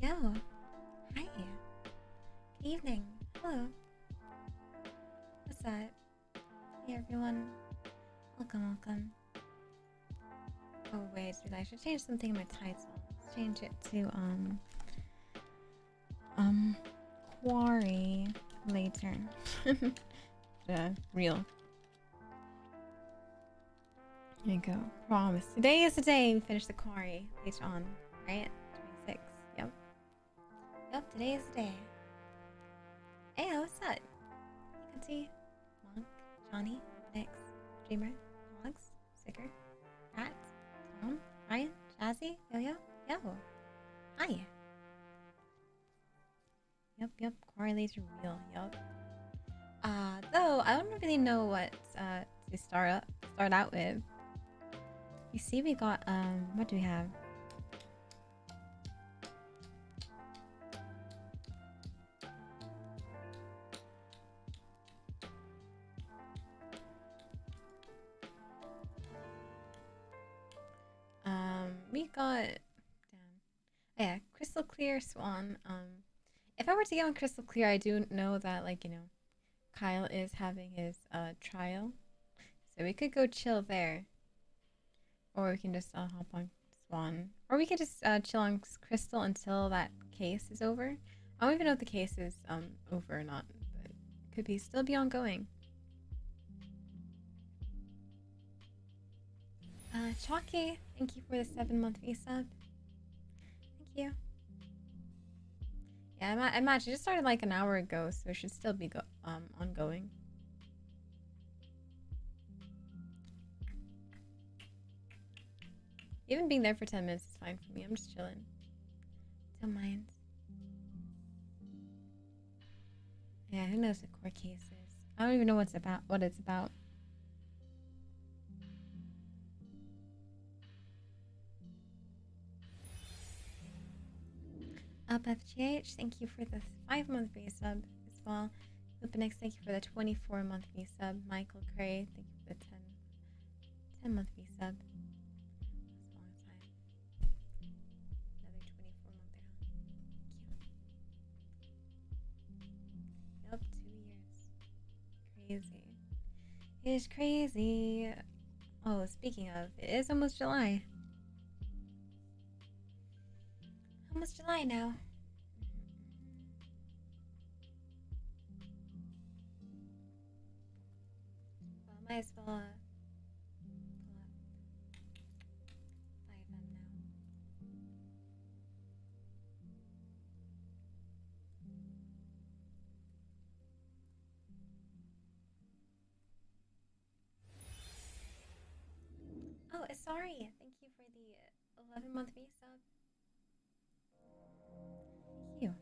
yo. Hi. Good evening. Hello. What's up? Hey everyone. Welcome. Oh wait, I should change something in my title. Let's change it to quarry later. Real. There you go. Promise. Today is the day we finish the quarry later on, right? 26. Yep. Yep, today is the day. Hey, what's up? Cunty, Monk, Johnny, Nix, Dreamer, Hogs, Sicker, Rat, Tom, Ryan, Jazzy, Yo-Yo, Yo. Hi. Yep, correlates are real, yep. Though I don't really know what to start out with. You see we got what do we have? We got yeah, Crystal Clear Swan. If I were to get on Crystal Clear, I do know that, like, you know, Kyle is having his trial, so we could go chill there, or we can just hop on Swan, or we could just chill on Crystal until that case is over. I don't even know if the case is over or not, but it could be still be ongoing. Chalky, thank you for the 7-month resub. Thank you. Yeah, I imagine it just started like an hour ago, so it should still be ongoing. Even being there for 10 minutes is fine for me. I'm just chilling. Don't mind. Yeah, who knows what court case is? I don't even know what it's about. Up FGH, thank you for the 5-month resub as well. Lupinix, thank you for the 24-month resub. Michael Cray, thank you for the 10-month resub. That's a long time. Another 24-month there. Yup, 2 years. Crazy. It is crazy. Oh, speaking of, it is almost July. Almost July now. Well, might as well pull up 5M now. Oh, sorry. Thank you for the 11-month resub. Thank you.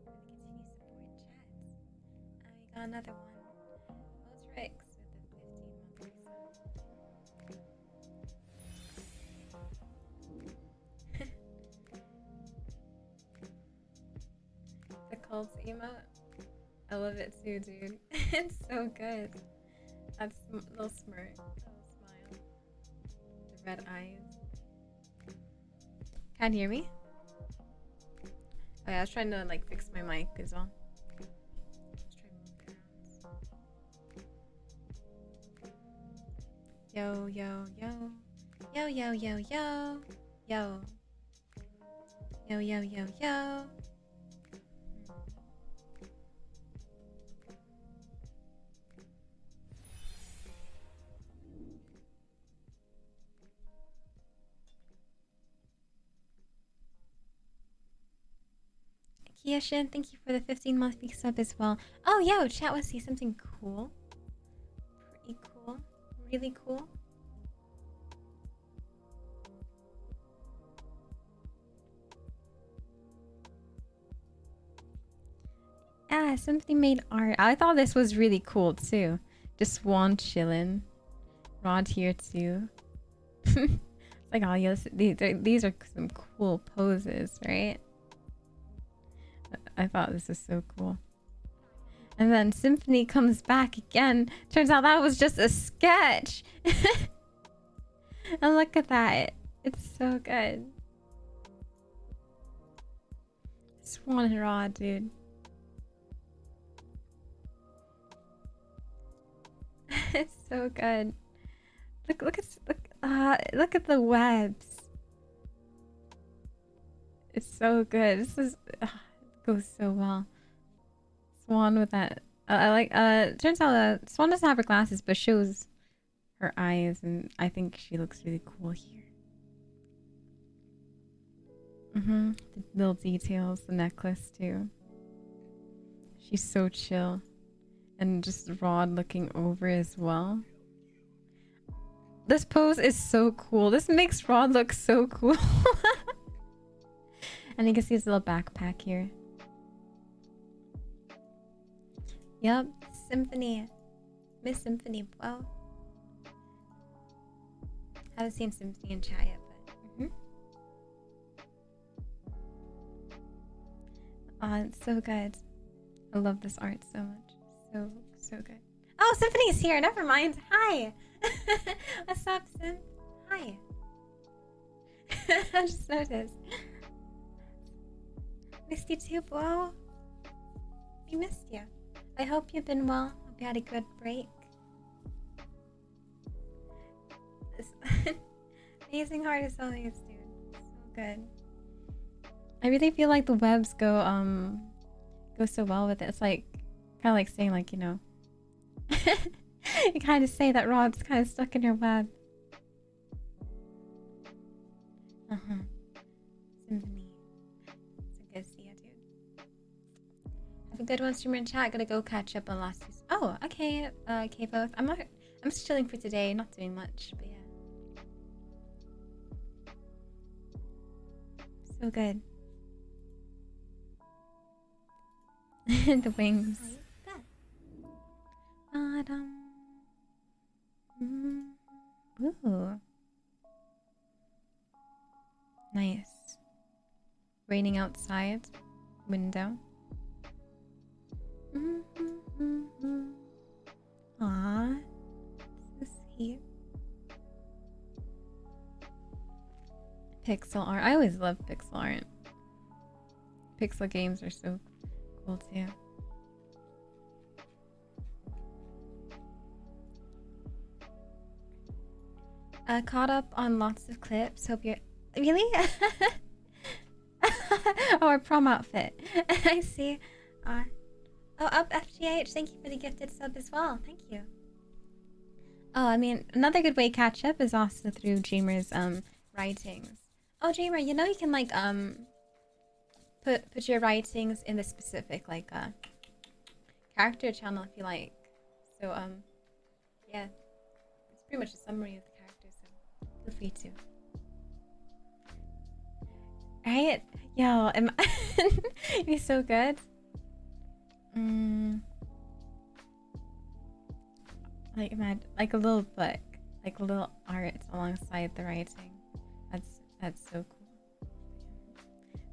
Continue support chats. We got another one. Oh, it's Rix with the 15-month resub. The cult emote. I love it too, dude. It's so good. That's a little smirk, a little smile, the red eyes. Can't hear me? Oh yeah, I was trying to like fix my mic as well. Let's try to move it around. Yo. Kiashin, thank you for the 15-month resub as well. Oh, yo, chat wants to see something cool. Pretty cool. Really cool. Yeah, somebody made art. I thought this was really cool too. Just Swan chillin'. Rod here too. It's like, oh yes, these are some cool poses, right? I thought this was so cool. And then Symphony comes back again. Turns out that was just a sketch. And look at that. It's so good. Swan raw, dude. It's so good. Look at the webs. It's so good. This is it goes so well. Swan with that. I like. Turns out Swan doesn't have her glasses, but shows her eyes, and I think she looks really cool here. The little details, the necklace too. She's so chill, and just Rod looking over as well. This pose is so cool. This makes Rod look so cool. And you can see his little backpack here. Yep, Symphony. Miss Symphony. Wow. Haven't seen Symphony in chat yet, but. Oh, it's so good. I love this art so much. So good. Oh, Symphony's here. Never mind. Hi. What's up, Sim? Hi. I just noticed. Missed you too, bro. We missed you. I hope you've been well. Hope you had a good break. Amazing art as always, dude. So good. I really feel like the webs go so well with it. It's like kind of like saying like, you know, you kind of say that Rod's kind of stuck in your web. Symphony. It's a good see ya, dude. Have a good one, streamer in chat. Gotta go catch up on last week's. Oh, okay. Okay, both. I'm just chilling for today. Not doing much, but yeah. So good. The wings. Ooh. Nice. Raining outside. Window. Aww. So sweet. Pixel art. I always love pixel art. Pixel games are so cool too. Caught up on lots of clips. Hope you're really. Oh, our prom outfit. I see. Oh, up FGH. Thank you for the gifted sub as well. Thank you. Oh, I mean, another good way to catch up is also through Dreamer's writings. Oh, Dreamer, you know you can like put your writings in the specific like character channel if you like. So yeah, it's pretty much a summary of the character, so feel free to. Right? Yo, it'd be so good. Like imagine like a little book, like a little art alongside the writing. That's so cool.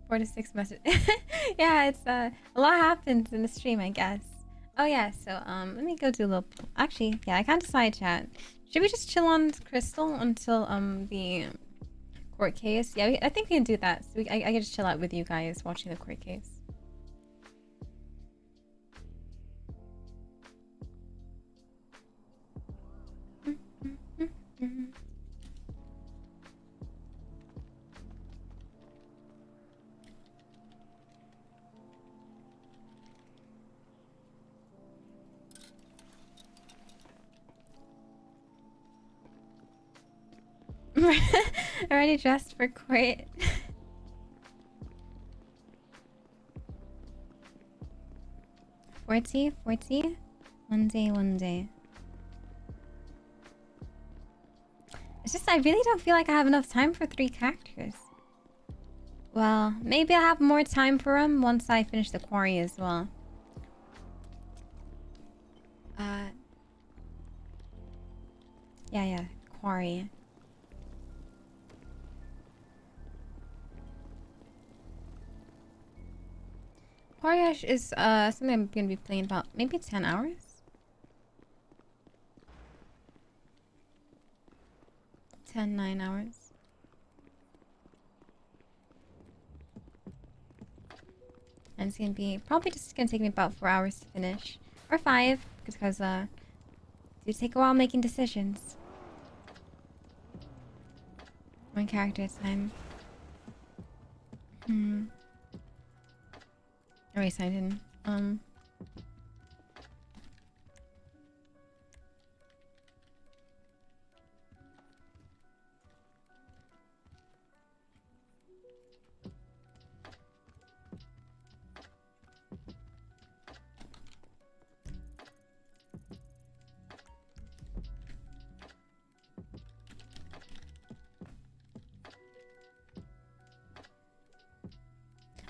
4 to 6 messages. Yeah, it's a lot happens in the stream, I guess. Oh yeah, so let me go do a little. Actually, yeah, I can't decide, chat. Should we just chill on Crystal until the court case? Yeah, I think we can do that. So I can just chill out with you guys watching the court case. Already dressed for court. 40? One day. It's just I really don't feel like I have enough time for 3 characters. Well, maybe I'll have more time for them once I finish the quarry as well. Yeah, quarry. Quarry is something I'm gonna be playing about maybe 10 hours. 9 hours. And it's gonna be probably just gonna take me about 4 hours to finish. Or 5, because do take a while making decisions. One character at a time. Already signed in.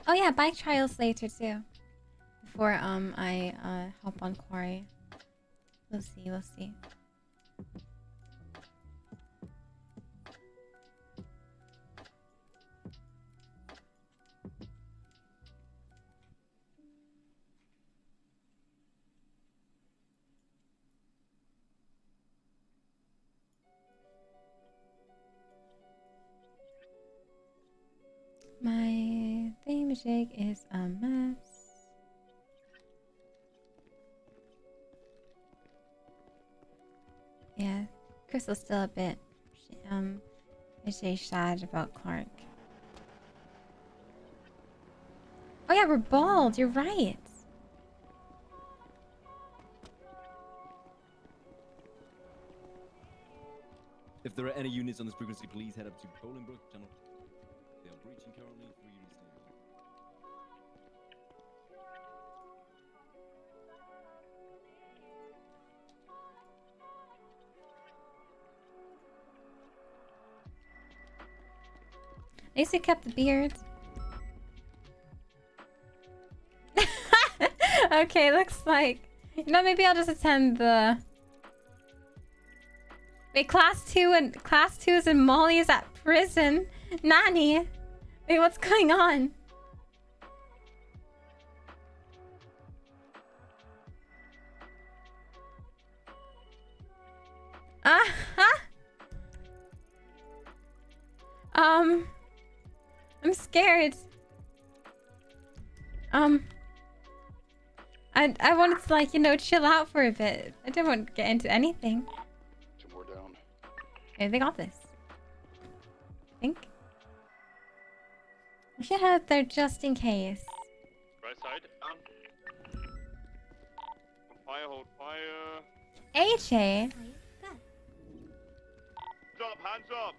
Oh yeah, bike trials later too. Before I hop on Quarry. We'll see, we'll see. My thingamajig is a mess. Yeah, Crystal's still a bit, I say sad about Clark. Oh yeah, we're bald. You're right. If there are any units on this frequency, please head up to Bolingbrook Tunnel. They are breaching currently. 3 units down. At least we kept the beard. Okay, looks like... You know, maybe I'll just attend the... Wait, class 2's and Molly is at prison. Nani? Wait, what's going on? Uh-huh. I'm scared. I wanted to, like, you know, chill out for a bit. I didn't want to get into anything. 2 more down. Okay, they got this. I think. We should have it there just in case. Right side, down. On fire, hold fire. AJ. Hands up, hands up.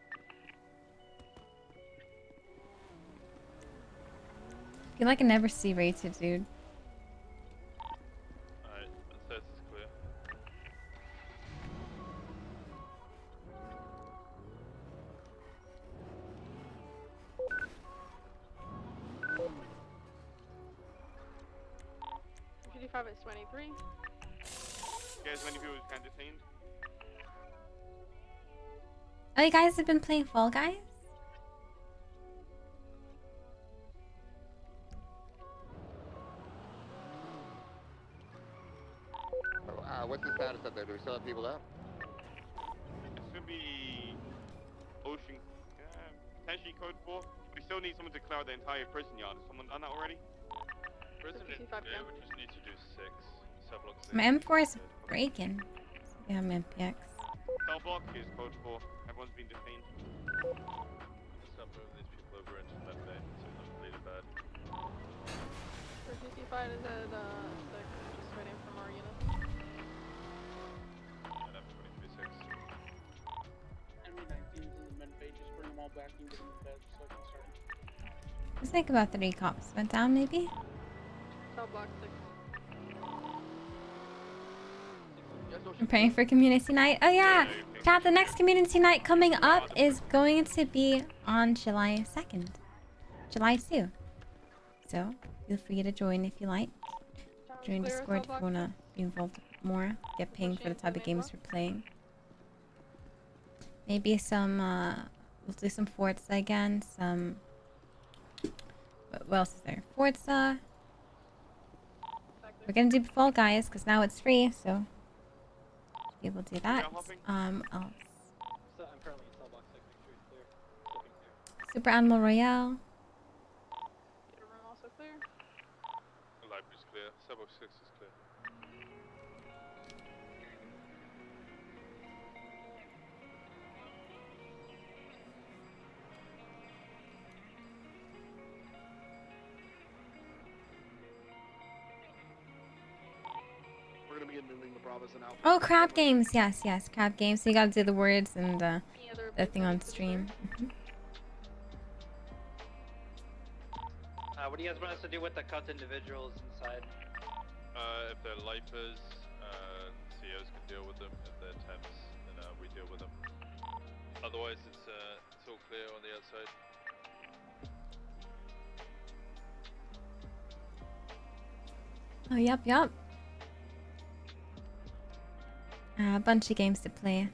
I feel like I never see rated, dude. Alright, that says it's clear. GD5 is 23. Guys, many people can detained. Oh, you guys have been playing Fall Guys? What's the status up there? Do we still have people out? It's gonna be Ocean, potentially code 4. We still need someone to clear out the entire prison yard. Is someone done that already? Prison, we just need to do 6. Subblock 6. My M4 is breaking. Yeah, I'm MPX. Cell block is code 4. Everyone's been detained. Stop moving these people over into that bay so it doesn't bleed bad. For GD5 is at just waiting for more units. And I'm 23-6. Enemy 19 is in the med bay, just bring them all back and get them in bed so I can start. It's like about 3 cops went down, maybe? Cell block 6. I'm praying for community night. Oh yeah! Chat, the next community night coming up is going to be on July 2nd. July 2. So, feel free to join if you like. Join Discord if you want to be involved more. Get pinged for the type of games we're playing. Maybe some, we'll do some Forza again. Some... What else is there? Forza. We're gonna do Fall Guys, because now it's free, so... Be able to do that. Else. So I'm currently in cell block 6, make sure it's clear. Looking clear. Super Animal Royale. Theater room also clear. Library's clear. 706 is clear. We're gonna begin moving the Bravos and Alpha. Oh, crab games. Yes, yes, crab games. So you gotta do the words and Any other the thing on business to stream. share? What do you guys want us to do with the cut individuals inside? If they're lifers, CEOs can deal with them. If they're temps, then we deal with them. Otherwise, it's all clear on the outside. Oh, yep, yep. A bunch of games to play.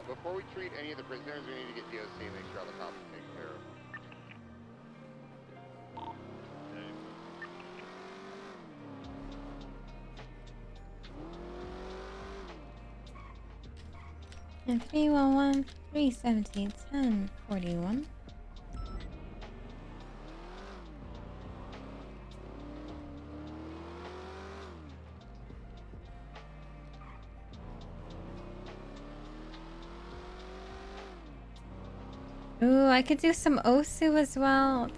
Before we treat any of the prisoners, we need to get DOC and make sure all the cops are taken care of. And 311, 370, 1041. Ooh, I could do some Osu as well.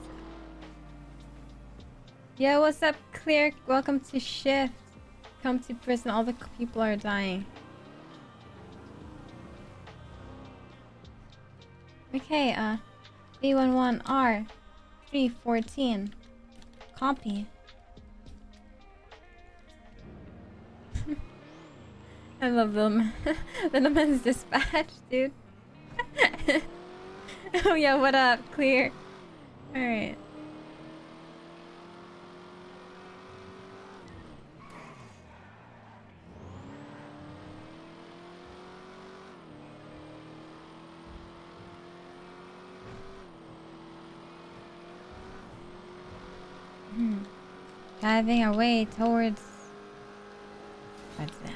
Yo, what's up, Clear? Welcome to Shift. Come to prison. All the people are dying. Okay, 311R 314. Copy. I love them. Venom's dispatch, dude. Oh yeah, what up? Clear. Alright. Driving our way towards... What's that?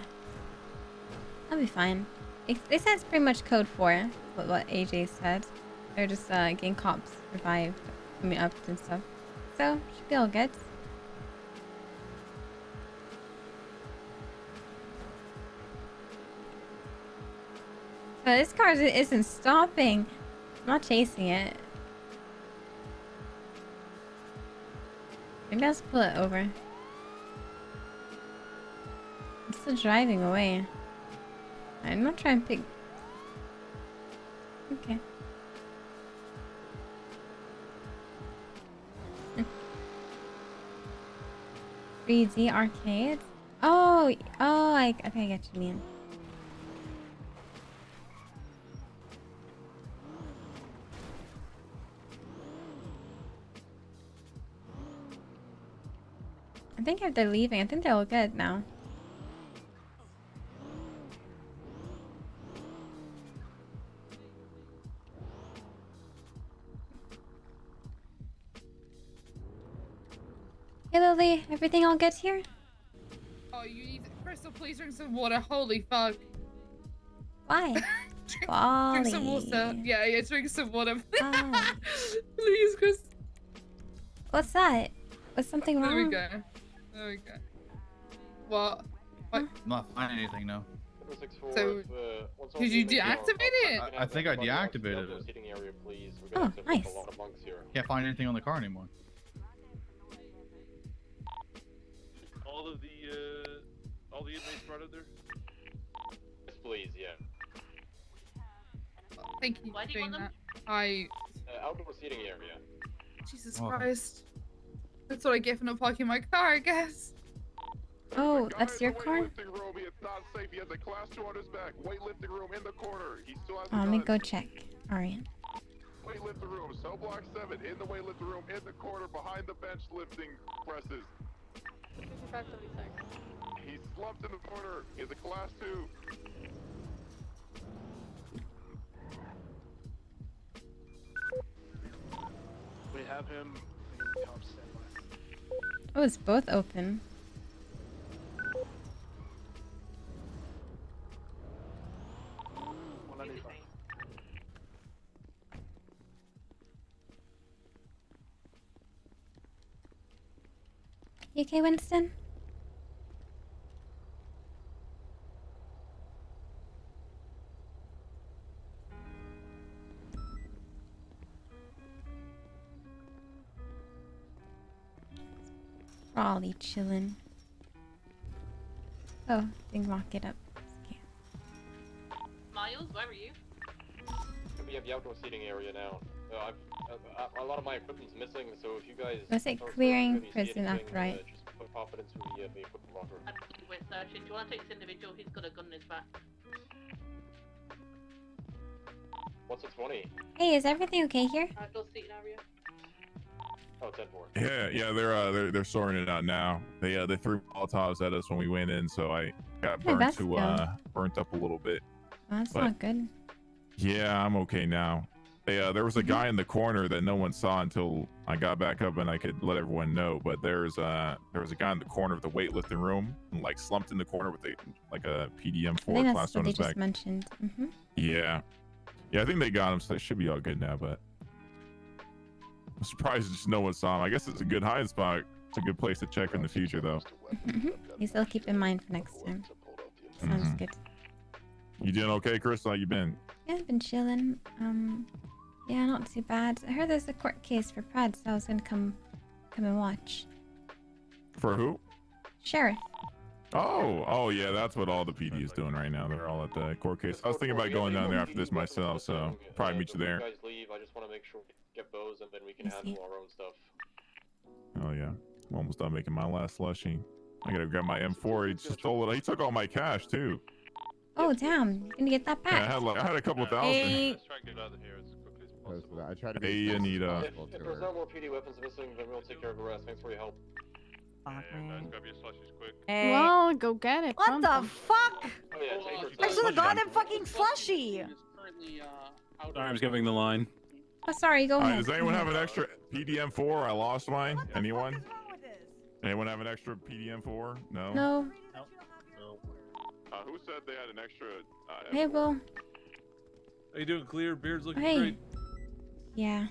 I'll be fine. They said it's pretty much code 4, what AJ said. They're just getting cops revived, I mean, up and stuff. So, should be all good. But this car isn't stopping. I'm not chasing it. Maybe I'll just pull it over. I'm still driving away. I'm not trying to pick... Okay. 3D arcade? Oh, I think I get what you mean. I think if they're leaving, I think they're all good now. Hey Lily, everything all good here? Oh, you need Crystal, please drink some water. Holy fuck. Why? Drink some water. Yeah, drink some water. Wally. Please, Crystal. What's that? Was something wrong? There we go. There we go. What? What? I'm not finding anything, no. So, did you deactivate it? I think I deactivated it. Oh, nice. Can't find anything on the car anymore. All the inmates brought up there? Yes, please, yeah. Thank you Why for do you doing want that. Outdoor seating area. Jesus Oh. Christ. That's what I get for not parking my car, I guess. Oh, that's your car? Weightlifting room. He is not safe. He has a class 2 on his back. Weightlifting room in the corner. He still has Oh, let me go check. Alright. Weightlifting room. Cell block 7 in the weightlifting room in the corner behind the bench lifting presses. 5576. He's slumped in the corner. He has a class 2. We have him. Top standby. Oh, it's both open. You okay, Winston? Probably chilling. Oh, didn't lock it up. Okay. Miles, where are you? We have the outdoor seating area now. A lot of my equipment's missing, so if you guys... Was it don't clearing see prison anything, after I... just pop it into the equipment locker. We're searching. Do you want to take this individual? He's got a gun in his back. What's a 20? Hey, is everything okay here? Outdoor seating area. Oh, 10-4. Yeah, they're sorting it out now. They threw Molotovs at us when we went in, so I got Hey, burnt that's to good. burnt up a little bit. Oh, that's But- not good. Yeah, I'm okay now. There was a guy in the corner that no one saw until I got back up and I could let everyone know. But there was a guy in the corner of the weightlifting room, like slumped in the corner with a PDM4 I think class that's on what they his just back. mentioned. Yeah, I think they got him, so they should be all good now. But I'm surprised just no one saw him. I guess it's a good hiding spot. It's a good place to check in the future, though. You still keep in mind for next time. Sounds good. You doing okay, Chris? How you been? Yeah, I've been chilling. Yeah, not too bad. I heard there's a court case for Prad, so I was gonna come and watch. For who? Sheriff. Oh yeah, that's what all the PD is doing right now. They're all at the court case. I was thinking about going down there after this myself, so probably meet you there. When you guys leave, I just want to make sure we get bows and then we can handle our own stuff. Oh yeah, I'm almost done making my last slushie. I gotta grab my M4. He just stole it. He took all my cash too. Oh damn, you're gonna get that back. Yeah, I had a couple thousand. Let's try and get out of here as quickly as possible. I try to be Hey, as Anita. If there's no more PD weapons missing, then we'll take care of the rest. Thanks for your help. Guys, grab your slushies quick. Hey. Well, go get it. What the fuck? Oh yeah, take your I should have got him fucking slushy. Sorry, I was giving the line. Oh, sorry, go ahead. Does anyone have an extra PDM4? I lost mine. Anyone? Anyone have an extra PDM4? No. No. Who said they had an extra? Hey, Will. How you doing, Clear? Beard's looking Hey. great. Yeah.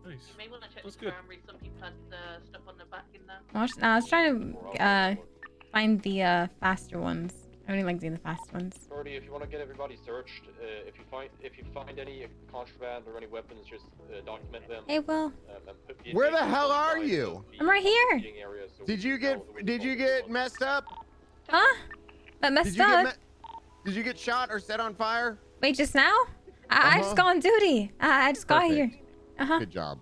Nice. You may want to check That's the good. primary. Some people had stuff on the back in there. I was trying to find the faster ones. I really like doing the fast ones. Brody, if you want to get everybody searched, if you find any contraband or any weapons, just document them. Hey, Will. And put Where the hell are you? I'm right here. Did you get messed up? Huh? But messed up? Did you get shot or set on fire? Wait, just now? I just got on duty. I just got here. Good job.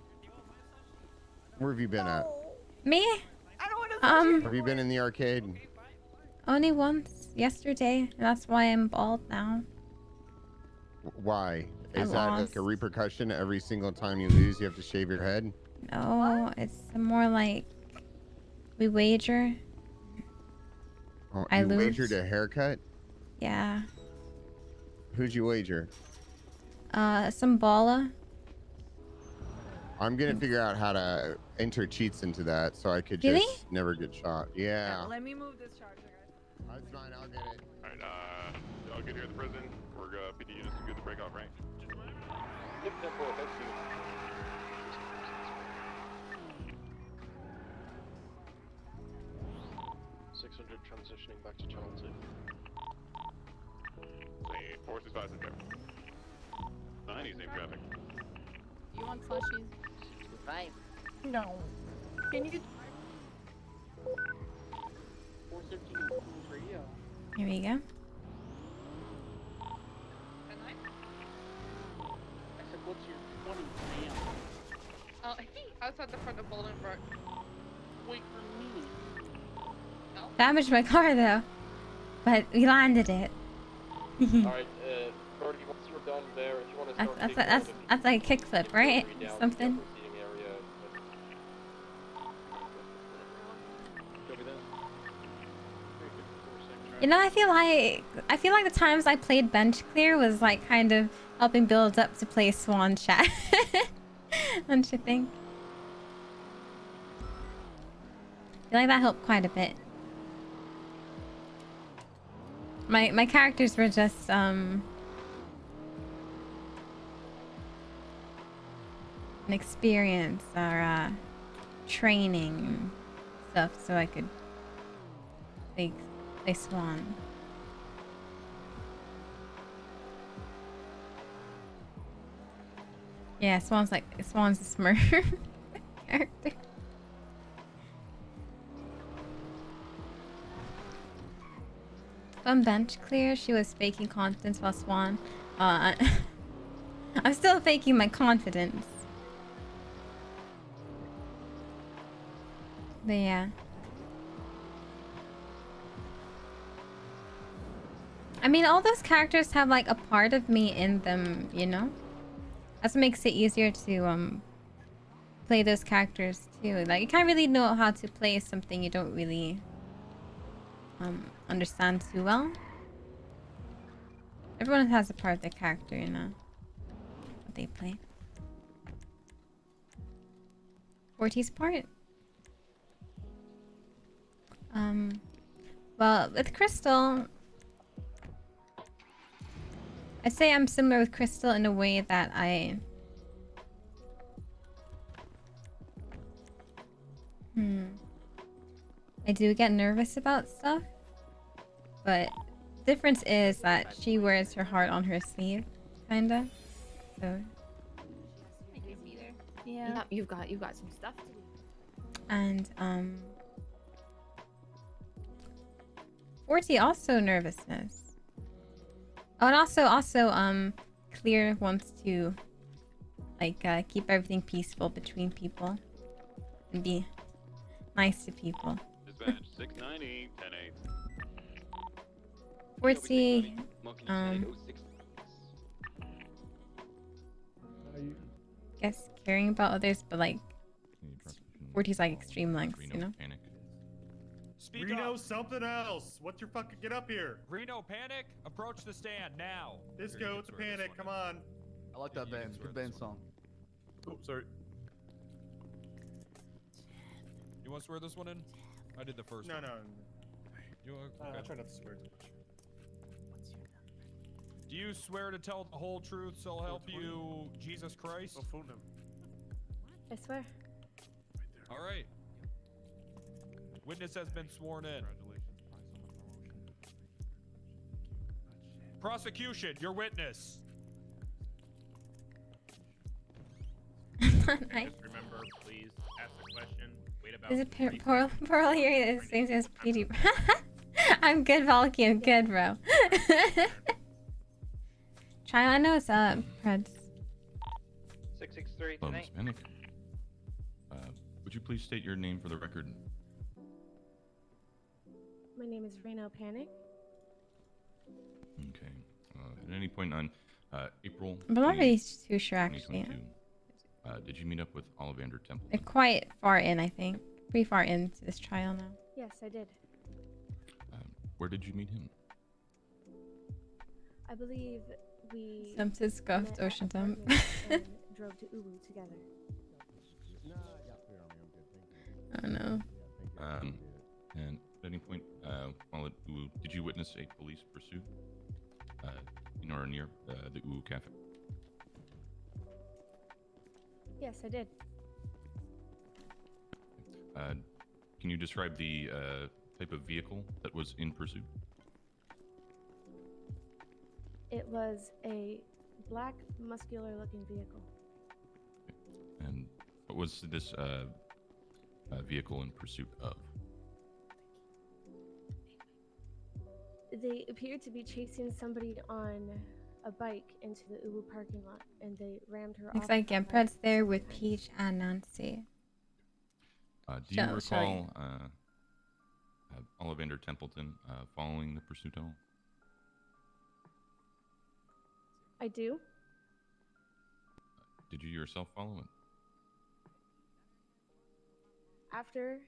Where have you been at? Me? Have you been in the arcade? Only once yesterday. And that's why I'm bald now. Why? I Is that lost. like a repercussion? Every single time you lose, you have to shave your head? No, it's more like we wager. Oh, I you lose. wagered a haircut? Yeah. Who'd you wager? Some balla. I'm gonna figure out how to enter cheats into that so I could Really? just never get shot. Yeah. Let me move this charger, guys. That's fine, I'll get it. Alright, y'all good here at the prison? We're PD units are good to break off, right? Yep, 10-4, thanks you. 600 transitioning back to channel 2. Say 465 in traffic. 90 same traffic. You want slushies? 5. No. Can you? 413 radio. Here we go. I said, what's your 20 AM? Oh, outside the front of Bolingbroke. Wait for me. Damaged my car though, but we landed it. Alright, Brody, once you're done there, if you want to start That's like a kickflip, right? Something. You know, I feel like the times I played bench clear was like kind of helping build up to play Swan Chat. Don't you think? I feel like that helped quite a bit. My characters were just an experience or training stuff so I could like play Swan. Yeah, Swan's a Smurf character. Fun bench clear. She was faking confidence while Swan. I'm still faking my confidence. But yeah. I mean, all those characters have like a part of me in them, you know? That's what makes it easier to play those characters too. Like, you can't really know how to play something you don't really understand too well. Everyone has a part of their character, you know, what they play. 40's part. Well, with Crystal, I'd say I'm similar with Crystal in a way that I do get nervous about stuff, but difference is that she wears her heart on her sleeve, kinda. So Yeah. You've got some stuff to do. and 40 also nervousness. Oh, and also Clear wants to like keep everything peaceful between people and be nice to people. Dispatch 690, 10-8. 40 guess caring about others, but like 40's like extreme lengths, you know? Speak Reno, up. Something else. What's your fucking get up here? Reno, panic. Approach the stand now. Disco, it's a panic. Come on. I like that band. Good band song. Oh, sorry. You want to swear this one in? I did the first one. No. You I try not to swear too much. Do you swear to tell the whole truth, so help you, Jesus Christ? Oh, phone him. I swear. All right. Witness has been sworn in. Prosecution, your witness. Just remember, please ask the question. Wait about. Is it Pearl here? The same as PD. I'm good, Valky. I'm good, bro. Try. I know it's Preds. 663 Hello, tonight. Miss Panic. Would you please state your name for the record? My name is Reno Panic. Okay. At any point on April. I'm not really too sure, actually. Did you meet up with Ollivander Temple? They're quite far in, I think. Pretty far into this trial now. Yes, I did. Where did you meet him? I believe we Some scuffed met ocean at dump. and drove to Ubu together. I don't know. And at any point while at Uwu, did you witness a police pursuit in or near the Uwu Cafe? Yes, I did. Can you describe the type of vehicle that was in pursuit? It was a black, muscular-looking vehicle. And what was this vehicle in pursuit of? They appeared to be chasing somebody on a bike into the Ubu parking lot, and they rammed her Looks off. like Preds there with Peach and Nancy. Do you recall Ollivander Templeton following the pursuit at all? I do. Did you yourself follow it? After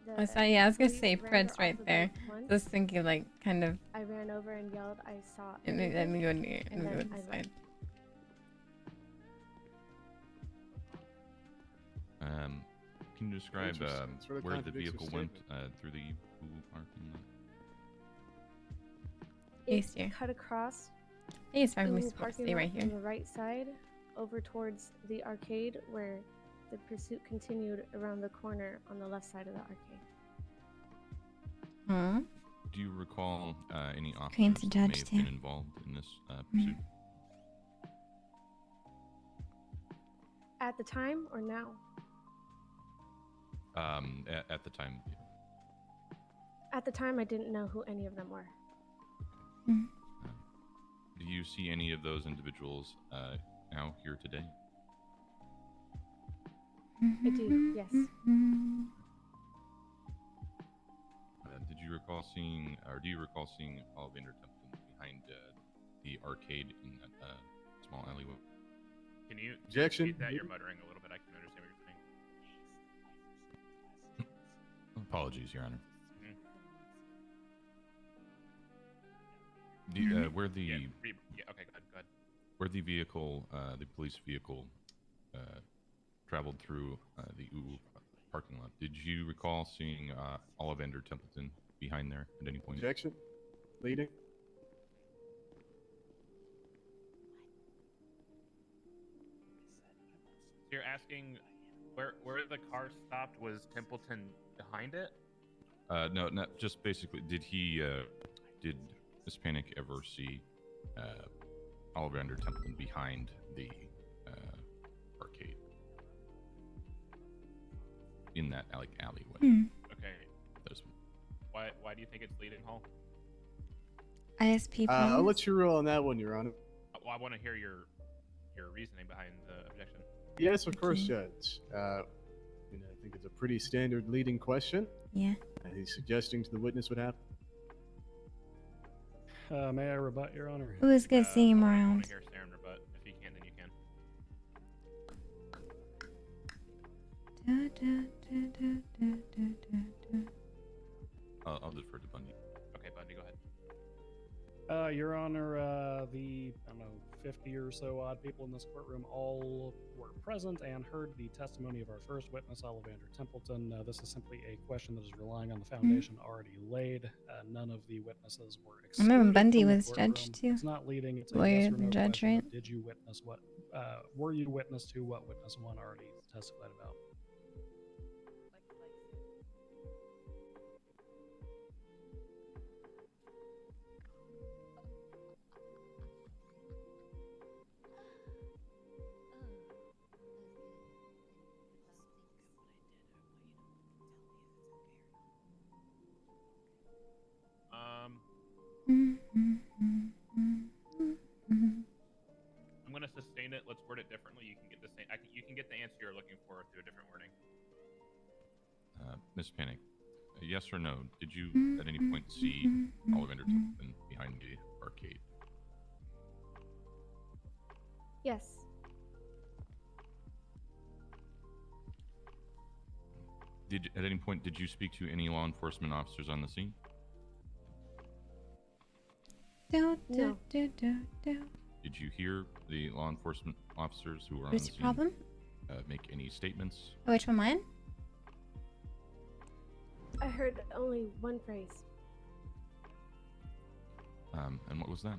the Oh, sorry, yeah, I was gonna police say rammed her Preds off right the there. bike once, Just thinking like kind of. I ran over and yelled, I saw And then everything, go near and and go then to I the left. side. Can you describe Sort of where the contradicts your vehicle went statement. through the Uwu parking lot? Yes, It dear. cut across Hey, it's the fine. We're Ubu supposed to parking stay lot right here. from the right side over towards the arcade where the pursuit continued around the corner on the left side of the arcade. Huh? Do you recall any Queen's officers a that may judge, have too. been involved in this pursuit? At the time or now? At the time. At the time, I didn't know who any of them were. Do you see any of those individuals now here today? I do, yes. Did you recall seeing, or do you recall seeing Ollivander Templeton behind the arcade in that small alleyway? Can you Objection. repeat that? You're muttering a little bit. I can understand what you're saying. Apologies, Your Honor. Mhm. Where the Yeah, okay, go ahead. where the vehicle, the police vehicle, traveled through the UU parking lot, did you recall seeing Ollivander Templeton behind there at any point? Objection. Leading. So you're asking where the car stopped? Was Templeton behind it? No, not just basically. Did he? Did Miss Panic ever see Ollivander Templeton behind the arcade in that alleyway? Okay. There's- Why do you think it's leading hall? ISP. I'll let you roll on that one, Your Honor. Well, I want to hear your reasoning behind the objection. Yes, of course, Judge. I think it's a pretty standard leading question. Yeah. He's suggesting to the witness what happened. May I rebut, Your Honor? It was good seeing him I around. want to hear Saren rebut. If you can, then you can. I'll defer to Bundy. Okay, Bundy, go ahead. Your Honor, the, 50 or so odd people in this courtroom all were present and heard the testimony of our first witness, Ollivander Templeton. This is simply a question that is relying on the foundation already laid. None of the witnesses were I remember excluded Bundy from the was courtroom. judge, too. It's not leading, it's a Lawyer yes or and no judge, question of right? did you witness what, were you witness to what witness one already testified about? I'm gonna sustain it. Let's word it differently. You can get the same. You can get the answer you're looking for through a different wording. Miss Panic, yes or no? Did you at any point see Ollivander Templeton behind the arcade? Yes. At any point did you speak to any law enforcement officers on the scene? No. Did you hear the law enforcement officers who were on What's the your scene problem? make any statements? Oh, which one, mine? I heard only one phrase. And what was that?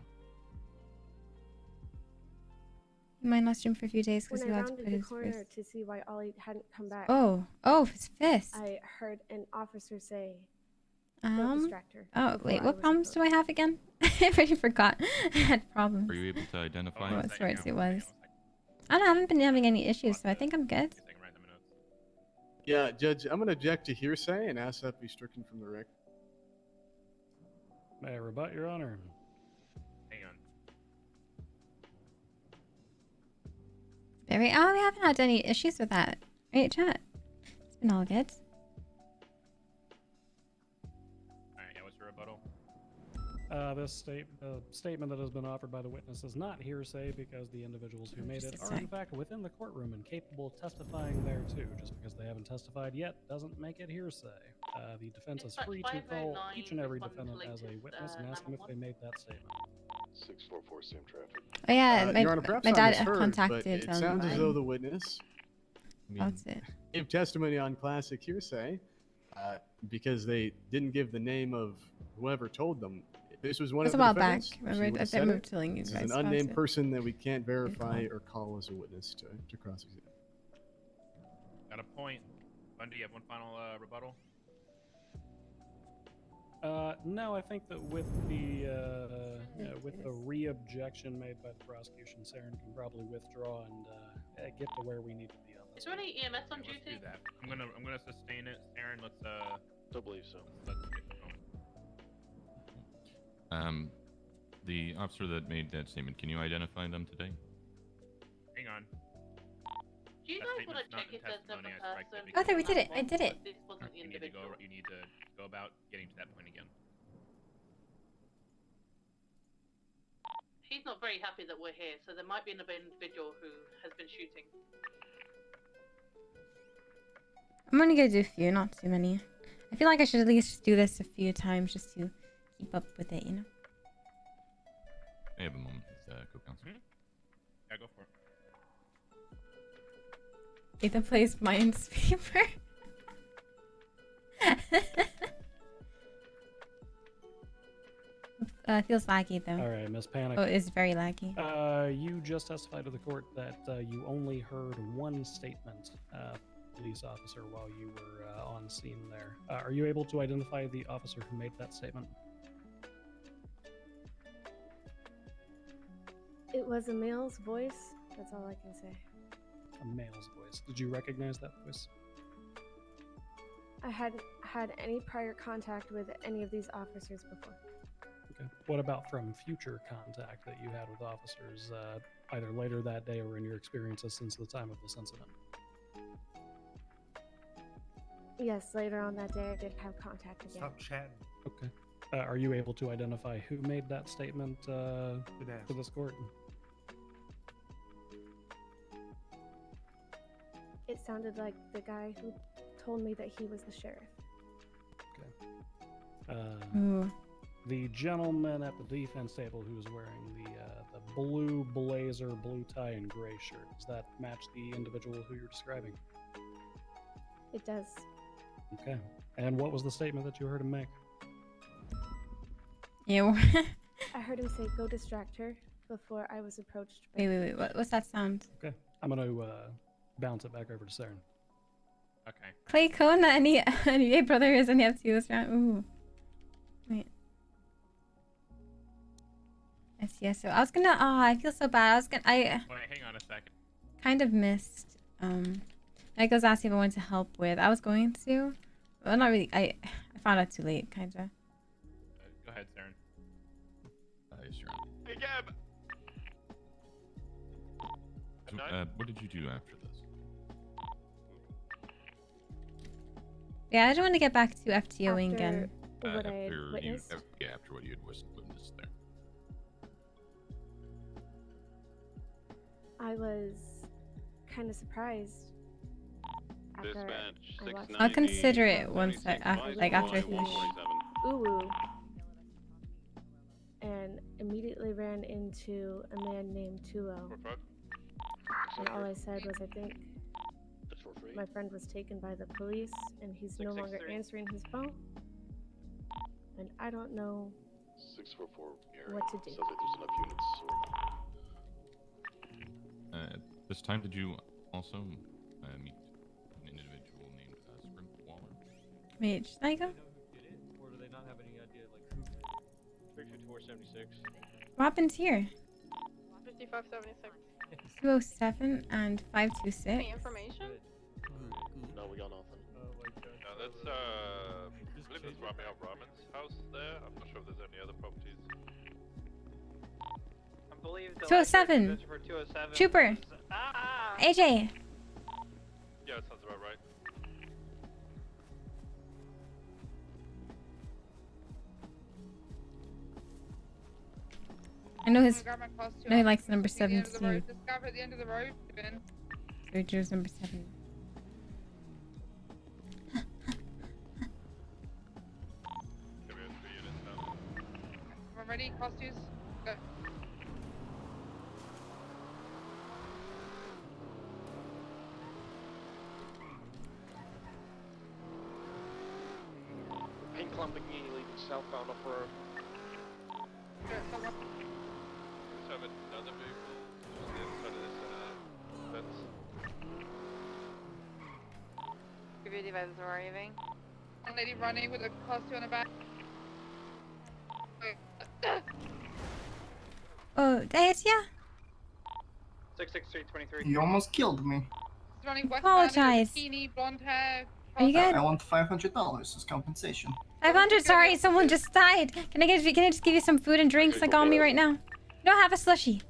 Mine lost him for a few days because When he I had to rounded put the his corner fist. to see why Ollie hadn't come back. Oh, his fist. I heard an officer say, "Don't distract her." Oh, before wait, I what was problems do I have again? I already forgot. I had problems. Are you able to identify? What sorts it was. I haven't been having any issues, so I think I'm good. Yeah, Judge, I'm going to object to hearsay and ask that be stricken from the record. May I rebut, Your Honor? Hang on. We haven't had any issues with that. Right, chat? It's been all good. Alright, yeah, what's your rebuttal? This statement that has been offered by the witness is not hearsay because the individuals who made it Just a are in sec. fact within the courtroom and capable of testifying there too. Just because they haven't testified yet doesn't make it hearsay. The defense is free to call each and every defendant as a witness and ask them if they made that statement. 644 same traffic. Oh yeah, Your Honor, perhaps my I dad misheard, but contacted it sounds as though the witness That's it. gave testimony on classic hearsay because they didn't give the name of whoever told them. This was one That's of a the while back. defendants. Remember, She would've I said remember it. telling you This guys is an about unnamed it. person that we can't verify or call as a witness to cross-examine. Got a point. Bundy, you have one final rebuttal? No, I think that with the re-objection made by the prosecution, Saren can probably withdraw and get to where we need to be on this. Is there any EMS on duty? Let's do that. I'm gonna sustain it. Aaron, let's Don't believe so. let's get going. The officer that made that statement, can you identify them today? Hang on. Do you guys want to check if there's another person? Oh, there, we did it. I did it. This wasn't the You need to go. individual. You need to go about getting to that point again. He's not very happy that we're here, so there might be another individual who has been shooting. I'm only gonna do a few, not too many. I feel like I should at least just do this a few times just to keep up with it, you know? I have a moment with co-counsel. Yeah, go for it. Ethan plays Minesweeper. Feels laggy though. All right, Miss Panic. Oh, it's very laggy. You just testified to the court that you only heard one statement, police officer, while you were on scene there. Are you able to identify the officer who made that statement? It was a male's voice. That's all I can say. A male's voice. Did you recognize that voice? I hadn't had any prior contact with any of these officers before. Okay. What about from future contact that you had with officers, either later that day or in your experiences since the time of this incident? Yes, later on that day I did have contact again. Stop chatting. Okay. Are you able to identify who made that statement to this court? It sounded like the guy who told me that he was the sheriff. Okay. The gentleman at the defense table who was wearing the blue blazer, blue tie, and gray shirt, does that match the individual who you're describing? It does. Okay. And what was the statement that you heard him make? Yeah. I heard him say, "Go distract her," before I was approached. Wait. What's that sound? Okay. I'm gonna bounce it back over to Saren. Okay. Clay Cone, any brother is any FTO this round. Ooh. Wait. Yes. So I was gonna. Oh, I feel so bad. Wait, hang on a second. Kind of missed. Mike was asking if I wanted to help with. I was going to. Well, not really. I found out too late, kinda. Go ahead, Saren. Yes, Your Honor. Hey, Gab! So, what did you do after this? Yeah, I just want to get back to FTOing again. What I had After witnessed. after what you had witnessed there. I was kind of surprised. After I watched I'll consider it once after I finish. Uwu, and immediately ran into a man named Tuo. And all I said was, I think my friend was taken by the police, and he's no longer answering his phone. And I don't know 644 what to do. Sounds like there's enough units. At this time, did you also meet an individual named Waller? Wait, should I go? Or do they not have any idea, like, who? 35476. What happened here? 5576. 207 and 526. Any information? No, we got nothing. No, that's I believe it's Rami Rahman's house there. I'm not sure if there's any other properties. I believe the 207. for 207 Trooper. AJ. Yeah, that sounds about right. I know his. Grab my plus two No, he off. likes number At the end of the 17. road. This guy at the end of the road. Ben. So he chose number 7. We're ready. Costumes. Go. Pink Lamborghini leaving southbound off road. Good. Someone. Let's have another vehicle just inside of this fence. 355 is arriving. One lady running with a class 2 on her back. Oh, that's yeah. 66323. You almost killed me. She's running westbound in a Apologize. bikini, blonde hair. Are you good? I want $500 as compensation. 500. Sorry, someone just died. Can I just give you some food and drinks like on me right now? You don't have a slushie.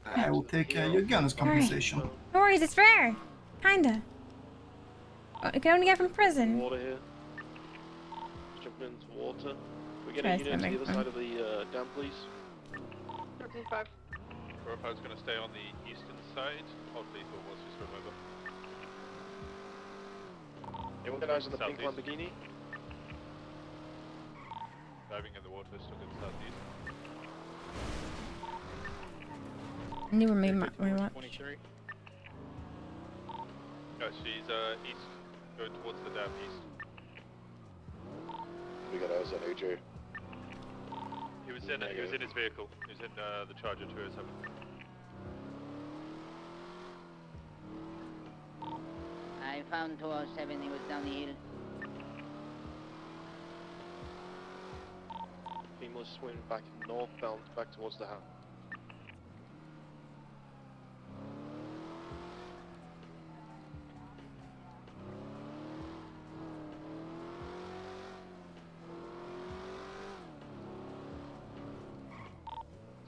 I will take your gun as compensation. No worries, it's rare. Kinda. You can only get from prison. Water here. Jumping into water. We get Try a unit to the swimming. other side of the dam, please. 355. Ropo's going to stay on the eastern side. Hold lethal whilst we swim over. Anyone got eyes on the pink Southeast. Lamborghini? Diving in the water, still good southeast. I knew where my watch. 23. No, she's east, going towards the dam east. We got eyes on AJ. He was in his vehicle. He was in the Charger 207. I found 207, he was down the hill. Female swim back northbound, back towards the house.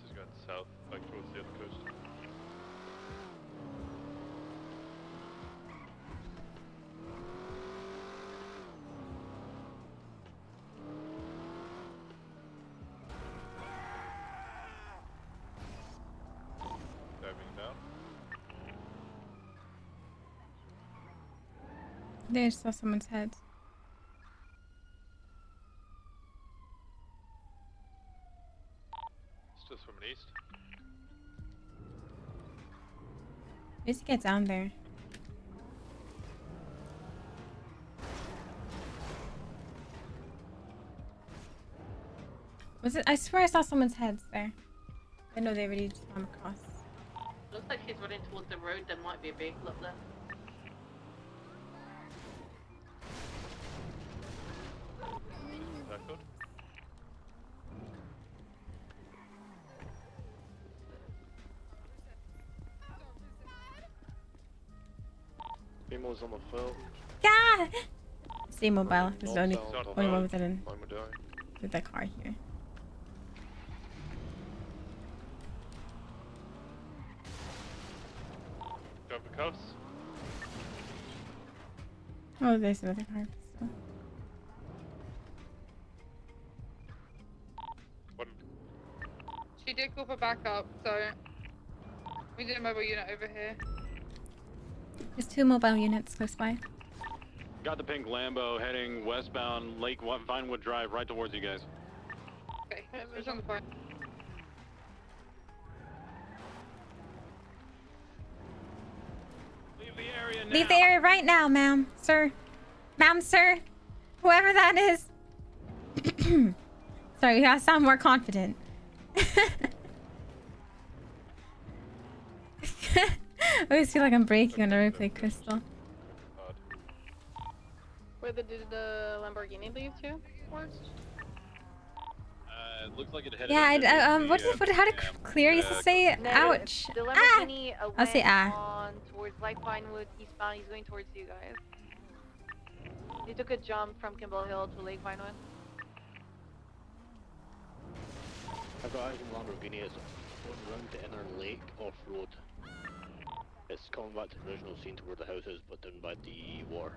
She's going south, back towards the other coast. Diving down. There, I saw someone's head. Still swimming east. Needs to get down there. Was it? I swear I saw someone's heads there. I know they already just swam across. Looks like he's running towards the road. There might be a vehicle up there. Circled. Female's on the phone. Yeah! Stay mobile. This is the only Northbound, one with it in. I'm gonna die. With that car here. Go for cuffs. Oh, there's another car. So. She did call for backup, so we did a mobile unit over here. There's 2 mobile units close by. Got the pink Lambo heading westbound Lake Vinewood Drive right towards you guys. Okay, who's on the phone? Leave the area right now, ma'am, sir. Ma'am, sir. Whoever that is. Sorry, you gotta sound more confident. I always feel like I'm breaking whenever I play Crystal. Where did the Lamborghini leave to? Towards? It looks like it headed. Yeah, how did clear used to say? No, Ouch. The Lamborghini I'll say went on towards Lake Vinewood eastbound. He's going towards you guys. He took a jump from Kimball Hill to Lake Vinewood. I've got eyes on Lamborghini. It's going around the inner lake off-road. It's coming back to the original scene to where the house is, but down by the water.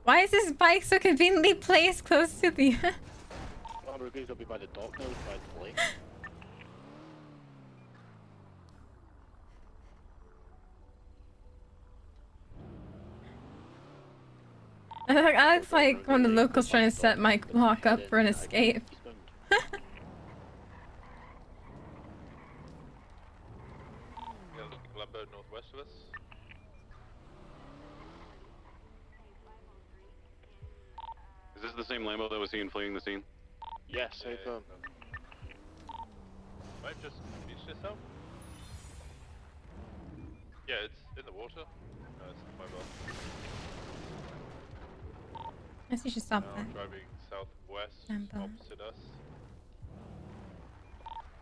Why is this bike so conveniently placed close to the... Lamborghini's gonna be by the dock now, by the lake. I looks like one of the locals trying to set my block up for an escape. Lambo northwest of us. Is this the same Lambo that was seen fleeing the scene? Yes, I found. Might have just beached itself. Yeah, it's in the water. It's mobile. I guess you should stop Now that. driving southwest, Lambo. opposite us.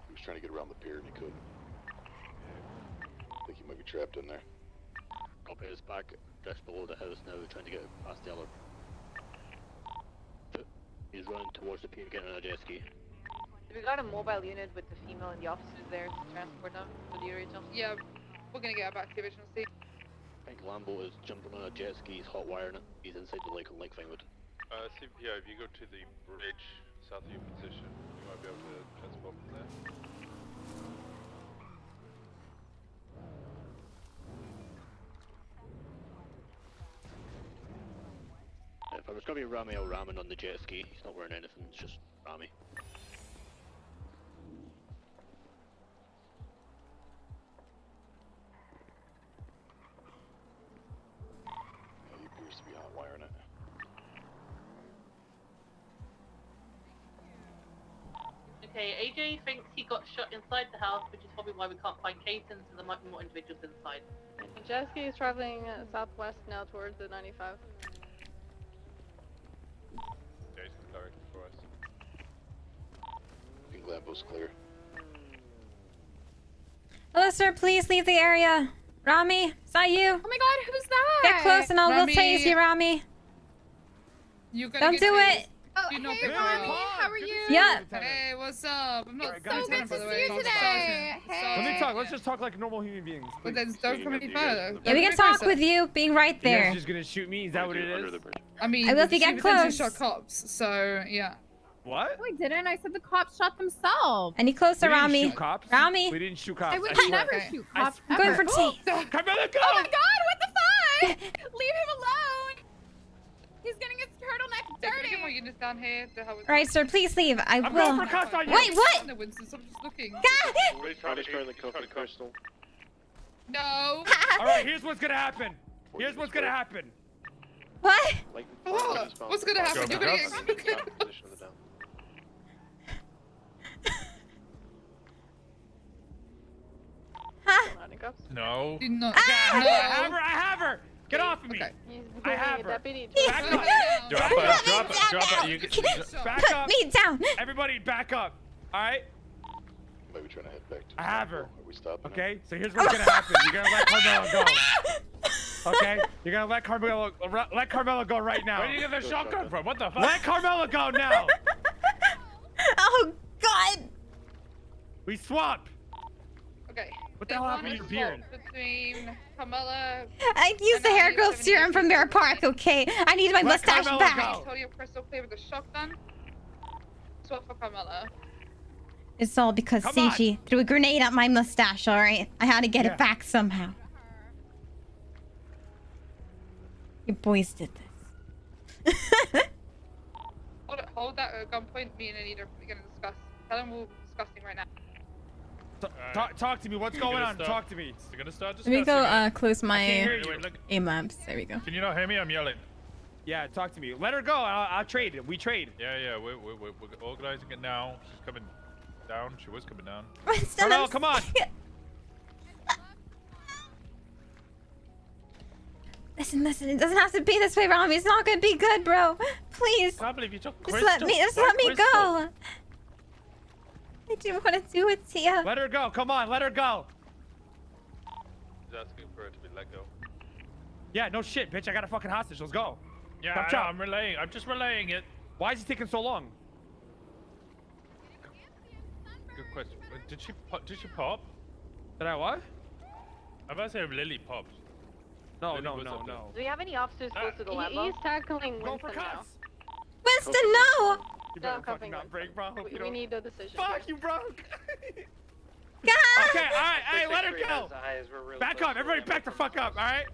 He was trying to get around the pier and he couldn't. I think he might be trapped in there. Copy, is back just below the house now, trying to get past the other. He's running towards the pier, getting on a jet ski. We got a mobile unit with the female and the officers there to transport them to the original. Yeah, we're gonna get her back to the original seat. I think Lambo is jumping on a jet ski, he's hot wiring it. He's inside the lake on Lake Vinewood. CPO, if you go to the bridge south of your position, you might be able to transport from there. If I was gonna be Rami, I'll ram on the jet ski. He's not wearing anything, it's just Rami. Yeah, he appears to be hot wiring it. Okay, AJ thinks he got shot inside the house, which is probably why we can't find Caton, so there might be more individuals inside. Jet ski is traveling southwest now towards the 95. Jason, direct for us. I think Lambo's clear. Hello, sir. Please leave the area. Rami, is that you? Oh my god, who's that? Get close and I will Rami, tase you, Rami. You gotta Don't get do tased. it. Oh, hey, Rami, how are you? Yeah. Hey, what's up? I'm not It's so Lieutenant, good by the to way. see you I'm today. Sergeant. Let me talk. Let's just talk like normal human beings. But then don't come any further. Yeah, we can talk with you being right You there. guys just gonna shoot me? Is that what it is? I mean, I will if you get she potentially close. shot cops, so yeah. What? No, I didn't. I said the cops shot themselves. Any closer, We didn't Rami? shoot cops. Rami? We didn't shoot cops. I would swear. never shoot cops. I'm going ever. for tea. Carmela, go! Oh my god, what the fuck? Leave him alone. He's getting his turtleneck Get dirty. more units down here to help with All right, sir. Please leave. I I'm will. going for cuffs on you. Wait, what? No, Winston, stop just looking. Rami's currently cuffing Crystal. No. Alright, here's what's gonna happen. Here's what's gonna happen. What? What? What's gonna happen? You're gonna get Position of the down. No. Do not. I No. have her. I have her. Get off of me. Okay. I have her. Deputy. Back up. Drop it, drop it, drop it. You get, Back up. Me down. Everybody, back up. All right. He might be trying to head back to I have her. Are we stopping him? Okay. So here's what's gonna happen. You're gonna let Carmela go. Okay. You're gonna let Carmela go right now. where do you get the shotgun from? What the fuck? Let Carmela go now. Oh God. We swap. Okay. What the hell happened to your beard? Between Carmela. I used the hair growth serum from Bear Park. Okay. I need my Let mustache Carmela back. go. Told you Crystal clear with the shotgun. Swap for Carmela. It's all because Come on. CG threw a grenade at my mustache. All right. I had to get Yeah. it back somehow. You boys did this. Hold that at gunpoint. Me and Anita are gonna discuss. Tell them we're discussing right now. Talk to me. What's going on? Talk to me. You're gonna start Let me discussing go it. close my hear you. aim labs. There we go. Can you not hear me? I'm yelling. Yeah, talk to me. Let her go. I'll trade. We trade. Yeah, we're organizing it now. She's coming down. She was coming down. Carmela, come on. Listen, it doesn't have to be this way, Rami. It's not gonna be good, bro. Please. I can't believe you took Just let me go. I didn't want to do it to you. Let her go. Come on. Let her go. He's asking for her to be let go. Yeah, no shit, bitch. I got a fucking hostage. Let's go. Yeah, Chop, I know, chop. I'm relaying. I'm just relaying it. Why is he taking so long? Good question. Did she pop? Did I what? I about to say Lily popped. No, Lily no, was no, up there. no. Do we have any officers close to the Lambo? He's tackling Go for Winston now. cuts. Winston, no. You better No, fucking not break, bro. Hope you We don't. need a decision. Fuck, you broke. God. Okay, all right. Hey, let her go. Back up. Everybody back the fuck up, all right?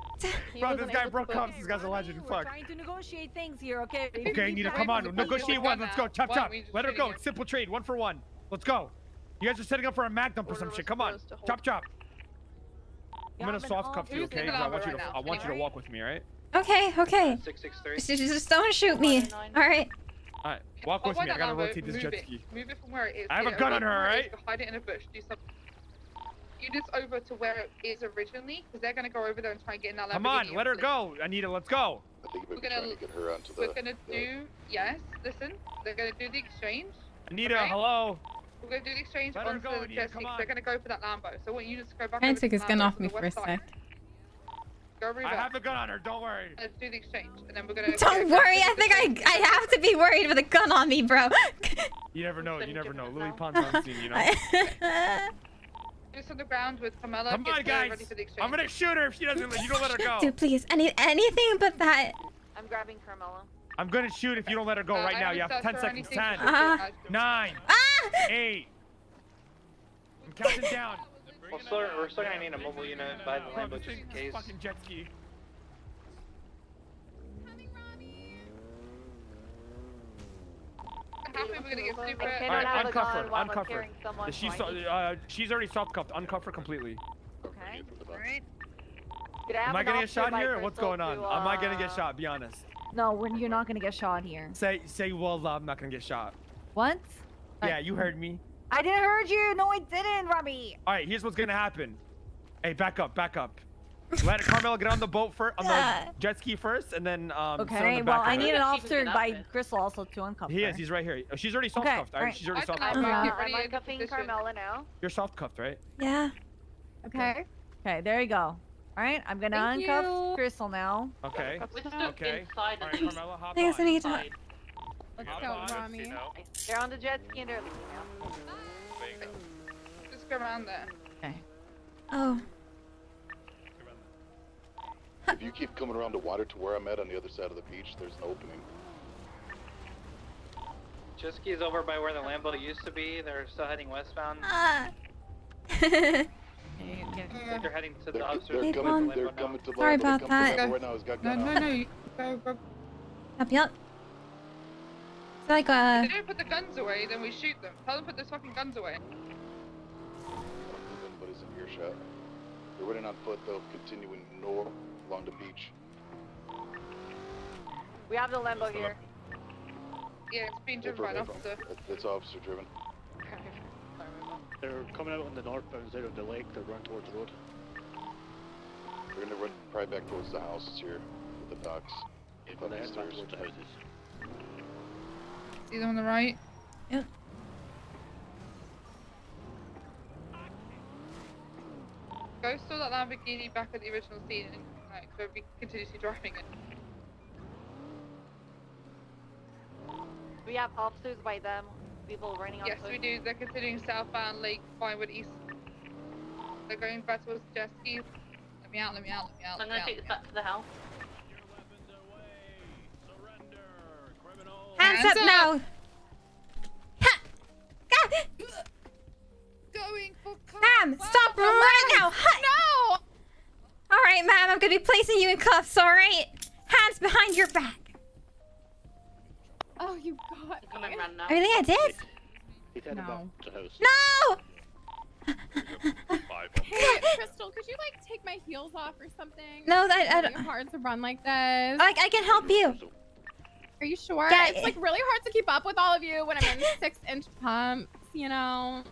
Bro, this guy broke cups. This guy's a legend. Fuck. Trying to negotiate things here, okay? Okay, Nita, come on. Negotiate one. Let's go. Chop, chop. Let her go. It's simple trade. 1 for 1. Let's go. You guys are setting up for a mag dump or some shit. Come on. Chop, chop. I'm gonna soft cuff you, okay? 'Cause I want you to walk with me, all right? Okay. 663. Just don't shoot me. All right. All right. Walk with me. I gotta rotate this jet ski. Move it from where it is. I have a gun on her, alright? Hide it in a bush. Do something. units over to where it is originally, because they're gonna go over there and try and get in that Lamborghini. Come on, let her go, Anita. Let's go. I think We're gonna get her onto we're gonna do yes. Listen, they're gonna do the exchange. Anita, okay? hello. We're gonna do the exchange Let her onto go, the Anita, jet ski. come on. They're gonna go for that Lambo. So I want you to go back. Trying over to take to his the gun Lambo off to me the for a west side. sec. Go reverse. I have a gun on her. Don't worry. Let's do the exchange, and then we're gonna. Don't worry, I think I have to be worried with a gun on me, bro. You never know. You never know. Louis Ponton's you know. Just on the ground with Carmela. Come on, guys. Ready for the exchange. I'm gonna shoot her if she doesn't. You don't let her go. Dude, please, anything but that. I'm grabbing Carmela. I'm gonna shoot if you don't let her go right now. You have 10 seconds. 10, Uh-huh. 9, 8. I'm counting down. We're still gonna need a mobile unit by the Lambo just in case. Fucking jet ski. Happy we're gonna get super. I All cannot have right, a gun uncuff her. while I'm Uncuff her. carrying someone. She's already soft cuffed. Uncuff her completely. Okay. Alright. Am I gonna get shot here? Or what's going on? Am I gonna get shot? Be honest. No, you're not gonna get shot here. Say, well, I'm not gonna get shot. What? Yeah, you heard me. I didn't heard you. No, I didn't, Robbie. All right, here's what's gonna happen. Hey, back up. Let Carmela get on the boat first, on the jet ski first, and then sit on Okay. the Well, back I of need her. an officer by Crystal also to uncuff He her. is. He's right here. Oh, she's already soft cuffed. Okay, She's already soft I'm cuffed. uncuffing Carmela now. You're soft cuffed, right? Yeah. Okay. Okay. There you go. All right. I'm gonna Thank uncuff you. Crystal now. Okay. We're stuck Okay. inside. All right, Carmela, hop Thanks, on. Anita. Let's Hop go, on. Rami. They're on the jet ski and they're leaving now. Just go around there. Okay. Oh. If you keep coming around the water to where I'm at on the other side of the beach, there's an opening. Jet ski is over by where the Lambo used to be. They're still heading westbound. Mm. They're heading to the They're officers. coming to the Sorry Lambo. about They're coming to the that. Lambo right now. He's got gun out. No. You go. Yep. It's like If they don't put the guns away, then we shoot them. Tell them to put those fucking guns away. Anybody's in earshot. They're running on foot though, continuing north along the beach. We have the Lambo here. Yeah, it's being driven by an officer. It's officer driven. They're coming out on the northbound side of the lake. They're running towards the road. We're gonna run probably back towards the houses here with the docks. Yeah, Up they're the heading back stairs. towards the houses. See them on the right? Yep. Go store that Lamborghini back at the original scene and like, so we continuously driving it. We have officers by them. People running on Yes, foot. we do. They're continuing southbound Lake Vinewood East. They're going back towards the jet skis. Let me out. I'm gonna take this back to the house. Hands up now. Going for Ma'am, stop right now. No. All right, ma'am. I'm gonna be placing you in cuffs. All right. Hands behind your back. Oh, you got I'm coming around now. Everything I did. He's heading No. back to the house. No. Hey, Crystal, could you like take my heels off or something? No, I It's don't. really hard to run like this. I can help you. Are you sure? Yeah, It's like really hard to keep up with all of you when I'm in 6-inch pumps, you know.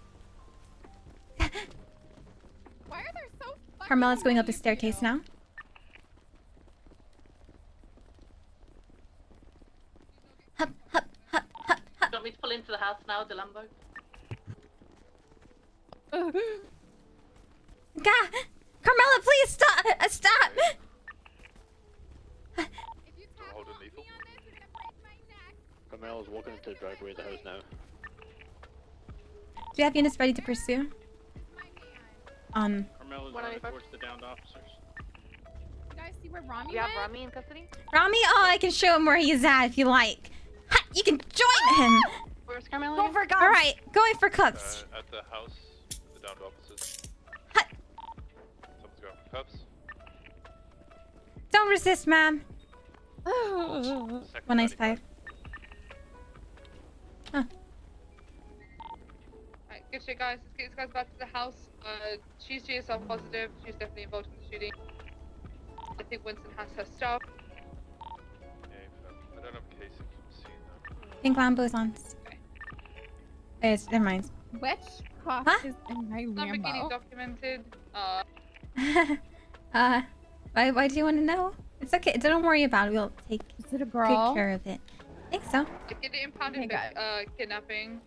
Why are there so fucking Carmela's going up the many of staircase you? now. Hup, hup, hup, hup, Do hup. you want me to pull into the house now, the Lambo? God, Carmela, please stop! Stop! If you tap hold on it me lethal. on this, you're gonna break my neck. Carmela's walking into the driveway of the house now. Do you have units ready to pursue? Carmela's running towards the downed officers. You guys see where Rami We have went? Rami in custody. Rami, oh, I can show him where he's at if you like. Ha, you can join him. Where's Carmela? Go for guns. All right, going for cuffs. At the house, the downed officers. Hut. Someone's going for cuffs. Don't resist, ma'am. Second 195. Huh. Alright, good shit, guys. Let's get these guys back to the house. She's GSL positive. She's definitely involved in the shooting. I think Winston has her stuff. I don't have casing from scene though. Pink Lambo's on. It's never mind. Which cough is in my Lamborghini Lambo. documented. Why do you want to know? It's okay. Don't worry about it. We'll take Is it a good girl? care of it. I think so. Get it impounded for kidnapping.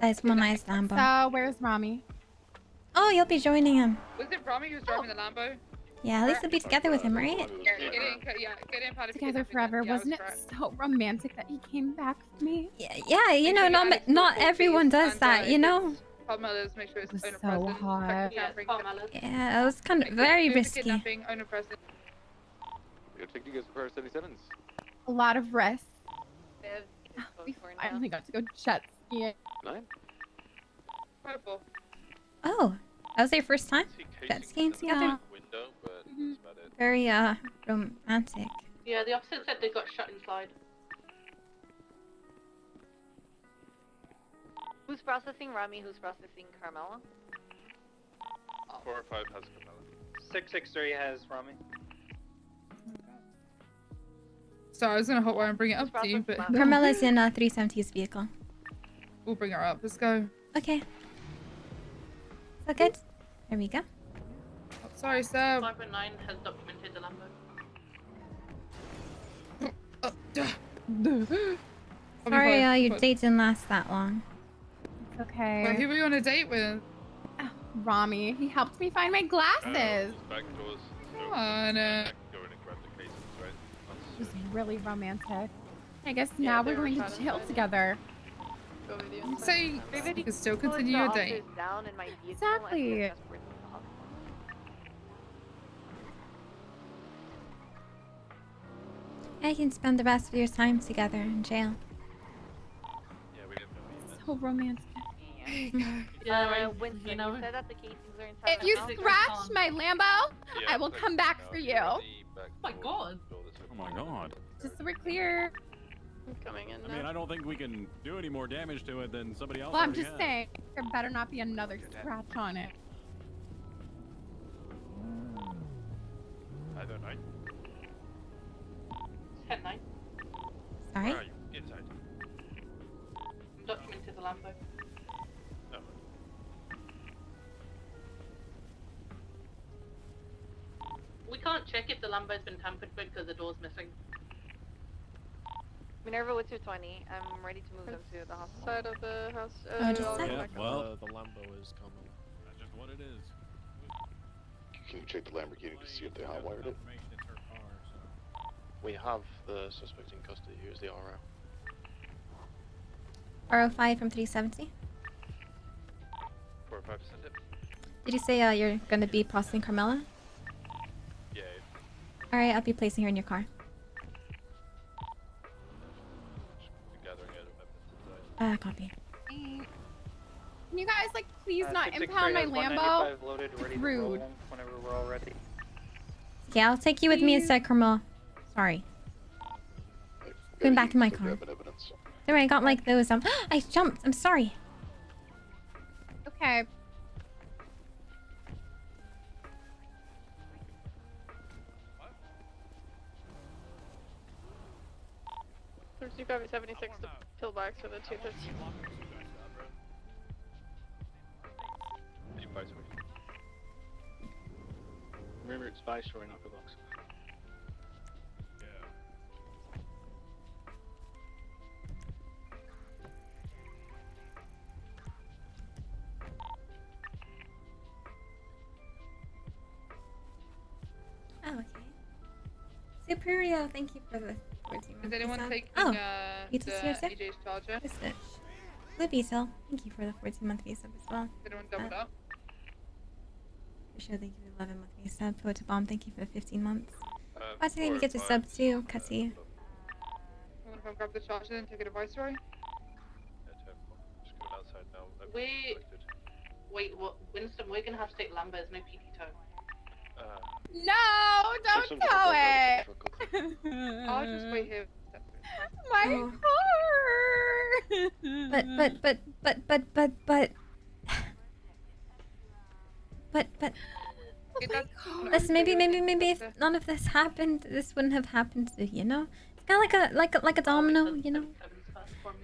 That's one nice Lambo. So, where's Rami? Oh, you'll be joining him. Was it Rami who was driving the Lambo? Yeah, at least you'll be together with him, right? Get it impounded. Together forever. Wasn't it so romantic that he came back for me? Yeah, you know, not everyone does that, you know? Carmela's, make sure it's owner So present. hot. Yeah, Carmela's. Yeah, it was kind of very risky. Kidnapping, owner present. You're taking you guys for 77s. A lot of rest. Oh, We finally got to go jet skiing. 9? Purple. Oh, that was your first time? Jet skiing together? Window, but that's about it. Very, romantic. Yeah, the officer said they got shot inside. Who's processing Rami? Who's processing Carmela? 405 has Camilla. 663 has Rami. Sorry, I was gonna hotwire and bring it up to you, but Carmela's in 370's vehicle. we'll bring her up. Let's go. Okay. Is that good? There we go. Oh, sorry, sir. 509 has documented the Lambo. Sorry, your date didn't last that long. It's okay. Well, who were you on a date with? Oh, Rami, he helped me find my glasses. Back doors. Come on. Go in and grab the cases, right? It was really romantic. I guess now we're going to jail together. So you can still continue your date. Exactly. I can spend the rest of your time together in jail. Yeah, we get So romantic. Winston, you said that the casings are inside If you the house. scratch my Lambo, I will come back for you. Oh my god. Oh my god. Just so we're clear. I'm coming in I mean, I don't think we can do any more damage to it than somebody else Well, I'm already just has. saying, there better not be another scratch on it. I don't know. 10-9. Sorry? Where are you? Inside. Documented the Lambo. No. We can't check if the Lambo's been tampered with because the door's missing. Minerva, what's your 20? I'm ready to move them to the hospital. Side of the house. Yeah, well, the Lambo is coming. That's just what it is. Can you check the Lamborghini to see if they hotwired it? It's her car, so. We have the suspect in custody. Here's the RO. R05 from 370. 405 send it. Did you say you're gonna be processing Carmela? Yeah. Alright, I'll be placing her in your car. Gathering out of weapons inside. Copy. Can you guys, like, please not 663 impound my has Lambo? 195 loaded, ready It's to roll rude. whenever we're all ready. Yeah, I'll take you with me instead, Carmela. Sorry. Going back in my car. There, I got like those. I jumped. I'm sorry. Okay. There's 276 to pillbacks for the 250. Remember, it's Viceroy, not the box. Oh, okay. Superior, thank you for the 14 Is anyone sub. taking Oh, the ETC EJ's charger? Just it. Blue Beetle, thank you for the 14-month visa as well. Is anyone doubled up? For sure, thank you for the 11-month visa sub. Photobomb, thank you for the 15 months. What's the name you get to sub too, Cutty? I want to come grab the charger and take it to Viceroy. Just going outside now. Wait, what? Winston, we're gonna have to take Lambo. There's no PT tow. No, don't tow it. I'll just wait here. My car. But. Listen, maybe if none of this happened, this wouldn't have happened. You know, it's kind of like a domino. You know.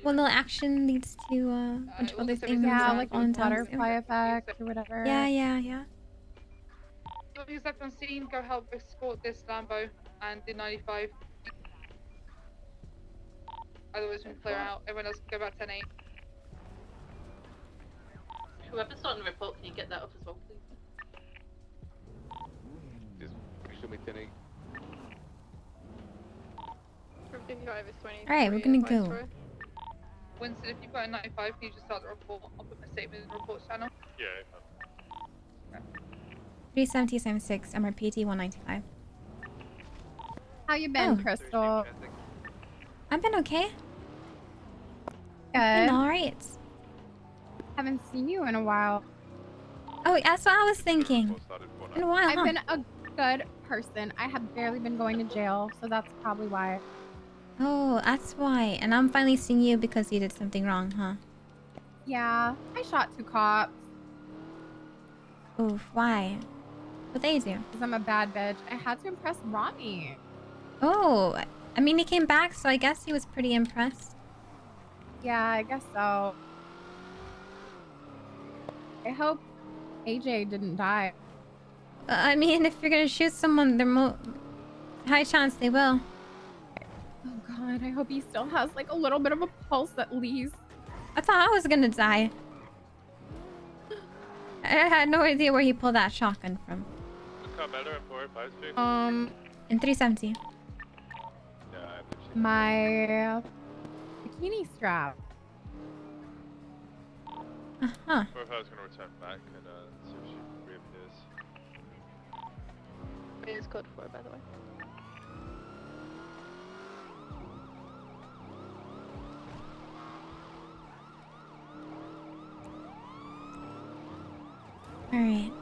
Well, no, action leads to a bunch of other things. Yeah, like a on time butterfly effect or whatever. Yeah. Who's left on scene, go help escort this Lambo and the 95. Otherwise, we can clear out. Everyone else can go back 10-8. Whoever's starting the report, can you get that up as well, please? Just show me 10-8. Alright, we're gonna go. Winston, if you've got a 95, can you just start the report? I'll put my statement in the report channel. Yeah. 37076, MRPT 195. How you been, Crystal? I've been okay. Good. Been alright. Haven't seen you in a while. Oh, that's what I was thinking. In a while, I've been a good person. I have barely been going to jail, so that's probably why. Oh, that's why. And I'm finally seeing you because you did something wrong, huh? Yeah, I shot 2 cops. Oof, why? What they do? Because I'm a bad bitch. I had to impress Rami. Oh, I mean, he came back, so I guess he was pretty impressed. Yeah, I guess so. I hope AJ didn't die. I mean, if you're gonna shoot someone, they're high chance they will. Oh god, I hope he still has like a little bit of a pulse at least. I thought I was gonna die. I had no idea where he pulled that shotgun from. In 370. My bikini strap. Uh-huh. Profile's gonna return back and see if she reappears. It is code 4, by the way. Alright.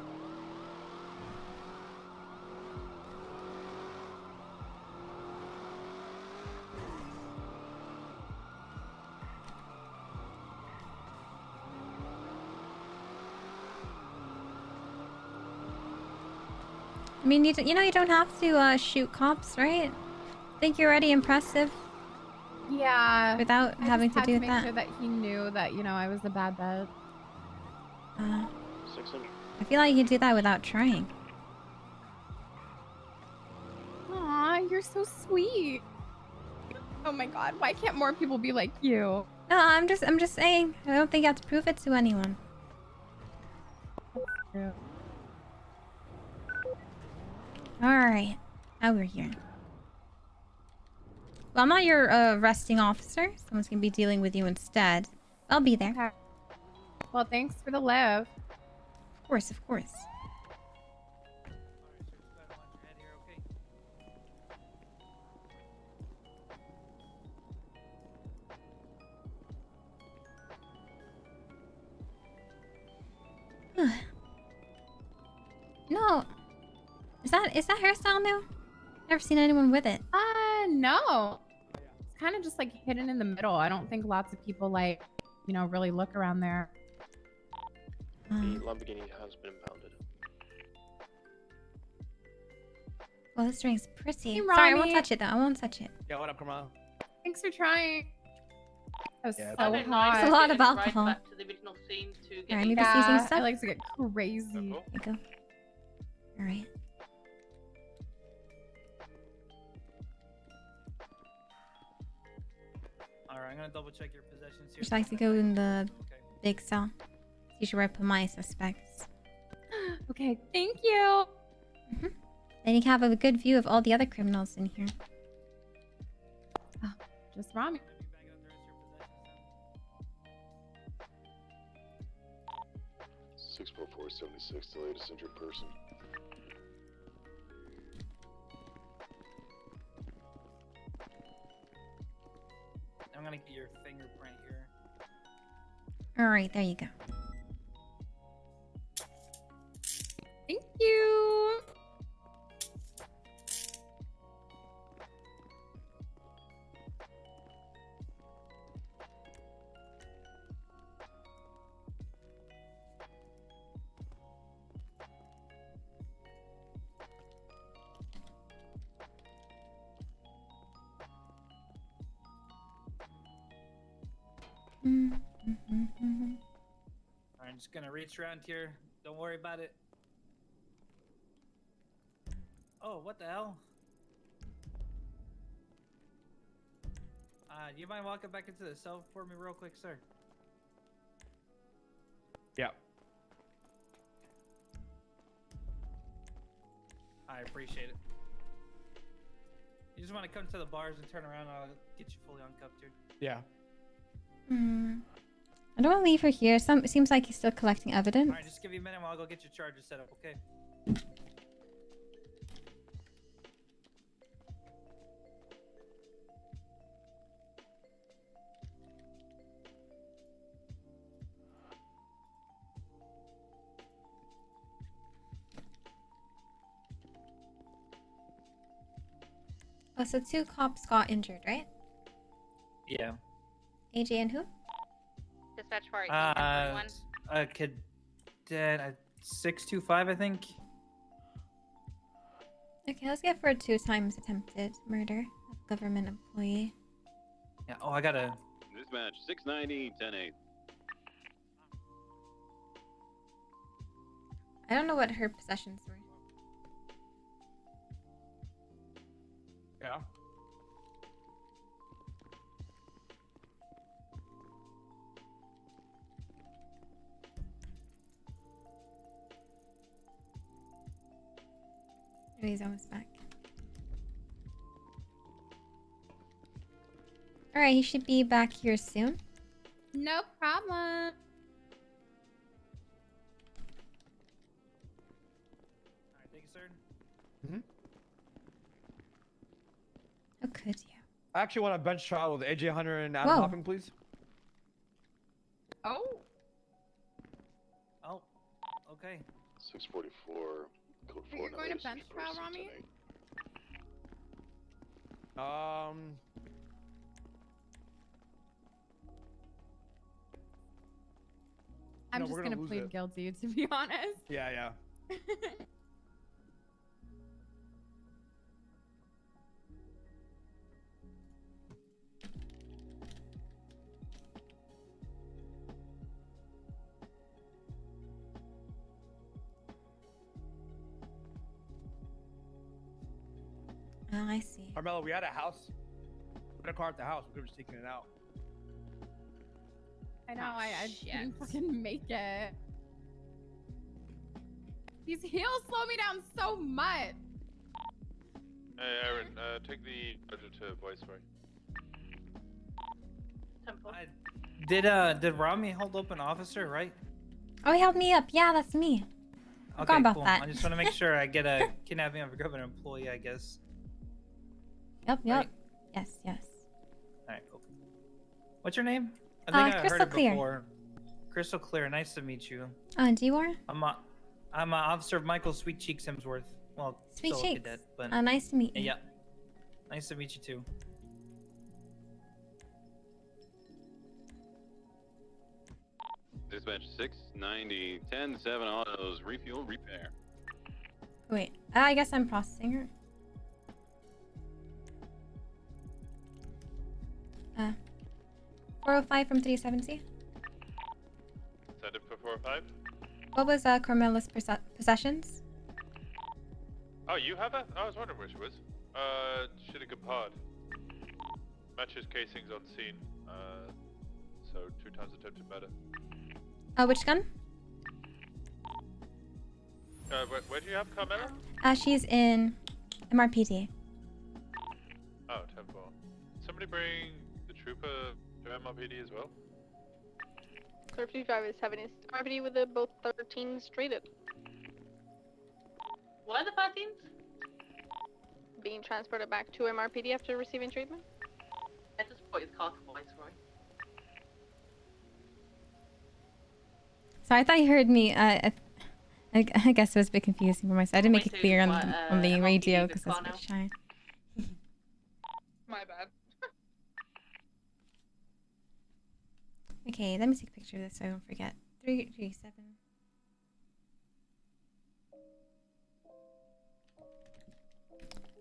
I mean, you know you don't have to shoot cops, right? I think you're already impressive. Yeah. Without having to had do to make that. sure that he knew that, you know, I was the bad bitch. 600. I feel like you do that without trying. Aw, you're so sweet. Oh my god, why can't more people be like you? No, I'm just saying. I don't think you have to prove it to anyone. Yeah. Alright. Now we're here. Well, I'm not your arresting officer. Someone's gonna be dealing with you instead. I'll be there. Okay. Well, thanks for the lift. Of course, of course. No. Is that hairstyle new? Never seen anyone with it. No. It's kind of just like hidden in the middle. I don't think lots of people like, you know, really look around there. The Lamborghini has been impounded. Well, this drink's pretty. Hey, Sorry, I won't Ronnie. touch it though. I won't touch it. Yeah, what up, Kamal? Thanks for trying. That was Yeah, so it's hot. It's a lot of alcohol. Back to the original scene to get Alright, maybe Yeah, seizing stuff. I like to get crazy. There you go. Alright. Alright, I'm gonna double check your possessions here. Just like to go in the big cell. You should where I put my suspects. Okay, thank you. Then you can have a good view of all the other criminals in here. Just Rami. 64476, the latest injured person. I'm gonna get your fingerprint here. Alright, there you go. Thank you. I'm just gonna reach around here. Don't worry about it. Oh, what the hell? Do you mind walking back into the cell for me real quick, sir? Yeah. I appreciate it. You just want to come to the bars and turn around, I'll get you fully uncuffed here. Yeah. I don't want to leave her here. It seems like he's still collecting evidence. Alright, just give me a minute while I'll go get your charges set up, okay? Oh, so 2 cops got injured, right? Yeah. AJ and who? Dispatch for A cadet, 625, I think. Okay, let's get for 2 times attempted murder of government employee. Yeah. Oh, I gotta. Dispatch 690 10-8. I don't know what her possessions were. Yeah. Oh, he's almost back. Alright, he should be back here soon. No problem. Alright, thank you, sir. How could you? I actually want a bench trial with AJ Hunter and Adam Whoa. Hopping, please. Oh. Oh. Okay. 644. Code Wait, you're going to bench trial, Rami? I'm No, just we're gonna lose plead it. guilty, to be honest. Yeah. Oh, I see. Carmelo, we had a house. We had a car at the house. We could have just taken it out. I know, I didn't freaking make it. These heels slow me down so much. Hey, Aaron, take the Charger to Viceroy. Did Rami hold up an officer, right? Oh, he held me up. Yeah, that's me. Forgot about cool. that. I just want to make sure I get a kidnapping of a government employee, I guess. Yep. Right? Yes. Alright, cool. What's your name? I think I Crystal heard it Clear. before. Crystal Clear, nice to meet you. And you are? I'm an officer Michael Sweet Cheeks Hemsworth. Well, Sweet still a Cheeks. cadet, but Nice to meet you. yeah. Nice to meet you too. Dispatch 690 10-7 autos, refuel, repair. Wait, I guess I'm processing her. 405 from 370. Send it for 405. What was Carmela's possessions? Oh, you have that? I was wondering where she was. Shooting a pod. Matches casings on scene. So 2 times attempted murder. Which gun? Where do you have Carmela? She's in MRPD. Oh, 10-4. Somebody bring the trooper to MRPD as well. Clear 55 is having his MRPD with the both 13s traded. What are the 13s? Being transported back to MRPD after receiving treatment. I just put his car to Viceroy. Sorry, I thought you heard me. I guess it was a bit confusing for myself. I didn't make it clear on the radio because I was a bit shy. My bad. Okay, let me take a picture of this so I don't forget. 337.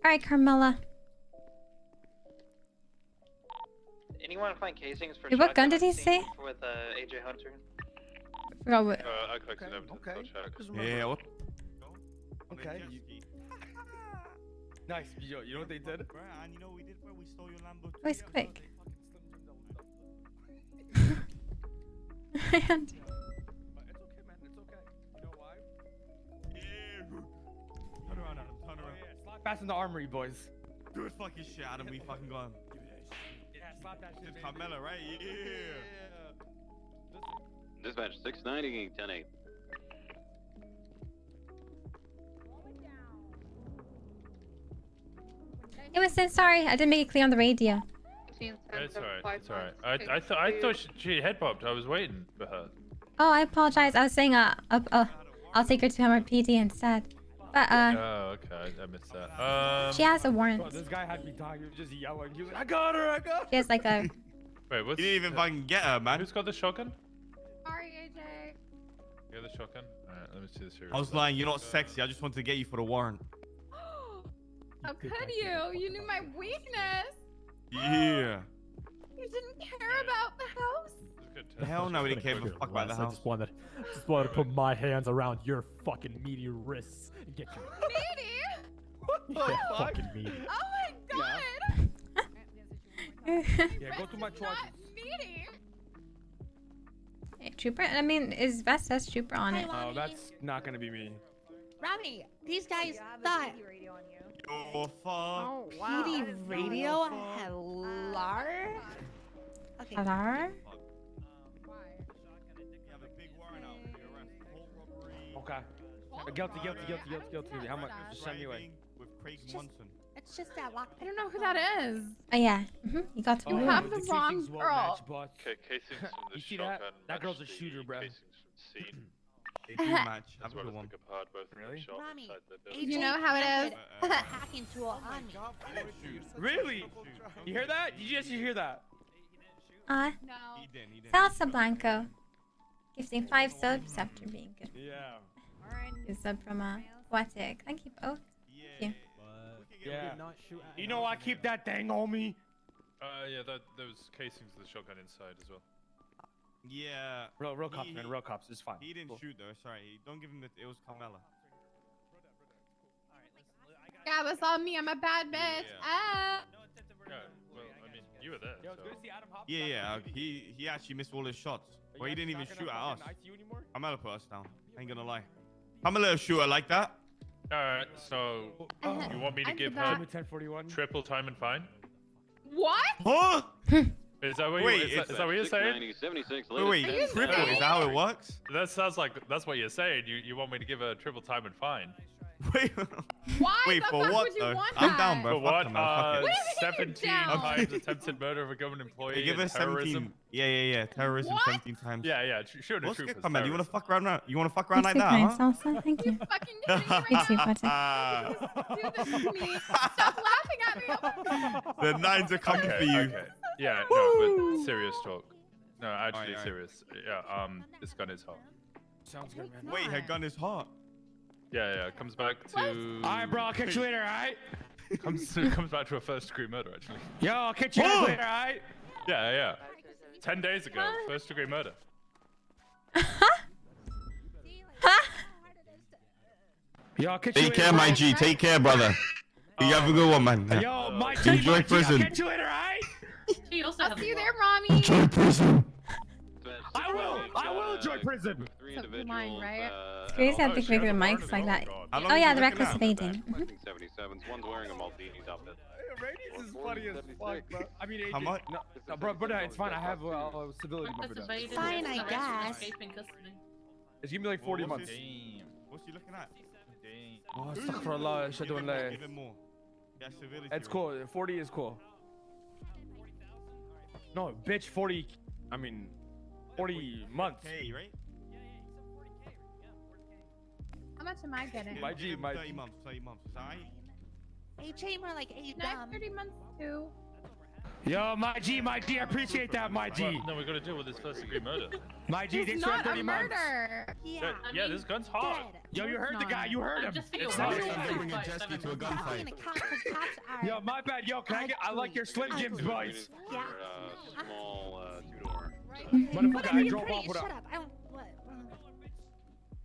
Alright, Carmela. Anyone find casings for Wait, what gun shotgun did he on scene say? With AJ Hunter. Forgot what. I collected evidence. I'll check. Yeah. What? Okay. Nice. You know what they did? And you know what we did? Where we stole your Lambo. Oh, he's quick. It's okay, man. It's okay. You know why? Turn around, Adam. Turn around. Yeah, slap pass in the armory, boys. Good fucking shit, Adam. We fucking gone. Yeah, slap that shit. It's Carmella, right? Yeah. Dispatch 690, 10-8. Hey, Winston, sorry, I didn't make it clear on the radio. It's alright. It's alright. I thought she head popped. I was waiting for her. Oh, I apologize. I was saying, I'll take her to MRPD instead. But, Oh, okay. I missed that. she has a warrant. Bro, this guy had me dying. He was just yelling. He was like, I got her. I got her. She has like a. Wait, what's? You didn't even fucking get her, man. Who's got the shotgun? Sorry, AJ. You got the shotgun? Alright, let me see the serious. I was lying. You're not sexy. I just wanted to get you for the warrant. How could you? You knew my weakness. Yeah. You didn't care about the house. Hell no, we didn't care a fuck about the I house. just wanted to put my hands around your fucking meaty wrists and get you. Meaty? Yeah, fucking meaty. Oh my god. Yeah, go to my truck. Meaty. Hey, Trooper. I mean, his vest says Trooper on it. Oh, that's not gonna be me. Rami, these guys thought. Oh fuck. Oh wow. PD radio? Hello? Okay. Hello? Okay. Guilty. How much? Just send me away. With Craig Munson. It's just that lock. I don't know who that is. Oh yeah. You got to. You have the wrong girl. Okay, casings from the You see shotgun. that? That girl's a match shooter, the bro. Casings from scene. They do match. As well as one. the Gepard, both of them Really? shot Rami, inside the building. You know how it is. Hack into a on me. Really? You hear that? Did you actually hear that? No. He didn't. Salsa Blanco. Gifting 5 subs after being good. Yeah. A sub from Poetic. Thank you both. Thank you. Yeah. You know I keep that thing on me. Yeah, those casings of the shotgun inside as well. Yeah. Real cops, man. Real cops. It's fine. He didn't shoot though. Sorry. Don't give him the. It was Carmella. Yeah, it was all me. I'm a bad bitch. Ah. Yeah, well, I mean, you were there. So. Yeah. He actually missed all his shots. Well, he didn't even shoot at us. Carmella put us down. I ain't gonna lie. I'm a little shooter like that. Alright, so you want me to give her triple time and fine? What? Huh? Is that what Wait, is that what you're saying? 76, Wait, triple? Is that how it works? That sounds like that's what you're saying. You want me to give her triple time and fine? Wait. Why? Wait, the for fuck what would you though? want I'm that? down, bro. For what? Fuck him, man. Fuck it. 17 down? times attempted murder of a government employee. Hey, give and us terrorism. 17. Yeah. Terrorism What? 17 times. Yeah. Shooting a What's troop good, is Carmella? You wanna terrorism. fuck around? You wanna fuck around like that, Thanks, huh? Salsa. Thank you. Fucking kidding me right Thanks, you, now? Poetic. Do this to me. Stop laughing at me. Oh my God. The nines are coming for you. Okay. Yeah, no, but serious talk. No, actually Alright. serious. Yeah, this gun is hot. Sounds good, man. Wait, her gun is hot. Yeah, comes back to. Alright, bro. I'll catch you later, alright? comes back to a first degree murder, actually. Yo, I'll catch you guys later, alright? Yeah. 10 days ago, first degree murder. Yo, I'll catch you Take later. care, my G. Take care, brother. You have a good one, man. Yo, my G, Enjoy my G, I'll prison. catch you later, alright? I'll see you there, Rami. Enjoy prison. I will enjoy prison. Three So individuals. mine, right? It's crazy how they can make the mics like that. Oh yeah, the reckless evading. 77s. One's wearing a Maldini's outfit. Radius is funny as fuck, bro. I mean, How much? No, bro, it's fine. I have a civility member down. Fine, I guess. It's gonna be like 40 months. What's he looking at? Oh, astaghfirullah, shadu an la. Even more. Yeah, civility. It's cool. 40 is cool. No, bitch, 40. I mean, 40 months. Okay, right? How much am I getting? My G, my 30 months. 30 months. Is that right? AJ more like 8 No, 30 months too. Yo, my G, I appreciate that, my G. Well, no, we got to deal with this first degree murder. My G, thanks for not 30 a months. murder. Yeah, this gun's hot. Yo, you heard the guy. You heard him. It's not bring a jet ski to a gunfight. Yo, my bad. Yo, can I get? I like your Slim Jims, boys. Yeah. Small two-door. Motherfucker, I drove off with Shut a. up. I don't. What?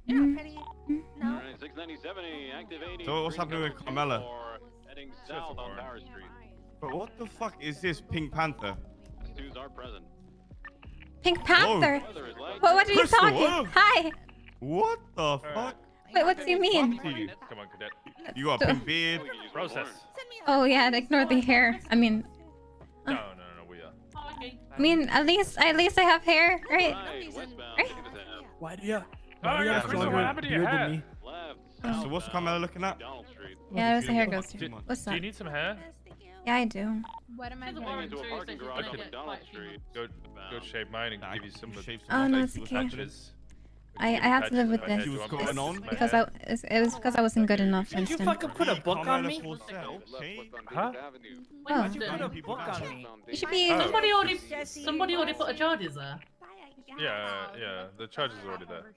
You're not pretty. No. Alright, 697, active 80. So what's happening with Carmela? Heading south on Power Street. But what the fuck is this Pink Panther? Twos are present. Pink Panther. Whoa. What are you Crystal, talking? whoa. Hi. What the fuck? Wait, what do you mean? Fuck you. Come on, cadet. You got a pink beard. Process. Oh yeah, ignore the hair. I mean, No, we are. I mean, at least I have hair, right? Right? Why do you? Oh, yeah, Crystal, what happened to your hair? So what's Carmela looking at? Yeah, there's a hair goes to. What's Do up? you need some hair? Yeah, I do. What am I Into doing? a parking garage on McDonald Street. Go shave mine and give you some of the Oh no, it's okay. patches. I have to live with this. She was going on. Because it was because I wasn't good enough, Did you Winston. fucking put a book on me? Huh? Why'd you put a book on me? You should be. Somebody already put a charges there. Yeah, the charge is already there.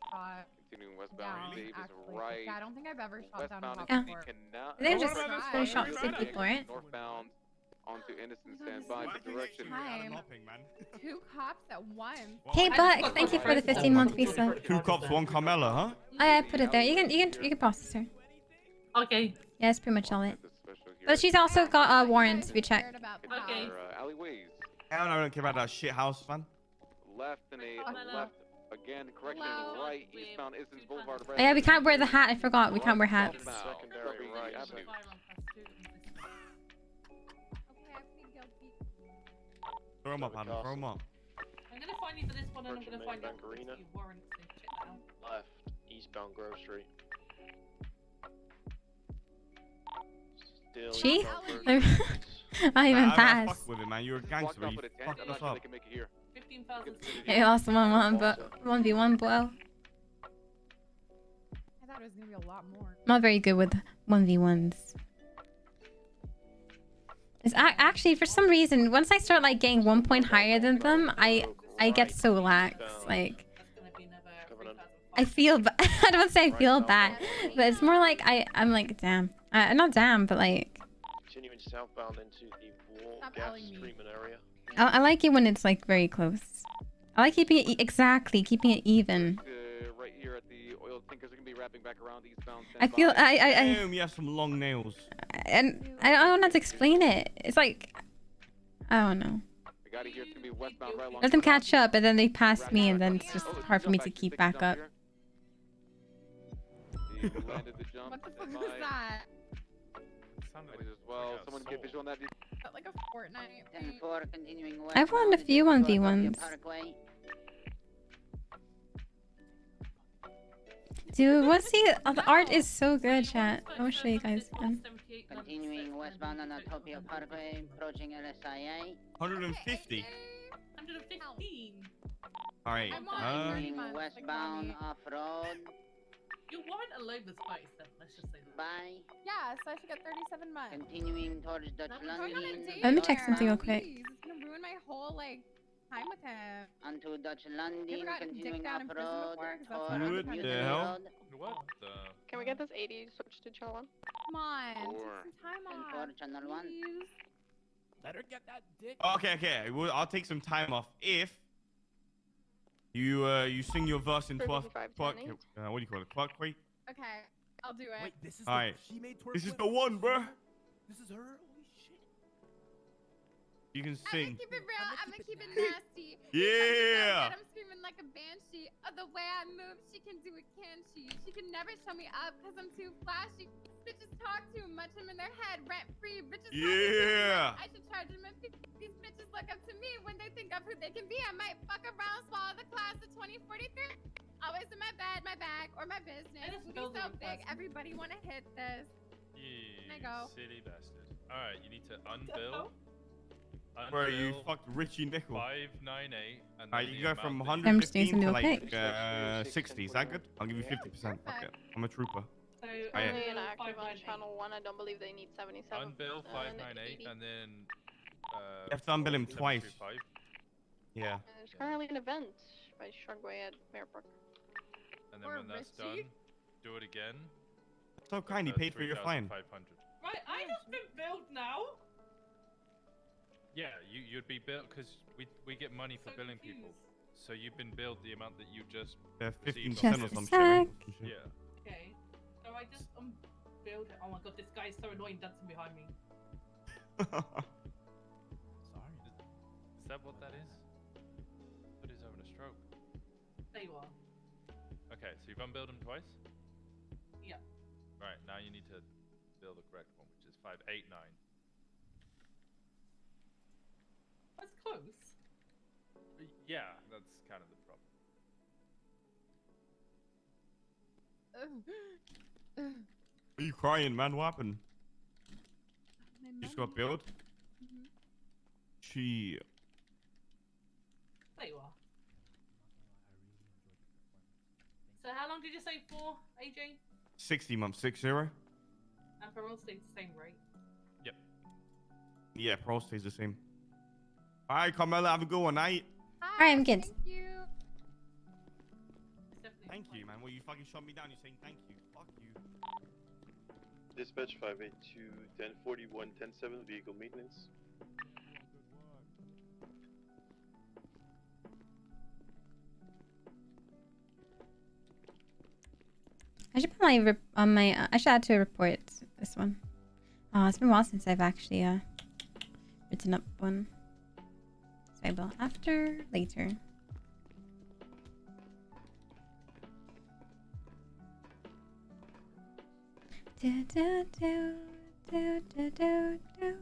Continuing Down, westbound, Dave is actually. right. Yeah, I don't think I've ever shot down a Westbound, cop Yeah. before. cannot. They just Try. full shot sick people, right? Northbound onto Innocent Standby direction. Time. 2 cops at once. Hey Buck, thank you for the 15-month visa. 2 cops, 1 Carmela, huh? I put it there. You can process her. Okay. Yeah, that's pretty much all it. But she's also got a warrant to be checked. Okay. Alleyways. Hell no, I don't care about that shit house, man. Left and a left again. Correction. Right. Eastbound Isons Boulevard. Oh, yeah, we can't wear the hat. I forgot. We can't wear hats. Secondary right avenue. Throw him up, Adam. Throw him up. I'm gonna find you for this one, and I'm gonna find out for your warrants. So check that out. Left, eastbound Grove Street. Still She? eastbound Grove Street. I even Nah, passed. fuck with it, man. You're a gangster. You fucked us up. 15,000. I lost 1-1, but 1v1 blow. I thought it was gonna be a lot more. Not very good with 1v1s. It's actually, for some reason, once I start like getting 1 point higher than them, I get so lax. Like, I feel, I don't say I feel bad, but it's more like I'm like, damn, not damn, but like, Continuing southbound into the Wall Gas treatment area. I like it when it's like very close. I like keeping it keeping it even. Right here at the oil tankers are gonna be wrapping back around eastbound. I feel Damn, you have some long nails. and I don't know how to explain it. It's like, I don't know. The guy here is gonna be westbound right along. Let them catch up, and then they pass me, and then it's just hard for me to keep back up. He landed the jump. What the fuck was that? As well. Someone get visual on that. Is that like a Fortnite? 10-4 continuing I've won a few 1v1s. Dude, what's the art is so good, chat. I will show you guys again. Continuing westbound on Utopia Parkway, approaching LSIA. 150. 115. Alright. Continuing westbound off-road. You weren't alone this place, then. Let's just say that. Bye. Yeah, so I should get 37 months. Continuing towards Dutch London. Let me check something real quick. Please, it's gonna ruin my whole like time with him. Onto Dutch You London, ever gotten continuing dicked out in prison off-road. before? 'Cause that's or what I'm What trying to the do. hell? What the? Can we get this 80 switched to channel 1? Come on, take some time off. 10-4 channel 1. Please. Let her get that dick. Okay. Well, I'll take some time off if you sing your verse in twerk. What do you call it? Twerk? Okay, I'll do it. Wait, this is Alright. she made twerk. This is the one, bruh. This is her. Holy shit. You can I'm sing. gonna keep it real. I'm gonna keep it nasty. Yeah. I'm screaming like a banshee. The way I move, she can do it, can she? She can never show me up because I'm too flashy. Bitches talk too much. I'm in their head, rent free. Bitches. Yeah. I should charge them. These bitches look up to me when they think of who they can be. I might fuck around, swallow the class of 2043. Always in my bed, my bag, or my business. Booty so big, everybody wanna hit this. You There I go. silly bastard. Alright, you need to unbill. Bro, you fucked Richie Nickel. 598. Alright, you go from I'm just doing 115 some to new like 60. Is that good? I'll give you 50%. Fuck it. I'm a trooper. So Oh, yeah. only inactive on channel 1. I don't believe they need 77. Unbill and 598 80. and then You have to unbill him twice. 725. Yeah. There's currently an event by Shrugway at Mayor Park. And then when that's done, do it again. So kind, he paid for your fine. 3,500. Right, I just been billed now. Yeah, you'd be billed because we get money for billing people. So you've been billed the amount that you just. 15% or some shit. Right? Yeah. Okay. So I just billed. Oh my god, this guy is so annoying dancing behind me. Sorry. Is that what that is? That is having a stroke. There you are. Okay, so you've unbilled him twice. Yeah. Right, now you need to bill the correct one, which is 589. That's close. Yeah, that's kind of the problem. Are you crying, man? What happened? Just got billed? She... There you are. So how long did you say for, AJ? 60 months, 60? And parole stays the same, right? Yep. Yeah, pro stays the same. Alright, Carmela, have a good one, night. Alright, I'm good. Thank you. Thank you, man. Well, you fucking shot me down. You're saying thank you. Fuck you. Dispatch 582 1041 107 vehicle maintenance. I should put my I should add to a report this one. It's been a while since I've actually written up one. So I will after later. Do do do do do do do.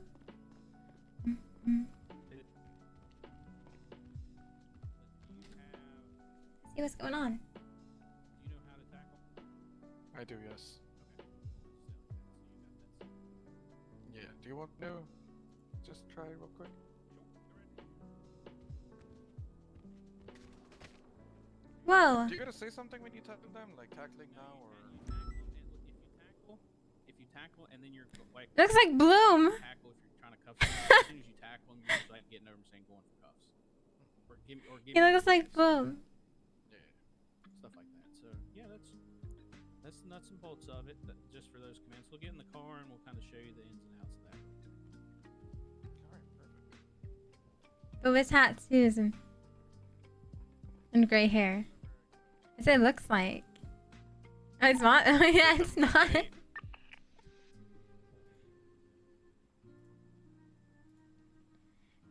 See what's going on. I do, yes. Yeah, do you want to just try real quick? Whoa! Do you gotta say something when you tackle them, like tackling now, or? If you tackle and then you're like. Looks like Bloom. Tackle if you're trying to cuff someone. As soon as you tackle them, you're just like getting over and saying going for cuffs. Or give He looks like Bloom. Yeah, stuff like that. So yeah, that's the nuts and bolts of it. Just for those commands, we'll get in the car and we'll kind of show you the ins and outs of that. Alright, perfect. But with tattoos and gray hair. I said it looks like. Oh, it's not? Oh, yeah, it's not.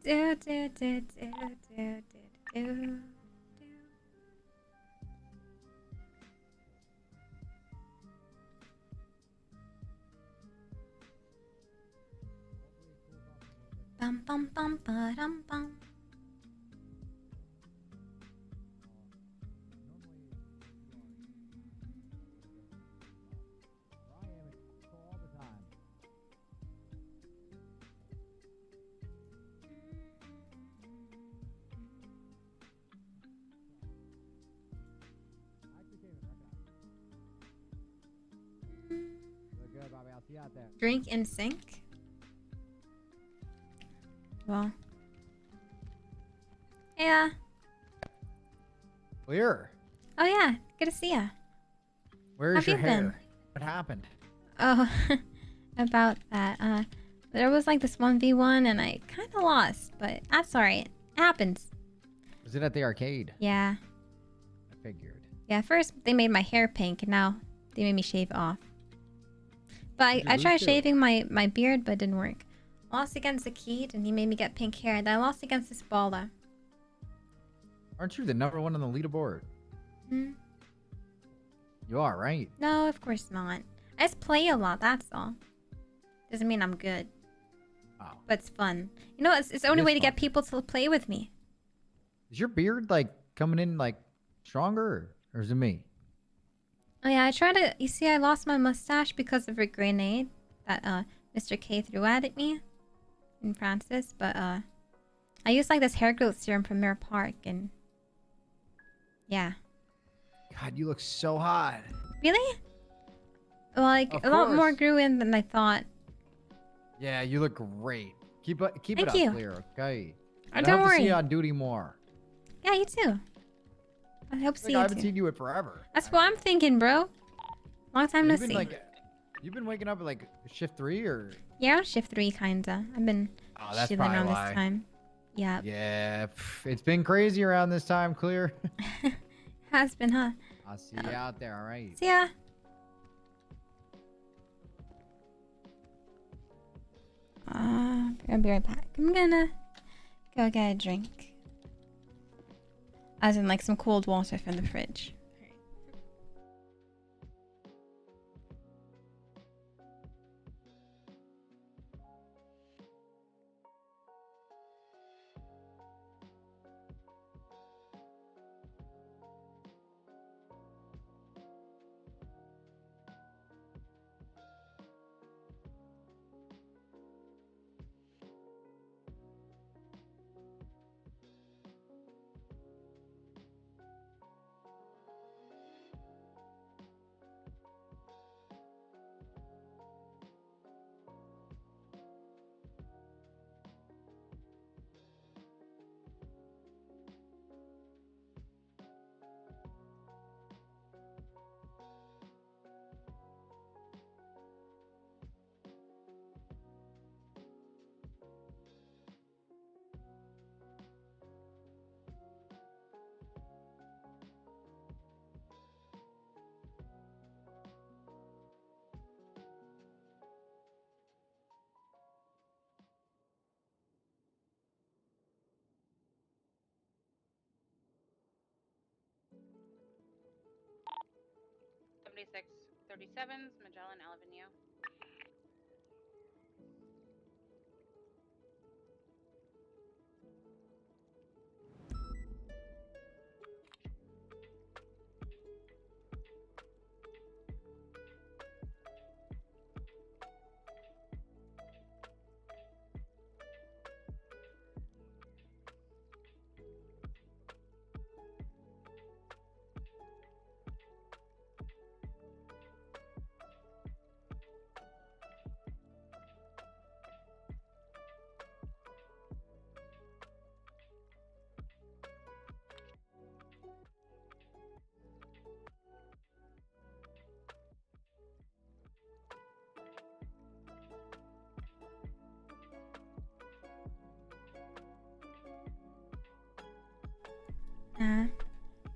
Do, do, do, do, do, do, do. Bum, bum, bum, ba-dum, bum. Drink in sync? Well. Yeah. Clear. Oh yeah, good to see ya. Where's your How have you hair? been? What happened? Oh, about that. There was like this 1v1 and I kind of lost, but that's alright. It happens. Was it at the arcade? Yeah. I figured. Yeah, first they made my hair pink and now they made me shave it off. But I Who'd you tried lose to? shaving my beard, but it didn't work. Lost against a Keed and he made me get pink hair. Then I lost against this Bala. Aren't you the number one on the leaderboard? Hmm? You are, right? No, of course not. I just play a lot, that's all. Doesn't mean I'm good. Oh. But it's fun. You know, it's the only is way to fun. get people to play with me. Is your beard like coming in like stronger, or is it me? Oh yeah, I tried to... You see, I lost my mustache because of a grenade that Mr. K threw at me in Francis. But I used like this hair growth serum from Mirror Park and... Yeah. God, you look so hot. Really? Well, like, Of a lot more course. grew in than I thought. Yeah, you look great. Keep it Thank up, you. Clear. Okay. Oh, And I don't hope to see worry. you on duty more. Yeah, you too. I hope to see Like, you I haven't too. seen you in forever. That's what I'm thinking, bro. Long time no You've been see. like, you've been waking up at like shift 3 or? Yeah, on shift 3 kinda. I've been Oh, that's chilling probably around why. this time. Yeah. Yeah, it's been crazy around this time, Clear. Has been, huh? I'll see you out there, all right? See ya. I'll be right back. I'm gonna go get a drink. As in, like, some cold water from the fridge. Magellan Avenue.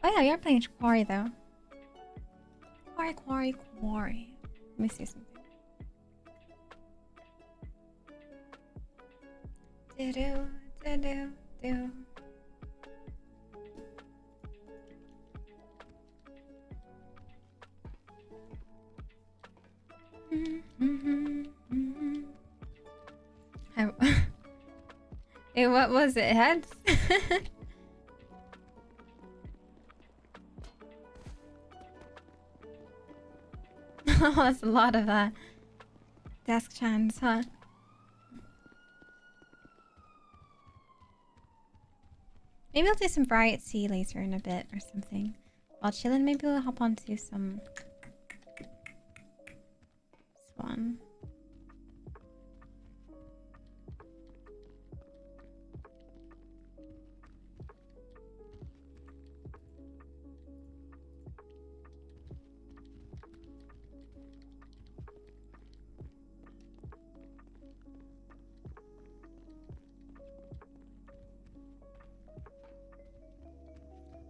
Oh yeah, you're playing Quarry though. Quarry. Let me see something. Do. Hey, what was it? Heads? Oh, that's a lot of desk chants, huh? Maybe I'll do some Riot Sea later in a bit or something. While chilling, maybe we'll hop onto some Swan.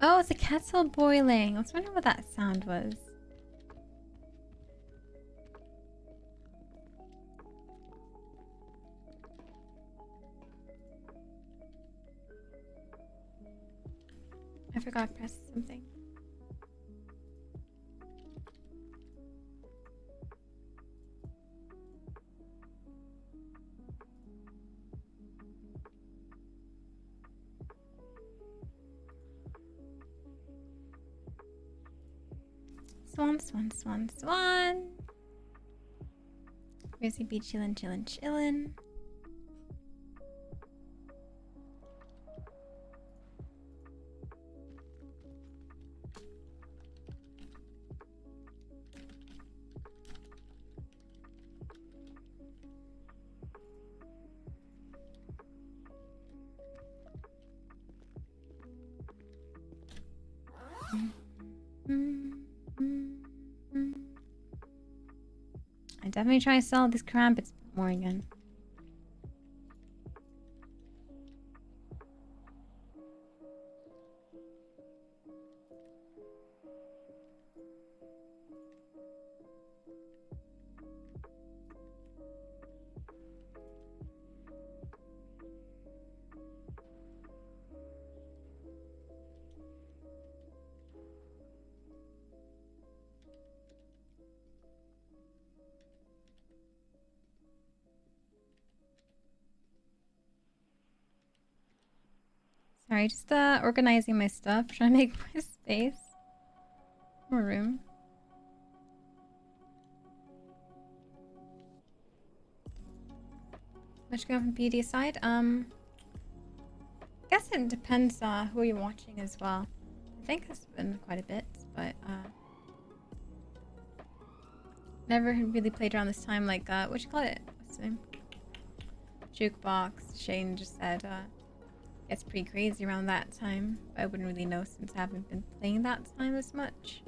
Oh, it's a kettle boiling. I was wondering what that sound was. I forgot to press something. Swan. Where's he be chillin'? I definitely try to sell these crumpets more again. Sorry, just organizing my stuff, trying to make more space. More room. Let's go from beauty side. I guess it depends who you're watching as well. I think it's been quite a bit, but never really played around this time like what you call it? What's the name? Jukebox. Shane just said gets pretty crazy around that time. I wouldn't really know since I haven't been playing that time as much.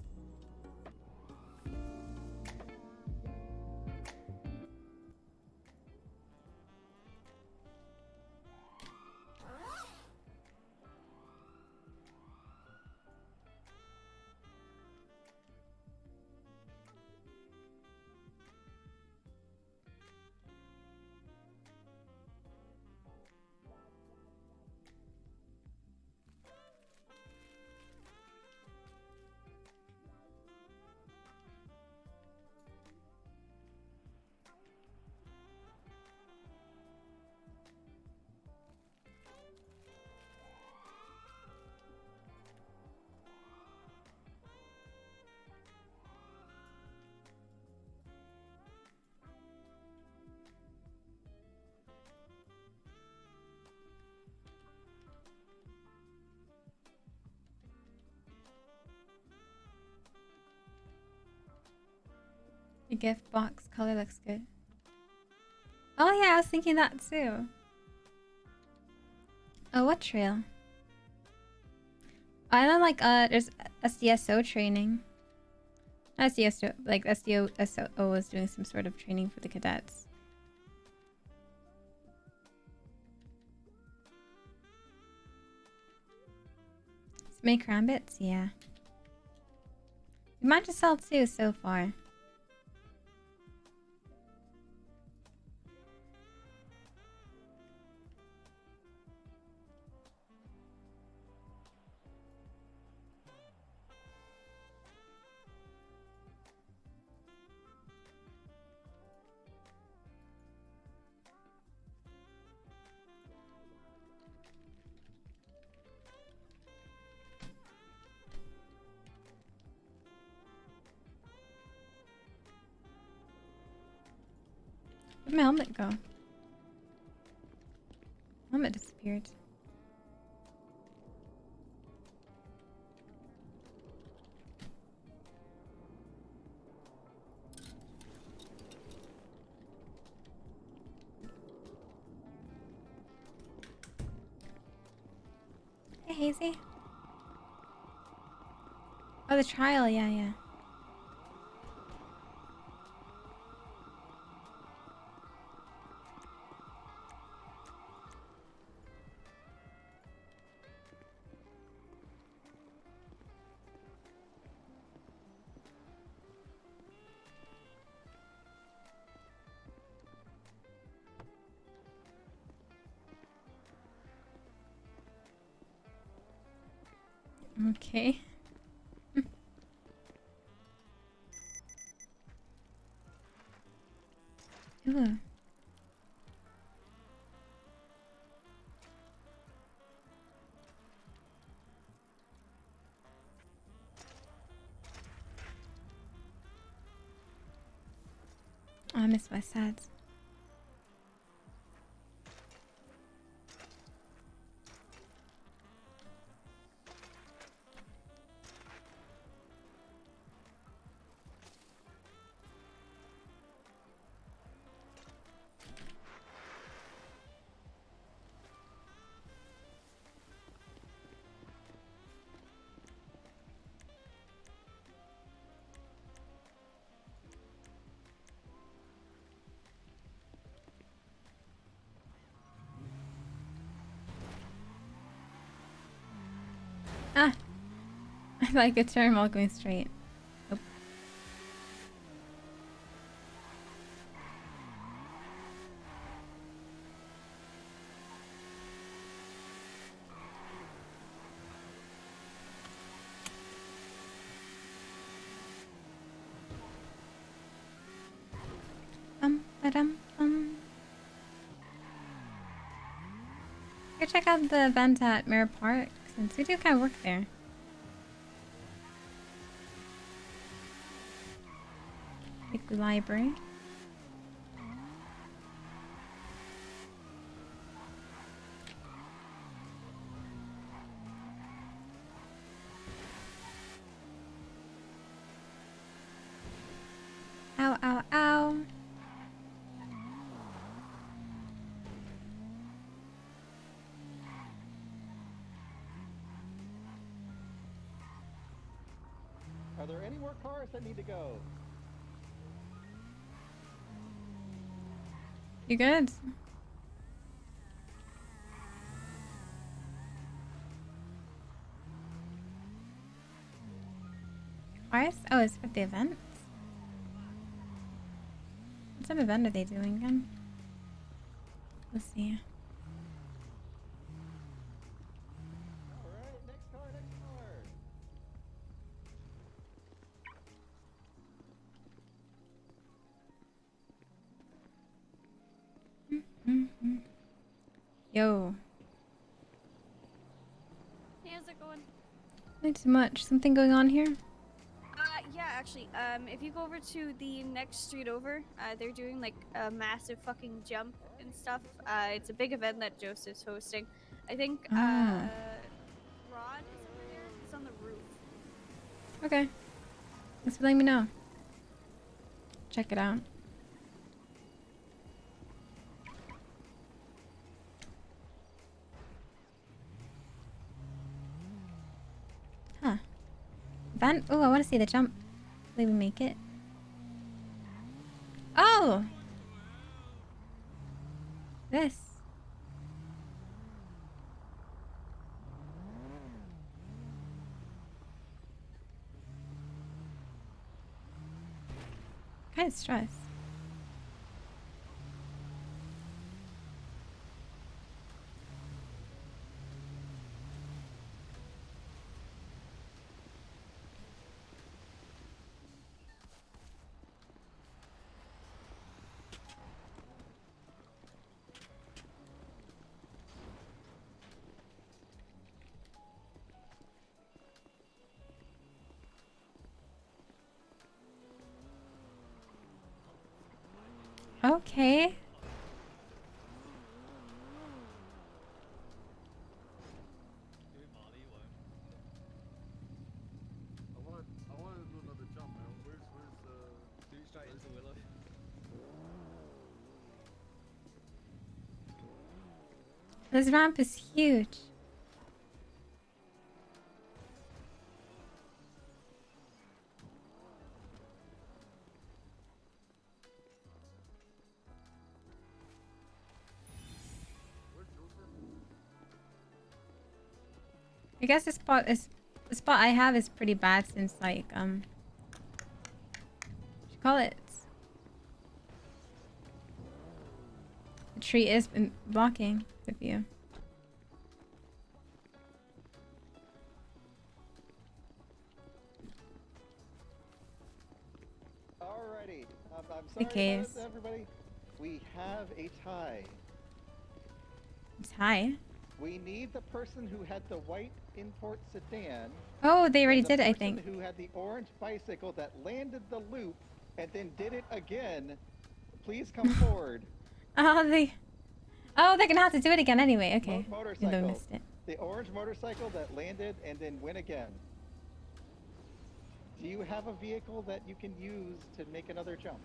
The gift box color looks good. Oh yeah, I was thinking that too. Oh, what trail? I know like there's SDSO training. Not SDSO, like SDSO was doing some sort of training for the cadets. Make rabbits? Yeah. We might just sell two so far. Where'd my helmet go? Helmet disappeared. Hey, Hazy. Oh, the trial. Yeah, yeah. Okay. Ooh. Oh, I miss my sads. Ah! I like a turn while going straight. Nope. Ba-dum, Go check out the event at Mirror Park, since we do kind of work there. Like the library. Ow, ow, ow. Are there any more cars that need to go? You good? Why is, oh, it's for the event? What type of event are they doing again? Let's see. Alright, next car, next car. Yo. Hey, how's it going? Not too much. Something going on here? Yeah, actually, if you go over to the next street over, they're doing like a massive fucking jump and stuff. It's a big event that Joseph's hosting. I think, Ah. Rod is over there. He's on the roof. Okay. Thanks for letting me know. Check it out. Huh. Van. Oh, I want to see the jump. Maybe we make it. Oh! This. Kind of stressed. Okay. I wanted to do another jump, man. Where's do you straight into Willow? This ramp is huge. I guess the spot I have is pretty bad since like what you call it? The tree is blocking the view. Alrighty. I'm The sorry about case. it, everybody. We have a tie. It's high. We need the person who had the white import sedan. Oh, they already and did it, I the think. person who had the orange bicycle that landed the loop and then did it again. Please come forward. They're gonna have to do it again anyway. Okay. Even though I Motorcycle. missed it. The orange motorcycle that landed and then went again. Do you have a vehicle that you can use to make another jump?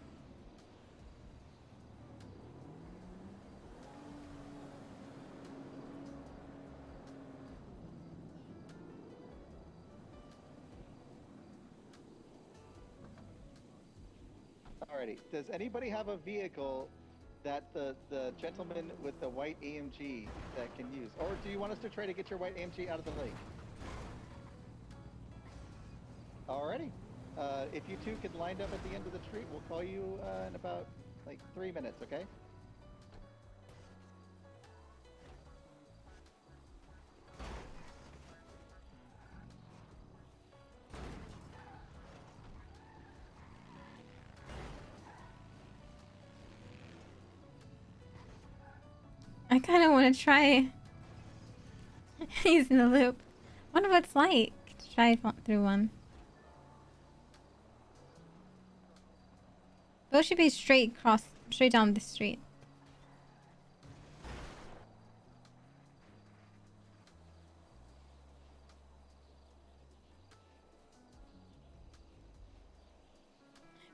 Alrighty. Does anybody have a vehicle that the gentleman with the white AMG that can use? Or do you want us to try to get your white AMG out of the lake? Alrighty. If you two could line up at the end of the street, we'll call you in about like 3 minutes, okay? I kind of want to try using the loop. Wonder what it's like to try through one. Those should be straight down the street.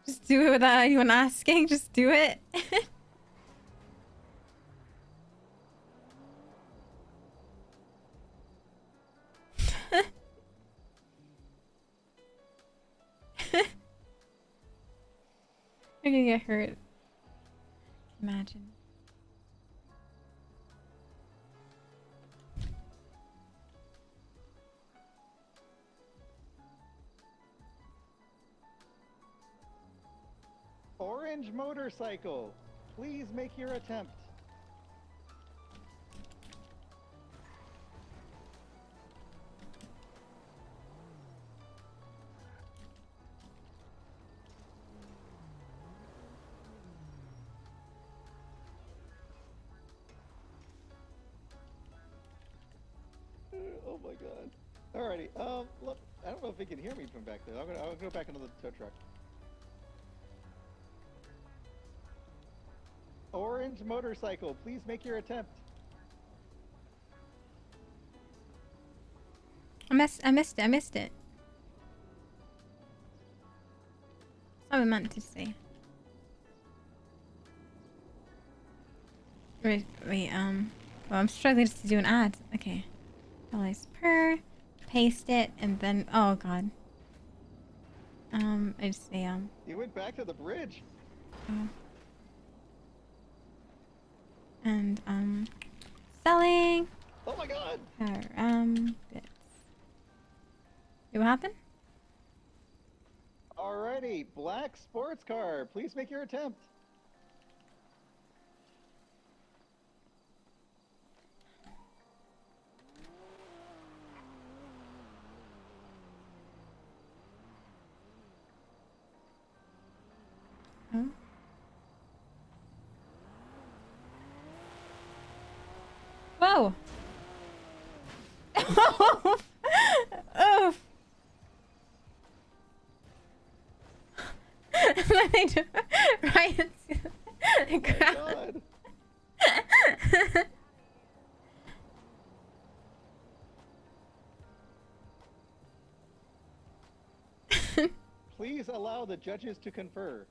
Just do it without anyone asking. Just do it. You're gonna get hurt. Imagine. Orange motorcycle, please make your attempt. Oh my god. Alrighty, look, I don't know if he can hear me from back there. I'll go back into the tow truck. Orange motorcycle, please make your attempt. I missed it. That's what I meant to say. Wait, well, I'm struggling to do an ad. Okay. $1 per, paste it, and then, oh god. I just say, You went back to the bridge. oh. And, selling. Oh my god! Bits. Wait, what happened? Alrighty, black sports car, please make your attempt. Huh? Whoa! Oh! Let me do right into the ground. Please allow the judges to confer.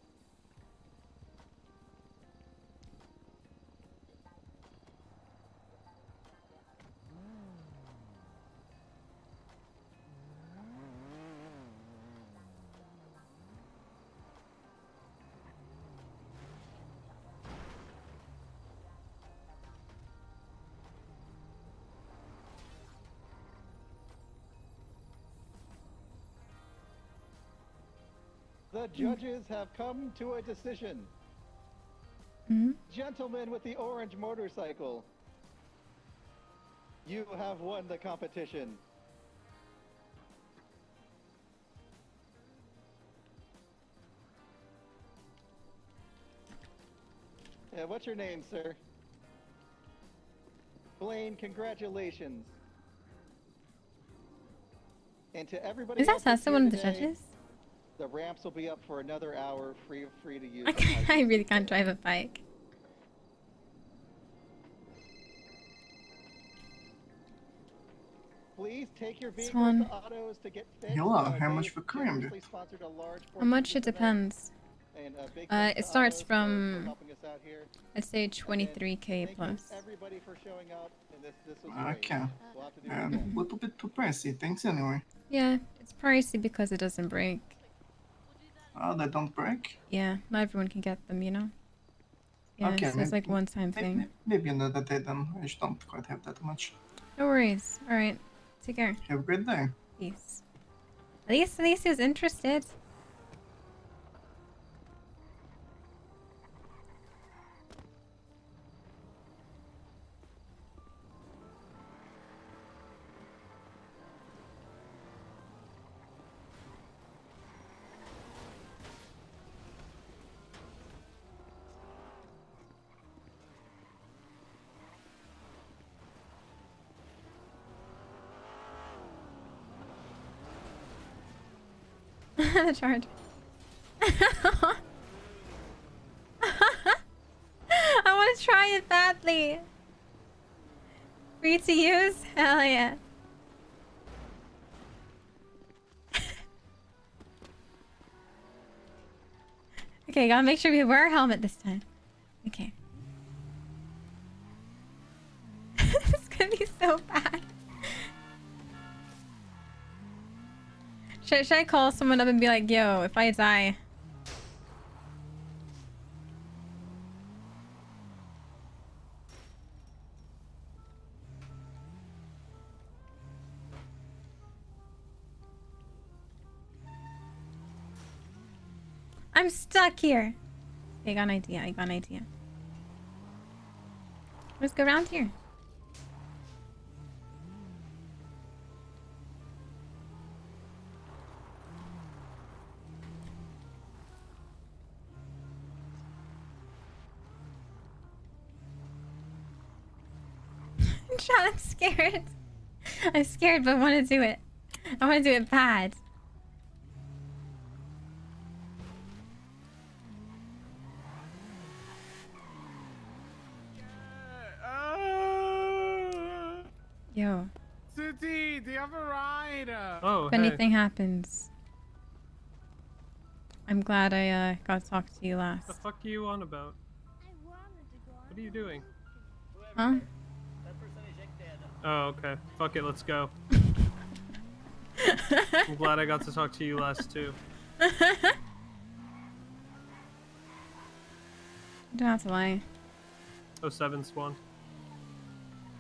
The judges have come to a decision. Gentlemen with the orange motorcycle, you have won the competition. What's your name, sir? Blaine, congratulations. And to everybody Is that else that's Tessa here one of the today, judges? the ramps will be up for another hour, free to use. I really can't drive a bike. Please take your vehicles Swan. to autos to get fixed. Hello, how much for They cream? generously sponsored a large How portion much? of It this event. depends. And big It thanks to starts Autos for from, helping us out here. let's say 23k Thank you plus. everybody for showing up, and this was great. Okay. We'll have to do it A again. little bit too pricey, thanks anyway. Yeah, it's pricey because it doesn't break. Oh, they don't break? Yeah, not everyone can get them, you know? Yeah, Okay, so it's like one-time thing. Maybe another day then. I just don't quite have that much. No worries. Alright, take care. Have a great day. Peace. At least he was interested. The charge. I want to try it badly. Free to use? Hell yeah. Okay, gotta make sure we wear a helmet this time. Okay. It's gonna be so bad. Should I call someone up and be like, yo, if I die... I'm stuck here. Okay, I got an idea. I got an idea. Let's go around here. I'm scared. I'm scared, but I want to do it. I want to do it bad. Yo. Suti, do you have a ride? If anything happens, I'm glad I got to talk to you last. The fuck are you on about? What are you doing? Huh? Oh, okay. Fuck it, let's go. I'm glad I got to talk to you last too. You don't have to lie. 07 Swan.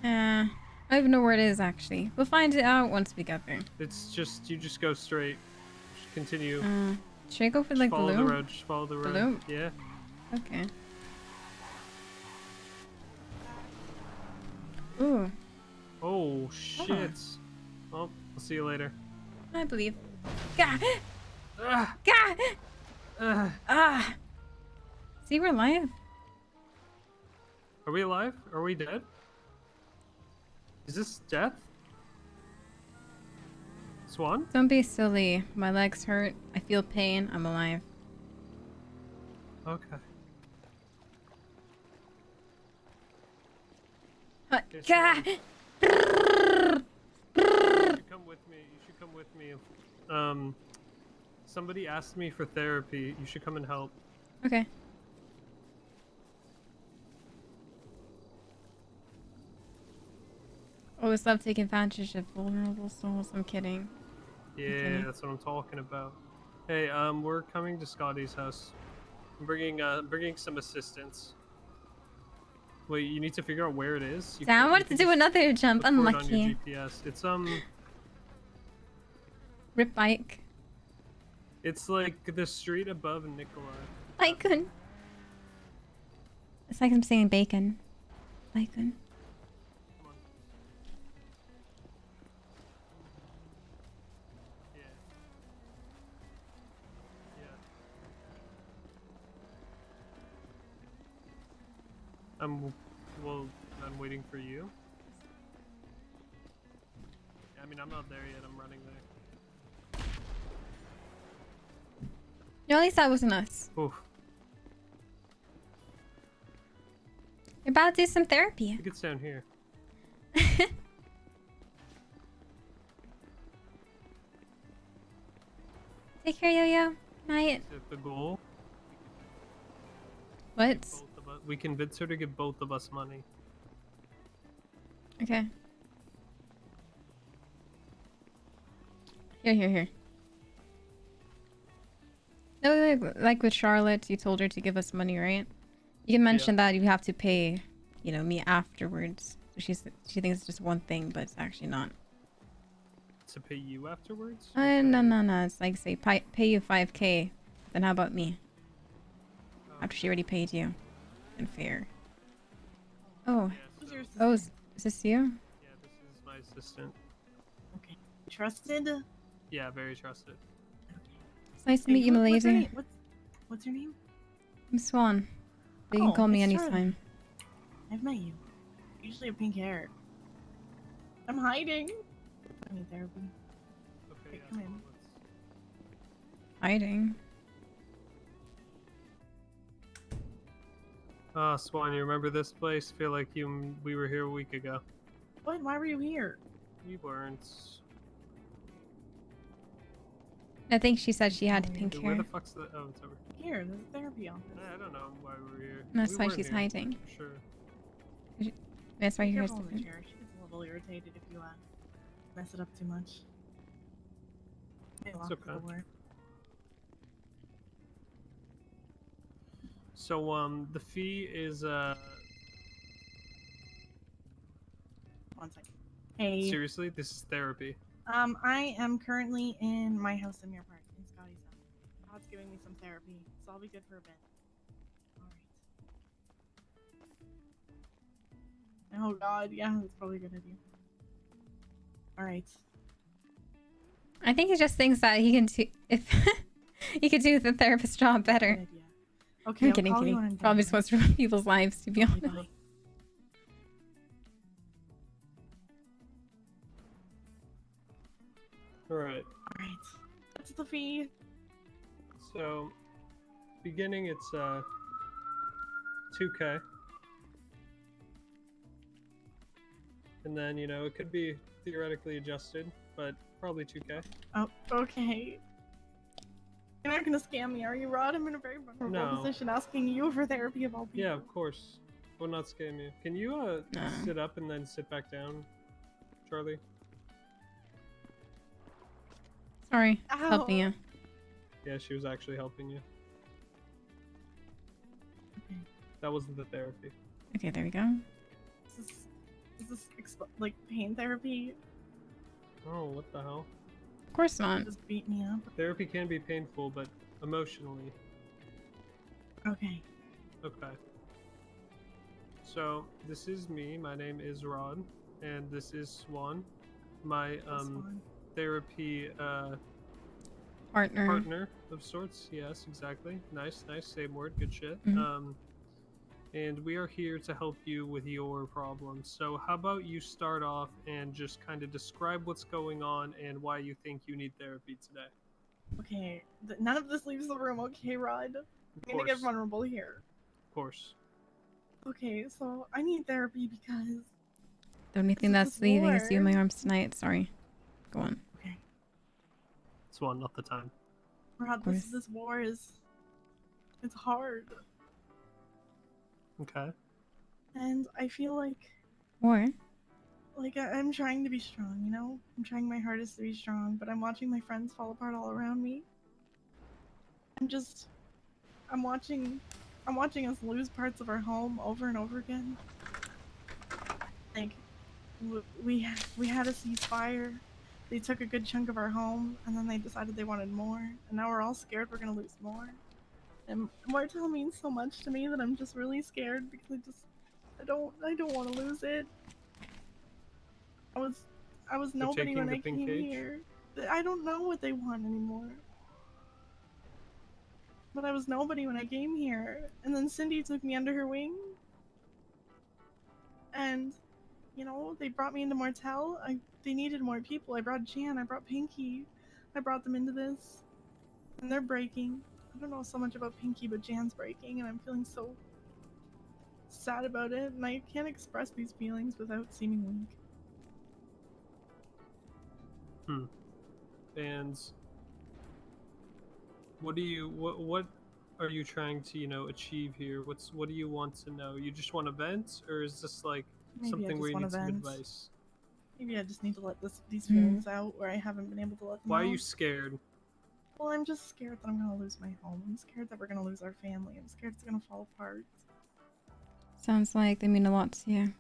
I don't even know where it is actually. We'll find it out once we get there. It's just, you just go straight. Just continue. Should I go for like the follow loop? the road, just follow the road. The loop? Yeah. Okay. Ooh. Oh shit. Well, I'll see you later. I believe. Gah! Ugh. Gah! Ah! See, we're live. Are we alive? Are we dead? Is this death? Swan? Don't be silly. My legs hurt. I feel pain. I'm alive. Okay. Gah! You should come with me. You should come with me. Somebody asked me for therapy. You should come and help. Okay. Always love taking advantage of vulnerable souls. I'm kidding. Yeah, that's what I'm talking about. Hey, we're coming to Scotty's house. I'm bringing some assistance. Wait, you need to figure out where it is. Damn, I wanted to do another jump. On your Unlucky. GPS. It's Rip bike. It's like the street above Nikolai. Bacon. It's like I'm saying bacon. Bacon. Well, I'm waiting for you. I mean, I'm not there yet. I'm running there. No, at least that wasn't us. Oof. You're about to do some therapy. I think it's down here. Take care, Yo-Yo. Night. Is it the goal? What? We convince her to give both of us money. Okay. Here. No, like with Charlotte, you told her to give us money, right? You can mention that you have to pay, you know, me afterwards. So she thinks it's just one thing, but it's actually not. to pay you afterwards? No. It's like, say, pay you 5K. Then how about me? After she already paid you. And fair. Oh. Who's your Oh, assistant? is this you? Yeah, this is my assistant. Okay. Trusted? Yeah, very trusted. It's nice to meet you, What's her milady. name? What's your name? I'm Swan. But you can call me it's Charlie. anytime. I've met you. You usually have pink hair. I'm hiding. I need therapy. Okay, come in. Hiding. Ah, Swan, you remember this place? Feel like we were here a week ago. What? Why were you here? You weren't. I think she said she had pink Where hair. the fuck's the? Oh, it's over. Here, there's a therapy office. I don't know why we were here. That's We why weren't she's here, hiding. for sure. That's why Be you're here. careful in the chair. She gets a little irritated if you mess it up too much. May lock the okay. door. So, the fee is, One second. Hey. seriously, this is therapy. I am currently in my house in Mirror Park, in Scotty's house. God's giving me some therapy, so I'll be good for a bit. Alright. Oh god, yeah, that's probably a good idea. Alright. I think he just thinks that he can do if he could do the therapist job better. Okay, I'm I'll kidding, call you kidding. when I'm Probably done. supposed to ruin people's lives, to be honest. Bye. Alright. Alright. What's the fee? So, beginning it's, 2K. And then, you know, it could be theoretically adjusted, but probably 2K. Oh, okay. You're not gonna scam me, are you, Rod? I'm in a very vulnerable No. position asking you for therapy of all people. Yeah, of course. Will not scam you. Can you, sit up and then sit back down, Charlie? Sorry, Ow. helping you. Yeah, she was actually helping you. Okay. That wasn't the therapy. Okay, there we go. Is this like pain therapy? Oh, what the hell? Of course not. Just beat me up. Therapy can be painful, but emotionally. Okay. Okay. So, this is me. My name is Rod, and this is Swan. My, Swan. therapy, Partner. of sorts. Yes, exactly. Nice, same word. Good shit. Mhm. And we are here to help you with your problems. So how about you start off and just kind of describe what's going on and why you think you need therapy today. Okay. None of this leaves the room, okay, Rod? I'm gonna get vulnerable here. Of course. Okay, so I need therapy because The only thing that's leaving is you in my arms tonight. Sorry. Go on. Okay. Swan, not the time. Rod, this war is it's hard. Okay. And I feel like War? I'm trying to be strong, you know? I'm trying my hardest to be strong, but I'm watching my friends fall apart all around me. I'm watching us lose parts of our home over and over again. Like, we had a ceasefire. They took a good chunk of our home, and then they decided they wanted more, and now we're all scared we're gonna lose more. And Martel means so much to me that I'm just really scared because I don't want to lose it. I was nobody when I came here. I don't know what they want anymore. But I was nobody when I came here, and then Cindy took me under her wing. And, you know, they brought me into Martel. They needed more people. I brought Jan, I brought Pinky. I brought them into this. And they're breaking. I don't know so much about Pinky, but Jan's breaking, and I'm feeling so sad about it, and I can't express these feelings without seeming weak. And what are you trying to, you know, achieve here? What do you want to know? You just want to vent, or is this like Maybe I something just where you wanna need some vent. advice? Maybe I just need to let these feelings out where I haven't been able to let them Why out. are you scared? Well, I'm just scared that I'm gonna lose my home. I'm scared that we're gonna lose our family. I'm scared it's gonna fall apart. Sounds like they mean a lot to you.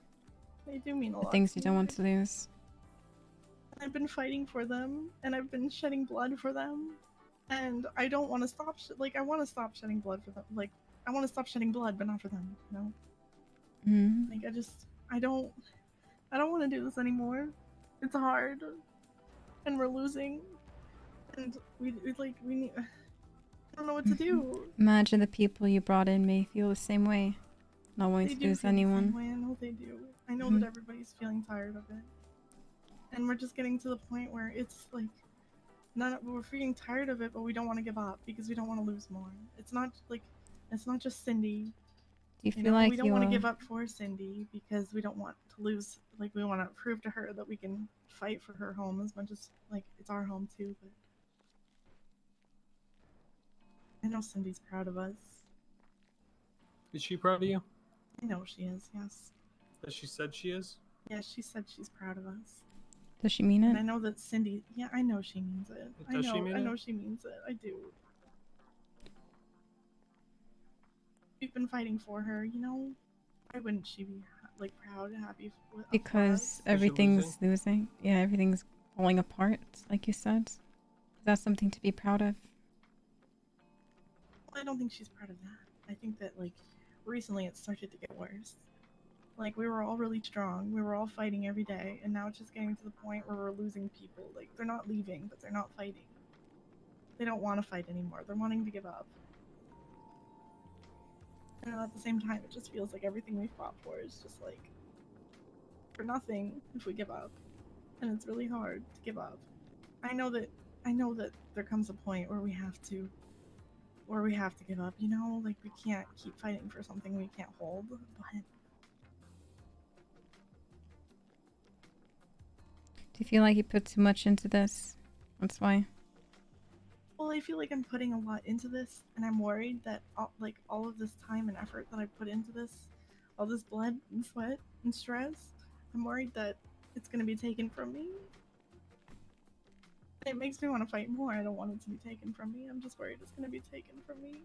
They do mean a The lot. things to you don't me. want to lose. I've been fighting for them, and I've been shedding blood for them, and I don't want to stop. I want to stop shedding blood for them. Like, I want to stop shedding blood, but not for them. You know. Mm. Like, I don't want to do this anymore. It's hard, and we're losing, and we need. I don't know what to do. Imagine the people you brought in may feel the same way. Not wanting They to do lose feel the anyone. same way. I know they do. I know Mhm. that everybody's feeling tired of it, and we're just getting to the point where it's like, we're feeling tired of it, but we don't want to give up because we don't want to lose more. It's not just Cindy. Do you You feel know, we like don't you want to give up for Cindy because we don't want to lose. Like, we want to prove to her that we can fight for her home as much as it's our home too. But I know Cindy's proud of us. Is she proud of you? I know she is. Yes. As she said she is? Yeah, she said she's proud of us. Does she mean And it? I know that Cindy. Yeah, I know she means it. Does she mean I it? know she means it. I do. We've been fighting for her. You know, why wouldn't she be proud and happy for us? Because everything's losing. Yeah, everything's falling apart, like you said. Is that something to be proud of? Well, I don't think she's proud of that. I think that recently it started to get worse. Like, we were all really strong. We were all fighting every day, and now it's just getting to the point where we're losing people. Like, they're not leaving, but they're not fighting. They don't want to fight anymore. They're wanting to give up. And at the same time, it just feels like everything we fought for is just for nothing if we give up. And it's really hard to give up. I know that there comes a point where we have to give up, you know? Like, we can't keep fighting for something we can't hold. But Do you feel like you put too much into this? That's why. well, I feel like I'm putting a lot into this, and I'm worried that all of this time and effort that I put into this, all this blood and sweat and stress, I'm worried that it's gonna be taken from me. It makes me want to fight more. I don't want it to be taken from me. I'm just worried it's gonna be taken from me.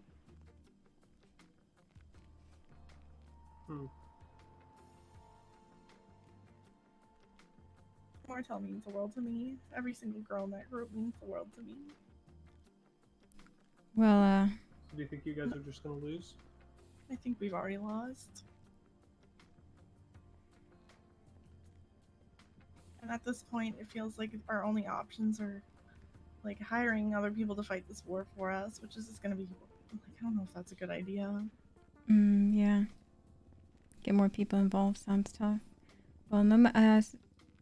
Martel means the world to me. Every single girl in that group means the world to me. Well, Do you think you guys are just gonna lose? I think we've already lost. And at this point, it feels like our only options are hiring other people to fight this war for us, which is just gonna be I don't know if that's a good idea. yeah. Get more people involved sounds tough. Well, no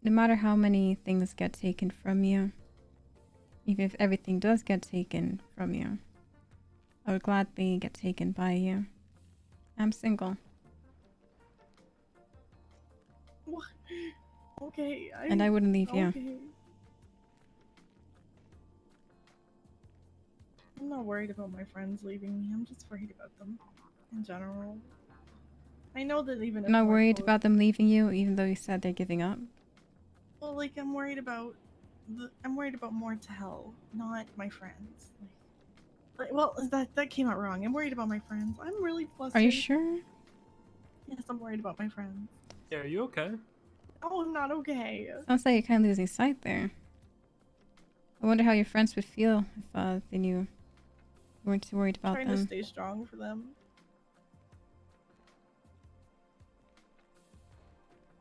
matter how many things get taken from you, even if everything does get taken from you, I would gladly get taken by you. I'm single. What? Okay. And I wouldn't leave you. Okay. I'm not worried about my friends leaving me. I'm just worried about them in general. I know that even if I'm not worried Marco- about them leaving you, even though you said they're giving up. Well, I'm worried about Mortel, not my friends. Well, that came out wrong. I'm worried about my friends. I'm really flustered. Are you sure? Yes, I'm worried about my friends. Yeah, are you okay? Oh, I'm not okay. Sounds like you're kind of losing sight there. I wonder how your friends would feel if they knew you weren't too worried about Trying them. to stay strong for them.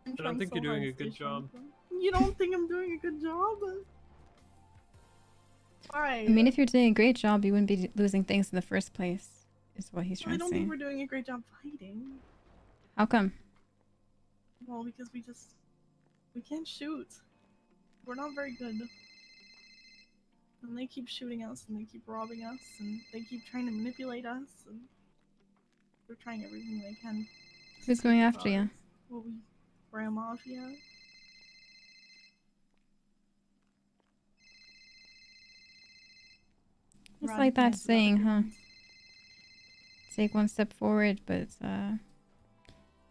I don't think you're doing a good job. You don't think I'm doing a good job? Why? I mean, if you're doing a great job, you wouldn't be losing things in the first place, is what he's I trying to don't say. think we're doing a great job fighting. How come? Well, because we can't shoot. We're not very good. And they keep shooting us, and they keep robbing us, and they keep trying to manipulate us, and they're trying everything they can. Who's going after you? Well, we're a mafia. It's Rod like that Knight's another saying, good huh? one. Take one step forward, but end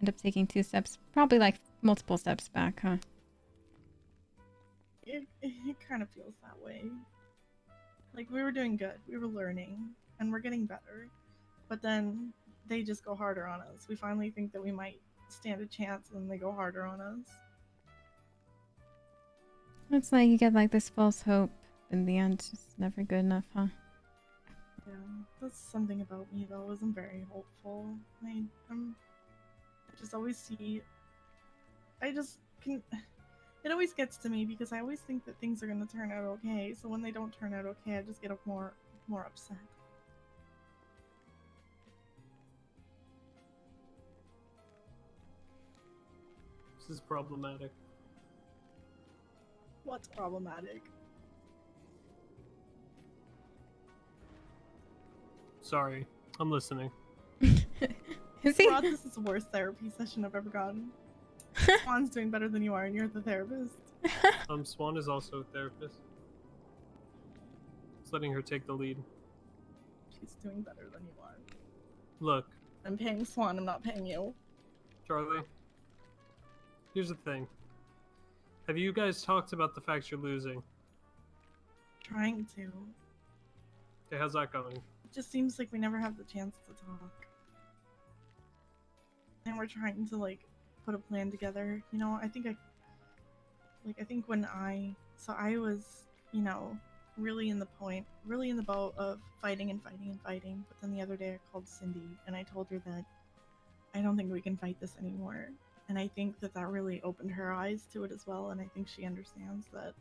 up taking 2 steps, probably like multiple steps back, huh? It kind of feels that way. Like, we were doing good. We were learning, and we're getting better. But then they just go harder on us. We finally think that we might stand a chance, and then they go harder on us. It's like you get like this false hope. In the end, it's never good enough, huh? Yeah, that's something about me though. I'm very hopeful. I just always see. I just can. It always gets to me because I always think that things are gonna turn out okay. So when they don't turn out okay, I just get more upset. This is problematic. What's problematic? Sorry, I'm listening. Is he? Rod, this is the worst therapy session I've ever gotten. Swan's doing better than you are, and you're the therapist. Swan is also a therapist. Just letting her take the lead. She's doing better than you are. Look, I'm paying Swan, I'm not paying you. Charlie. Here's the thing. Have you guys talked about the fact you're losing? Trying to. Okay, how's that going? It just seems like we never have the chance to talk. And we're trying to, like, put a plan together. You know, I think when I was, you know, really in the boat of fighting and fighting and fighting. But then the other day I called Cindy and I told her that I don't think we can fight this anymore. And I think that really opened her eyes to it as well. And I think she understands that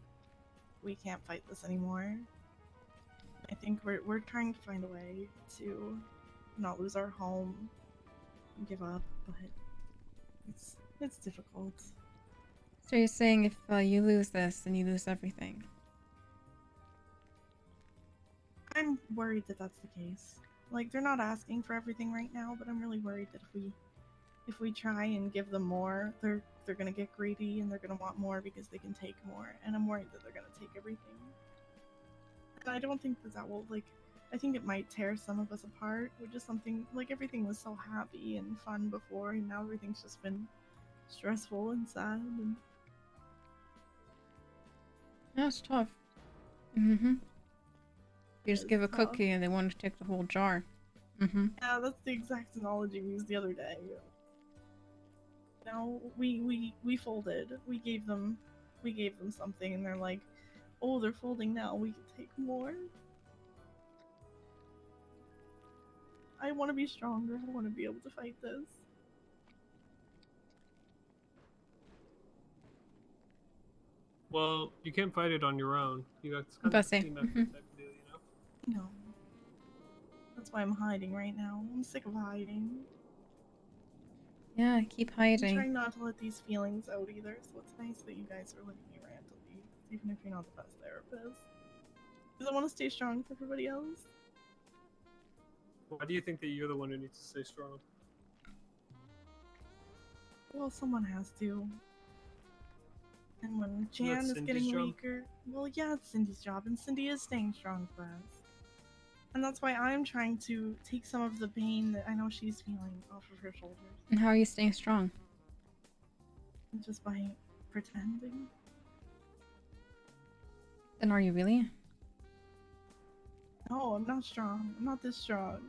we can't fight this anymore. I think we're trying to find a way to not lose our home and give up, but it's difficult. So you're saying if you lose this, then you lose everything? I'm worried that that's the case. Like, they're not asking for everything right now, but I'm really worried that if we try and give them more, they're gonna get greedy and they're gonna want more because they can take more, and I'm worried that they're gonna take everything. And I don't think that will, like, I think it might tear some of us apart, which is something, like, everything was so happy and fun before, and now everything's just been stressful and sad, and... That's tough. Mm-hmm. You just give a tough. cookie and they want to take the whole jar. Mm-hmm. Yeah, that's the exact analogy we used the other day. You know, we folded. We gave them something, and they're like, "Oh, they're folding now. We can take more." I want to be stronger. I want to be able to fight this. Well, you can't fight it on your own. You got kind of Bussy. a team effort type of deal, you know? No. That's why I'm hiding right now. I'm sick of hiding. Yeah, keep I'm hiding. trying not to let these feelings out either, so it's nice that you guys are letting me rant at least, even if you're not the best therapist. Because I want to stay strong for everybody else. Why do you think that you're the one who needs to stay strong? Well, someone has to. And when So that's Jan is Cindy's getting job? weaker, well, yeah, it's Cindy's job, and Cindy is staying strong for us. And that's why I'm trying to take some of the pain that I know she's feeling off of her shoulders. And how are you staying strong? Just by pretending. Then are you really? No, I'm not strong. I'm not this strong.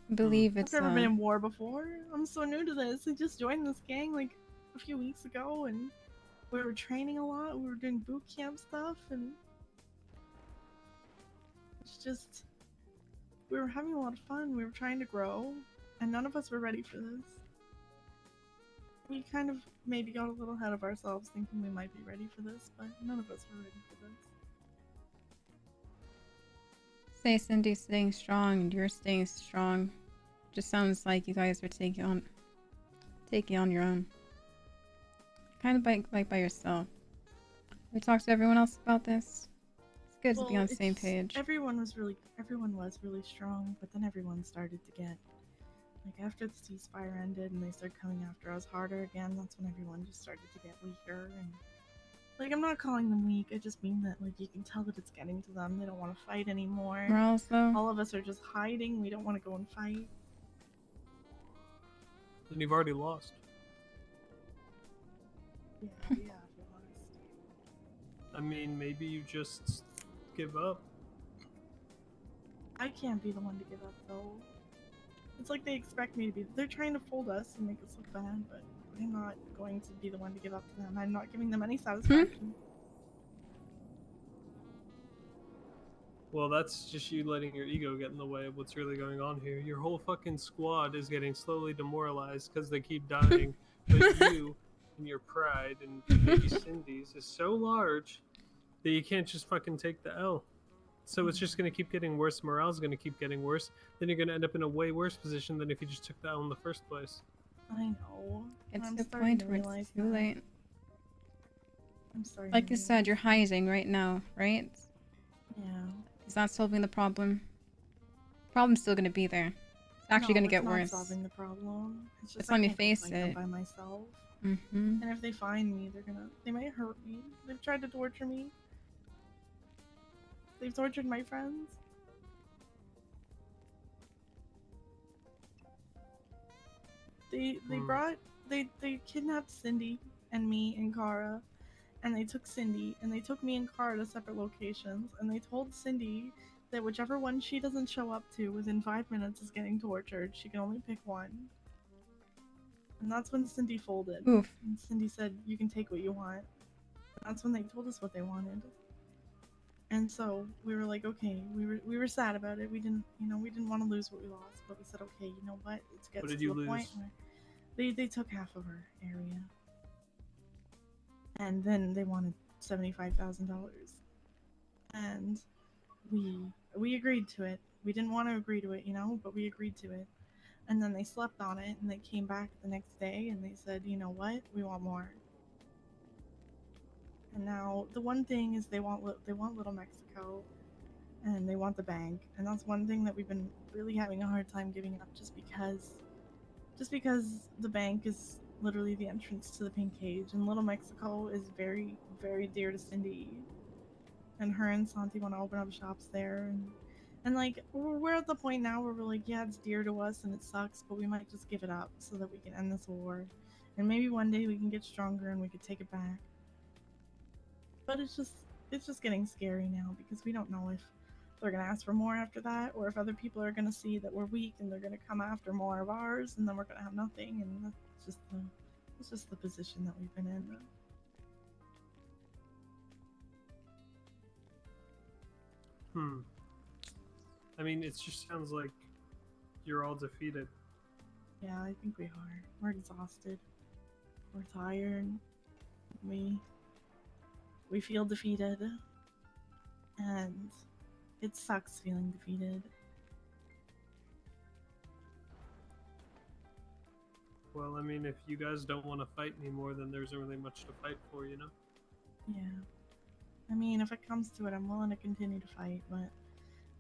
I believe it's I've never been in war before. I'm so new to this. I just joined this gang like a few weeks ago, and we were training a lot. We were doing boot camp stuff, and it's just we were having a lot of fun. We were trying to grow, and none of us were ready for this. We kind of maybe got a little ahead of ourselves, thinking we might be ready for this, but none of us were ready for this. Say Cindy's staying strong and you're staying strong. Just sounds like you guys are taking on your own. Kind of by yourself. We talked to everyone else about this. It's good to be on the same page. Everyone was really strong, but then everyone started to get, like, after the ceasefire ended and they started coming after us harder again, that's when everyone just started to get weaker. And, like, I'm not calling them weak, I just mean that, like, you can tell that it's getting to them. They don't want to fight anymore. Morals, though? All of us are just hiding. We don't want to go and fight. Then you've already lost. Yeah, to be honest. I mean, maybe you just give up. I can't be the one to give up, though. It's like they expect me to be. They're trying to fold us and make us look bad, but I'm not going to be the one to give up to them. I'm not giving them any satisfaction. Well, that's just you letting your ego get in the way of what's really going on here. Your whole fucking squad is getting slowly demoralized because they keep dying, but you and your pride and baby Cindy's is so large that you can't just fucking take the L. So it's just going to keep getting worse. Morale's going to keep getting worse. Then you're going to end up in a way worse position than if you just took the L in the first place. I know. It's I'm the starting point to where realize it's too that. late. I'm starting Like to you said, you're hiding right now, right? Yeah. It's not solving the problem. Problem's still gonna be there. It's actually gonna get it's worse. not solving the problem. It's just It's I when you can't go face fight them it. by myself. Mm-hmm. And if they find me, they might hurt me. They've tried to torture me. They've tortured my friends. They kidnapped Cindy and me and Kara, and they took Cindy and they took me and Kara to separate locations, and they told Cindy that whichever one she doesn't show up to within 5 minutes is getting tortured. She can only pick one. And that's when Cindy folded. Oof. And Cindy said, "You can take what you want." And that's when they told us what they wanted. And so we were like, okay, we were sad about it. We didn't want to lose what we lost, but we said, okay, you know what? It gets What to did you the point lose? where they took half of our area, and then they wanted $75,000, and we agreed to it. We didn't want to agree to it, but we agreed to it. And then they slept on it, and they came back the next day, and they said, you know what? We want more. And now the one thing is they want Little Mexico, and they want the bank, and that's one thing that we've been really having a hard time giving up, just because the bank is literally the entrance to the pink cage, and Little Mexico is very, very dear to Cindy, and her and Santi want to open up shops there, and like we're at the point now where we're like, yeah, it's dear to us and it sucks, but we might just give it up so that we can end this war, and maybe one day we can get stronger and we could take it back. But it's just getting scary now because we don't know if they're gonna ask for more after that, or if other people are gonna see that we're weak and they're gonna come after more of ours, and then we're gonna have nothing. And that's just the position that we've been in. I mean, it just sounds like you're all defeated. Yeah, I think we are. We're exhausted. We're tired. We feel defeated, and it sucks feeling defeated. Well, I mean, if you guys don't want to fight anymore, then there's really much to fight for, you know? Yeah. I mean, if it comes to it, I'm willing to continue to fight, but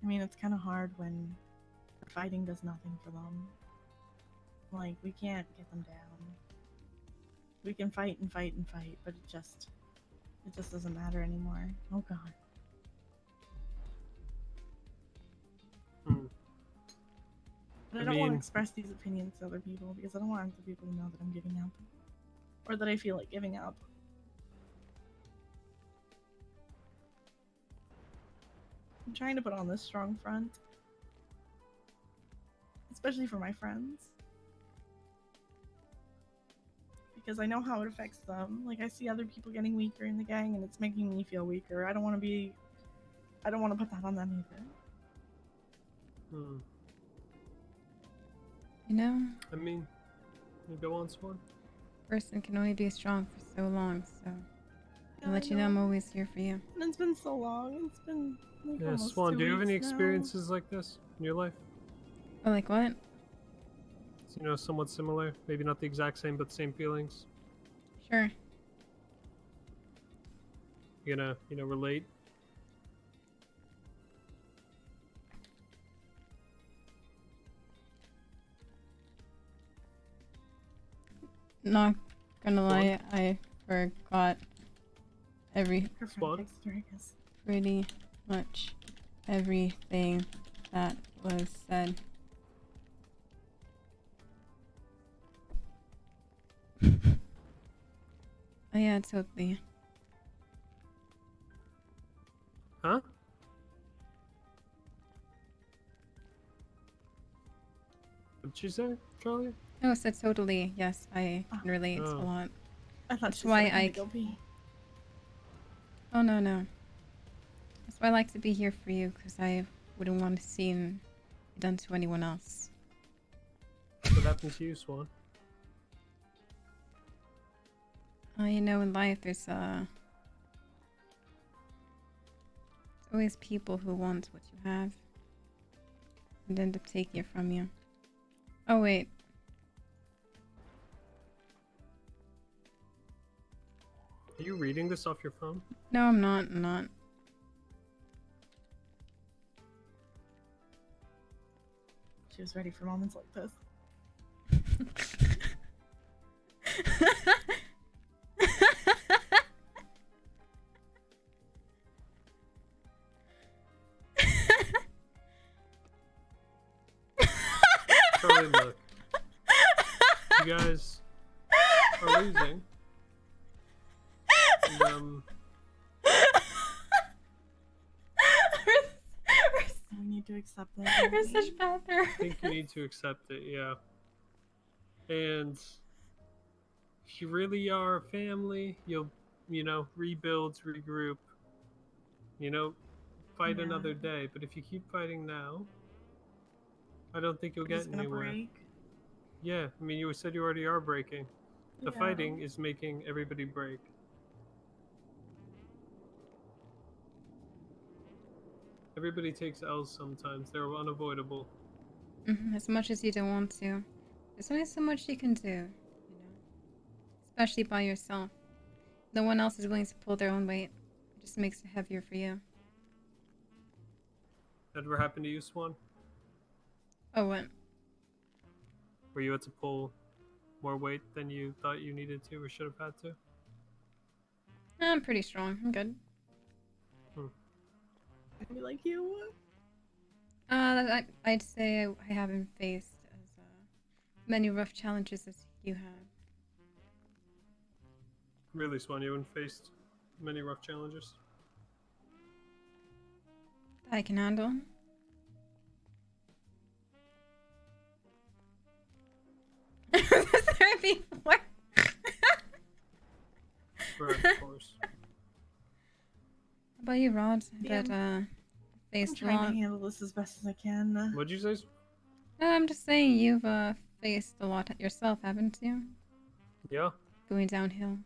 I mean, it's kind of hard when fighting does nothing for them. Like, we can't get them down. We can fight and fight and fight, but it just doesn't matter anymore. Oh god. But I don't want to express these opinions to other people because I don't want other people to know that I'm giving up. Or that I feel like giving up. I'm trying to put on this strong front. Especially for my friends. Because I know how it affects them. Like, I see other people getting weaker in the gang and it's making me feel weaker. I don't want to put that on them either. You know? I mean, you go on, Swan. Person can only be strong for so long, so I'll let you know I'm always here for you. And it's been so long. It's been like Yeah, almost Swan, 2 do you have any weeks now. experiences like this in your life? Oh, like what? You know, somewhat similar. Maybe not the exact same, but same feelings. Sure. You gonna, relate? Not gonna lie, I forgot pretty much everything that was said. Oh yeah, totally. Huh? What'd you say, Charlie? Oh, so totally. Yes, I can relate a Oh. lot. I thought That's she why said I I. had to go pee. Oh no no. That's why I like to be here for you, because I wouldn't want to see it done to anyone else. What happened to you, Swan? You know, in life, there's always people who want what you have and end up taking it from you. Oh wait. Are you reading this off your phone? No, I'm not. I'm not. She was ready for moments like this. Charlie, look. You guys are losing. And, We need to accept it. We're such bad I think you need to accept it, yeah. And if you really are a family, you'll, you know, rebuild, regroup, you know, fight Yeah. another day. But if you keep fighting now, I don't think you'll We're get just gonna anywhere. break. Yeah, I mean, you said you already are breaking. The Yeah. fighting is making everybody break. Everybody takes L's sometimes. They're unavoidable. As much as you don't want to. There's only so much you can do, you know. Especially by yourself. No one else is willing to pull their own weight. It just makes it heavier for you. That ever happened to you, Swan? Oh, what? Where you had to pull more weight than you thought you needed to or should have had to? I'm pretty strong. I'm good. Be like you. I'd say I haven't faced as many rough challenges as you have. Really, Swan, you haven't faced many rough challenges? That I can handle. Therapy for. Right, of course. How about you, Rod? Yeah, That I'm faced a trying lot. to handle this as best as I can. What'd you say? No, I'm just saying you've faced a lot yourself, haven't you? Yeah. Going downhill.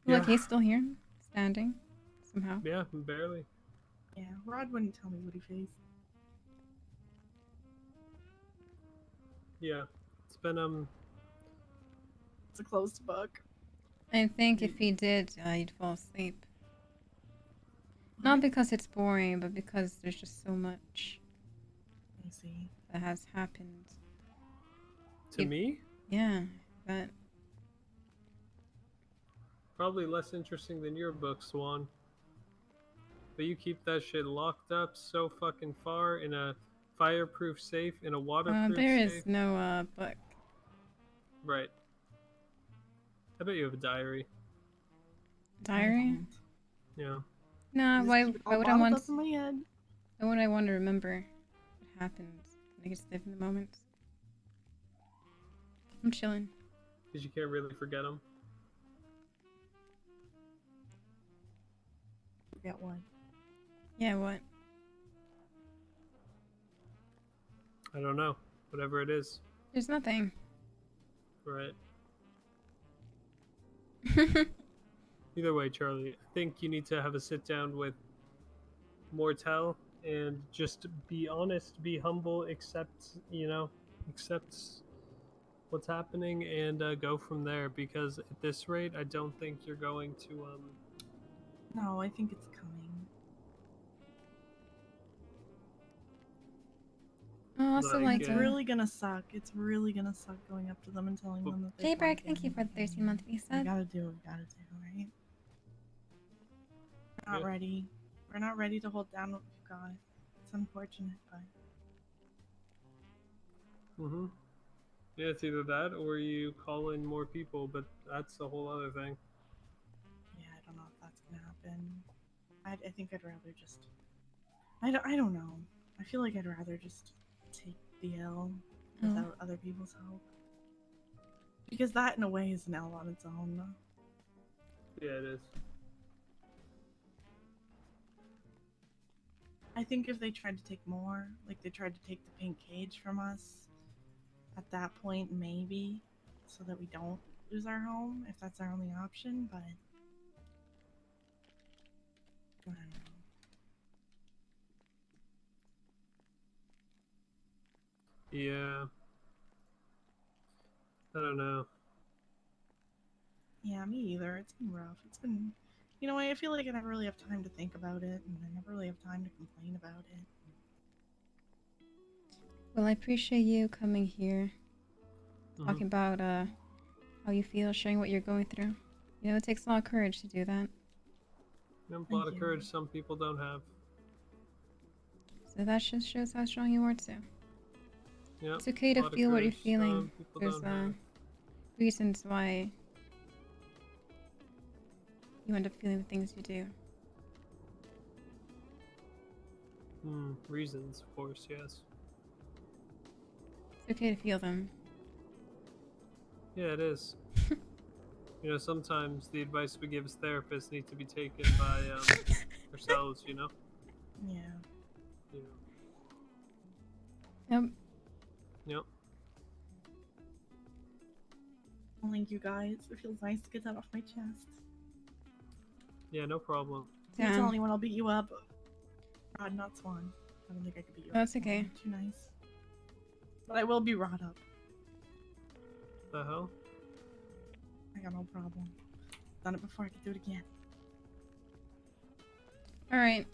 Yeah. Look, he's still here, standing, somehow. Yeah, barely. Yeah, Rod wouldn't tell me what he faced. Yeah. It's been, It's a closed book. I think if he did, you'd fall asleep. Not because it's boring, but because there's just so much I see. that has happened. To me? Yeah, but Probably less interesting than your book, Swan. But you keep that shit locked up so fucking far in a fireproof safe, in a waterproof there safe. is no book. Right. I bet you have a diary. Diary? Yeah. Nah, Just why keep it all would I bottled want? up in my head. Why would I want to remember what happened? I just live in the moment. I'm chilling. Because you can't really forget them. Forget what? Yeah, what? I don't know. Whatever it is. There's nothing. Right. Either way, Charlie, I think you need to have a sit down with Mortel and just be honest, be humble, accept, you know, accept what's happening and go from there, because at this rate, I don't think you're going to, No, I think it's coming. Also, Like, It's really gonna suck. It's really gonna suck going up to them and telling them that they Jayberg, thank you for the 13-month visa. We gotta do what we gotta do, right? We're not Yeah. ready. We're not ready to hold down what we've got. It's unfortunate, but mm-hmm. Yeah, it's either that or you call in more people, but that's a whole other thing. yeah, I don't know if that's gonna happen. I think I'd rather just. I don't know. I feel like I'd rather just take the L without other people's help. Because that, in a way, is an L on its own. Yeah, it is. I think if they tried to take more, like they tried to take the pink cage from us, at that point, maybe, so that we don't lose our home, if that's our only option, but... I don't know. Yeah. I don't know. Yeah, me either. It's been rough. It's been... You know, I feel like I never really have time to think about it, and I never really have time to complain about it. Well, I appreciate you coming here, talking about how you feel, sharing what you're going through. You know, it takes a lot of courage to do that. You have a lot of courage some people don't have. So that just shows how strong you are too. Yep, It's okay a to lot of feel what you're courage feeling. some people There's don't have. reasons why you end up feeling the things you do. Reasons, of course, yes. It's okay to feel them. Yeah, it is. You know, sometimes the advice we give as therapists needs to be taken by ourselves, you know? Yeah. You Yep. know. Yep. Well, thank you guys. It feels nice to get that off my chest. Yeah, no problem. If you tell anyone I'll beat you up. Rod, not Swan. I don't think I could beat you up. That's okay. Too nice. But I will be Rod up. The hell? I got no problem. Done it before, I could do it again. Alright.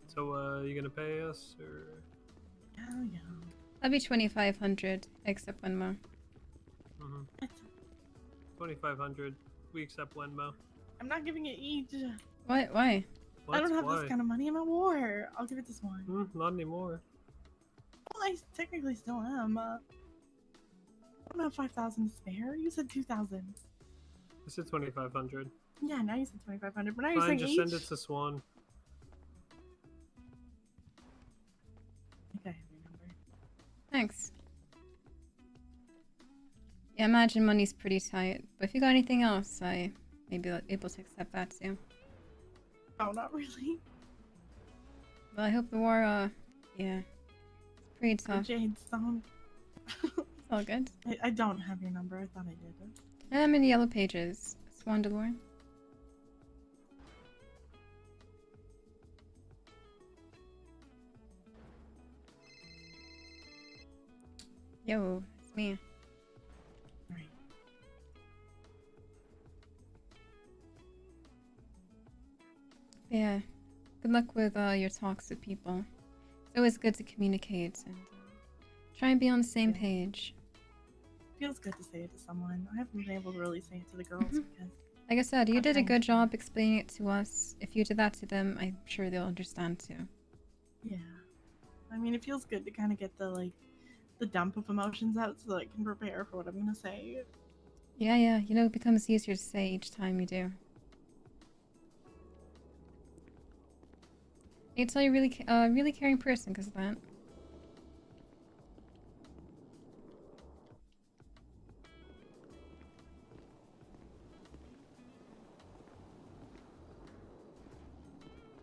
So, you gonna pay us, or...? Hell yeah. That'd be 2,500, except one more. 2,500. We accept Wenmo. I'm not giving it each. What? Why? I don't have this kind of money. I'm at war. I'll give it to Swan. Not anymore. Well, I technically still am. I don't have 5,000 to spare. You said 2,000. I said 2,500. Yeah, now you said 2,500, but now you're Fine, saying just each? send it to Swan. Okay, remember. Thanks. Yeah, I imagine money's pretty tight, but if you got anything else, I may be able to accept that too. Oh, not really. Well, I hope the war, yeah, it's pretty For tough. Jade Stone. It's all good. I don't have your number. I thought I did. I'm in the yellow pages. Swan DeLore. Yo, it's me. Right. Yeah. Good luck with your talks with people. It's always good to communicate and try and be on the same page. Feels good to say it to someone. I haven't been able to really say it to the girls because... Like I said, you I'm did a trying good to- job explaining it to us. If you did that to them, I'm sure they'll understand too. Yeah. I mean, it feels good to kind of get the dump of emotions out so that I can prepare for what I'm gonna say. Yeah, yeah. You know, it becomes easier to say each time you do. I can tell you're really caring person because of that.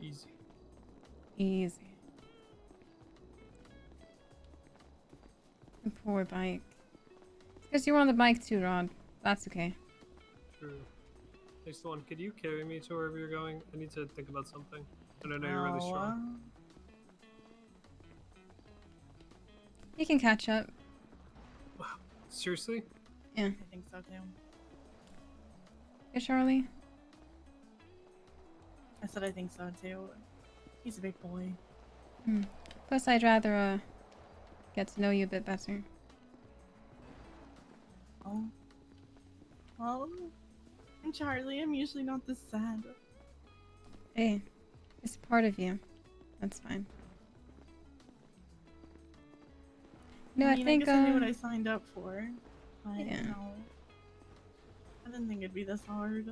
Easy. Easy. The poor bike. Because you were on the bike too, Rod. That's okay. True. Hey, Swan, could you carry me to wherever you're going? I need to think about something. And I know you're really strong. You can catch up. Seriously? Yeah. I think so too. Hey, Charlie. I said I think so too. He's a big boy. Plus, I'd rather get to know you a bit better. Oh. Well, I'm Charlie. I'm usually not this sad. Hey, it's part of you. That's fine. No, I I mean, think I guess I knew what I signed up for. But, yeah. you know, I didn't think it'd be this hard.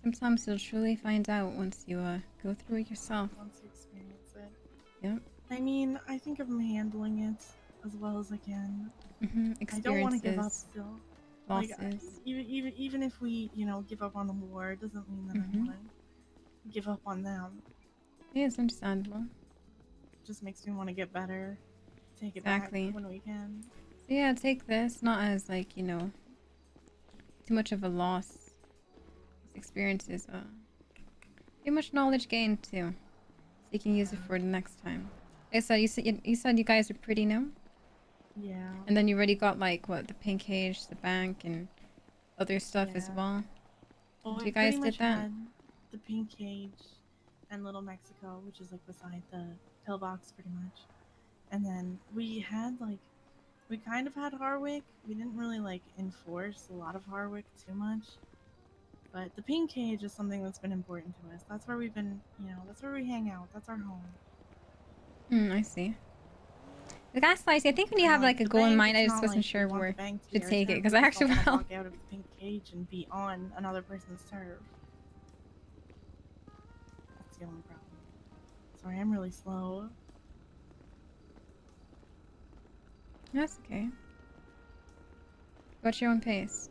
Sometimes you'll truly find out once you go through it yourself. Once you experience it. Yep. I mean, I think I'm handling it as well as I can. I don't want to give up Experiences, still. Like, losses. even if we, give up on the war, it doesn't mean that I want to give up on them. Yeah, it's understandable. It just makes me want to get better. Take it Exactly. back when we can. So yeah, take this not as like, too much of a loss. This experience is too much knowledge gained too. So you can use it for the next time. Okay, so you said you guys are pretty now? Yeah. And then you already got like what, the pink cage, the bank, and other stuff as Yeah. well. Well, So we you guys pretty did much that? had the pink cage and Little Mexico, which is like beside the pillbox, pretty much. And then we had we kind of had Harwick. We didn't really enforce a lot of Harwick too much. But the pink cage is something that's been important to us. That's where we've been, that's where we hang out. That's our home. I see. The gaslighting, I think when you And, have like a the goal in bank, mind, I it's just not wasn't like sure we want where the bank to to be our take it turf. because We I just actually don't want to felt. walk out of the pink cage and be on another person's turf. That's the only problem. Sorry, I'm really slow. That's okay. Go at your own pace.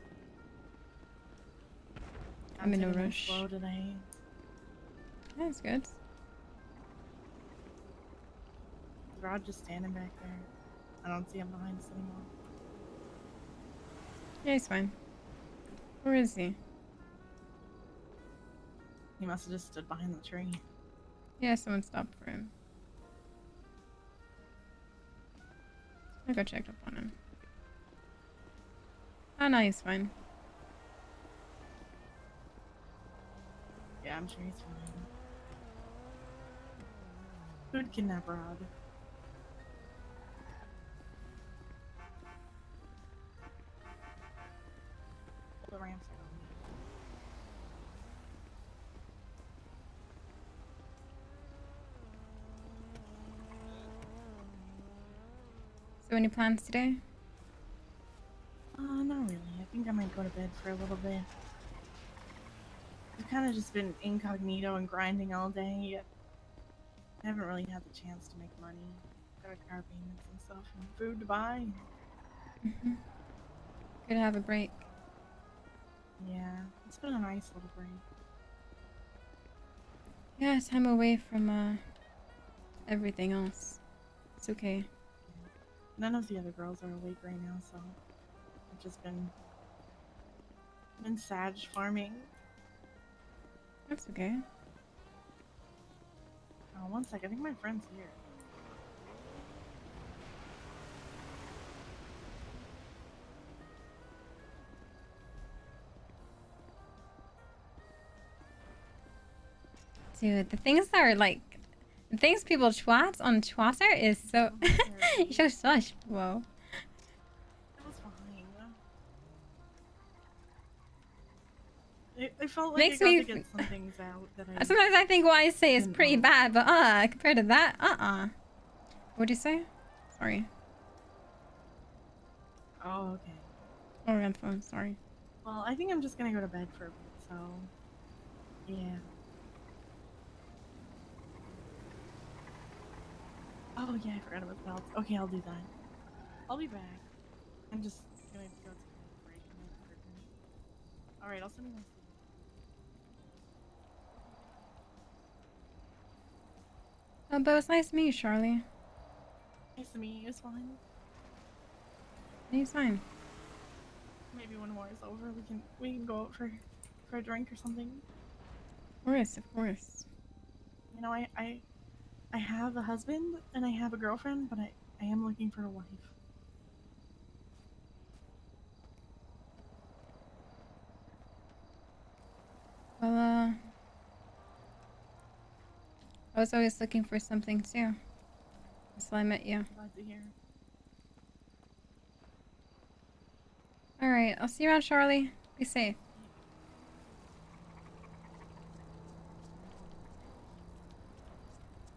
I'm in no taking it rush. slow today. That's good. Is Rod just standing back there? I don't see him behind us anymore. Yeah, he's fine. Where is he? He must have just stood behind the tree. Yeah, someone stopped for him. I'll go check up on him. Oh, no, he's fine. Yeah, I'm sure he's fine. Who'd kidnap Rod? The ramps are on. So any plans today? Not really. I think I might go to bed for a little bit. I've kind of just been incognito and grinding all day. I haven't really had the chance to make money. Credit card payments and stuff, and food to buy. Good to have a break. Yeah, it's been a nice little break. Yeah, time away from everything else. It's okay. None of the other girls are awake right now, so I've just been Sag farming. That's okay. Oh, one sec. I think my friend's here. Dude, the things that are like, the things people twat on Twitter is so, so such. Whoa. It was fine. I felt like Makes I got me to get some things out that I. Sometimes I think what I say is didn't pretty know. bad, but compared to that, What'd you say? Sorry. Oh, okay. Oh, we're on the phone. Sorry. Well, I think I'm just gonna go to bed for a bit, so. Yeah. Oh, yeah, I forgot about the belts. Okay, I'll do that. I'll be back. I'm just gonna go take a break in my apartment. Alright, I'll send you my sleep. Oh, but it was nice to meet you, Charlie. Nice to meet you, it's fine. He's fine. Maybe when war is over, we can go out for a drink or something. Of course, of course. You know, I have a husband and I have a girlfriend, but I am looking for a wife. Well, I was always looking for something too. That's why I met you. Glad to hear. Alright, I'll see you around, Charlie. Be safe.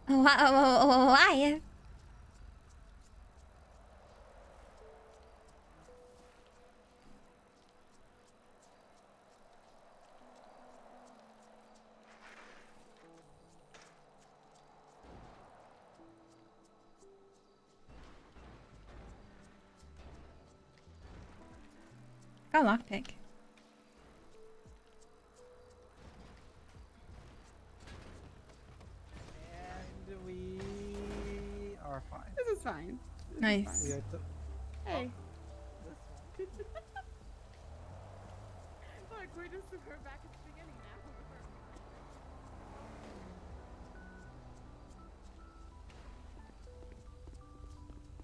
Why? Got a lockpick. And we are fine. This is fine. This is Nice. We fine. are Hey. this Look, we're back at the beginning now.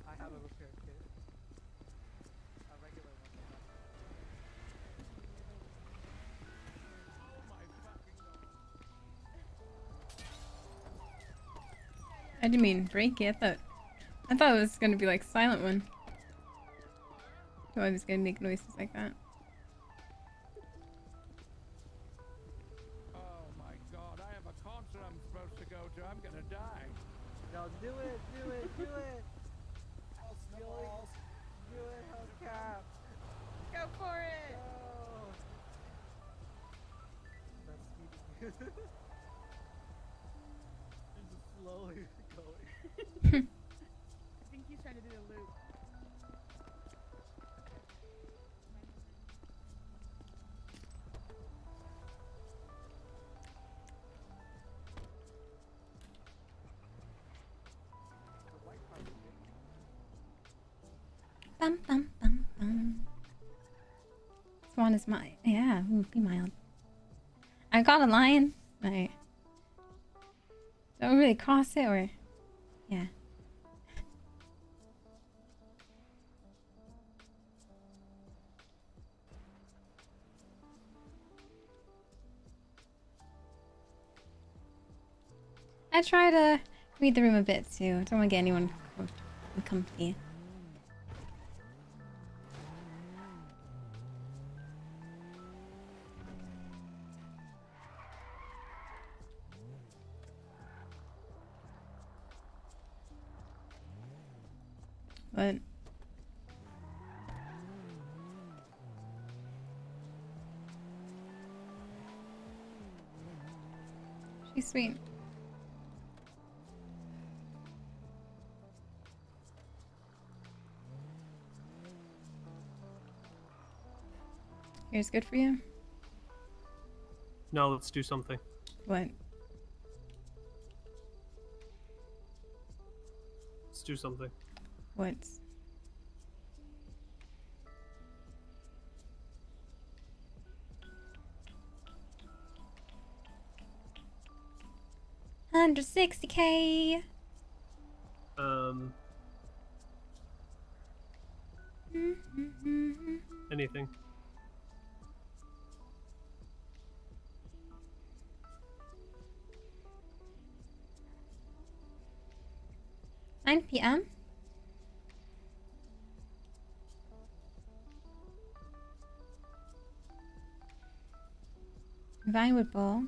I have a repair kit. A regular one. I didn't mean break it. I thought it was gonna be like silent one. So I was gonna make noises like that. Oh my god, I have a concert I'm supposed to go to. I'm gonna die. No, do it, do it, do it. Do it, Hellcat. Go for it. No. That's speeding. It's just slowly going. I think he's trying to do a loop. Bum bum bum bum. Swan is mine. Yeah, ooh, be mild. I got a lion. Like, don't really cross it or, yeah. I try to read the room a bit too. I don't want to get anyone uncomfy. But she's sweet. Here's good for you. No, let's do something. What? Let's do something. What? $160K. Anything. $9 p.m. Vinewood Bowl.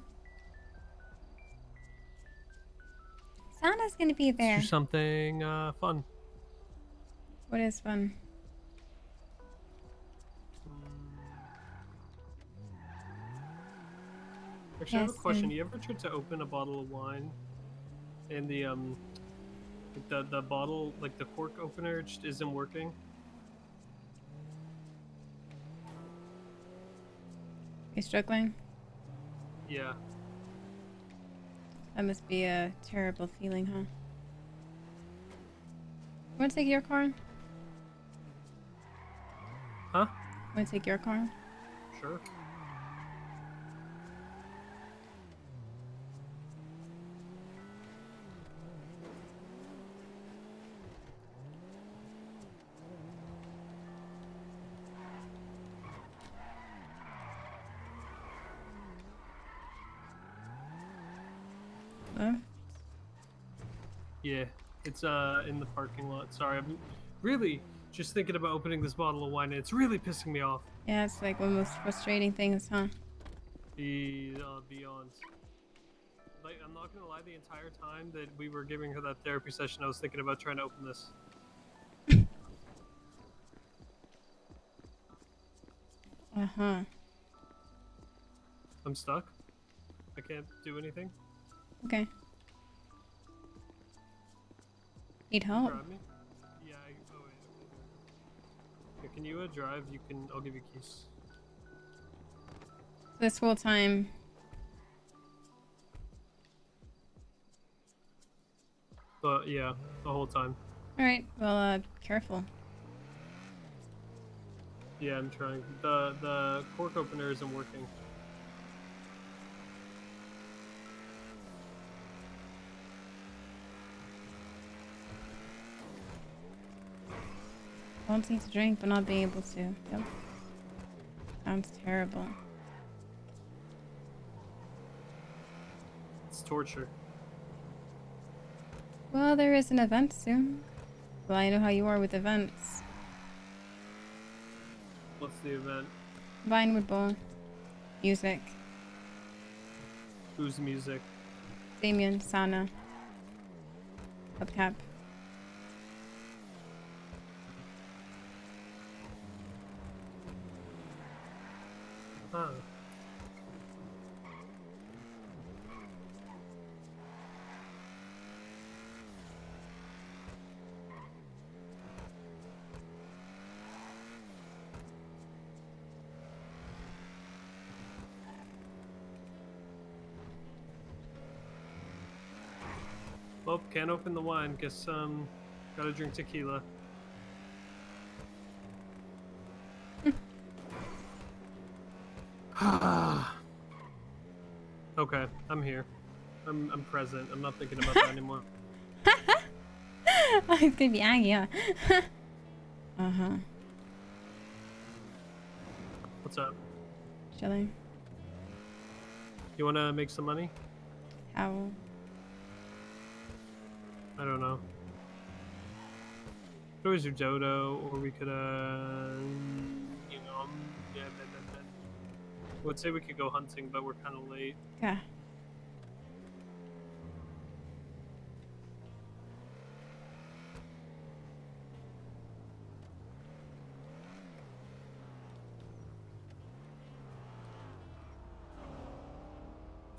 Santa's gonna be there. Let's do something fun. What is fun? Actually, I have a Yes, question. and- You ever tried to open a bottle of wine, and the bottle, like the cork opener, just isn't working? You struggling? Yeah. That must be a terrible feeling, huh? Want to take your car? Huh? Want to take your car? Sure. Huh? Yeah, it's in the parking lot. Sorry, I'm really just thinking about opening this bottle of wine, and it's really pissing me off. Yeah, it's like one of the most frustrating things, huh? Beyond. Like, I'm not gonna lie, the entire time that we were giving her that therapy session, I was thinking about trying to open this. Uh-huh. I'm stuck. I can't do anything. Okay. Need help? Drive me? Yeah, oh wait, okay. Yeah, can you drive? I'll give you keys. This whole time. But yeah, the whole time. Alright, well, careful. Yeah, I'm trying. The cork opener isn't working. Wanting to drink but not being able to. Yep. Sounds terrible. It's torture. Well, there is an event soon. Well, I know how you are with events. What's the event? Vinewood Bowl. Music. Whose music? Damien, Sana. Hubcap. Huh. Well, can't open the wine. Guess gotta drink tequila. Okay, I'm here. I'm present. I'm not thinking about that anymore. Oh, it's gonna be angry, yeah. Uh-huh. What's up? Chilling. You wanna make some money? How? I don't know. Could always do Dodo, or we could you know, yeah. I would say we could go hunting, but we're kind of late. Yeah.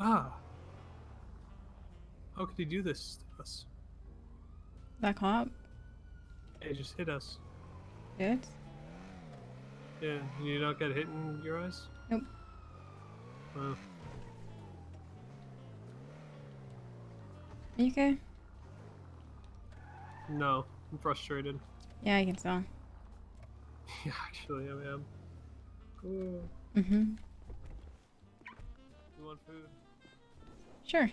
Ah. How could he do this to us? That cop? He just hit us. Good? Yeah, you not get hit in your eyes? Nope. Wow. You okay? No, I'm frustrated. Yeah, I can tell. Yeah, actually, I am. Cool. Mm-hmm. You want food? Sure.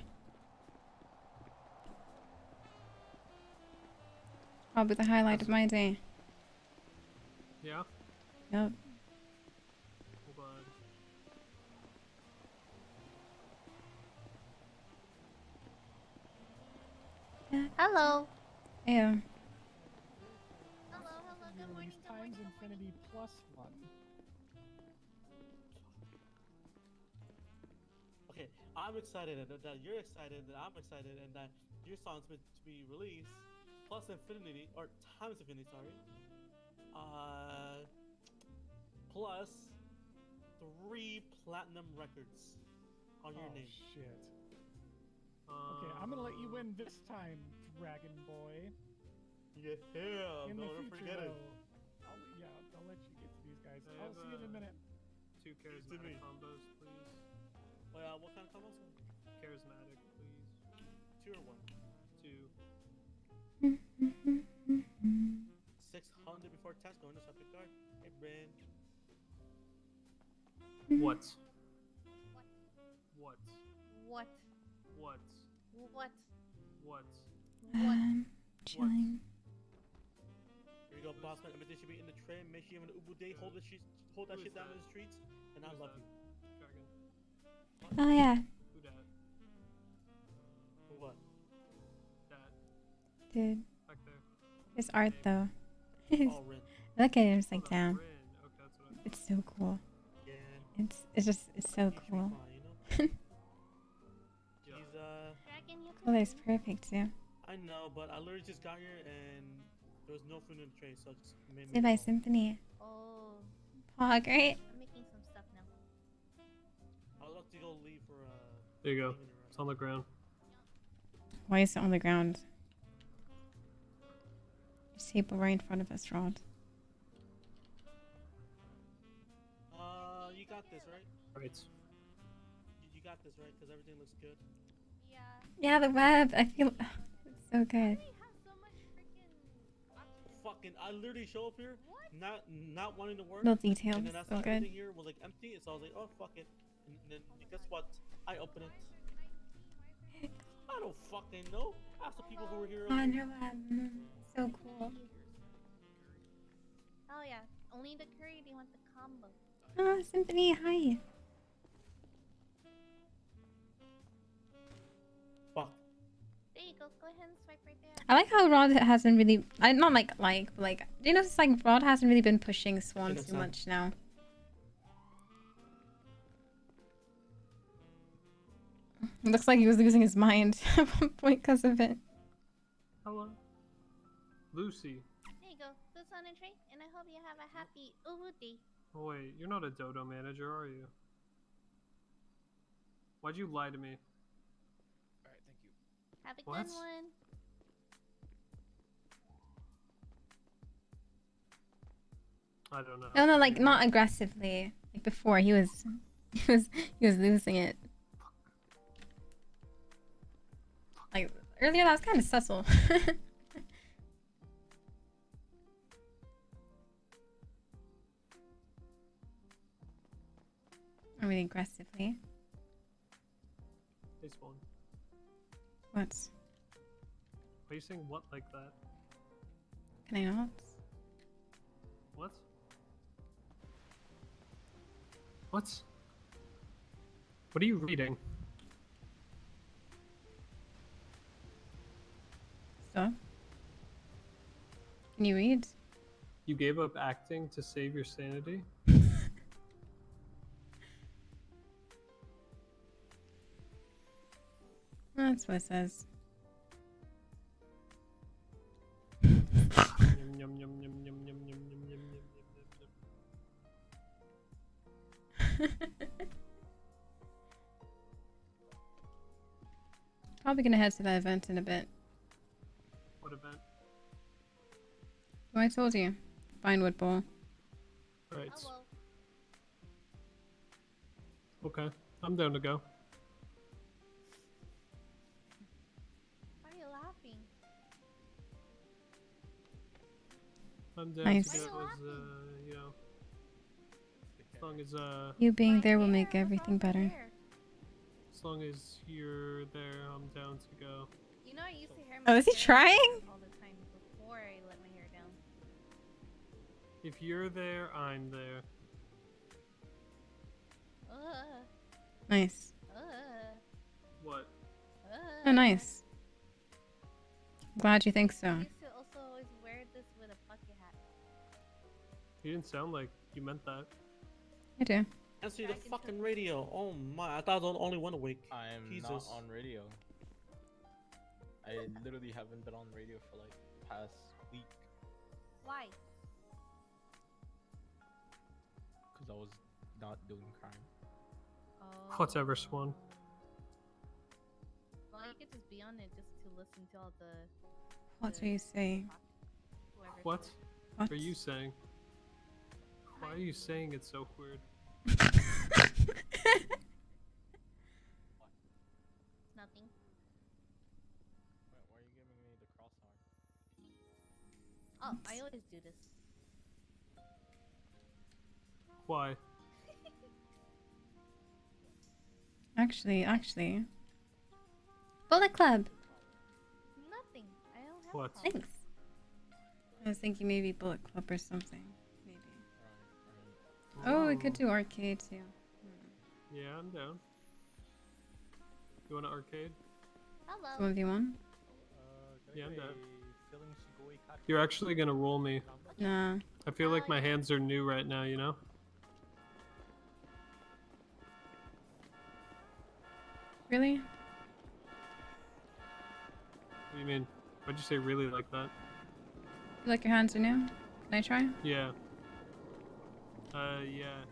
Probably the highlight of my day. Yeah? Yep. Hold on. Hello. Yeah. Hello, good morning, times infinity plus 1. Okay, I'm excited and that you're excited and I'm excited and that your song's meant to be released plus infinity or times infinity, sorry. Plus 3 platinum records on your name. Shit. Okay, I'm gonna let you win this time, Dragon Boy. Yeah, In the don't future, forget it. though, I'll let you get to these guys. I'll see you in a minute. 2 charismatic combos, please. What kind of combos? Charismatic, please. 2 or 1? 2. 600 before tax going to subject card. Hey, Bryn. What? What? What? What? What? What? Chilling. Here we go, boss man. Everything should be in the tray. Make sure you have an Ubu day. Hold that shit down in the streets, and I love you. Dragon. Oh, yeah. Who dat? For what? Dat. Dude. Back there. His art, though. Oh, Rin. Look at him, it's like, Oh, damn. Rin. Okay, that's what I It's so cool. Yeah. It's so cool. She's Dragon, you Color's perfect, too. I know, but I literally just got here and there was no food in the tray, so it just made me. Say bye, Symphony. Oh. Pog, right? I'm making some stuff now. I'll have to go leave for There you go. It's on the ground. Why is it on the ground? There's people right in front of us, Rod. You got this, right? Right. got this, right? Because everything looks good. Yeah. Yeah, the web. I feel it's so good. Fucking, I literally show up here, not wanting to work, Little details, and then I so saw good. everything here was like empty, so I was like, oh fuck it, and then guess what? I open it. I don't fucking know. Ask the people who were here On earlier. your web. So cool. Oh yeah. Only the curry. They want the combo. Oh, Symphony, hi. Fuck. There you go. Go ahead and swipe right there. I like how Rod hasn't really. I not like, but like. Do you notice like Rod hasn't really been pushing Swan too much now? It looks like he was losing his mind at one point because of it. Hello. Lucy. There you go. This on a tray, and I hope you have a happy day. Oh wait, you're not a dodo manager, are you? Why'd you lie to me? Alright, thank you. Have a What? good one. I don't know. No, like not aggressively. Like before, he was losing it. Like earlier, that was kind of subtle. Not really aggressively. Hey, Spawn. What? Why are you saying what like that? Can I not? What? What? What are you reading? Stop. Can you read? You gave up acting to save your sanity? That's what it says. Yum, yum, yum, yum, yum, yum, yum, yum, yum, yum, Probably gonna head to that event in a bit. What event? Well, I told you. Vinewood Bowl. Right. Okay, I'm down to go. Why are you laughing? I'm down Nice. to go as, you know, as long as, You being there will make everything better. as long as you're there, I'm down to go. You know, I used to hear Oh, my is he parents trying? all the time before I let my hair down. If you're there, I'm there. Nice. What? Oh, nice. Glad you think so. I used to also always wear this with a bucket hat. You didn't sound like you meant that. I do. Answer the fucking radio. Oh my, I thought I was the only one awake. I am Jesus. not on radio. I literally haven't been on radio for like the past week Why? because I was not doing crime. Oh. Whatever, Swan. Well, you could just be on it just to listen to all the. What are you saying? Whoever's What? What? Are you saying? Why are you saying it so weird? Nothing. Wait, why are you giving me the cross arm? Oh, I always do this. Why? Actually. Bullet Club. Nothing. I don't have. What? Thanks. I was thinking maybe Bullet Club or something. Maybe. Oh, we could do arcade too. Yeah, I'm down. You want an arcade? Hello. 1v1? Yeah, I'm down. You're actually gonna roll me. Nah. I feel like my hands are new right now, you know? Really? What do you mean? Why'd you say really like that? You like your hands are new? Can I try? Yeah. Yeah.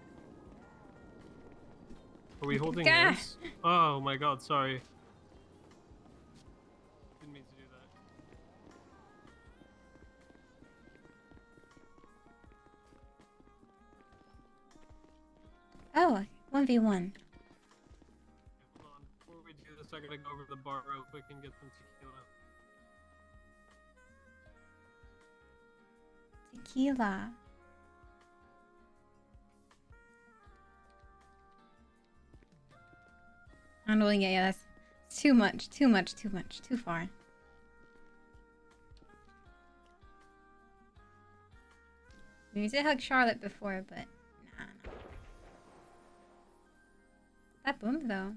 Are we holding Gah! hands? Oh my god, sorry. Didn't mean to do that. Oh, 1v1. do this, I gotta go over to the bar real quick and get some tequila. Tequila. I'm rolling it, yeah, that's too much, too far. We did hug Charlotte before, but nah. That boomed though.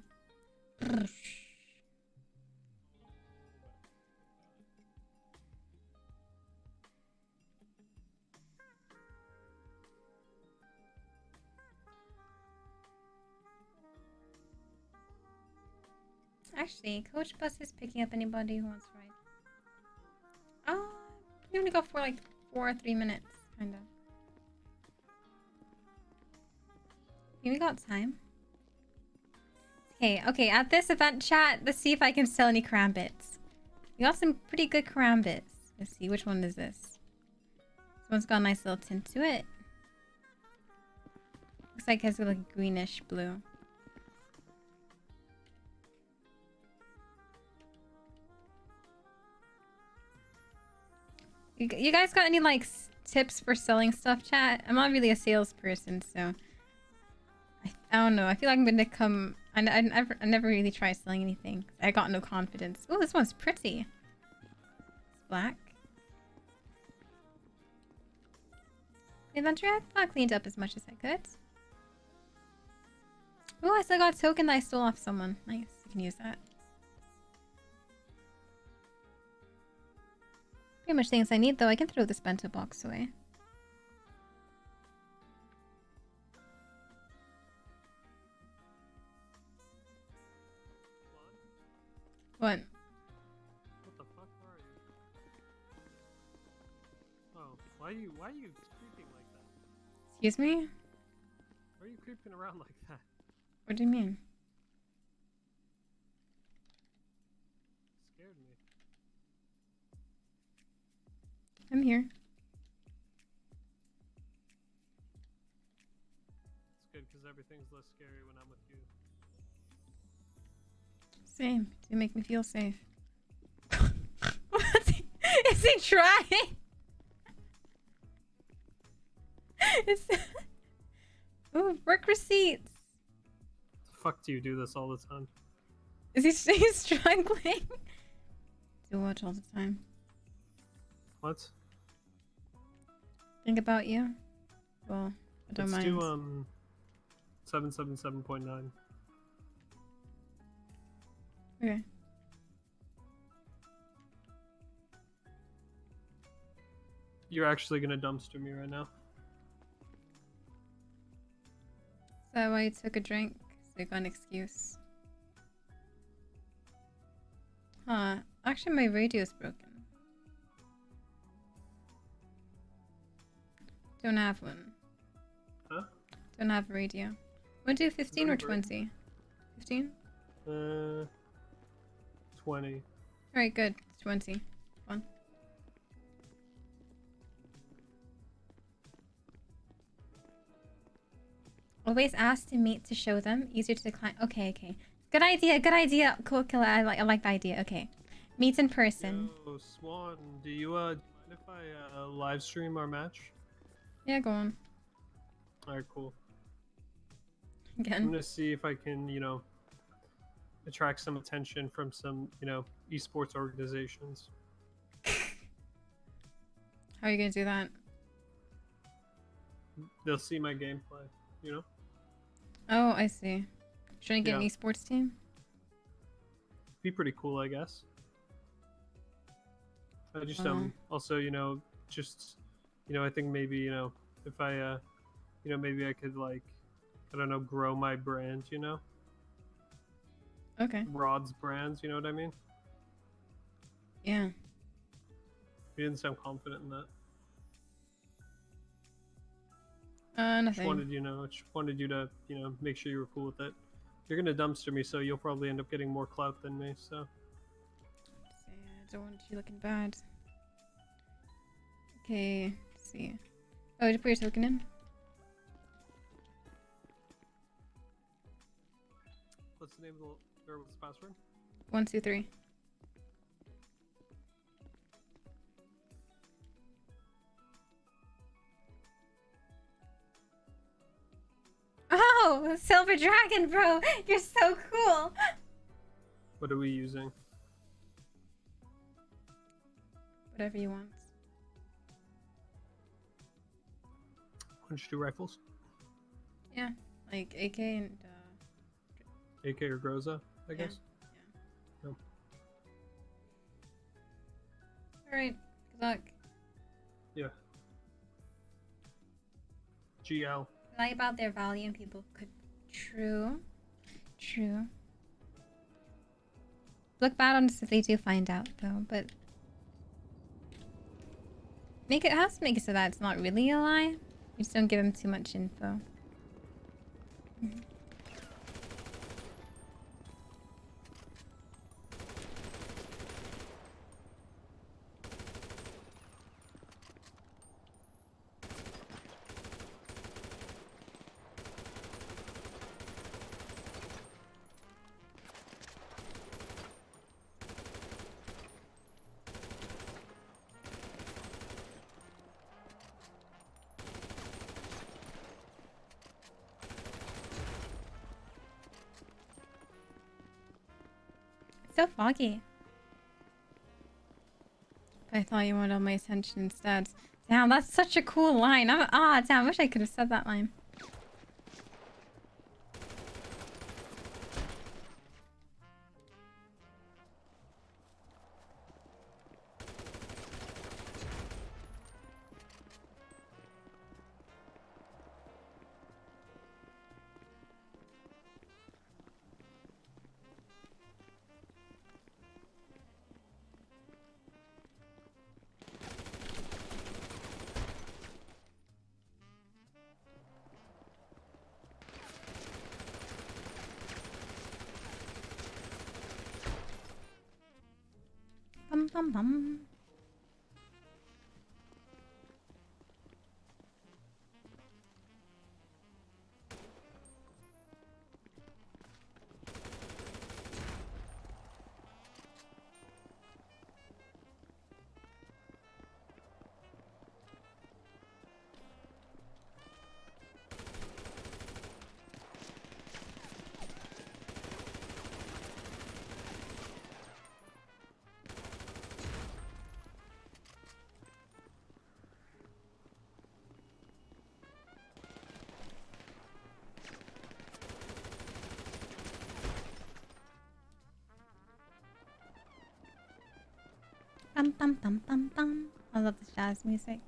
Actually, Coach Bus is picking up anybody who wants to ride. Oh, we only go for like 4 or 3 minutes, kinda. Okay, we got time. Okay, at this event chat, let's see if I can sell any karambits. We got some pretty good karambits. Let's see, which one is this? This one's got a nice little tint to it. Looks like it has like a greenish blue. You guys got any like tips for selling stuff, chat? I'm not really a salesperson, so I don't know. I feel like I'm gonna come. I never really try selling anything. I got no confidence. Oh, this one's pretty. It's black. The inventory I thought I cleaned up as much as I could. Oh, I still got a token that I stole off someone. Nice. You can use that. Pretty much things I need though. I can throw this bento box away. What? What the fuck are you? Oh, why are you creeping like that? Excuse me? Why are you creeping around like that? What do you mean? Scared me. I'm here. It's good because everything's less scary when I'm with you. Same. You make me feel safe. Is he trying? Ooh, work receipts. The fuck do you do this all the time? Is he's struggling? Do watch all the time. What? Think about you. Well, I don't Let's mind. do 777.9. Okay. You're actually gonna dumpster me right now. Is that why you took a drink? So you got an excuse. Huh. Actually, my radio's broken. Don't have one. Huh? Don't have a radio. Want to do 15 or 20? 15? 20. Alright, good. 20. Fun. Always ask to meet to show them. Easier to decline. Okay. Good idea. Cool, killer. I like the idea. Okay. Meet in person. Yo, Swan, do you mind if I live stream our match? Yeah, go on. Alright, cool. Again. I'm gonna see if I can, attract some attention from some, esports organizations. How are you gonna do that? They'll see my gameplay, Oh, I see. Trying to get an Yeah. esports team? Be pretty cool, I guess. I just also, I think maybe, if I maybe I could like, I don't know, grow my brand, Okay. Rod's brands, you know what I mean? Yeah. You didn't sound confident in that. Nothing. Just wanted you to, make sure you were cool with it. You're gonna dumpster me, so you'll probably end up getting more clout than me, so. I don't want you looking bad. Okay, let's see. Oh, did you put your token in? What's the name of the, Or what's the password? 1, 2, 3. Oh, Silver Dragon, bro! You're so cool! What are we using? Whatever you want. 102 rifles? Yeah, like AK and AK or Groza, I guess? No. Alright, good luck. Yeah. GL. Lie about their value and people could. True. True. Look bad on us if they do find out, though, but. Make it has to make it so that it's not really a lie. You just don't give them too much info. So foggy. I thought you wanted all my attention instead. Damn, that's such a cool line. Damn, I wish I could have said that line. Bum bum bum. Bum bum bum bum bum. I love this jazz music.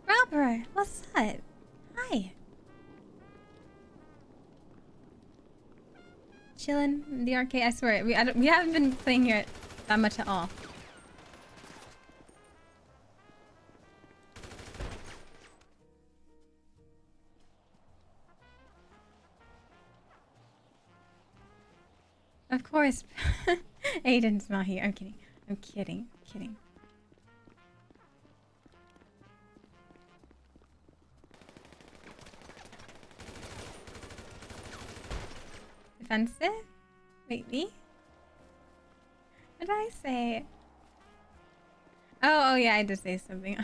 Robert, what's up? Hi. Chilling in the arcade. I swear, we haven't been playing here that much at all. Of course. Aiden's not here. I'm kidding. I'm kidding. I'm kidding. Defensive? Wait, me? What did I say? Oh yeah, I did say something.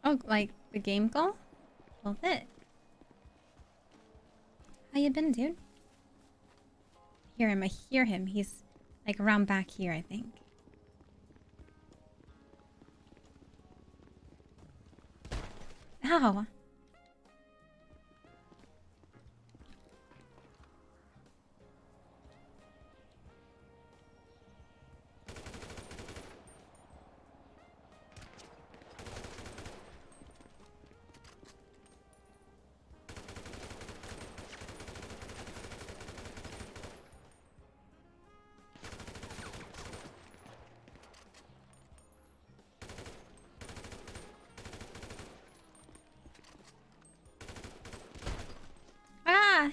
Oh, like the game goal? Well, it. How you been, dude? I hear him. He's like around back here, I think. Ow.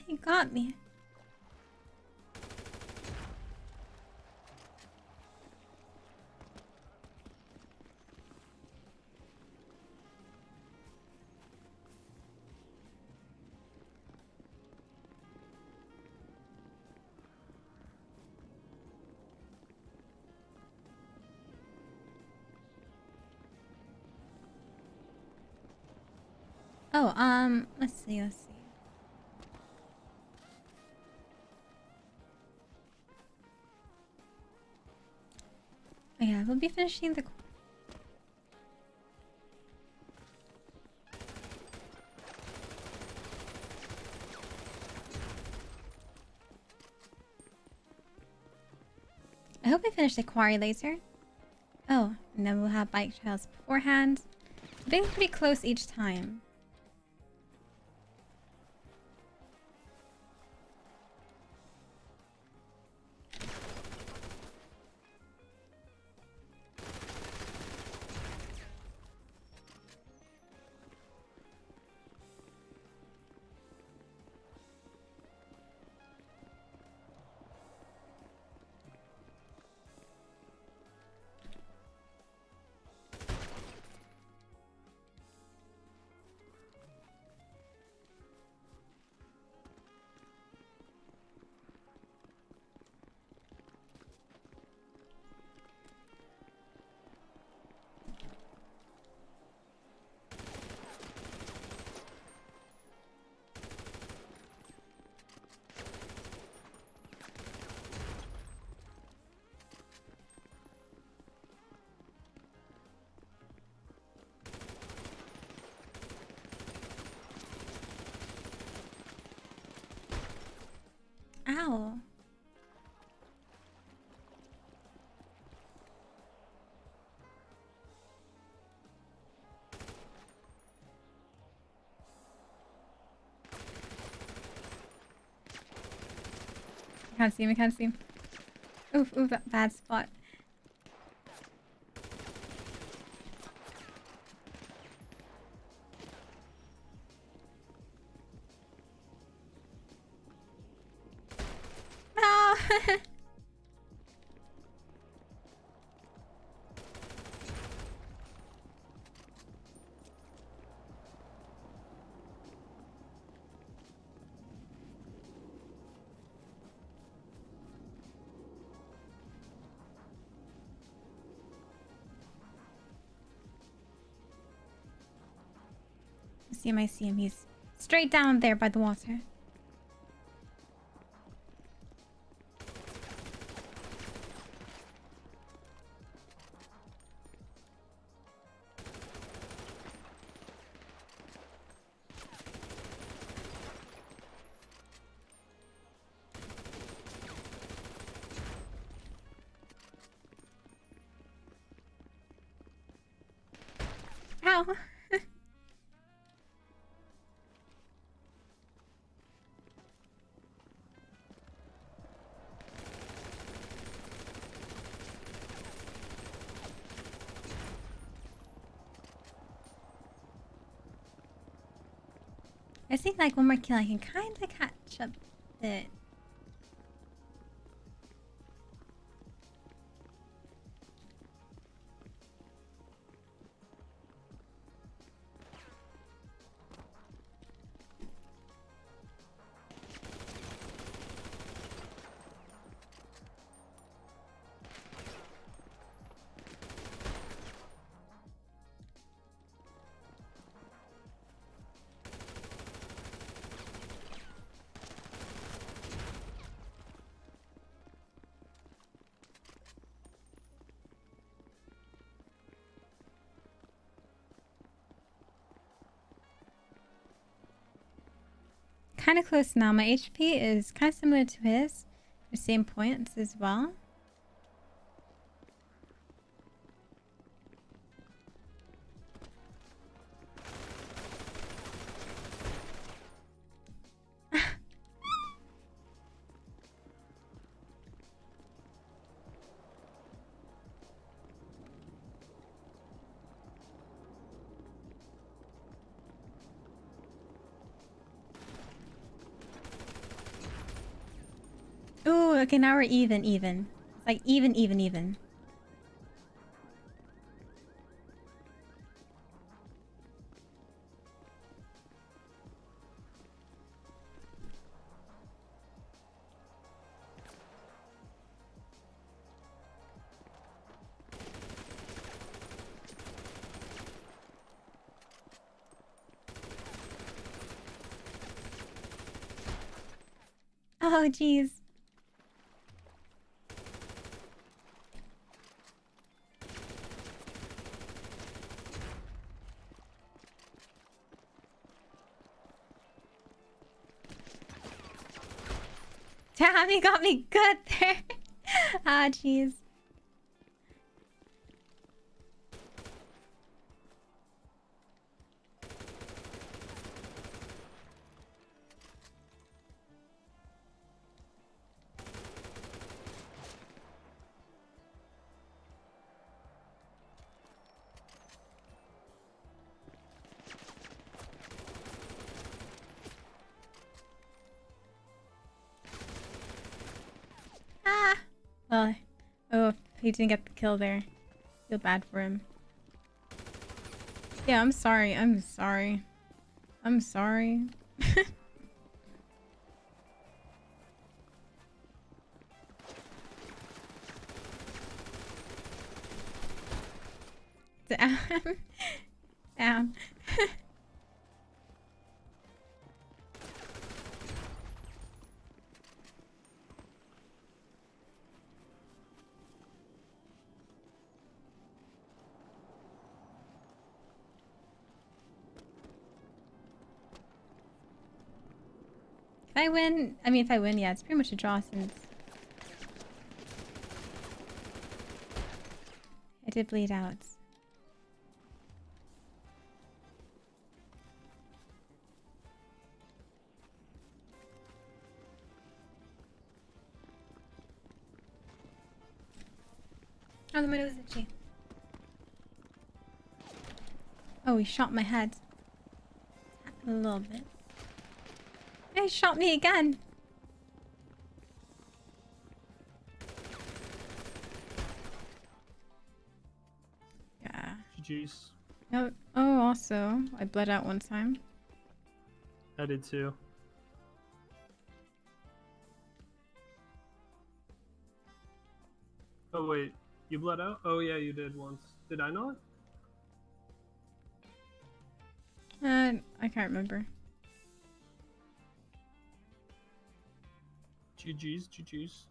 he got me. Oh, let's see. Oh, yeah, we'll be finishing the. I hope I finish the quarry later. Oh, and then we'll have bike trails beforehand. We're getting pretty close each time. Ow. I can't see him. Oof, that bad spot. No! I see him. He's straight down there by the water. Ow! I think like one more kill I can kinda catch up a bit. Kind of close now. My HP is kind of similar to his. The same points as well. Oh, okay, now we're even. It's like even. Oh, jeez. Damn, he got me good there. Ah, jeez. Ah! Well, oh, he didn't get the kill there. Feel bad for him. Yeah, I'm sorry. Damn. Damn. If I win, yeah, it's pretty much a draw since I did bleed out. Oh, the nose itchy. Oh, he shot my head. A little bit. Yeah, he shot me again. Yeah. GG's. Oh, also, I bled out one time. I did too. Oh wait, you bled out? Oh yeah, you did once. Did I not? I can't remember. GG's.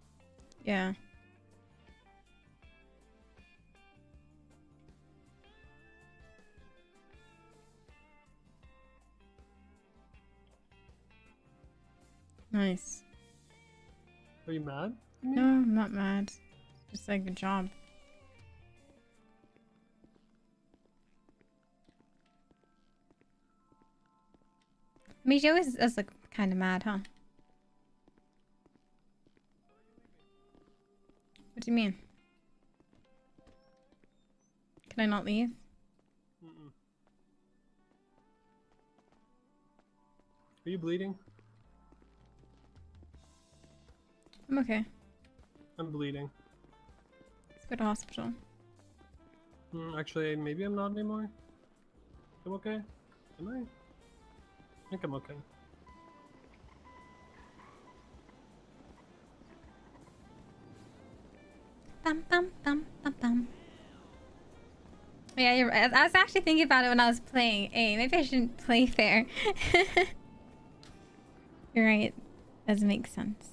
Yeah. Nice. Are you mad? No, I'm not mad. Just like, good job. I mean, she always is like kind of mad, huh? What do you mean? Can I not leave? Mm-mm. Are you bleeding? I'm okay. I'm bleeding. Let's go to hospital. Actually, maybe I'm not anymore. I'm okay. Am I? I think I'm okay. Bum. Yeah, you're right. I was actually thinking about it when I was playing. Hey, maybe I shouldn't play fair. You're right. Doesn't make sense.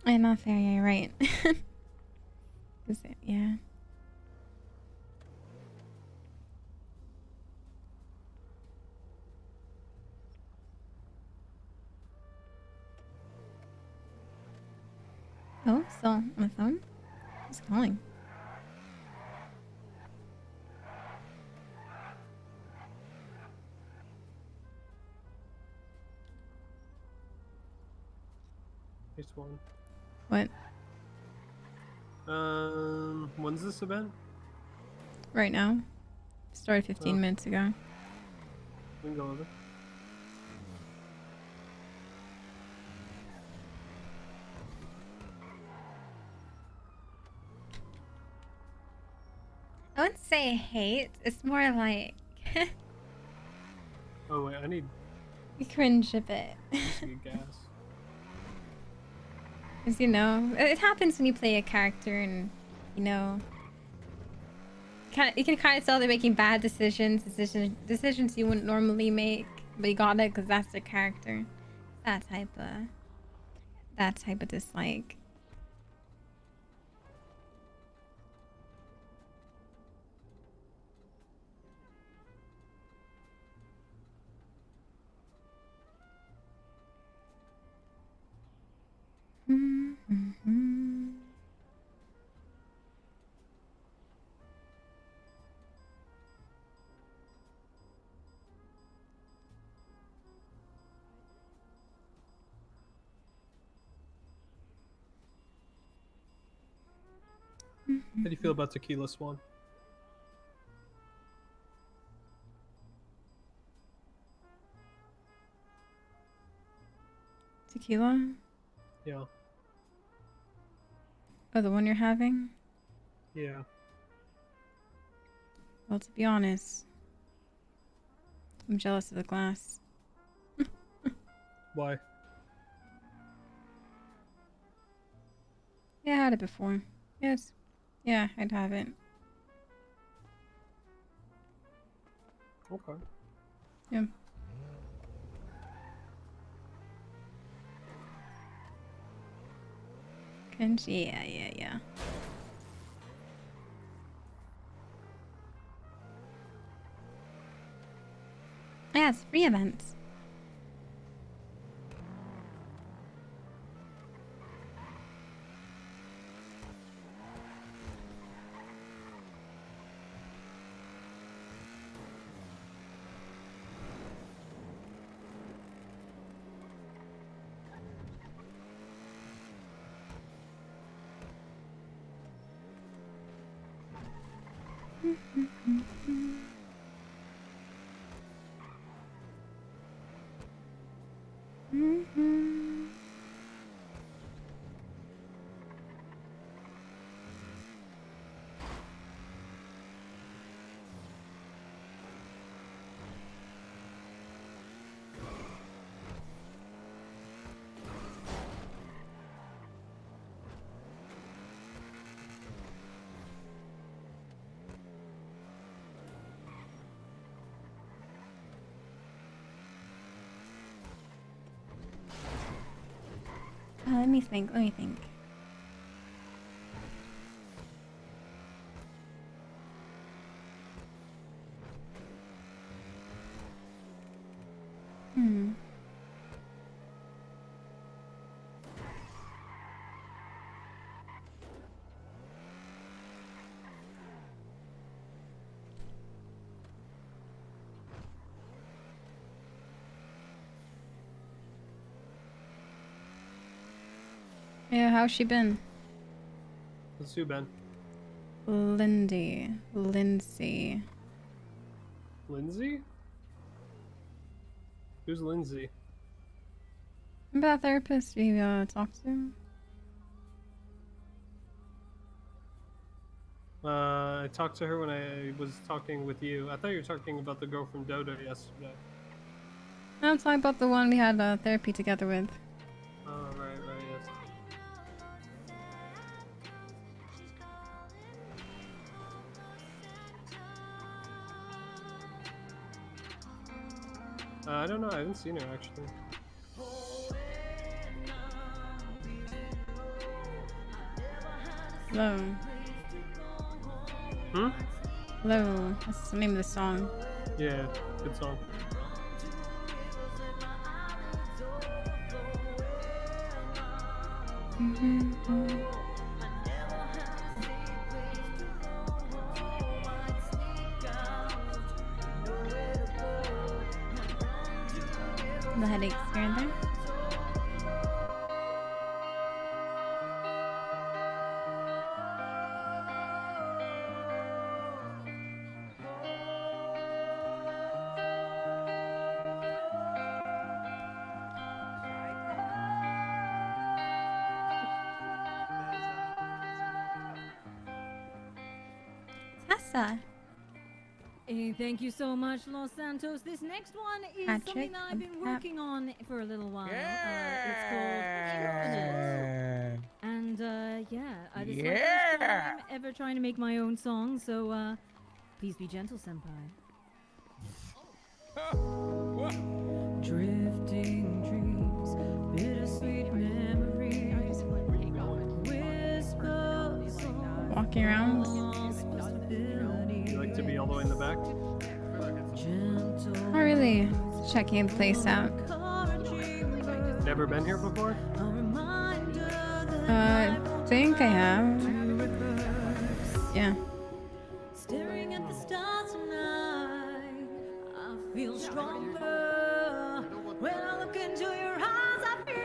I'm not fair, yeah, you're right. Is it? Yeah. Oh, still on the phone? Who's calling? Here's one. What? When's this event? Right now? Started 15 Oh. minutes ago. We can go over. I wouldn't say hate. It's more like Oh wait, I need you cringe a bit. to get gas. Because, you know, it happens when you play a character and, you know, you can kind of tell they're making bad decisions you wouldn't normally make, but you got it because that's their character. That type of dislike. How do you feel about Tequila Swan? Tequila? Yeah. Oh, the one you're having? Yeah. Well, to be honest, I'm jealous of the glass. Why? Yeah, I had it before. Yes. Yeah, I'd have it. Okay. Yeah. Cringe? Yeah. Yeah, it's free events. Let me think. Yeah, how's she been? Let's do Ben. Lindsay. Lindsay? Who's Lindsay? About a therapist we talked to? I talked to her when I was talking with you. I thought you were talking about the girl from Dodo yesterday. I'm talking about the one we had therapy together with. Oh, right, yes. I don't know, I haven't seen her actually. Hello. Hmm? Hello. That's the name of the song. Yeah, good song. The headaches here and there. Tessa. Hey, thank you so much, Los Santos. This next one is Patrick, something that I've been Cap. working on for a little while. It's called Infinite. And this is my first time ever trying to make my own song, so please be gentle, senpai. Drifting dreams, bittersweet memories, whispers, Walking around. You like to be all the way in the back? Not really. Just checking the place out. Never been here before? I think I have. Yeah. Staring at the stars tonight, I feel stronger. When I look into your eyes, I feel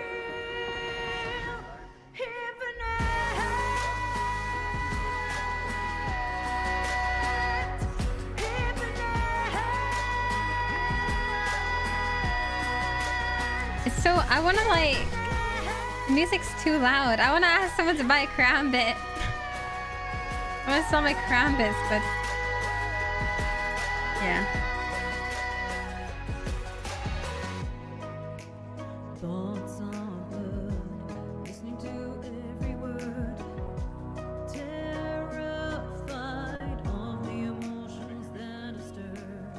It's so, I want to like, the music's too loud. I want to ask someone to buy a Karambit. I want to sell my Karambits, but yeah. Thoughts are blurred, listening to every word, terrified of the emotions that are stirred.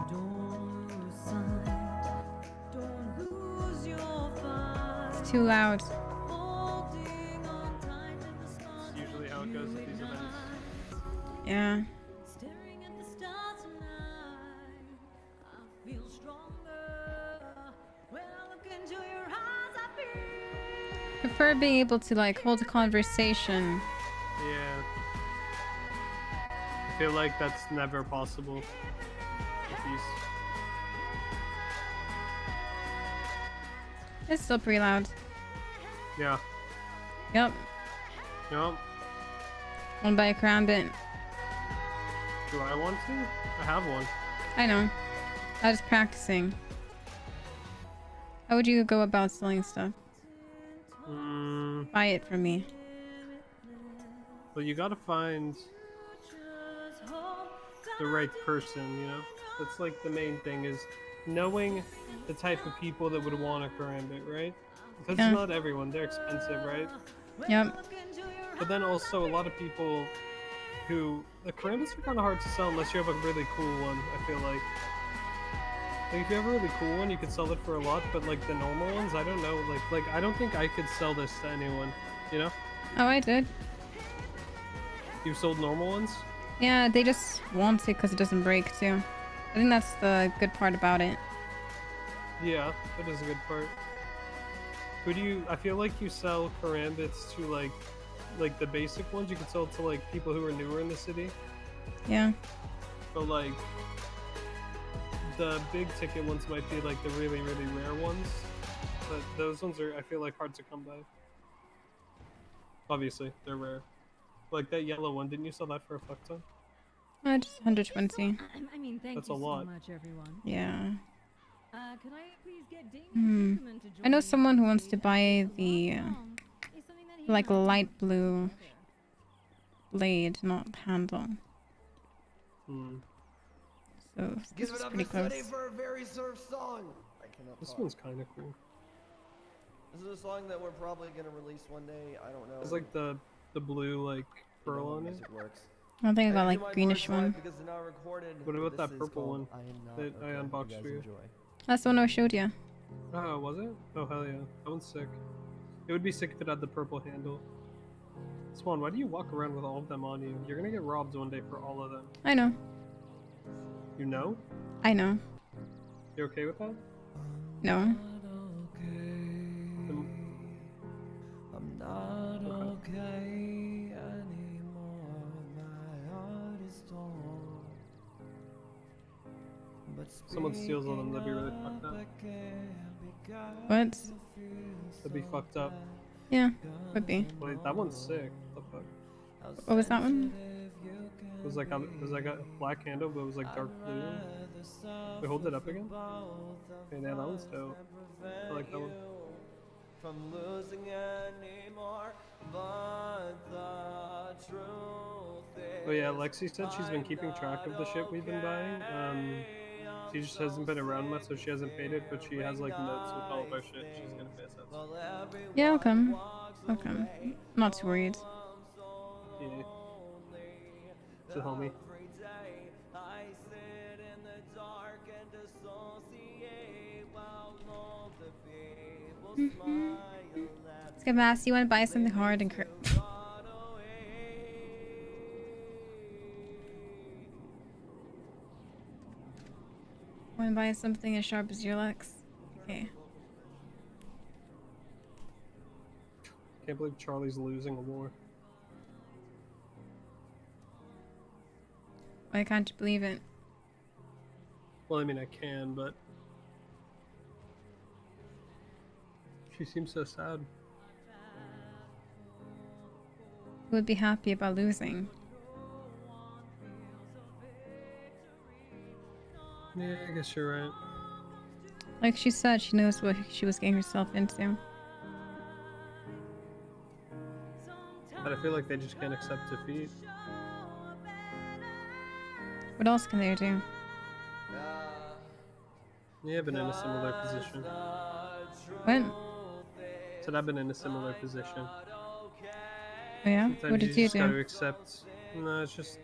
Don't lose sight, don't lose your fight. It's too loud. Holding on tight to the stars. It's usually how it goes at these events. Yeah. Staring at the stars tonight, I feel stronger. When I look into your eyes, I feel. Prefer being able to like hold a conversation. Yeah. I feel like that's never possible with these. It's still pretty loud. Yeah. Yep. Yep. Wanna buy a Karambit. Do I want to? I have one. I know. I was practicing. How would you go about selling stuff? Buy it from me. Well, you gotta find the right person, you know? That's like the main thing, is knowing the type of people that would want a Karambit, right? Because Yeah. not everyone, they're expensive, right? Yep. But then also a lot of people who... The Karambits are kind of hard to sell unless you have a really cool one, I feel like. Like, if you have a really cool one, you could sell it for a lot, but like the normal ones, I don't know, like I don't think I could sell this to anyone, you know? Oh, I did. You've sold normal ones? Yeah, they just want it because it doesn't break too. I think that's the good part about it. Yeah, that is a good part. Who do you... I feel like you sell Karambits to like the basic ones, you could sell it to like people who are newer in the city. Yeah. But like the big ticket ones might be like the really, really rare ones. But those ones are, I feel like, hard to come by. Obviously, they're rare. Like that yellow one, didn't you sell that for a fuck ton? Just 120. I mean, thank That's you a lot. so much, everyone. Yeah. Could I please get Damien Hmm. Zuckerman to join I know me someone who on wants stage to as buy a the song? It's something that he like and I light blue blade, not handle. Hmm. So Give this it is up pretty to Sunny close. for a very surf song. I cannot This talk. one's kind of cool. This is a song that we're probably gonna release one day. I don't know. It's like the blue like You know pearl how on it. music works. I think I got do like my greenish words live one. Because they're not recorded. What about This that is purple called one I Am Not that I Okay. unboxed You for guys you? enjoy. That's the one I showed you. Oh, was it? Oh, hell yeah. That one's sick. It would be sick if it had the purple handle. Swan, why do you walk around with all of them on you? You're gonna get robbed one day for all of them. I know. You know? I know. You okay with that? No. Then- I'm not Okay. okay anymore. My heart is torn. But Someone steals one of them, that'd be really fucked up. What? That'd be fucked up. Yeah, would be. Wait, that one's sick. What the fuck? What was that one? It was like a black handle, but it was like dark blue. Wait, hold it up again. Okay, yeah, that one's dope. I like that one. From losing anymore, but the truth is Oh yeah, Lexi said she's been keeping track of the shit we've been buying. She just hasn't been around much, so she hasn't paid it, but she has like notes with all of our shit. She's gonna pay us. Yeah, I'll come. I'll come. Not too worried. Yeah. It's a homie. Let's get Mass. You want to buy something hard and want to buy something as sharp as your Lex? Okay. Can't believe Charlie's losing a war. Why can't you believe it? Well, I mean, I can, but she seems so sad. Who would be happy about losing? Yeah, I guess you're right. Like she said, she knows what she was getting herself into. But I feel like they just can't accept defeat. What else can they do? Yeah, I've been in a similar position. What? Said I've been in a similar position. Oh yeah? Sometimes What did you just gotta do? accept. No, it's just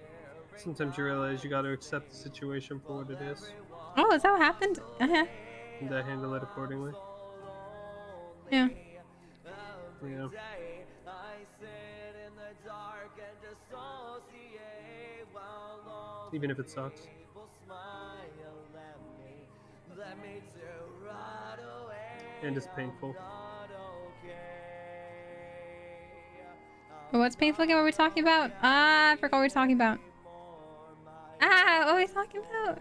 sometimes you realize you gotta accept the situation for what it is Oh, is that what happened? Uh-huh. and then handle it accordingly. Yeah. Yeah. Even if it sucks. And it's painful. What's painful again? What were we talking about? Ah, I forgot what we were talking about. Ah, what were we talking about?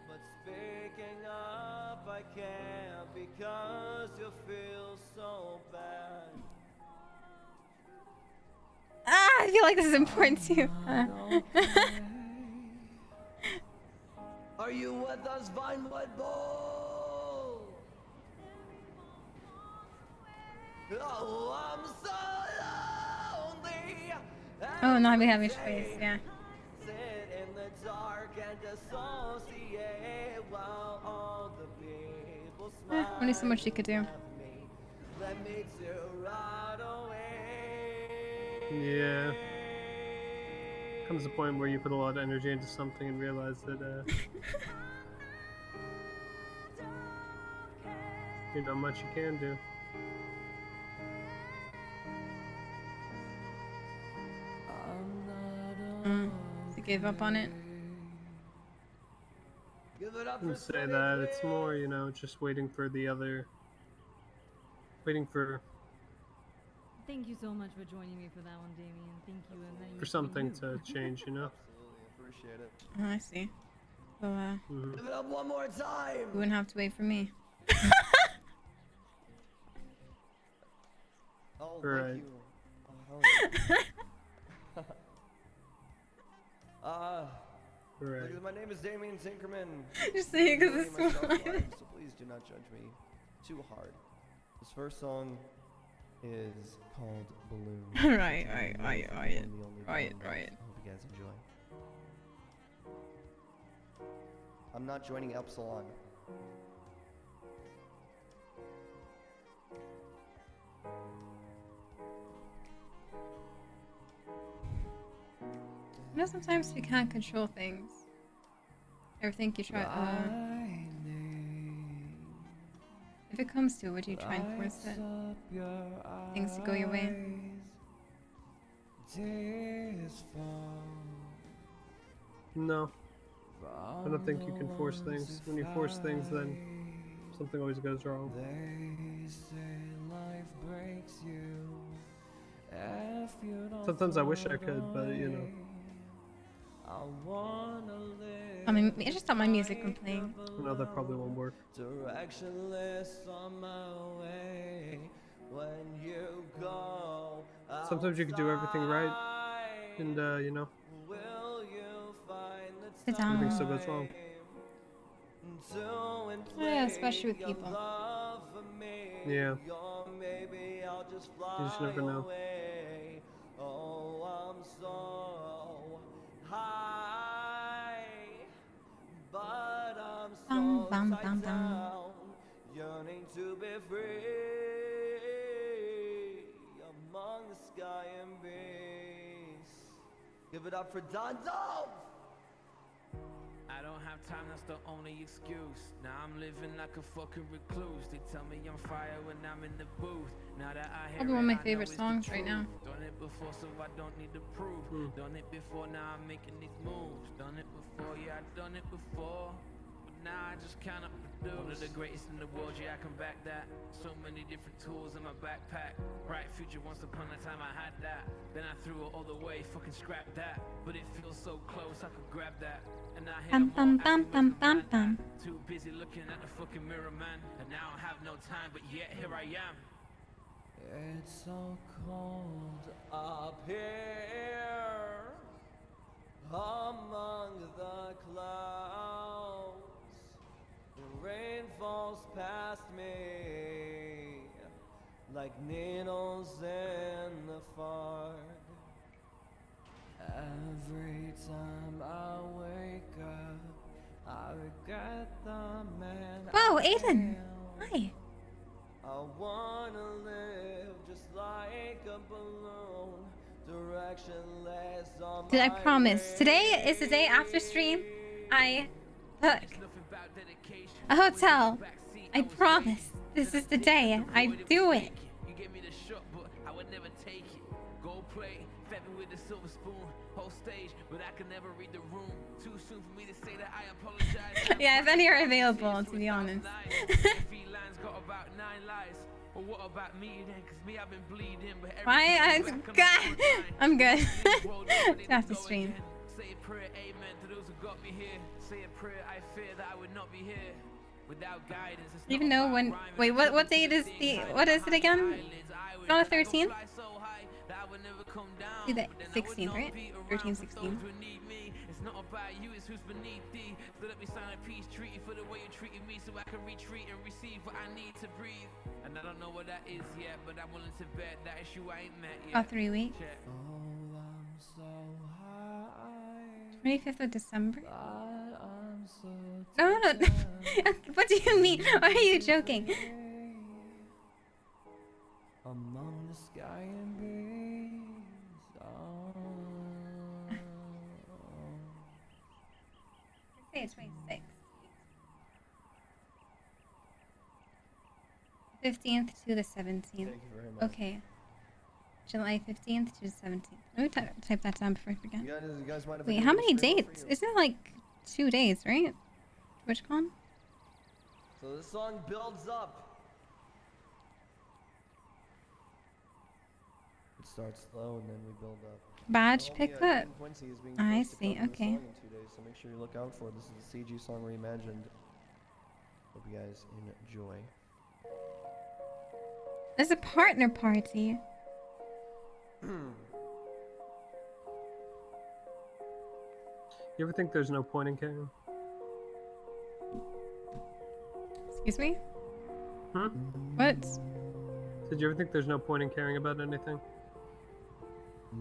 But speaking up, I can't because you feel so bad. Ah, I feel like this is important too. Are you with us, Vinewood Bull? Oh, I'm so lonely. Oh, not be having space, yeah. Sit in the dark and dissociate while all the people smile. Only so much you could do. Let me to ride away. Yeah. Comes a point where you put a lot of energy into something and realize that there's not much you can do. To give up on it. I wouldn't say that. It's more, you know, just waiting for the other. Waiting for Thank you so much for joining me for that one, Damien. Thank you. And then for something to change, you know. Appreciate it. Oh, I see. Well, Give it up one more time. you wouldn't have to wait for me. Oh, Right. thank you. Oh, hell yeah. Right. My name is Damien Tinkerman. Just saying 'cause I'm it's myself so live, so please do not judge me too hard. This first song is called Balloon. Right. I hope you guys enjoy. I'm not joining Epsilon. You know, sometimes you can't control things. Everything you try. If it comes to it, would you try and force it? Things to go your way? No. I don't think you can force things. When you force things, then something always goes wrong. Sometimes I wish I could, but you know. I mean, it's just not my music I'm playing. No, that probably won't work. Directionless on my way when you go. Sometimes you can do everything right, and you know, Will you find the Sit down. everything still goes wrong. Yeah, especially with people. Yeah. Or maybe I'll just fly You just never know. away. Oh, I'm so high, but I'm so tied down, yearning to be free among the sky and beast. Give it up for Dondo! I don't have time, that's the only excuse. Now I'm living like a fucking recluse. They tell me I'm fire when I'm in the booth. Now that I hear Probably one of my it, I favorite know it's songs the right now. truth. Done it before, so I don't need to prove. Done it before, now I'm making these moves. Done it before, yeah, I've done it before. But now I just cannot produce. One of the greatest in the world, yeah, I can back that. So many different tools in my backpack. Bright future, once upon a time I had that. Then I threw it all away, fucking scrap that. But it feels so close, I could grab that. And I hear Bum bum bum bum bum bum. too busy looking at the fucking mirror, man. And now I have no time, but yet here I am. It's so cold up here among the clouds. The rain falls past me like needles in the fog. Every time I wake up, I regret the man. Whoa, I Aiden! am. Hi. I wanna live just like a balloon, directionless on Did I my promise? way. Today is the day after stream. I book a hotel. I promise. This is the day. I do it. You gave me the shot, but I would never take it. Go play, fed me with the silver spoon. Whole stage, but I can never read the room. Too soon for me to say that I apologize. Yeah, if any are available, to be honest. Felines got about 9 lives. Well, what about me then? Cause me, I've been bleeding, but Why? God, I'm good. After stream. Say a prayer, amen, to those who got me here. Say a prayer, I fear that I would not be here. Without guidance, it's Do you even know when? Wait, what date is the? What is it again? It's not a 13th. Do the 16th, right? 13, 16. It's not about you, it's who's beneath thee. So let me sign a peace treaty for the way you treated me, so I can retreat and receive what I need to breathe. And I don't know what that is yet, but I'm willing to bet that issue I ain't met yet. About 3 weeks. 25th of December. No. What do you mean? Why are you joking? Among the sky and bees. Say it's 26. 15th to the 17th. Thank you very much. Okay. July 15th to the 17th. Let me type that down before I forget. You guys mind if I Wait, do how a many stream for dates? you? Isn't it like 2 days, right? TwitchCon? So the song builds up. It starts slow and then we build up. Badge Homie, pickup. Ian Quincy is being I forced to see, cover this okay. song in 2 days, so make sure you look out for it. This is a CG song reimagined. Hope you guys enjoy. There's a partner party. You ever think there's no point in caring? Excuse me? Hmm? What? Did you ever think there's no point in caring about anything?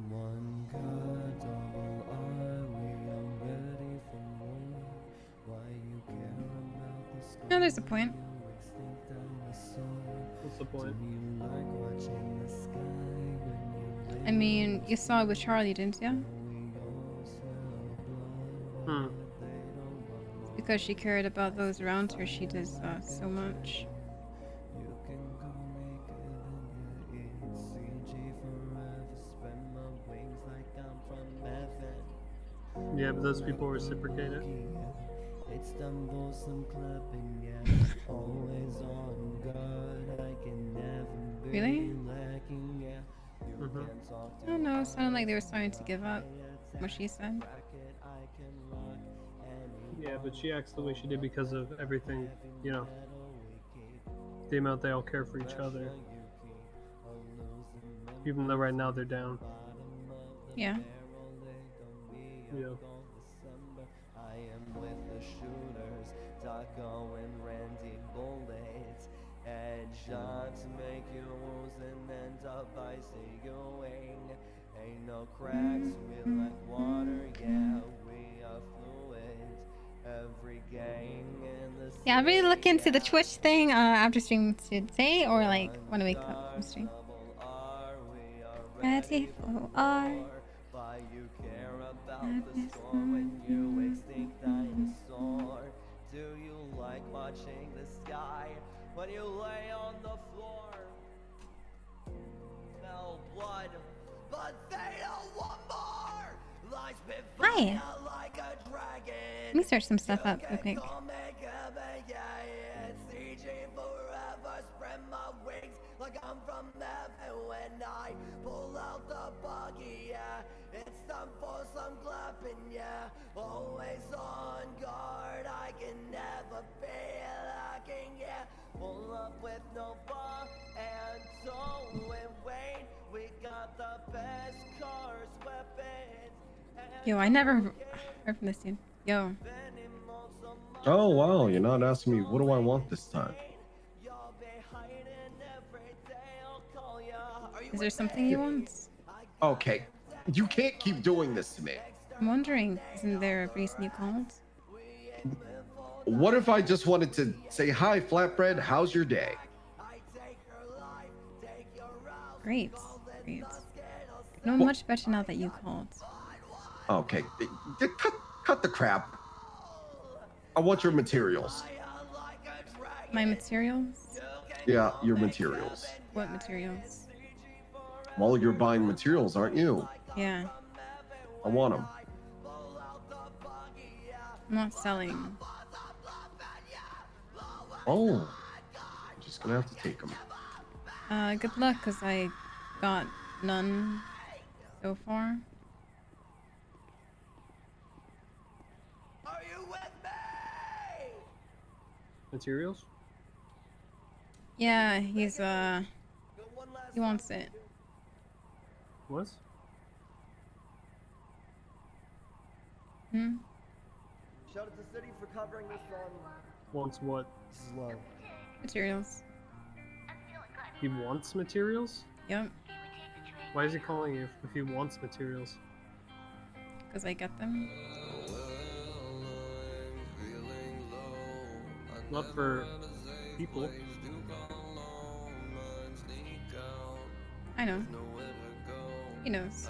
One cut, double R, we are ready for more. Why you care about the sky? No, there's a point. Extinct on the soul. What's the point? Do you like watching the sky when you I mean, you saw it with Charlie, didn't you? Hmm. Because she cared about those around her, she does so much. Yeah, but those people reciprocate it. It's them bosom clapping, yeah. Always on guard, I can never be Really? lacking, yeah. You Mhm. can talk I don't know. It sounded like they were starting to give up. What she said. bracket, I can rock any Yeah, but she acts the way she did because of everything, you know, the amount they all care for each other. Even though right now they're down. Yeah. Yeah. I am with the shooters, Taco and Randy bullets. Headshots make you lose and end up ICUing. Ain't no cracks, we like water, yeah, we are fluid. Every gang in the Yeah, I'll really look into the Twitch thing after stream today, or like when I wake up from stream. Ready for war. Why you care about the storm when you extinct dinosaur? Do you like watching the sky when you lay on the floor? Smell blood, but they don't want more. Life's been Hi. like a dragon. Let me search some stuff up real quick. Spread my wings like I'm from heaven when I pull out the buggy, yeah. It's time for some clapping, yeah. Always on guard, I can never be lacking, yeah. Pull up with no bar and tow and Wayne. We got the best cars, weapons. Yo, I never heard from this dude. Yo. Oh wow, you're not asking me what do I want this time. Is there something you want? Okay, you can't keep doing this to me. I'm wondering, isn't there a reason you called? What if I just wanted to say hi, Flatbread, how's your day? Great. Great. I know much better now that you called. Okay, cut the crap. I want your materials. My materials? Yeah, your materials. What materials? Well, you're buying materials, aren't you? Yeah. I want them. I'm not selling. Oh, I'm just gonna have to take them. Good luck, because I got none so far. Materials? Yeah, he's, he wants it. What? Hmm? Shout out to City for covering this on. Wants what? Slow. Materials. He wants materials? Yep. Why is he calling you if he wants materials? Because I get them. Not for people. I know. He knows.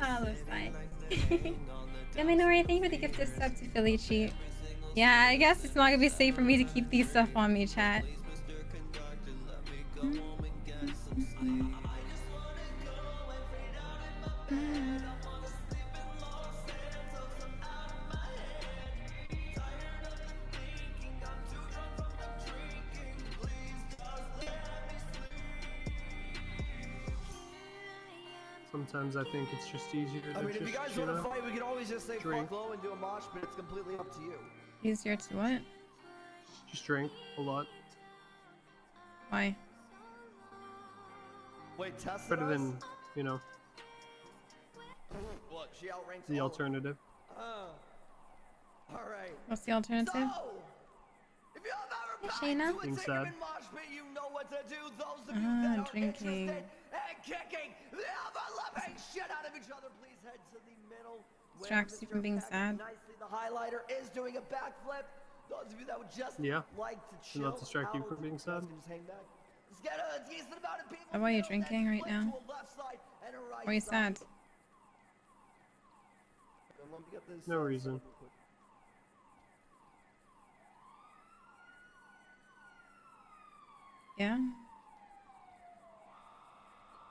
Oh, that's fine. Let me know anything for the gifted sub to Felici. Yeah, I guess it's not gonna be safe for me to keep these stuff on me, chat. Sometimes I think it's just easier to I mean, just, if you guys you want to know, fight, we can always just say drink. fuck low and do a mosh, but it's completely up to you. Easier to what? Just drink a lot. Why? Wait, test Better than, you know, What, she outranks the all- alternative. Alright. What's the alternative? If you have ever Hey, Shayna? Being sad. but you know what to do. Those of you that are Drinking. interested in kicking the ever-loving shit out of each other, please head to the middle. where Distracts you Mr. from being Peck sad. Nicely, the highlighter is doing a backflip. Those of you that would just like to Should chill not distract you out, from being you guys sad. can just hang back. Let's get a decent amount of people. Is that why you're drinking right now? To a left side and a right Why are you sad? side. Let me get this, No reason. set up real quick. Yeah?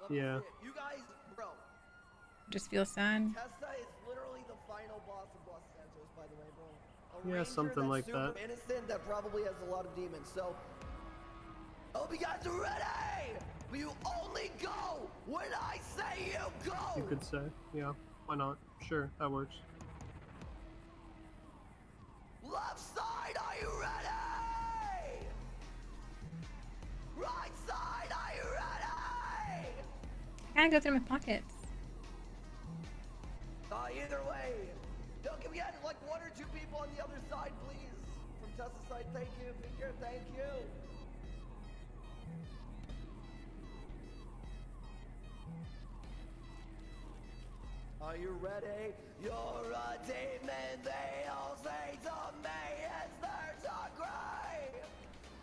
Let me Yeah. see it. You guys, bro. Just feel sad? Tessa is literally the final boss of Los Santos, by the way, bro. A Yeah, ranger something that's like super that. innocent that probably has a lot of demons. So, hope you guys are ready. But you only go when I say you go. You could say, yeah. Why not? Sure, that works. Left side, are you ready? Right side, are you ready? I gotta go through my pockets. Either way. Don't give me like one or two people on the other side, please. From Tessa's side, thank you. Finger, thank you. Are you ready? You're a demon, they all say to me, it's their to gray.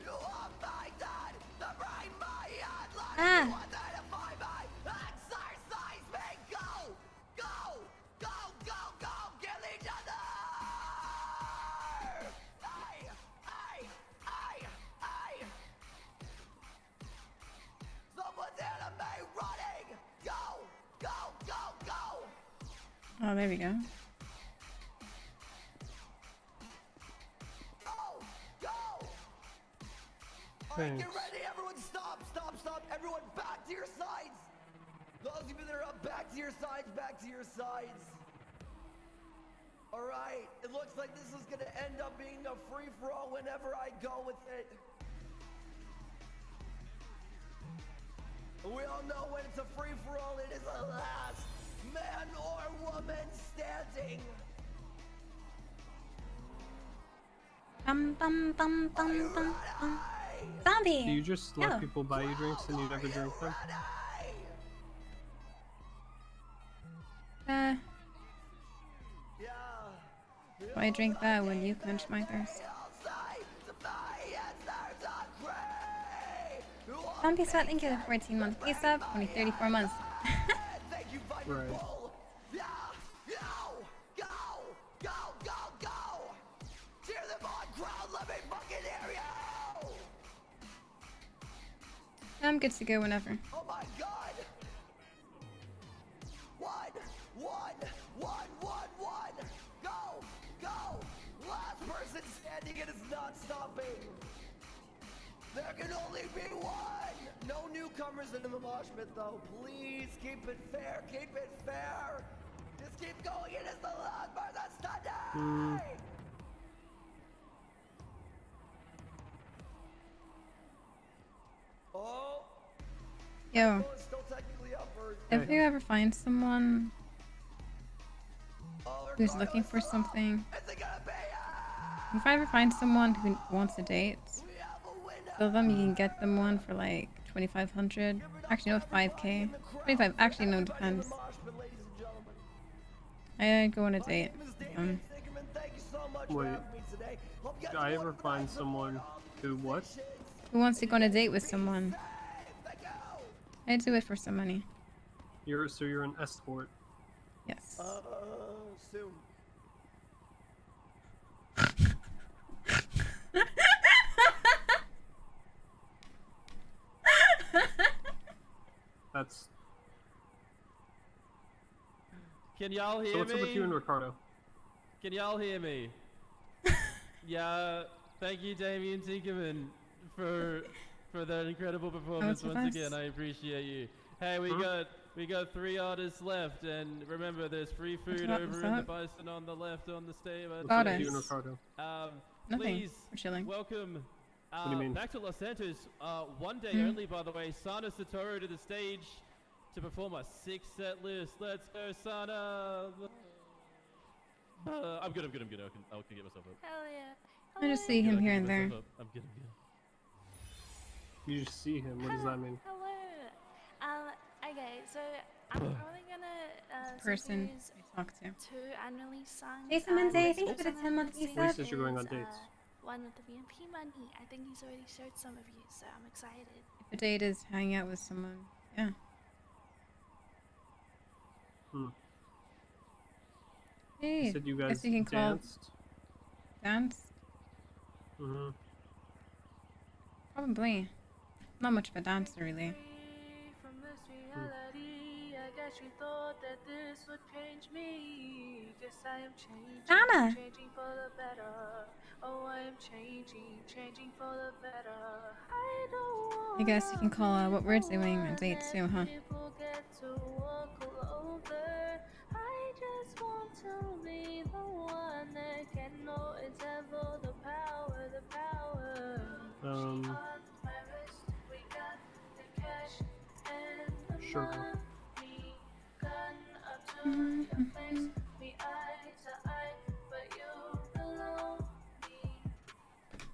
You are my dad, the brain, my head, like you identify my exercise me. Go, go, go, go, go, kill each other. Hey, hey, hey, hey. Someone's enemy running. Go, go, go, go. Oh, there we go. Alright, get ready, everyone stop, stop, stop. Everyone back to your sides. Those of you that are up, back to your sides, back to your sides. Alright, it looks like this is gonna end up being a free-for-all whenever I go with it. We all know when it's a free-for-all, it is a last man or woman standing. Bum bum bum bum bum bum. Zombie! Do you just let Go. people buy you drinks and you never drink them? Why drink that when you quench my thirst? Zombie Sweat, thank you for 14 months. Peace up, only 34 months. Right. I'm good to go whenever. Oh my god! One! Go! Go! Last person standing, it is not stopping! There can only be one! No newcomers into the mosh pit though. Please keep it fair, keep it fair! Just keep going, it is the last person standing! Oh! Yo, It's still technically up for... if you ever find someone who's looking for something, if I ever find someone who wants a date, tell them you can get them one for like 2,500. Actually, no, 5K. 25. Actually, no, depends. I go on a date. Wait. Did I ever find someone who what? Who wants to go on a date with someone? I do it for some money. So you're an escort. Yes. Soon. That's Can y'all hear me? so. What's up with you and Ricardo? Can y'all hear me? Yeah, thank you, Damien Tinkerman, for that incredible performance once again. I appreciate you. Hey, we got 3 artists left, and remember, there's free food over in the Bison on the left on the stage. What's up with you and Ricardo? Nothing. Please We're chilling. welcome What do you mean? back to Los Santos. One day only, by the way. Sana Satoru to the stage to perform a 6-set list. Let's go, Sana. I'm good. I can get myself up. Hell yeah. I just see him here and there. I'm good. You just see him. What does that mean? Hello. Okay, so I'm probably gonna Person use I talk to. 2 unreleased songs. Jason Mendes, the thank you first for the one 10 I'm month gonna sing Well, he resub. says you're going on is, dates. one with the VMP money. I think he's already showed some of you, so I'm excited. If a date is hanging out with someone, yeah. Hey, You said you guess guys you can call danced. dance. Probably. Not much of a dancer, really. I guess you thought that this would change me. Guess I am changing, Donna. changing for the better. Oh, I am changing, changing for the better. I guess you can call what we're doing a date too, huh? People get to walk all over. I just want to be the one that can know it's ever the power, the power. On my wrist, we got the cash and the Sure. money. Gun up to your face, we eye to eye, but you below me.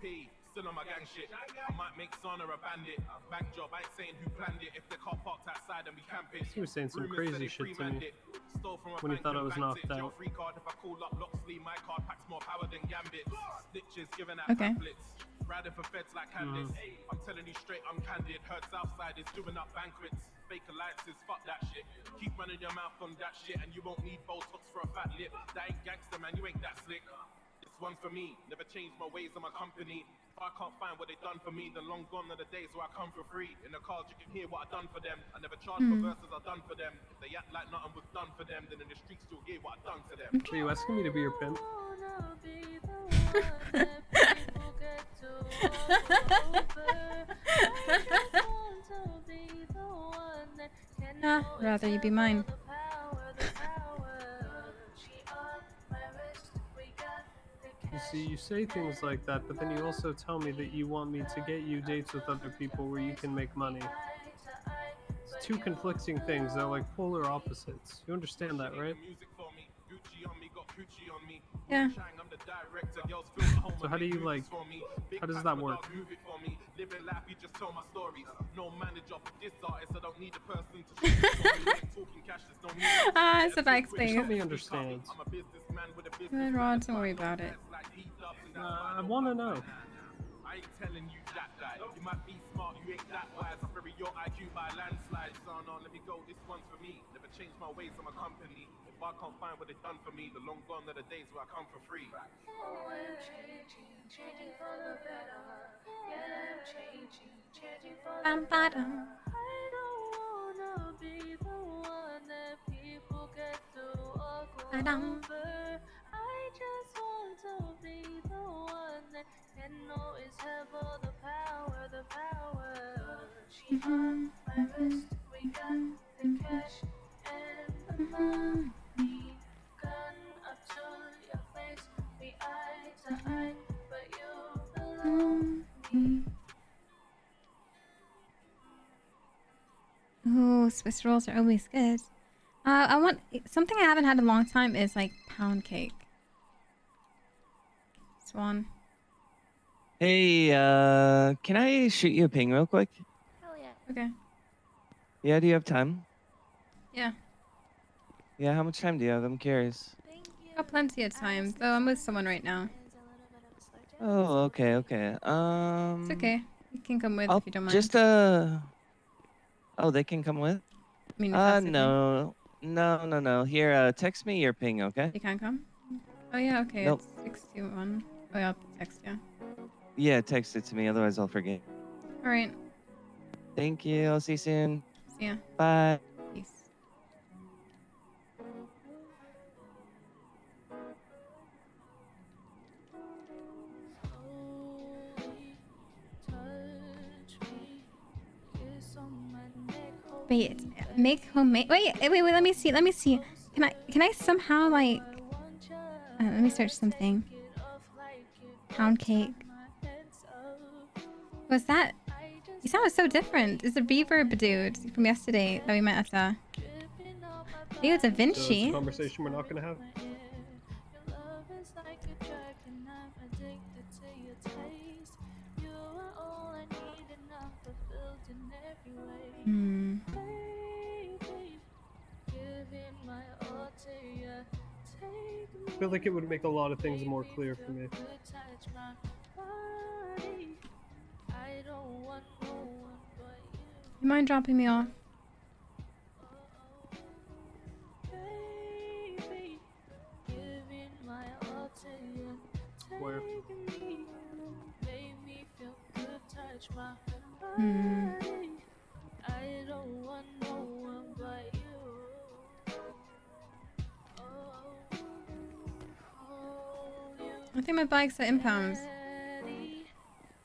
P, still on my gang shit. I might make Sana a bandit. Bank job, I ain't saying who planned it. If the car parked outside and we camping. He was saying some Rumors crazy said he shit to freemanned me it. Stole from a when he bank thought I and was banked knocked it. Jail out. free card if I call up Locksley. My card packs more power than Gambit. Snitches giving out Okay. pamphlets. Riding for feds like Candice. I'm telling you straight, I'm candid. Heard Southside is doing up banquets. Fake alliances, fuck that shit. Keep running your mouth on that shit and you won't need Botox for a fat lip. That ain't gangster, man, you ain't that slick. This one's for me, never changed my ways or my company. If I can't find what they done for me, then long gone are the days where I come for free. In the cars you can hear what I done for them. I never charged for verses I done for them. If they act like nothing was done for them, then in the streets you'll hear what I done to them. Are you asking me to be your pimp? Rather you be mine. You see, you say things like that, but then you also tell me that you want me to get you dates with other people where you can make money. It's two conflicting things. They're like polar opposites. You understand that, right? Yeah. So how do you like? How does that work? Living life, you just tell my stories. No manager for this artist, I don't need a person to talking cash, there's no need. Ah, it's a backspace. Help me understand. I'm a businessman with a business. Good, Rod, don't worry about it. I want to know. I ain't telling you that guy. You might be smart, you ain't that wise. I bury your IQ by landslide. Son, on, let me go. This one's for me. Never change my ways on my company. If I can't find what they've done for me, the long gone are the days where I come for free. Oh, I'm changing, changing for the better. Yeah, I'm changing, changing for the better. I don't wanna be the one that people get to walk over. I just want to be the one that can know it's ever the power, the power. She on my wrist, we got the cash and the money. Gun up to your face, we eye to eye, but you below me. Ooh, Swiss rolls are always good. I want something I haven't had in a long time is like pound cake. Swan. Hey, can I shoot you a ping real quick? Hell yeah. Okay. Yeah, do you have time? Yeah. Yeah, how much time do you have? I'm curious. Got plenty of time, though I'm with someone right now. Oh, okay, okay. It's okay. You can come with I'll if you don't mind. just oh, they can come with? I mean, if that's okay. No. Here, text me your ping, okay? You can't come? Oh yeah, okay, Nope. it's 621. Oh yeah, I'll text you. Yeah, text it to me, otherwise I'll forget. Alright, Thank you, I'll see you soon. see ya. Bye. Peace. Wait, make homemade. Wait, let me see. Can I somehow like? Let me search something. Pound cake. Was that? You sounded so different. It's a reverb dude from yesterday that we met at the. Maybe it's a So Vinci. it's a conversation we're not gonna have. feel like it would make a lot of things more clear for me. You mind dropping me off? Where? Hmm. I don't want no one but you. I think my bike's at impounds.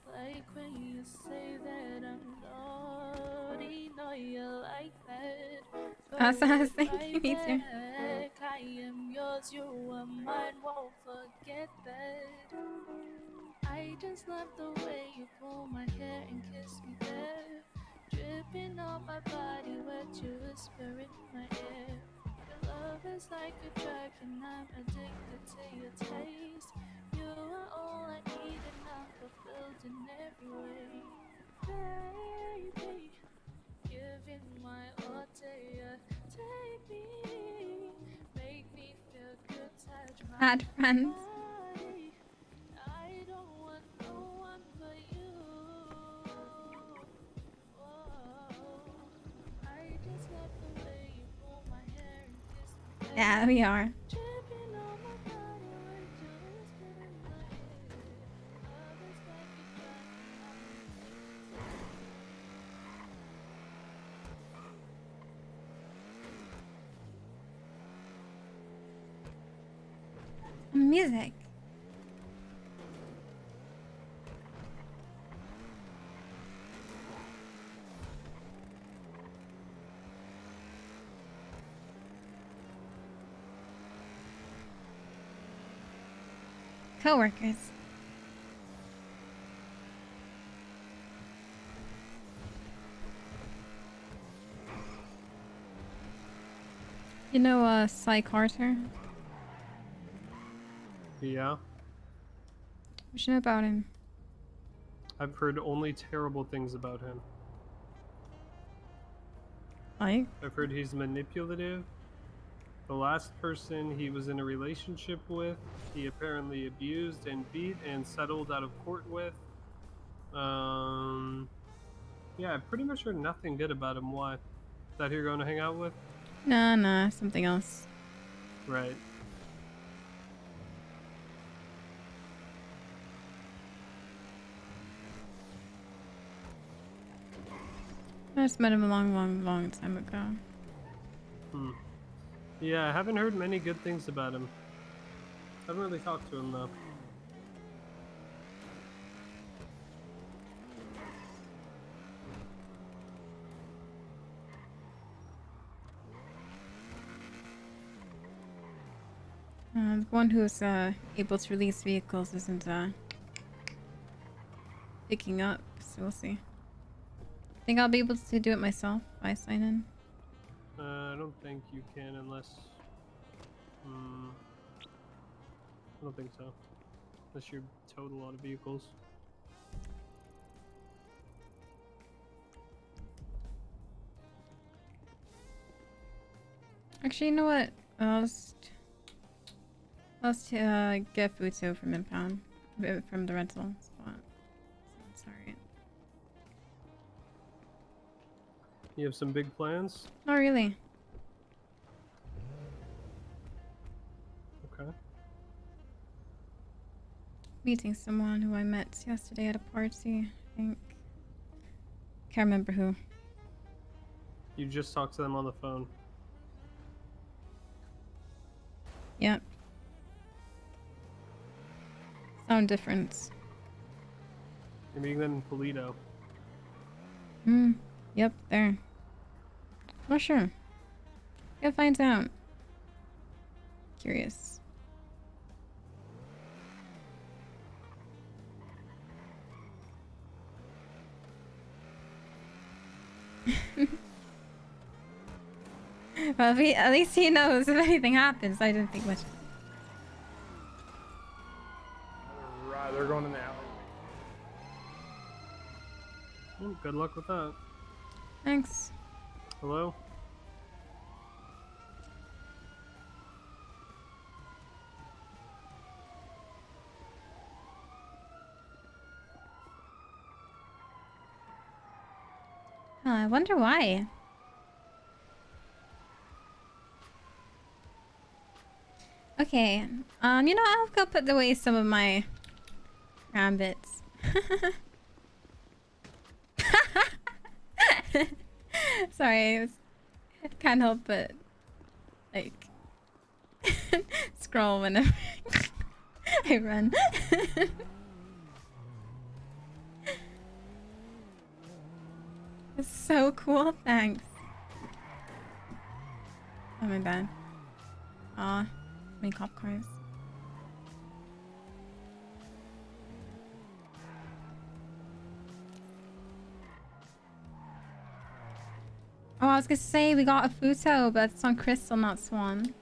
Like when you say that I'm naughty, no, you like that. That's what I was Throw it thinking, right me too. back. I am yours, you are mine, won't forget that. I just love the way you pull my hair and kiss me there. Dripping on my body, wet you whisper in my ear. Your love is like a drug and I'm addicted to your taste. You are all I need and I'm fulfilled in every way. Baby, giving my all to you. Take me, make me feel good, touch my Bad friends. body. I don't want no one but you. Whoa. I just love the way you pull my hair and kiss me there. Yeah, we are. Dripping on my body, wet you whisper in my ear. Love is like a drug and I'm addicted to it. Music. Coworkers. You know, Cy Carter? Yeah, What you know about him? I've heard only terrible things about him. Like? I've heard he's manipulative. The last person he was in a relationship with, he apparently abused and beat and settled out of court with. Yeah, I pretty much heard nothing good about him. Why? Is that who you're going to hang out with? Nah, something else. Right. I just met him a long time ago. Yeah, I haven't heard many good things about him. Haven't really talked to him though. The one who's able to release vehicles isn't picking up, so we'll see. Think I'll be able to do it myself if I sign in? I don't think you can unless... I don't think so. Unless you towed a lot of vehicles. Actually, you know what? I'll just get food too from impound. From the rental spot. Sorry. You have some big plans? Not really. Okay. Meeting someone who I met yesterday at a party, I think. Can't remember who. You just talked to them on the phone. Yep. Sound difference. You're meeting them in Polito. Yep, there. Not sure. Gotta find out. Curious. Well, at least he knows if anything happens. I didn't think much. Right, they're going in the alley. Well, good luck with that. Thanks. Hello? Huh, I wonder why. Okay, you know, I'll go put away some of my rabbits. Sorry, can't help but like scroll whenever I run. It's so cool, thanks. Oh my bad. Aw, many cop cars. Oh, I was gonna say we got a Futo, but it's on Crystal, not Swan.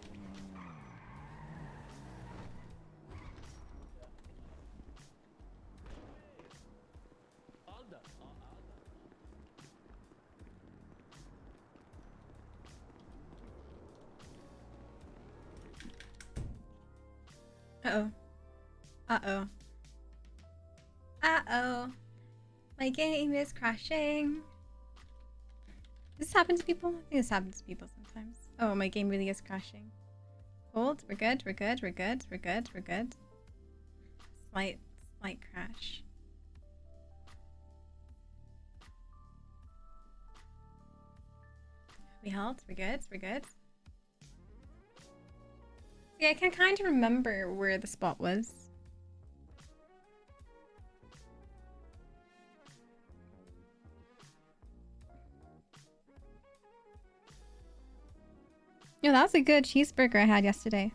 Uh-oh. Uh-oh. Uh-oh. My game is crashing. Does this happen to people? I think this happens to people sometimes. Oh, my game really is crashing. Hold. We're good. We're good. We're good. We're good. We're good. Slight crash. We held. We're good. We're good. See, I can kind of remember where the spot was. Yo, that was a good cheeseburger I had yesterday.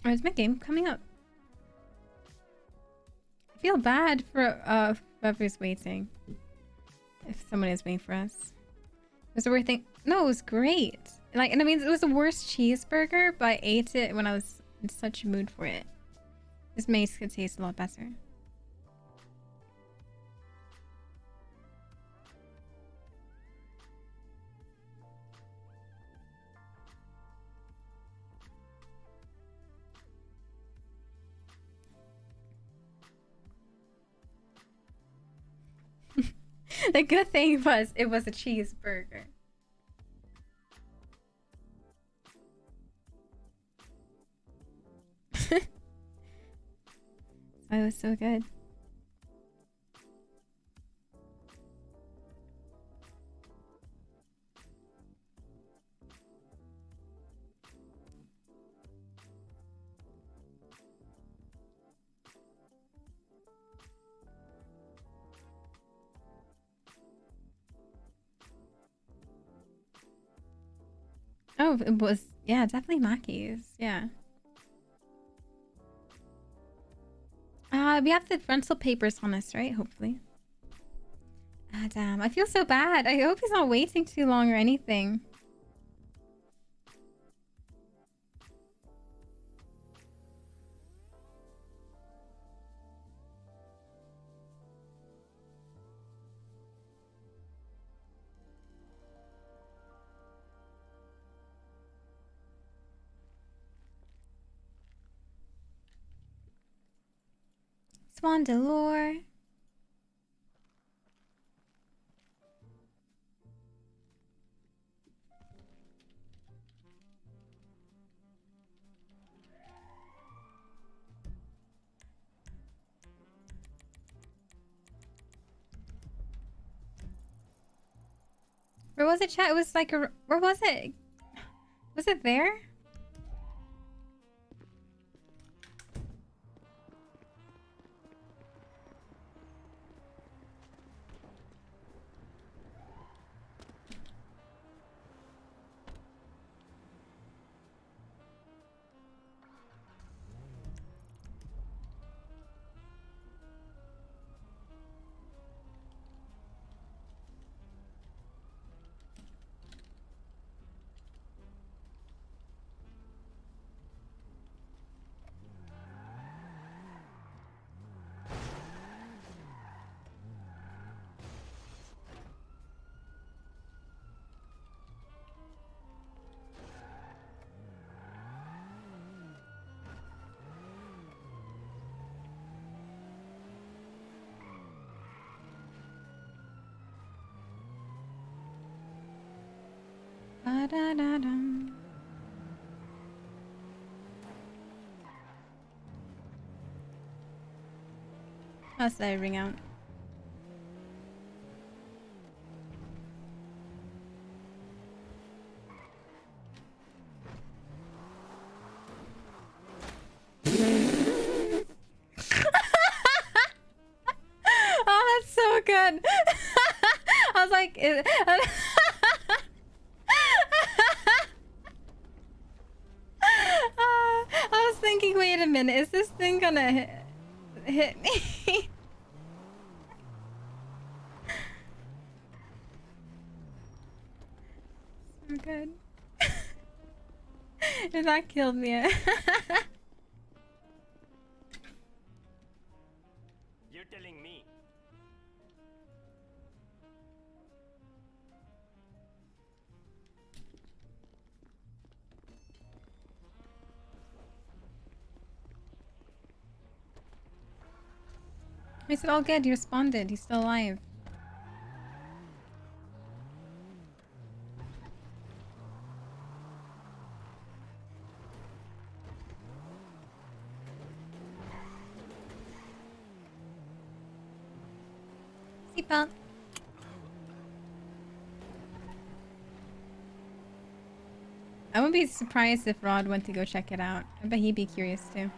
Where's my game coming up? I feel bad for whoever's waiting. If someone is waiting for us. Was the worst thing? No, it was great. Like, and I mean, it was the worst cheeseburger, but I ate it when I was in such a mood for it. This makes it taste a lot better. The good thing was it was a cheeseburger. It was so good. Oh, it was, yeah, definitely Mackey's. Yeah. We have the rental papers on us, right? Hopefully. Ah, damn. I feel so bad. I hope he's not waiting too long or anything. Swan Delore. Where was it, chat? It was like a... Where was it? Was it there? Da da da dum. How did I ring out? Oh, that's so good. I was like, I was thinking, wait a minute, is this thing gonna hit me? So good. That killed me. You're telling me. I said, all good, he responded. He's still alive. Seatbelt. I wouldn't be surprised if Rod went to go check it out. I bet he'd be curious too.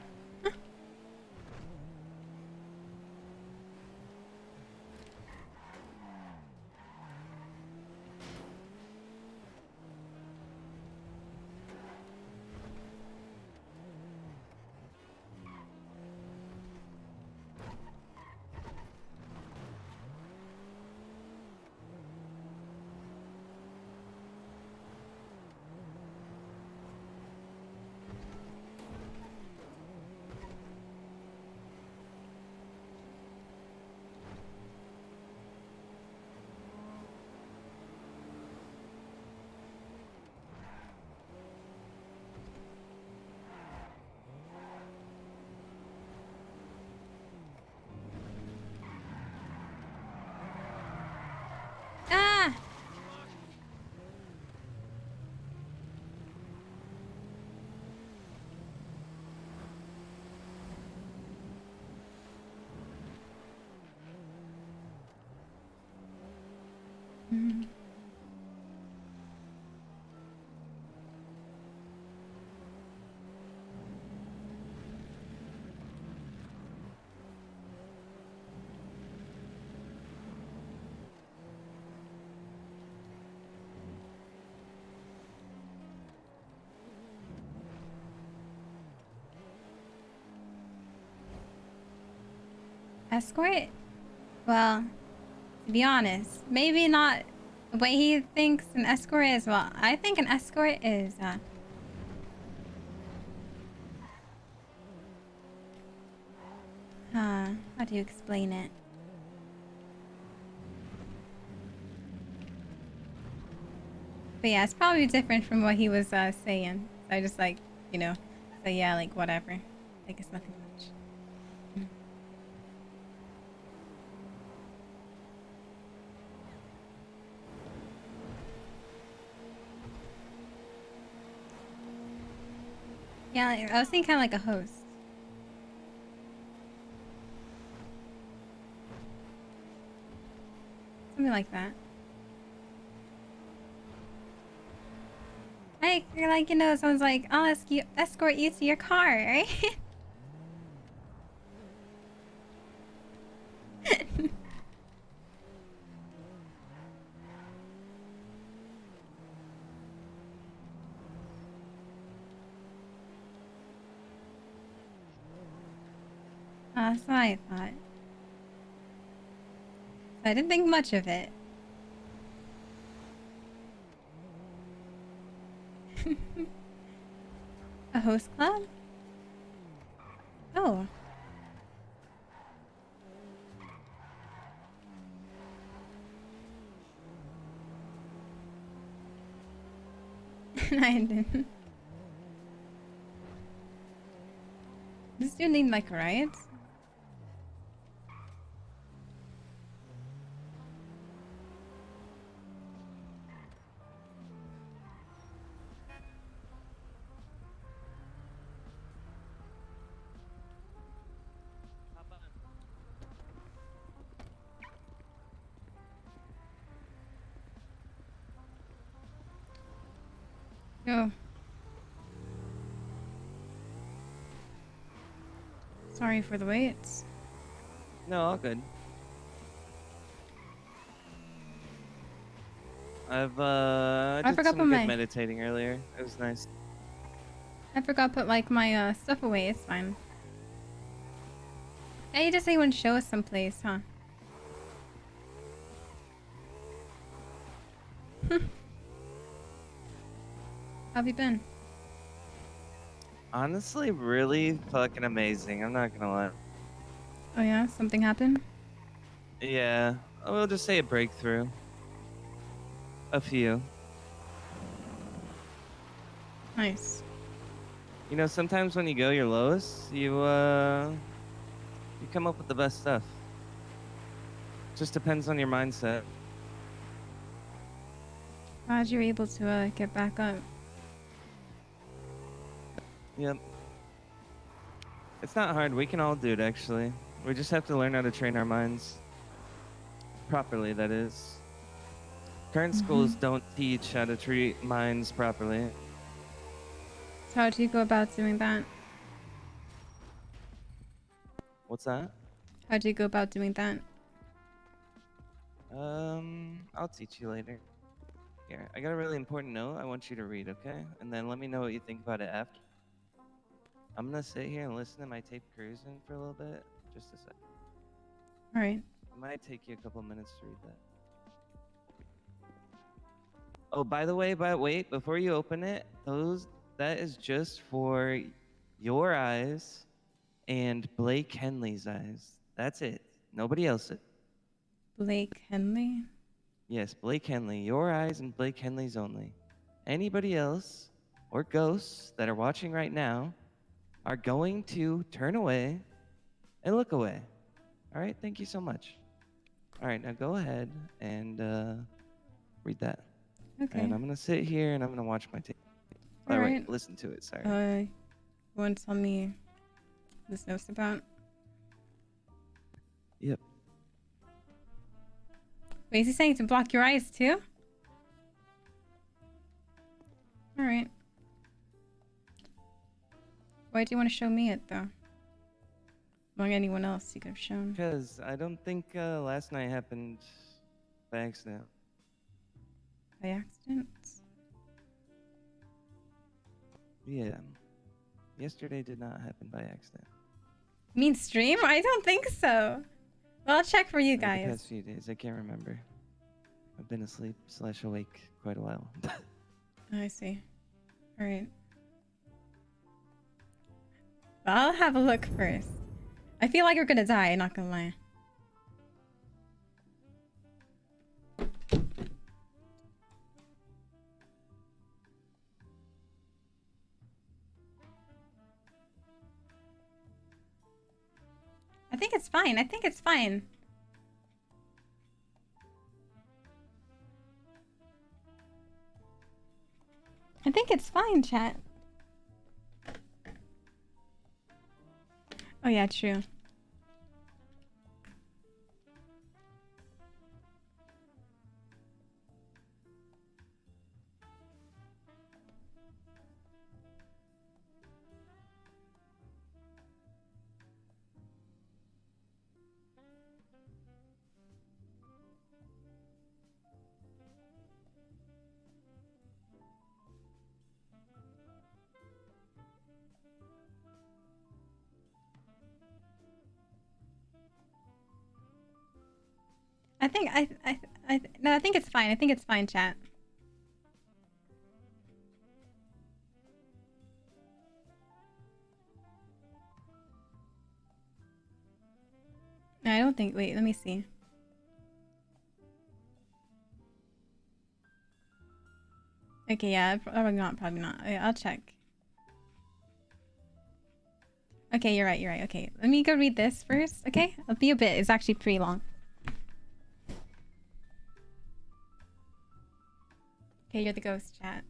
Ah! Mm. Escort? Well, to be honest, maybe not the way he thinks an escort is. Well, I think an escort is, how do you explain it? But yeah, it's probably different from what he was, saying. So I just like, you know, so yeah, like whatever. Like it's nothing much. Yeah, like, I was thinking kind of like a host. Something like that. Like, you know, someone's like, I'll escort you to your car, right? That's what I thought. I didn't think much of it. A host club? Oh. I didn't. This dude need like rides? Oh. Sorry for the wait. No, all good. I I did forgot to some put good my meditating earlier. It was nice. I forgot to put like my stuff away. It's fine. Yeah, you just say you want to show us someplace, huh? How have you been? Honestly, really fucking amazing. I'm not gonna lie. Oh yeah, something happened? Yeah, we'll just say a breakthrough. A few. Nice. You know, sometimes when you go your lowest, you come up with the best stuff. Just depends on your mindset. Glad you're able to get back up. Yep. It's not hard. We can all do it, actually. We just have to learn how to train our minds. Properly, that is. Current schools don't teach how to treat minds properly. So how do you go about doing that? What's that? How do you go about doing that? I'll teach you later. Here, I got a really important note I want you to read, okay? And then let me know what you think about it after. I'm gonna sit here and listen to my tape cruising for a little bit. Just a sec. Alright. It might take you a couple minutes to read that. Oh, by the way, wait, before you open it, that is just for your eyes and Blake Henley's eyes. That's it. Nobody else's. Blake Henley? Yes, Blake Henley. Your eyes and Blake Henley's only. Anybody else or ghosts that are watching right now are going to turn away and look away. All right, thank you so much. All right, now go ahead and read that. Okay. And I'm gonna sit here and I'm gonna watch my tape. Oh, Alright. wait, listen to it. Sorry. You want to tell me this note's about? Yep. Wait, is he saying to block your eyes too? Alright. Why do you want to show me it though? Among anyone else you could have shown. Because I don't think last night happened by accident. By accident? Yeah. Yesterday did not happen by accident. You mean stream? I don't think so. Well, I'll check for you The guys. past few days, I can't remember. I've been asleep / awake quite a while. I see. Alright. I'll have a look first. I feel like you're gonna die, not gonna lie. I think it's fine. I think it's fine. I think it's fine, chat. Oh yeah, true. I think no, I think it's fine. I think it's fine, chat. No, I don't think. Wait, let me see. Okay, yeah, probably not. Probably not. Yeah, I'll check. Okay, you're right. You're right. Okay, let me go read this first. Okay, I'll be a bit. It's actually pretty long. Okay, you're the ghost, chat.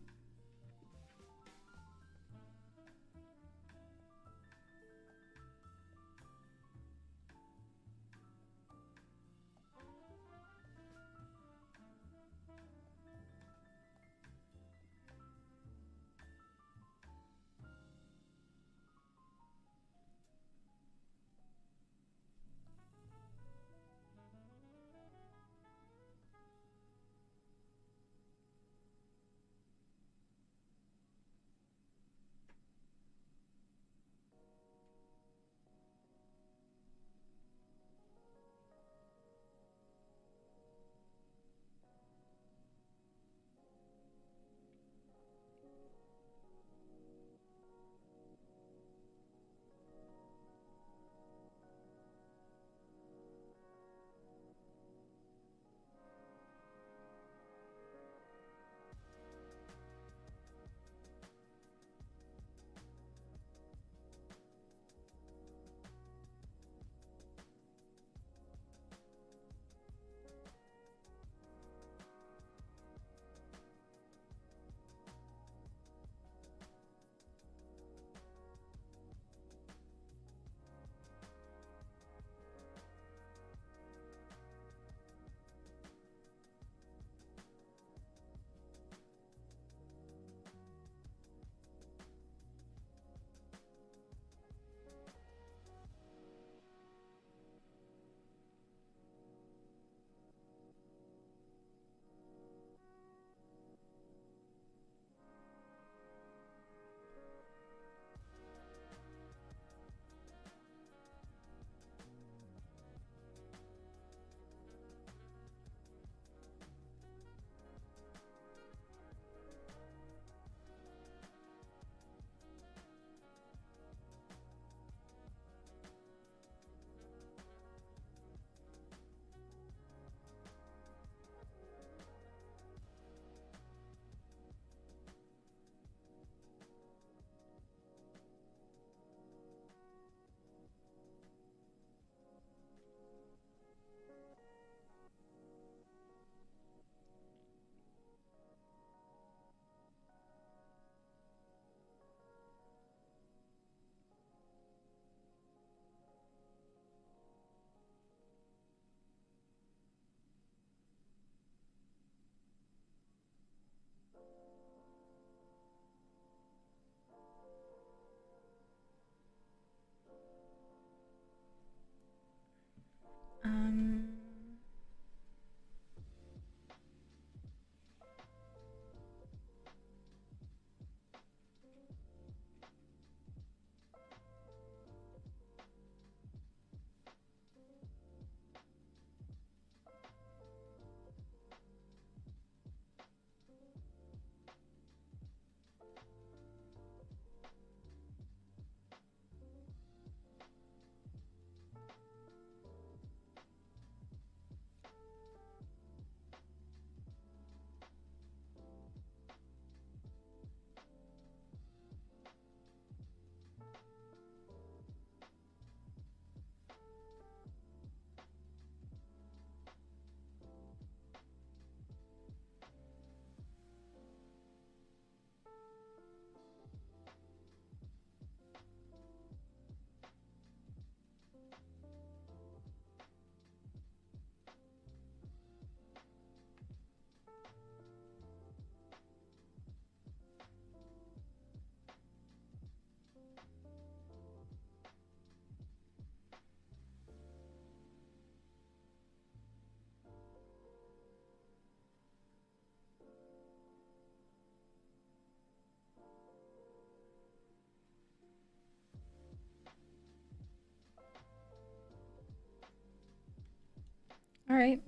right.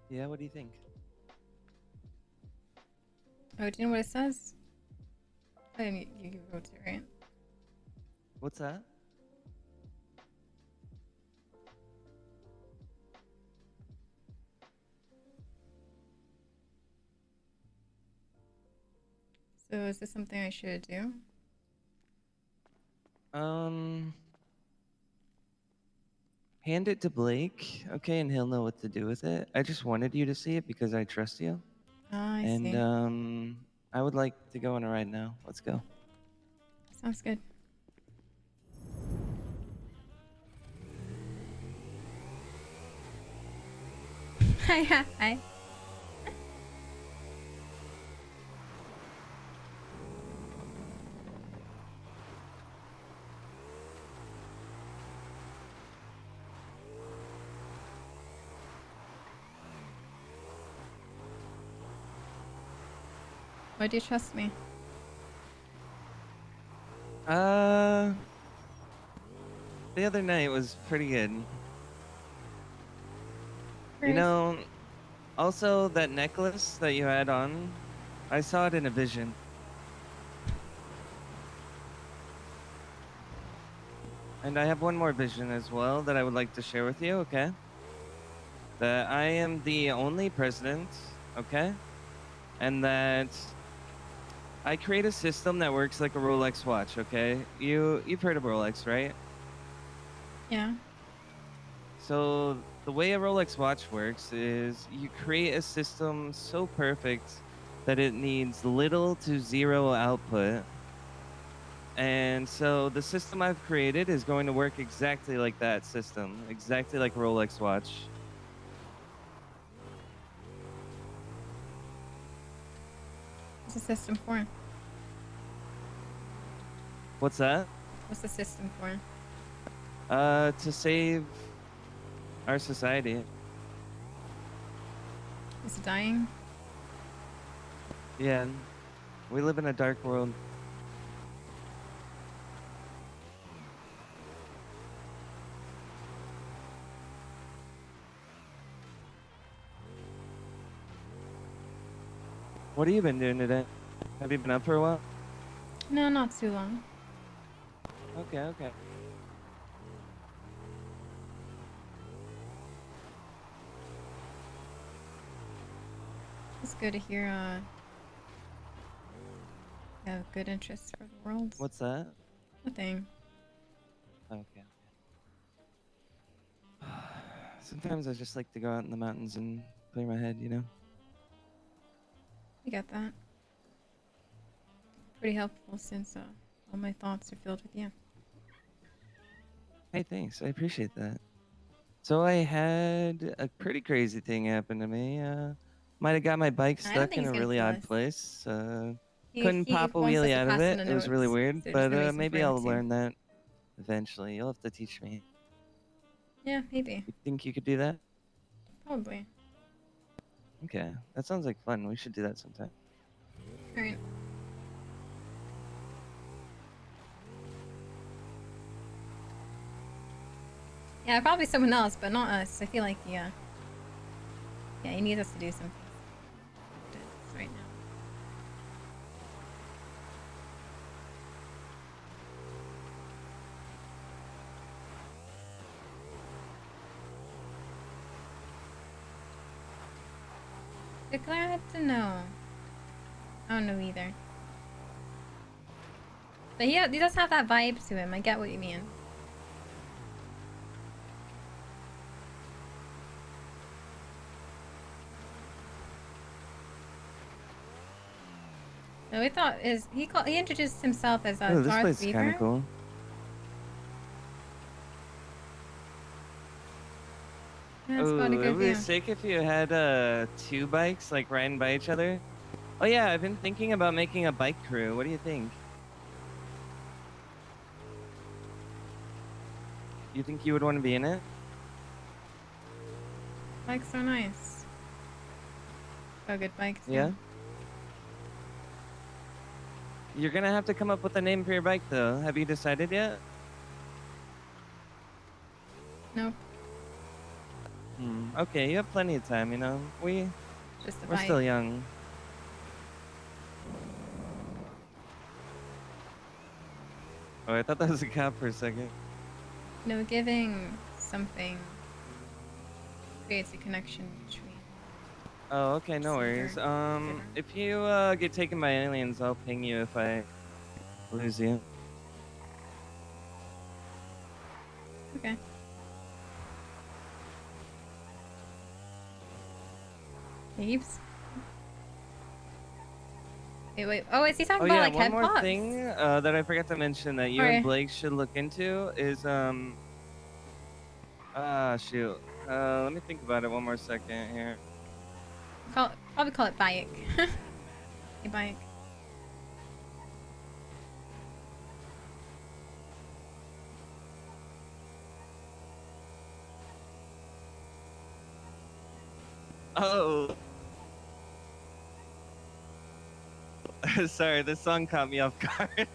Yeah, what do you think? Oh, do you know what it says? Oh, you wrote it, right? What's that? So is this something I should do? Hand it to Blake, okay, and he'll know what to do with it. I just wanted you to see it because I trust you. Ah, I And see. I would like to go on a ride now. Let's go. Sounds good. Hi. Why do you trust me? The other night was pretty good. You Great. know, also that necklace that you had on, I saw it in a vision. And I have one more vision as well that I would like to share with you, okay? That I am the only president, okay? And that I create a system that works like a Rolex watch, okay? You've heard of Rolex, right? Yeah. So the way a Rolex watch works is you create a system so perfect that it needs little to zero output. And so the system I've created is going to work exactly like that system, exactly like a Rolex watch. What's the system for? What's that? What's the system for? To save our society. Is it dying? Yeah, we live in a dark world. What have you been doing today? Have you been up for a while? No, not too long. Okay. It's good to hear you have good interest for the world. What's that? Nothing. Okay. Sometimes I just like to go out in the mountains and clear my head, you know? I get that. Pretty helpful since all my thoughts are filled with you. Hey, thanks. I appreciate that. So I had a pretty crazy thing happen to me. Might have got my bike I don't stuck think in he's a gonna really kill odd us. place. He Couldn't pop a wants us wheelie to out of pass on it. the It was really notes, weird, so there's but no reason for maybe him I'll to. learn that eventually. You'll have to teach me. Yeah, maybe. You think you could do that? Probably. Okay, that sounds like fun. We should do that sometime. Alright. Yeah, probably someone else, but not us. I feel like, yeah, he needs us to do something right now. But glad to know. I don't know either. But he does have that vibe to him. I get what you mean. No, we thought he introduced himself as Oh, this Darth place is kind Reaver. of cool. Yeah, it's got a Oh, it good would be view. sick if you had two bikes like riding by each other. Oh yeah, I've been thinking about making a bike crew. What do you think? You think you would want to be in it? Bikes are nice. Got a good bike too. Yeah. You're gonna have to come up with a name for your bike, though. Have you decided yet? Nope. Okay, you have plenty of time, you know? We're still bike. young. Oh, I thought that was a cop for a second. No, giving something creates a connection between. Oh, okay, no worries. Receiver. If you get taken by aliens, I'll ping you if I lose you. Okay. Thieves? Wait. Oh, is he talking about like one head more pops? thing that I forgot to mention that you and Blake should look into is shoot. Let me think about it one more second here. Probably call it bike. A bike. Oh. Sorry, this song caught me off guard.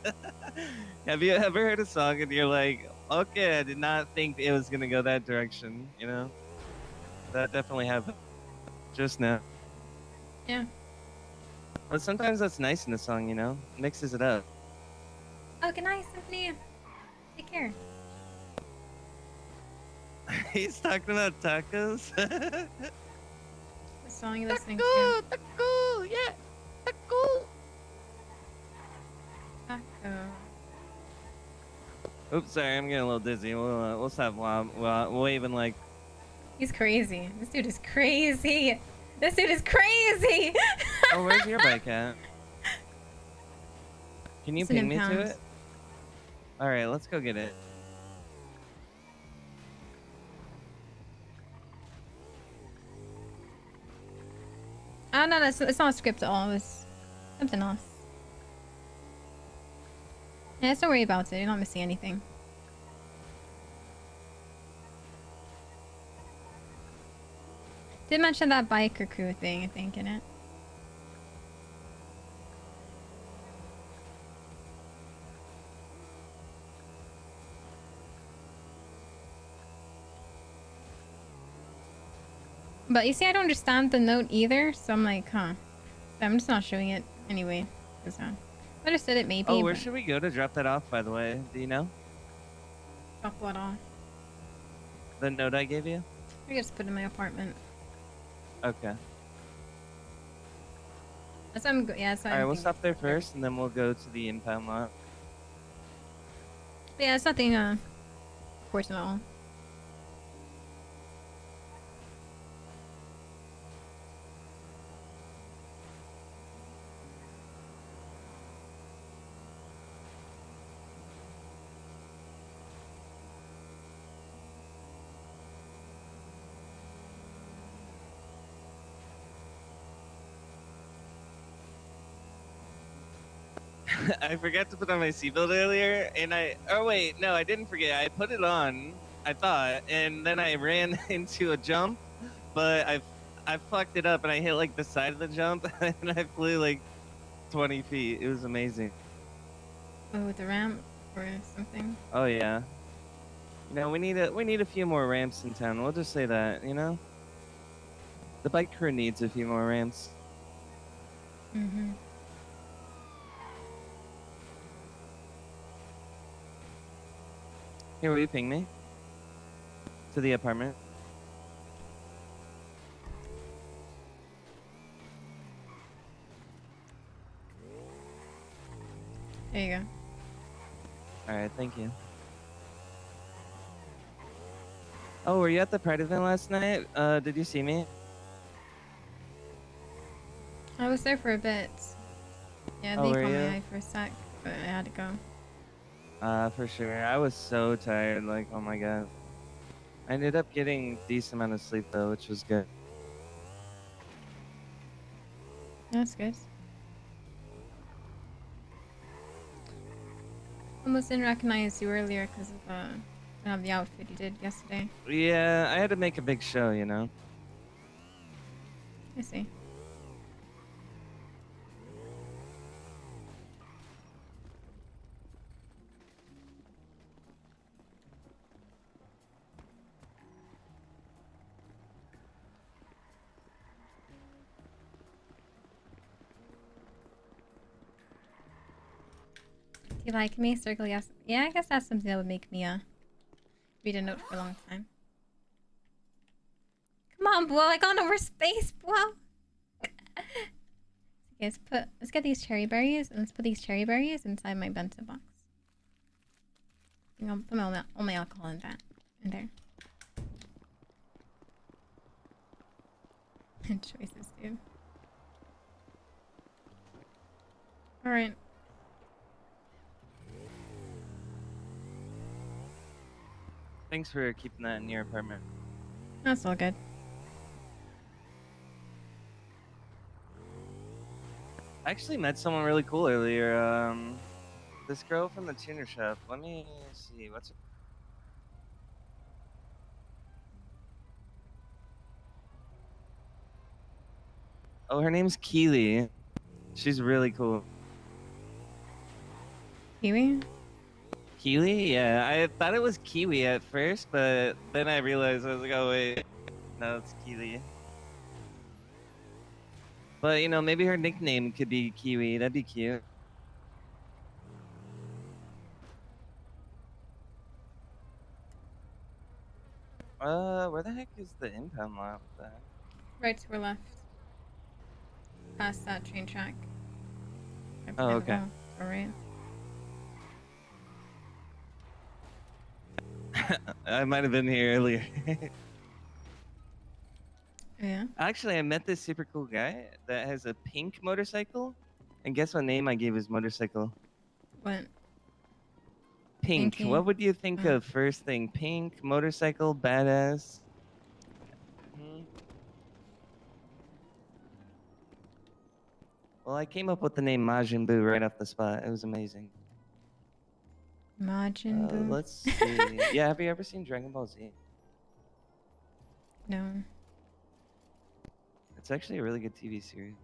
Have you ever heard a song and you're like, okay, I did not think it was gonna go that direction, you know? That definitely happened just now. Yeah. But sometimes that's nice in a song, you know? Mixes it up. Oh, good night, Symphony. Take care. He's talking about tacos? What song are you listening Taco, to? taco, yeah, taco. Taco. Oops, sorry, I'm getting a little dizzy. We'll stop waving like. He's crazy. This dude is crazy. This dude is crazy. Oh, where's your bike at? Can you It's an ping me to impound. it? All right, let's go get it. Oh, no, it's not a script at all. It was something else. Yeah, don't worry about it. You're not missing anything. Did mention that biker crew thing, I think, in it. But you see, I don't understand the note either, so I'm like, huh. So I'm just not showing it anyway. Cause, I understood it maybe, Oh, where but should we go to drop that off, by the way? Do you know? drop what off. The note I gave you? I just put it in my apartment. Okay. That's what I'm yeah, that's what All right, I'm we'll thinking. stop there first, and then we'll go to the impound lot. But yeah, it's nothing important at all. I forgot to put on my seatbelt earlier, and oh wait, no, I didn't forget. I put it on, I thought, and then I ran into a jump, but I fucked it up, and I hit like the side of the jump, and I flew like 20 feet. It was amazing. Oh, with the ramp or something. Oh yeah. You know, we need a few more ramps in town. We'll just say that, you know? The bike crew needs a few more ramps. Mm-hmm. Here, will you ping me? To the apartment. There you go. Alright, thank you. Oh, were you at the Pride event last night? Did you see me? I was there for a bit. Yeah, Oh, they were caught you? my eye for a sec, but I had to go. For sure. I was so tired, like, oh my god. I ended up getting a decent amount of sleep though, which was good. That's good. Almost didn't recognize you earlier because of the outfit you did yesterday. Yeah, I had to make a big show, you know? I see. You like me? Circle yes. Yeah, I guess that's something that would make me read a note for a long time. Come on, Blo, I got over space, Blo. Okay, let's get these cherry berries and let's put these cherry berries inside my bento box. I'll put all my alcohol in there. Good choices, dude. Alright. Thanks for keeping that in your apartment. That's all good. I actually met someone really cool earlier. This girl from the tuner shop. Let me see. What's Oh, her name's Keely. She's really cool. Kiwi? Keely? Yeah, I thought it was Kiwi at first, but then I realized I was like, oh wait, no, it's Keely. But you know, maybe her nickname could be Kiwi. That'd be cute. Where the heck is the impound lot? What the heck? Right to our left. Past that train track. Oh, okay. Alright. I might have been here earlier. Yeah. Actually, I met this super cool guy that has a pink motorcycle. And guess what name I gave his motorcycle? What? Pink. Pinky. What would you think of first thing? Pink, motorcycle, badass. Well, I came up with the name Majin Buu right off the spot. It was amazing. Majin Buu. Let's see. Yeah, have you ever seen Dragon Ball Z? No. It's actually a really good TV series.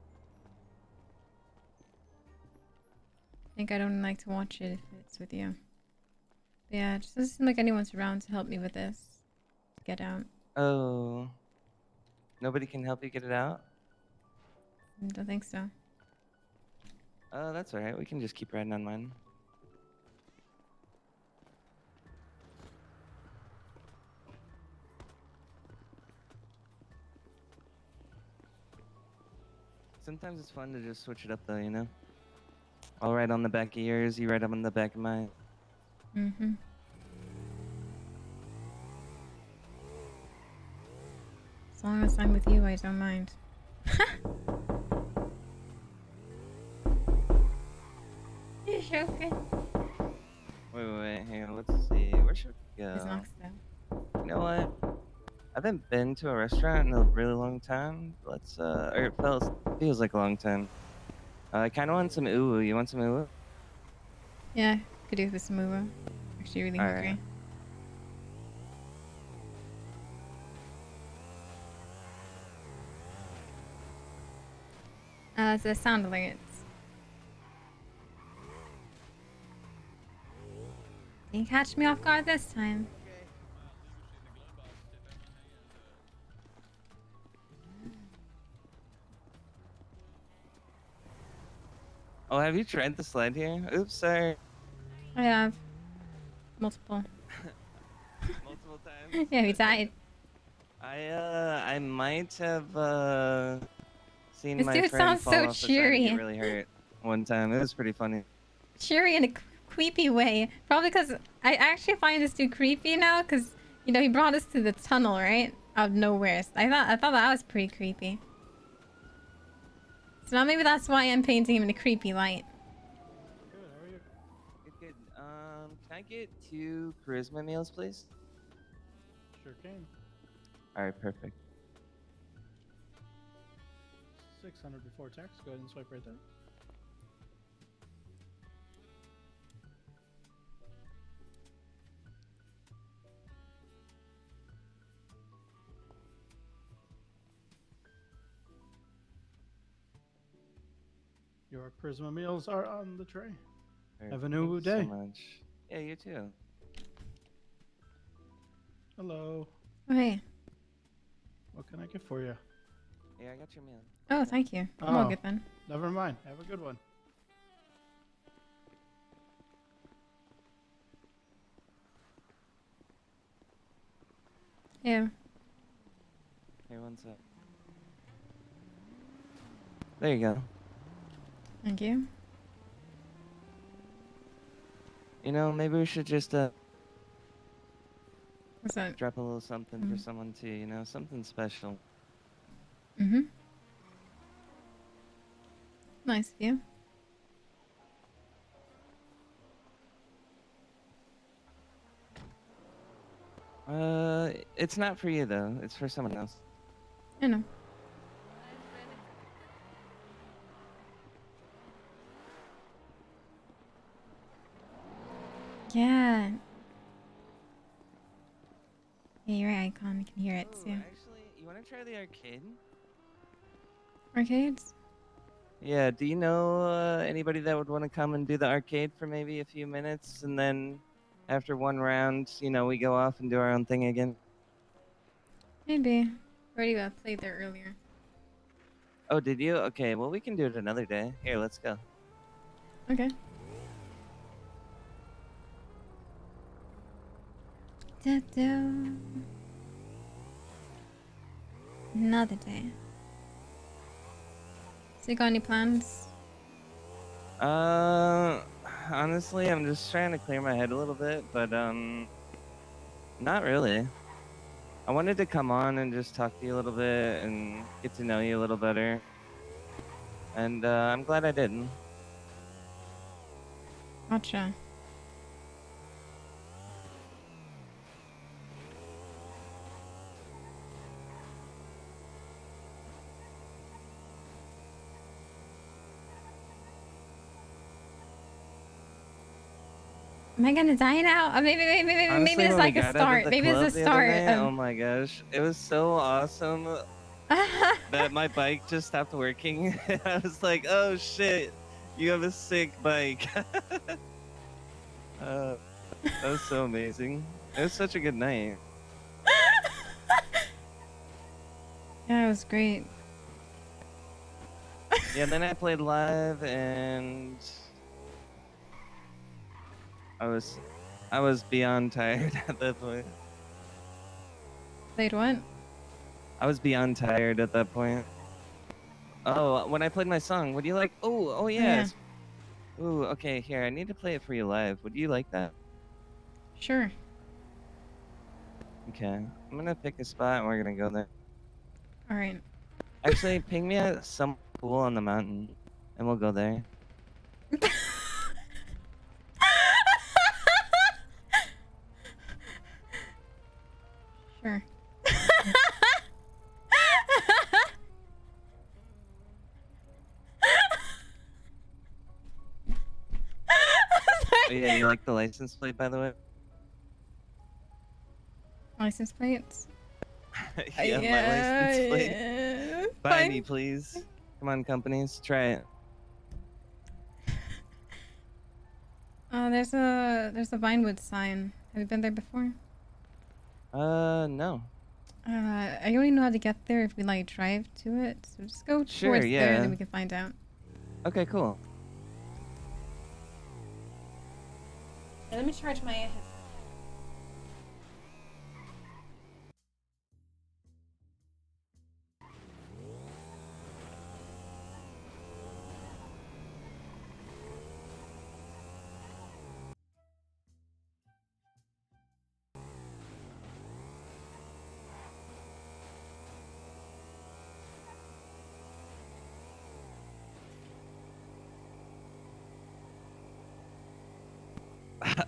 I think I don't like to watch it if it's with you. But yeah, it just doesn't seem like anyone's around to help me with this. Get out. Oh. Nobody can help you get it out? Don't think so. Oh, that's alright. We can just keep riding on mine. Sometimes it's fun to just switch it up though, you know? I'll ride on the back of yours, you ride on the back of mine. Mm-hmm. As long as I'm with you, I don't mind. You're joking. Wait, hang on, let's see. Where should we go? It's Knox though. You know what? I haven't been to a restaurant in a really long time. Let's, or it feels like a long time. I kind of want some uwu. You want some uwu? Yeah, could do with some uwu. Actually, really hungry. Alright. The sound alerts. You catch me off guard this time. Oh, have you tried the sled here? Oops, sorry. I have. Multiple. Multiple times? Yeah, we died. I might have, seen This my dude friend sounds fall so off the side and cheery. get really hurt one time. It was pretty funny. Cheery in a creepy way. Probably because I actually find this dude creepy now because, you know, he brought us to the tunnel, right? Out of nowhere. So I thought that was pretty creepy. So now maybe that's why I'm painting him in a creepy light. Good. Can I get 2 charisma meals, please? Sure can. Alright, perfect. 600 before tax. Go ahead and swipe right there. Your Prisma meals are on the tray. Have a new Thank you day. so much. Yeah, you too. Hello. Oh, hey. What can I get for you? Yeah, I got your meal. Oh, thank you. I'm all good then. Never mind. Have a good one. Yeah. Here, one sec. There you go. Thank you. You know, maybe we should just What's that? drop a little something for someone too. You know, something special. Mhm. Nice of you. It's not for you though. It's for someone else. I know. Yeah. Yeah, your icon. I can hear it Oh, too. actually, you want to try the arcade? Arcades? Yeah. Do you know anybody that would want to come and do the arcade for maybe a few minutes, and then after one round, you know, we go off and do our own thing again? Maybe. Already played there earlier. Oh, did you? Okay. Well, we can do it another day. Here, let's go. Okay. Another day. So you got any plans? Honestly, I'm just trying to clear my head a little bit, but not really. I wanted to come on and just talk to you a little bit and get to know you a little better. And I'm glad I didn't. Gotcha. Am I gonna die now? Maybe Honestly, it's when like we a got out of start. the Maybe it's club a the other start. night, oh my gosh, it was so awesome that my bike just stopped working. I was like, oh shit, you have a sick bike. That was so amazing. It was such a good night. Yeah, it was great. Yeah, then I played live and I was beyond tired at that point. Played what? I was beyond tired at that point. Oh, when I played my song, would you like? Oh Oh yeah. yes. Ooh, okay. Here, I need to play it for you live. Would you like that? Sure. Okay, I'm gonna pick a spot and we're gonna go there. All right. Actually, ping me at some pool on the mountain, and we'll go there. Sure. Oh yeah, you like the license plate, by the way? License plates? Yeah, my license plate. Yeah. Buy me, Fine. please. Come on, companies, try it. There's a Vinewood sign. Have you been there before? No. I only know how to get there if we like drive to it. So just go Sure, towards there and yeah. then we can find out. Okay, cool. Let me charge my headset.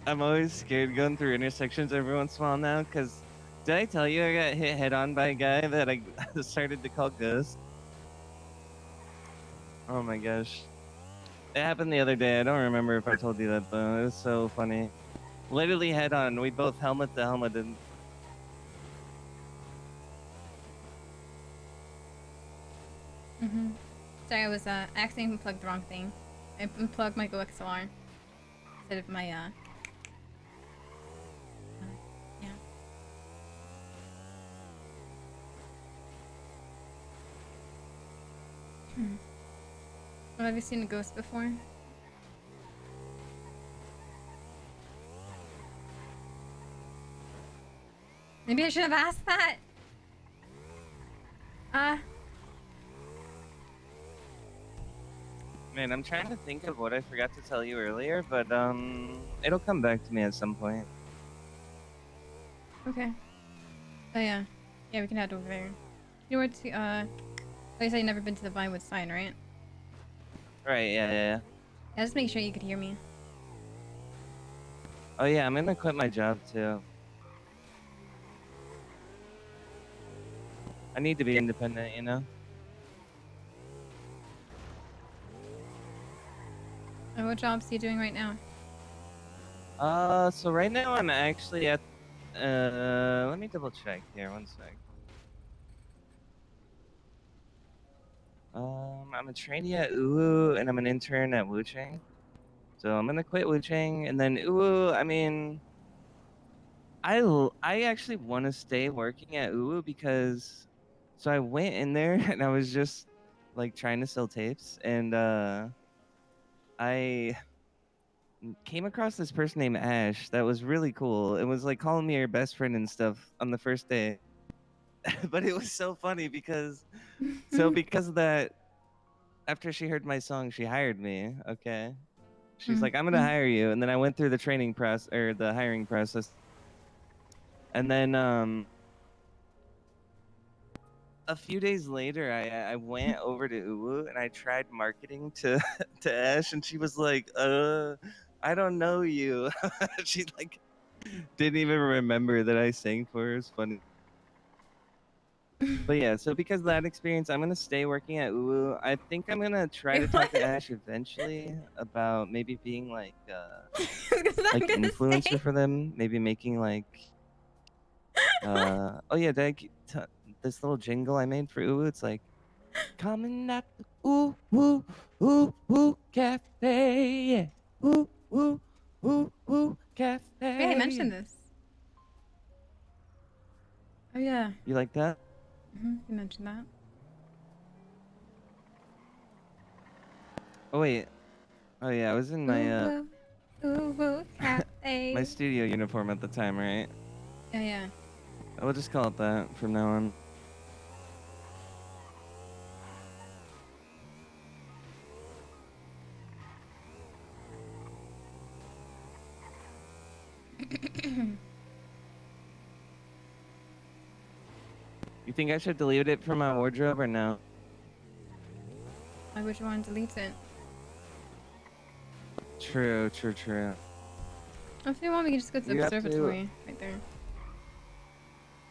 I'm always scared going through intersections every once in a while now, because did I tell you I got hit head on by a guy that I started to call Ghost? Oh my gosh. It happened the other day. I don't remember if I told you that though. It was so funny. Literally head on. We both helmet to helmet and Sorry, I was accidentally unplugged the wrong thing. I unplugged my GoXLR instead of my yeah. Well, have you seen a ghost before? Maybe I should have asked that. Man, I'm trying to think of what I forgot to tell you earlier, but it'll come back to me at some point. Okay. Oh yeah. Yeah, we can head over there. You know where to, like I said, you never been to the Vinewood sign, right? Right, yeah. Yeah, just make sure you could hear me. Oh yeah, I'm gonna quit my job too. I need to be independent, you know? And what jobs are you doing right now? So right now I'm actually at, let me double check here, one sec. I'm a trainee at UWU and I'm an intern at Wuchang. So I'm gonna quit Wuchang and then UWU, I mean, I actually want to stay working at UWU because, so I went in there and I was just like trying to sell tapes and I came across this person named Ash that was really cool. It was like calling me her best friend and stuff on the first day. But it was so funny because because of that, after she heard my song, she hired me. Okay. She's like, I'm gonna hire you. And then I went through the training process or the hiring process. And then a few days later I went over to UWU and I tried marketing to to Ash and she was like, I don't know you. She like didn't even remember that I sang for her. It's funny. But yeah, so because of that experience, I'm gonna stay working at UWU. I think I'm gonna try to talk to Ash eventually about maybe being like influencer for them, maybe making like oh yeah, this little jingle I made for UWU. It's like coming at the ooh woo ooh woo cafe, yeah. Ooh cafe. Wait, I mentioned this. Oh yeah. You like that? You mentioned that. Oh wait. Oh yeah, I was in my Ooh woo cafe. my studio uniform at the time, right? Yeah, yeah. I will just call it that from now on. You think I should delete it from my wardrobe or no? Why would you want to delete it? True. If you want, we can just go to the You have to- observatory right there.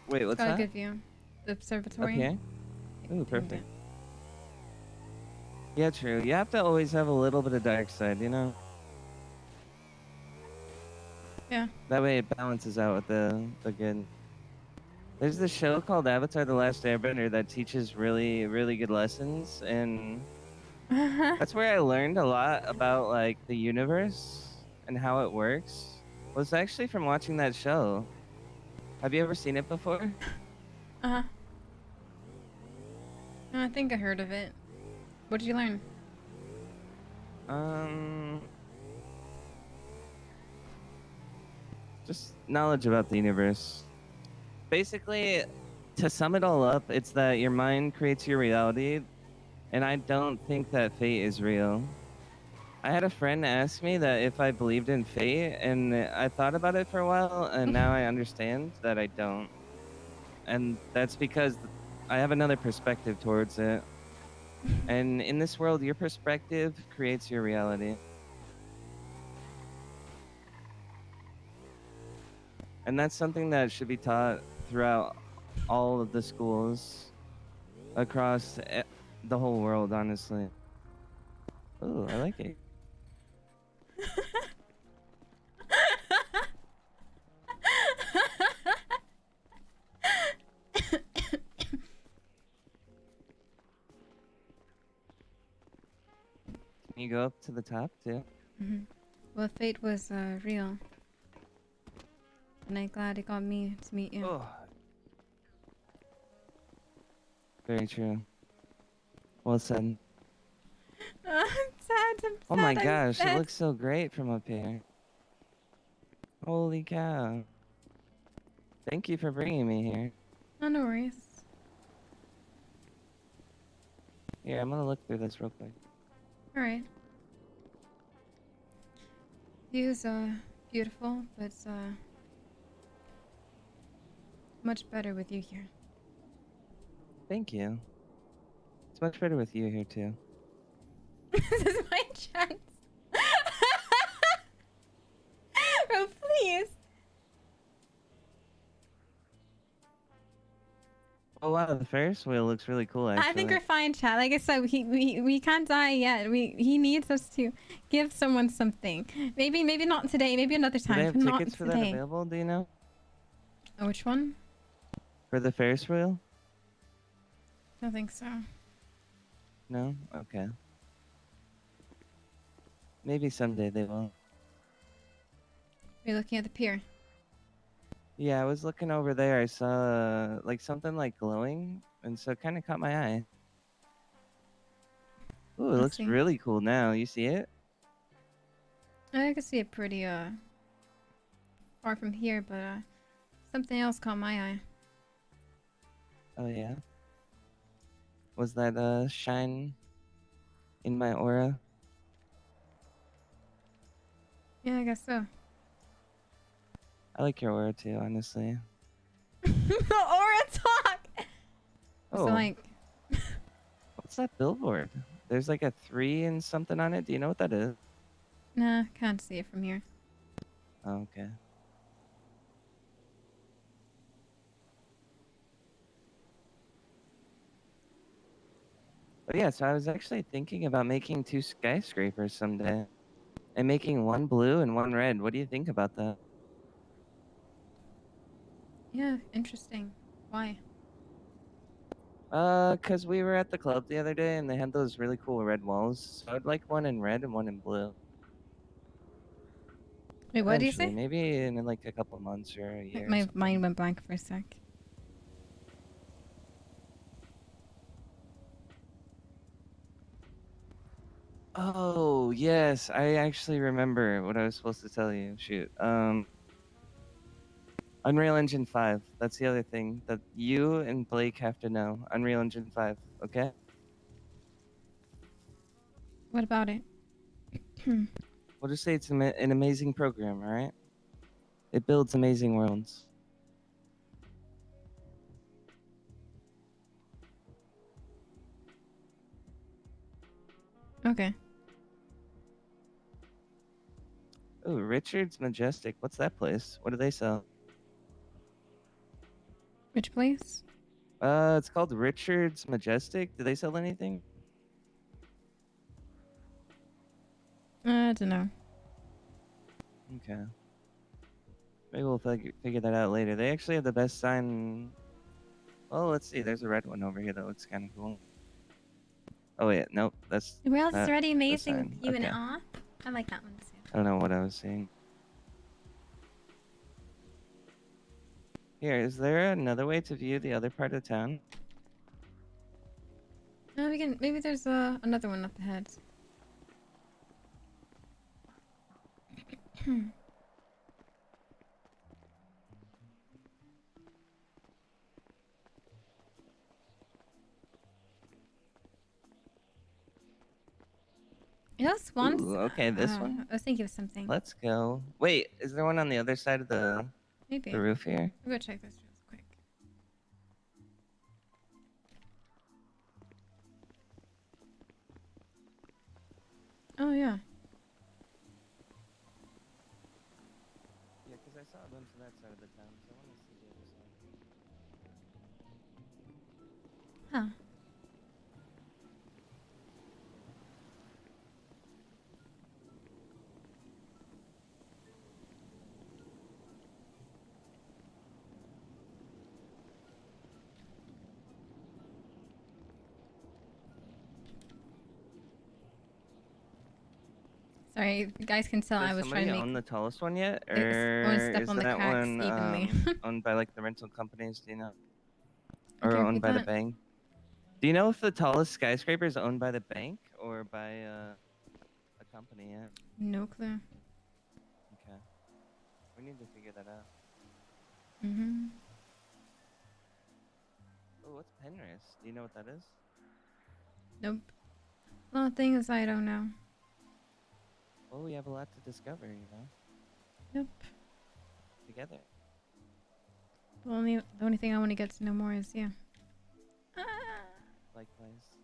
Wait, It's what's got that? a good view. The observatory. Okay. Ooh, perfect. Yeah, true. You have to always have a little bit of dark side, you know? Yeah. That way it balances out with the good. There's this show called Avatar: The Last Airbender that teaches really, really good lessons, and that's where I learned a lot about like the universe and how it works. Was actually from watching that show. Have you ever seen it before? I think I heard of it. What did you learn? Just knowledge about the universe. Basically, to sum it all up, it's that your mind creates your reality, and I don't think that fate is real. I had a friend ask me that if I believed in fate, and I thought about it for a while, and now I understand that I don't. And that's because I have another perspective towards it. And in this world, your perspective creates your reality. And that's something that should be taught throughout all of the schools across the whole world, honestly. Ooh, I like it. Can you go up to the top too? Well, fate was real. And I'm glad it got me to meet you. Oh. Very true. Well said. I'm sad. Oh my gosh, it looks so great from up here. Holy cow. Thank you for bringing me here. Oh, no worries. Here, I'm gonna look through this real quick. Alright. View's beautiful, but much better with you here. Thank you. It's much better with you here too. This is my chance. Bro, please. Oh wow, the Ferris wheel looks really cool actually. I think we're fine, chat. Like I said, we can't die yet. He needs us to give someone something. Maybe not today. Maybe another Do they time. have But not tickets for that today. available, do you know? Oh, which one? For the Ferris wheel? I don't think so. No? Okay. Maybe someday they will. We're looking at the pier. Yeah, I was looking over there. I saw like something like glowing, and so it kind of caught my eye. Ooh, it Let's looks see. really cool now. You see it? I can see it pretty far from here, but something else caught my eye. Oh yeah. Was that shine in my aura? Yeah, I guess so. I like your aura too, honestly. The aura talk. Oh, So like, what's that billboard? There's like a 3 and something on it. Do you know what that is? nah, can't see it from here. Oh, okay. But yeah, so I was actually thinking about making 2 skyscrapers someday. And making one blue and one red. What do you think about that? Yeah, interesting. Why? 'Ause we were at the club the other day and they had those really cool red walls. So I'd like one in red and one in blue. Wait, what do you Eventually, say? maybe in like a couple months or a year. Or My something. mind went blank for a sec. Oh, yes. I actually remember what I was supposed to tell you. Shoot. Unreal Engine 5. That's the other thing that you and Blake have to know. Unreal Engine 5, okay? What about it? We'll just say it's an amazing program, all right? It builds amazing worlds. Okay. Oh, Richard's Majestic. What's that place? What do they sell? Which place? It's called Richard's Majestic. Do they sell anything? I don't know. Okay. Maybe we'll figure that out later. They actually have the best sign. Oh, let's see. There's a red one over here that looks kind of cool. Oh wait, nope. That's The world is not already the amazing sign. with you and Okay. awe. I like that one too. I don't know what I was seeing. Here, is there another way to view the other part of town? No, we can. Maybe there's another one up ahead. You know, swans. Ooh, okay, this one. I was thinking of something. Let's go. Wait, is there one on the other side of the Maybe. the roof here? I'll go check this real quick. Oh yeah. Yeah, because I saw a bunch of that side of the town, so I want to see the other side. Huh. Sorry, you guys can tell Does I was somebody trying to own make. the tallest one yet, One or step is on the that cracks one evenly. owned by like the rental companies? Do you know, I or can't owned read by the that. bank? Do you know if the tallest skyscraper is owned by the bank or by a company yet? No clue. Okay, we need to figure that out. Mm-hmm. Oh, what's Penrith? Do you know what that is? Nope. A lot of things I don't know. Well, we have a lot to discover, you know? Nope. Together. The only thing I want to get to know more is you. Likewise.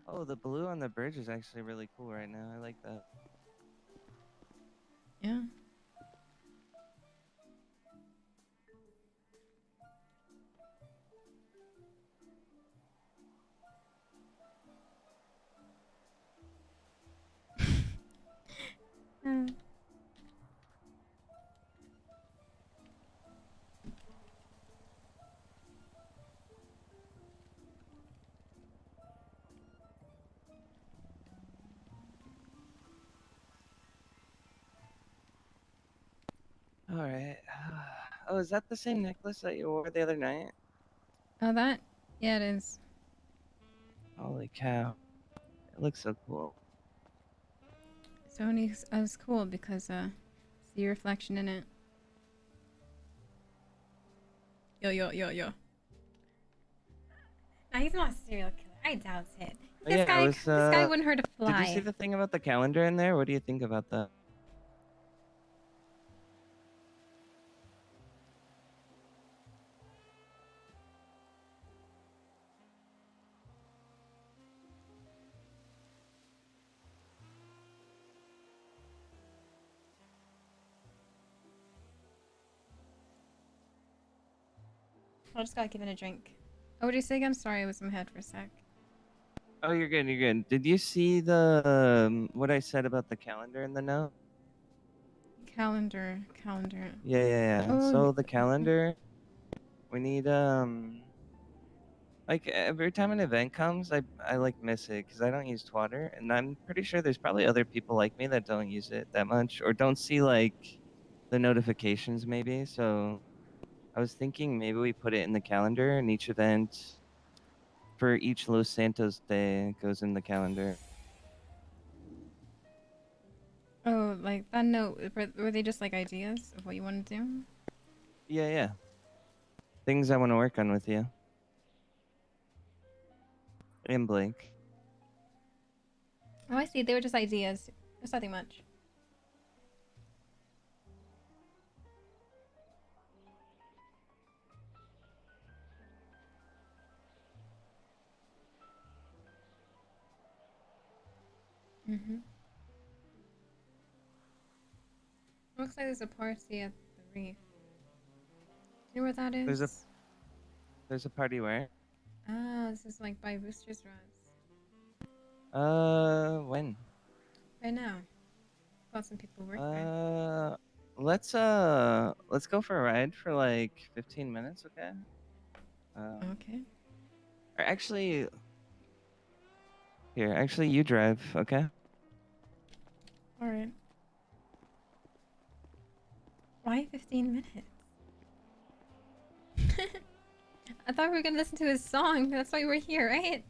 Oh, the blue on the bridge is actually really cool right now. I like that. Yeah. Mm. All right. Oh, is that the same necklace that you wore the other night? Oh, that? Yeah, it is. Holy cow. It looks so cool. It's only as cool because, see your reflection in it. Yo, yo, yo, yo. Nah, he's not a serial killer. I doubt it. Oh, This yeah, guy, this guy wouldn't hurt a fly. Did you see the thing about the calendar in there? What do you think about that? I just gotta give it a drink. Oh, what did you say again? Sorry, I was in my head for a sec. Oh, you're good. You're good. Did you see the what I said about the calendar in the note? Calendar. Yeah, yeah, yeah. Oh, So the calendar, we need like every time an event comes, I like miss it because I don't use Twitter, and I'm pretty sure there's probably other people like me that don't use it that much or don't see like the notifications maybe. So I was thinking maybe we put it in the calendar, and each event for each Los Santos day goes in the calendar. oh, like that note. Were they just like ideas of what you want to do? Yeah, yeah. Things I want to work on with you. And Blake. Oh, I see. They were just ideas. There's nothing much. Mm-hmm. Looks like there's a party at the reef. Do you know where that is? There's a party where? Ah, this is like by Rooster's Rest. When? Right now. Got some people who work there. Let's go for a ride for like 15 minutes, okay? Okay. Or actually, you drive, okay? All right. Why 15 minutes? I thought we were gonna listen to his song. That's why we're here, right?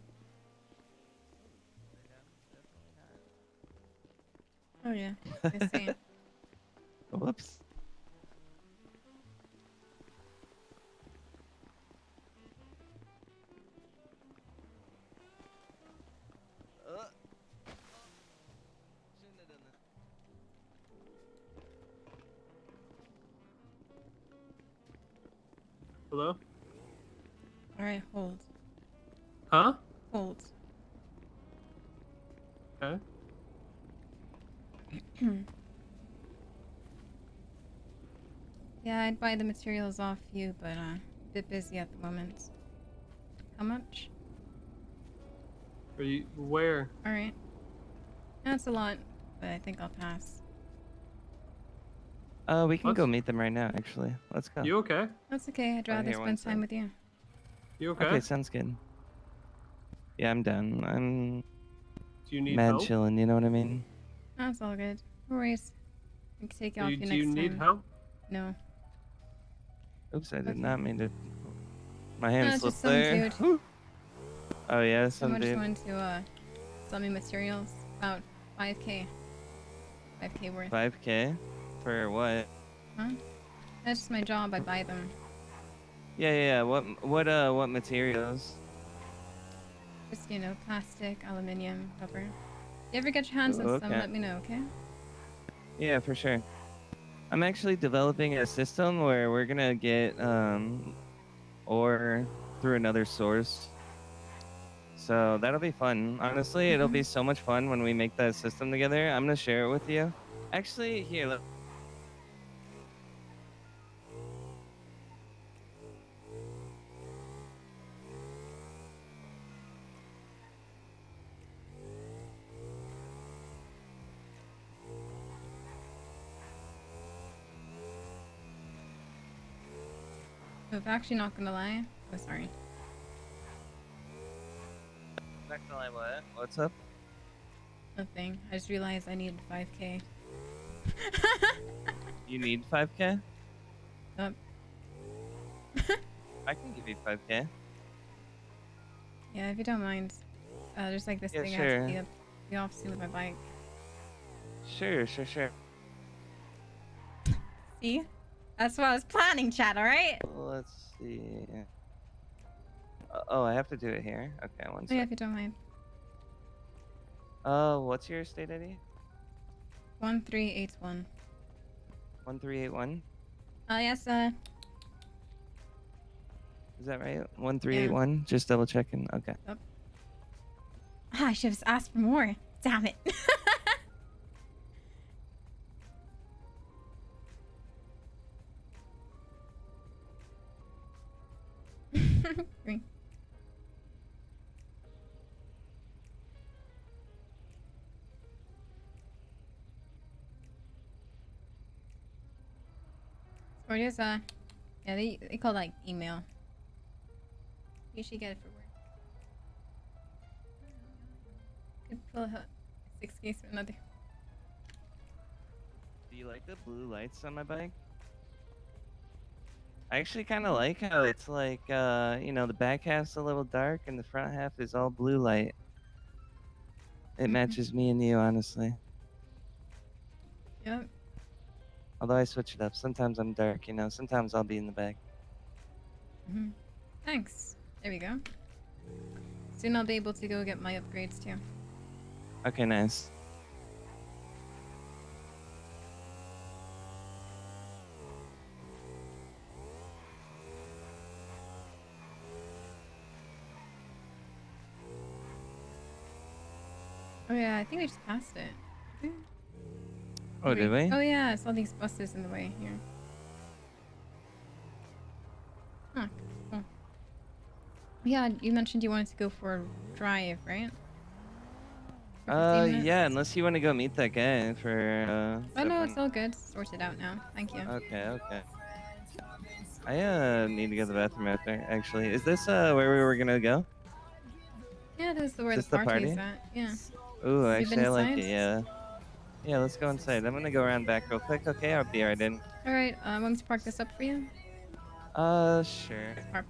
Oh yeah, I see. Whoops. Hello? Alright, hold. Huh? Hold. Okay. Yeah, I'd buy the materials off you, but a bit busy at the moment. How much? Are you where? Alright. That's a lot, but I think I'll pass. We can go meet them right now, actually. Let's go. You okay? That's okay, I'd Oh, rather here, one spend time sec. with you. You okay? Okay, sounds good. Yeah, I'm down. I'm Do you need mad help? chilling, you know what I mean? That's all good. No worries. We can take it off you Do next you time. need help? No. Oops, I did Okay. not mean to. My hand No, it's just slipped some there. dude. Oh yeah, some Someone just dude. wanted to sell me materials. About 5k. 5k worth. 5K? For what? Huh? That's just my job. I buy them. Yeah. What materials? Just, you know, plastic, aluminium, rubber. If you ever get your hands on Ooh, some, okay. let me know, okay? Yeah, for sure. I'm actually developing a system where we're gonna get ore through another source. So that'll be fun. Honestly, it'll be so much fun when we make that system together. I'm gonna share it with you. Actually, here, look. I'm actually not gonna lie. Oh, sorry. Not gonna lie, what? What's up? Nothing. I just realized I needed 5K. You need 5K? Yep. I can give you 5K. Yeah, if you don't mind. There's like this Yeah, thing I have sure. to be up the office with my bike. Sure. See? That's what I was planning, chat, alright? Let's see. Oh, I have to do it here. Okay, one Oh, yeah, sec. if you don't mind. What's your state ID? 1381. 1381. Yes, Is that right? 1381. Just double checking. Okay. Yep. I should have asked for more. Damn it. Or just, yeah, they call like email. You should get it for work. Could pull a 6 case for another. Do you like the blue lights on my bike? I actually kind of like how it's like, the back half's a little dark and the front half is all blue light. It matches me and you, honestly. Yep. Although I switch it up. Sometimes I'm dark, sometimes I'll be in the back. Thanks. There we go. Soon I'll be able to go get my upgrades too. Okay, nice. Oh yeah, I think we just passed it. Oh, did we? Oh yeah, I saw these buses in the way here. Huh, cool. Yeah, you mentioned you wanted to go for a drive, right? For 15 minutes? Yeah, unless you want to go meet that guy for, Oh no, it's all good. Sorted out now. Thank you. Okay. I, need to go to the bathroom after, actually. Is this, where we were gonna go? Yeah, this is where Is the this the party's party? at. Yeah. Ooh, You actually, been I like inside? it, yeah. Yeah, let's go inside. I'm gonna go around back real quick, okay? I'll be right in. Alright, want me to park this up for you? Sure. Park.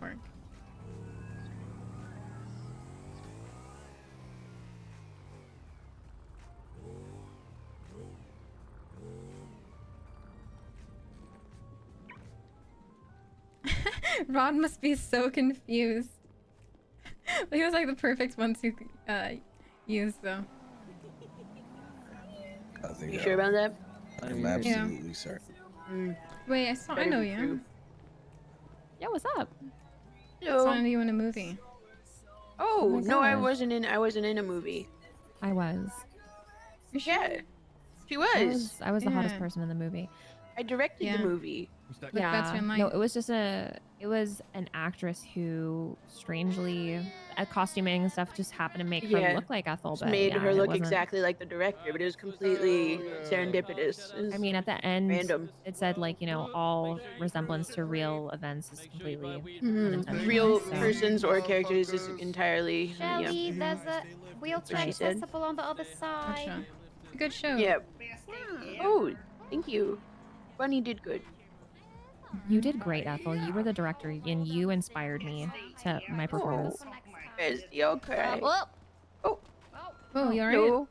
Rod must be so confused. He was like the perfect one to use though. I think You sure about that? I'm absolutely certain. Wait, I know you. Yeah, what's up? I saw you in a movie. Oh, my no, I gosh. wasn't in a movie. I was. Yeah. She was. I was the hottest Yeah. person in the movie. I directed the movie. That's your line. No, it was just it was an actress who strangely at costuming and stuff just happened to make her look like Ethel, Just but made yeah, her it look wasn't- exactly like the director, but it was completely serendipitous. It was I mean, at the end, random. it said like all resemblance to real events is completely unintentional, Real so- persons or characters is entirely. Shelly, yeah. there's a wheelchair What she said. accessible on the other side. It's a good show. Yeah. Oh, thank you. Bunny did good. You did great, Ethel. You were the director, and you inspired me to my performance. Is he okay? Oh, you alright? No.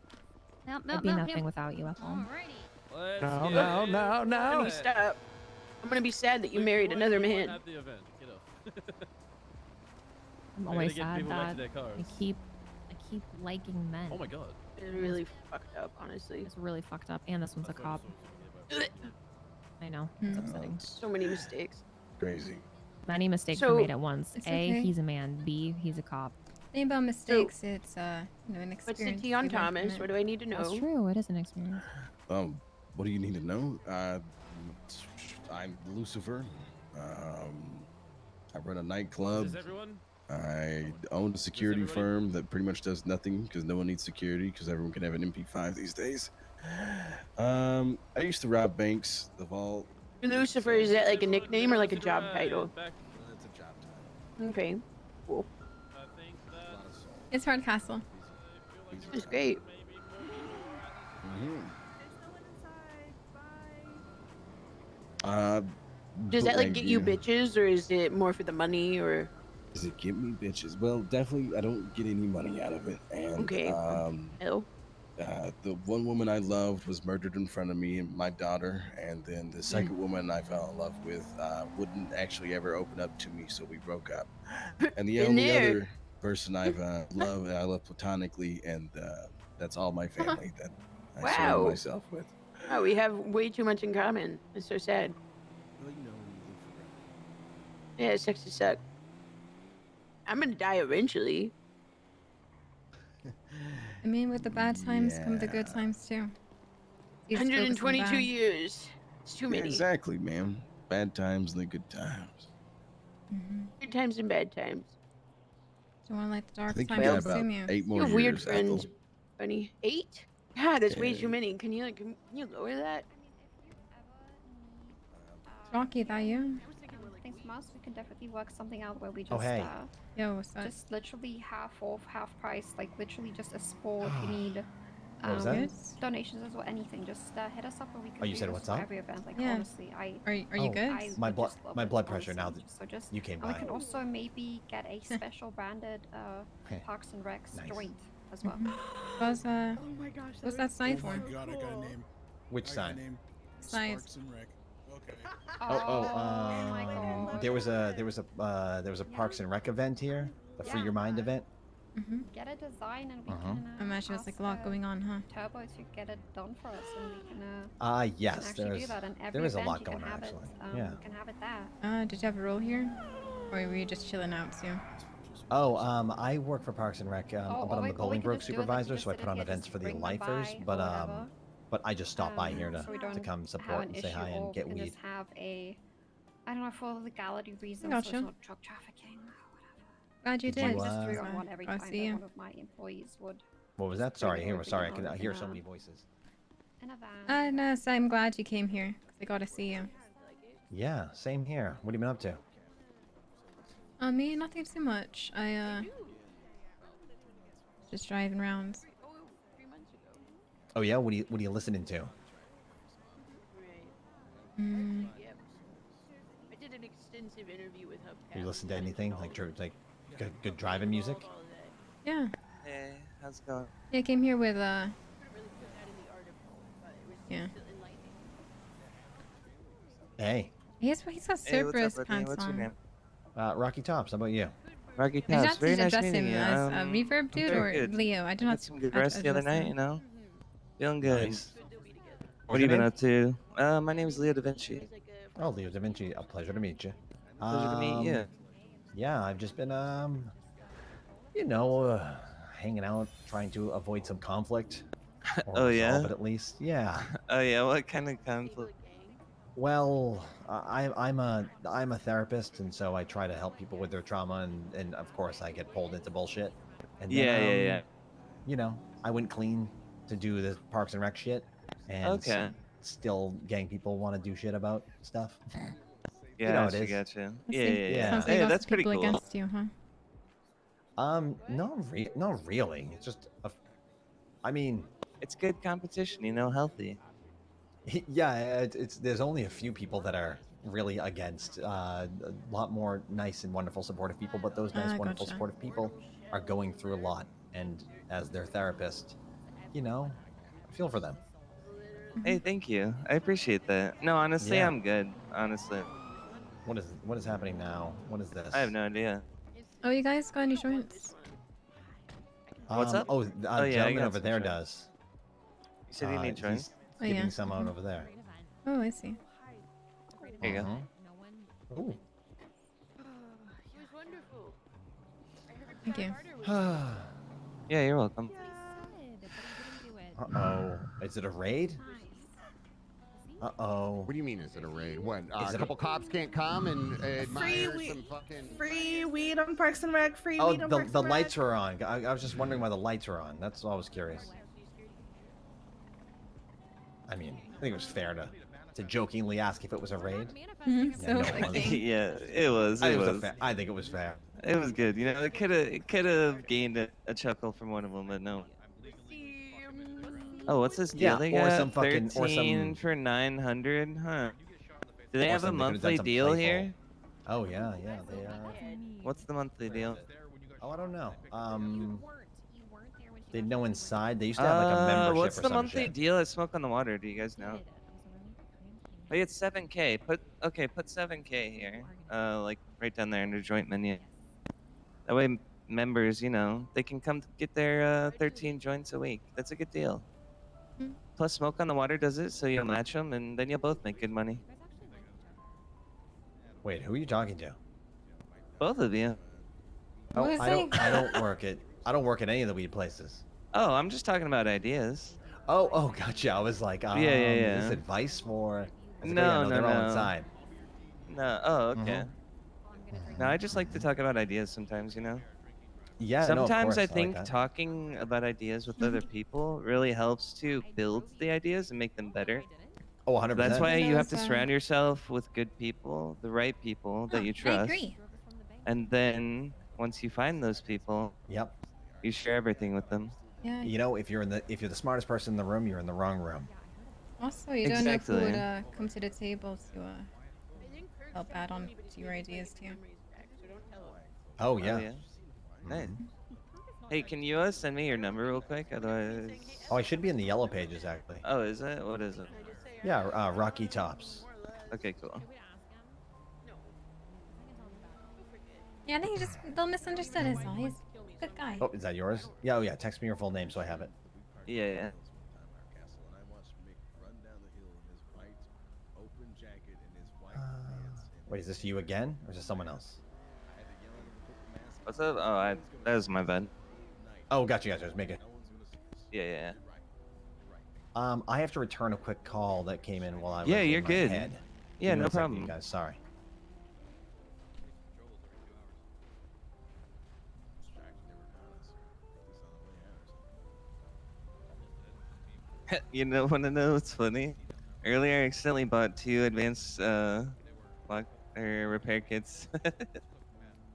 I'd be nothing without you, Ethel. Let's No, get no, no, no. Bunny, stop. I'm gonna be sad that you married We another weren't man. at the event. Get off. I'm I always gotta get sad people back to that their cars. I keep liking men. Oh my god. It's really fucked up, honestly. It's really fucked up. And this one's a cop. I know. It's upsetting. So many mistakes. Crazy. Many mistakes So- were made at once. It's A, okay. he's a man. B, he's a cop. Thing about mistakes, it's an What's experience. the tea on we learn from Thomas? it. What do I need to know? That's true. It is an experience. What do you need to know? I'm Lucifer. I run a nightclub. Is this everyone? I own a security firm that pretty much does nothing because no one needs security because everyone can have an MP5 these days. I used to rob banks, the vault. Lucifer, is that like a nickname or like a job title? That's a job title. Okay, cool. It's Hardcastle. It's great. Does that like get you bitches, or is it more for the money, or? Does it get me bitches? Well, definitely, I don't get any money out of it. And Okay. the one woman I loved was murdered in front of me and my daughter, and then the second woman I fell in love with wouldn't actually ever open up to me, so we broke up. And the Been only there. other person I've loved, I love platonically, and that's all my family that I surround Wow. myself with. Oh, we have way too much in common. It's so sad. Well, you know, Yeah, it sucks to suck. I'm gonna die eventually. I mean, with the bad times come the good times too. You just focus on 122 bad. years. It's too Yeah, many. exactly, man. Bad times and the good times. Good times and bad times. Don't want to let the I dark think you times got about consume you. 8 more You have years. weird friends, Ethel. Bunny. 8? God, that's way Yeah. too many. Can you lower that? Rocky, that you? Thanks, Mouse. We can definitely work something out where we just Oh, hey. Yo, what's up? just literally half off, half price, like literally just a sport. If you need What was that? donations as well, anything, just hit us up and we can. Oh, you do said this what's for up? every event. Like Yeah. honestly, Are you Oh, good? My would blood just love my it, blood pressure now honestly. that So just you came and we by. can also maybe get a special branded Parks and Recs Nice. joint as well. What's Oh my gosh, what's that sign for? God, I got a name. Which I got a sign? name. Signs. Sparks and Rec. Okay. There was a Parks and Rec event here, the Free Your Mind event. Get a design and we Uh-huh. can. I imagine it's like a lot going on, huh? Turbo to get it done for us, and we can. Yes, actually do that. And every there is a event lot you going can on have actually. It, Yeah. You can have it there. Did you have a role here? Or were you just chilling out too? Oh, I work for Parks and Rec, but I'm the or we Bolingbroke can just do it like supervisor, you so I just put on did here, events just for the bring them lifers. by or But whatever. but I just stop by here So we to don't come have support an and say issue, hi or and get we can weed. just have a, I don't know, for legality reasons, Gotcha. so it's not drug trafficking. Glad you Did did. you, Just uh, 3-on-1 every I time see that you. one of my employees would. What was that? just bring Sorry, it here. over, Sorry, I you can know, hear in so a- many voices. in a van. No, so I'm glad you came here because I got to see you. Yeah, same here. What have you been up to? Me, nothing too much. I just driving around. Oh yeah, what are you listening to? Mm, Yep. I did an extensive interview with Hubcap. Do you listen to anything like good driving music? yeah. Hey, how's it going? Yeah, I came here with yeah. Hey, He's got Hey, what's Cerberus up, Rodney? pants What's your on. name? Rocky Tops. How about you? Rocky I Tops. just Very nice address meeting him you. as a reverb I'm dude very or good. Leo. I do I not had some good rest the other address night, him. you know? Feeling good. Nice. What have you been up to? My name is Leo Da Vinci. Oh, Leo Da Vinci. A pleasure to meet you. Pleasure to meet you. Yeah, I've just been hanging out, trying to avoid some conflict. Or Oh, yeah? resolve it at least. Yeah. Oh yeah, what kind of conflict? Well, I'm a therapist, and so I try to help people with their trauma, and of course I get pulled into bullshit. And then, Yeah. You know, I went clean to do the Parks and Rec shit, and Okay. still gang people want to do shit about stuff. You know how it Gotcha, is. gotcha. I Yeah, see. yeah. Sounds like Hey, lots that's of pretty people cool. against you, huh? Not really. It's just I mean, it's good competition, you know, healthy. Yeah, it's there's only a few people that are really against. A lot more nice and wonderful, supportive people, but those nice, wonderful, Gotcha. supportive people are going through a lot. And as their therapist, you know, I feel for them. Hey, thank you. I appreciate that. No, honestly, Yeah. I'm good. Honestly, What is happening now? What is this? I have no idea. Oh, you guys got any joints? What's up? Oh, Oh yeah, I gentleman got over some there joints. does. You said you need joints. He's Oh, giving yeah. some out over there. Oh, I see. Here you go. Ooh. He was wonderful. Thank you. Yeah, you're welcome. Uh-oh. Is it a raid? Uh-oh. What do you mean, is it a raid? What, Is a it couple cops can't come and admire Free some fucking... Free weed on Parks and Rec. Free Oh, weed on Parks the and lights Rec. are on. I was just wondering why the lights are on. That's all I was curious. I mean, I think it was fair to jokingly ask if it was a raid. So no, Yeah, it was. It was. I think it was fair. It was good. You know, it could have gained a chuckle from one of them, but no. Oh, what's this deal Yeah, they or got? some fucking 13 for 900, huh? Do they Or have a something they could've done monthly some deal playful- here? Oh yeah, they are. What's the monthly deal? Oh, I don't know. They know inside. They used to have like a membership What's or the some monthly shit. deal at Smoke on the Water? Do you guys know? Wait, it's 7K. Put 7K here. Like right down there in the joint menu. That way, members, you know, they can come get their 13 joints a week. That's a good deal. Plus, Smoke on the Water does it, so you'll match them, and then you'll both make good money. Wait, who are you talking to? Both of you. Oh, What is I don't work at any of the weed places. Oh, I'm just talking about ideas. Oh, gotcha. I was like, Yeah. Is this advice for? I was like, oh, yeah, they're all inside. No. Oh, okay. No, I just like to talk about ideas sometimes, you know? Yeah, no, of Sometimes course, I I like think that. talking about ideas with other people really helps to build the ideas and make them better. Oh, 100%. That's why you have to Those, surround yourself with good people, the right people that you I trust. agree. And then once you find those people, yep, you share everything with them. Yeah. You know, if you're the smartest person in the room, you're in the wrong room. Also, you don't know who Exactly. would come to the table to help add on to your ideas too. Oh yeah. Nice. Hey, can you send me your number real quick? Otherwise. Oh, I should be in the yellow pages actually. Oh, is it? What is it? Yeah, Rocky Tops. Okay, cool. Yeah, I think they'll misunderstood his all. He's a good guy. Oh, is that yours? Yeah. Oh yeah. Text me your full name so I have it. Yeah. Wait, is this you again, or is this someone else? What's up? Oh, that was my bad. Oh, gotcha. I was making. Yeah. I have to return a quick call that came in while I was Yeah, in you're my good. head. Yeah, Give me no one second, problem. you guys, sorry. You know, wanna know what's funny? Earlier, I accidentally bought 2 advanced repair kits.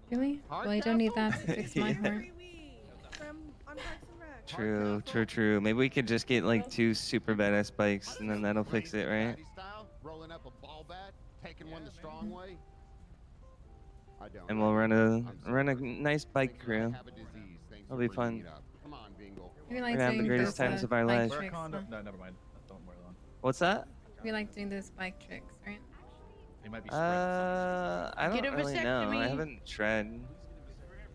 Really? Well, you don't need that to fix my Yeah. heart. True. Maybe we could just get like 2 super badass bikes, and then that'll fix it, right? Rolling up a ball bat, taking one the strong way. I don't. And we'll run a nice bike crew. It'll be fun. Come on, Bingo. We We're like gonna have the doing greatest those, times of our bike life. tricks, huh? No, never mind. Don't wear them. What's that? We like doing those bike tricks, right? They might be I Get don't a really know. I vasectomy. haven't tried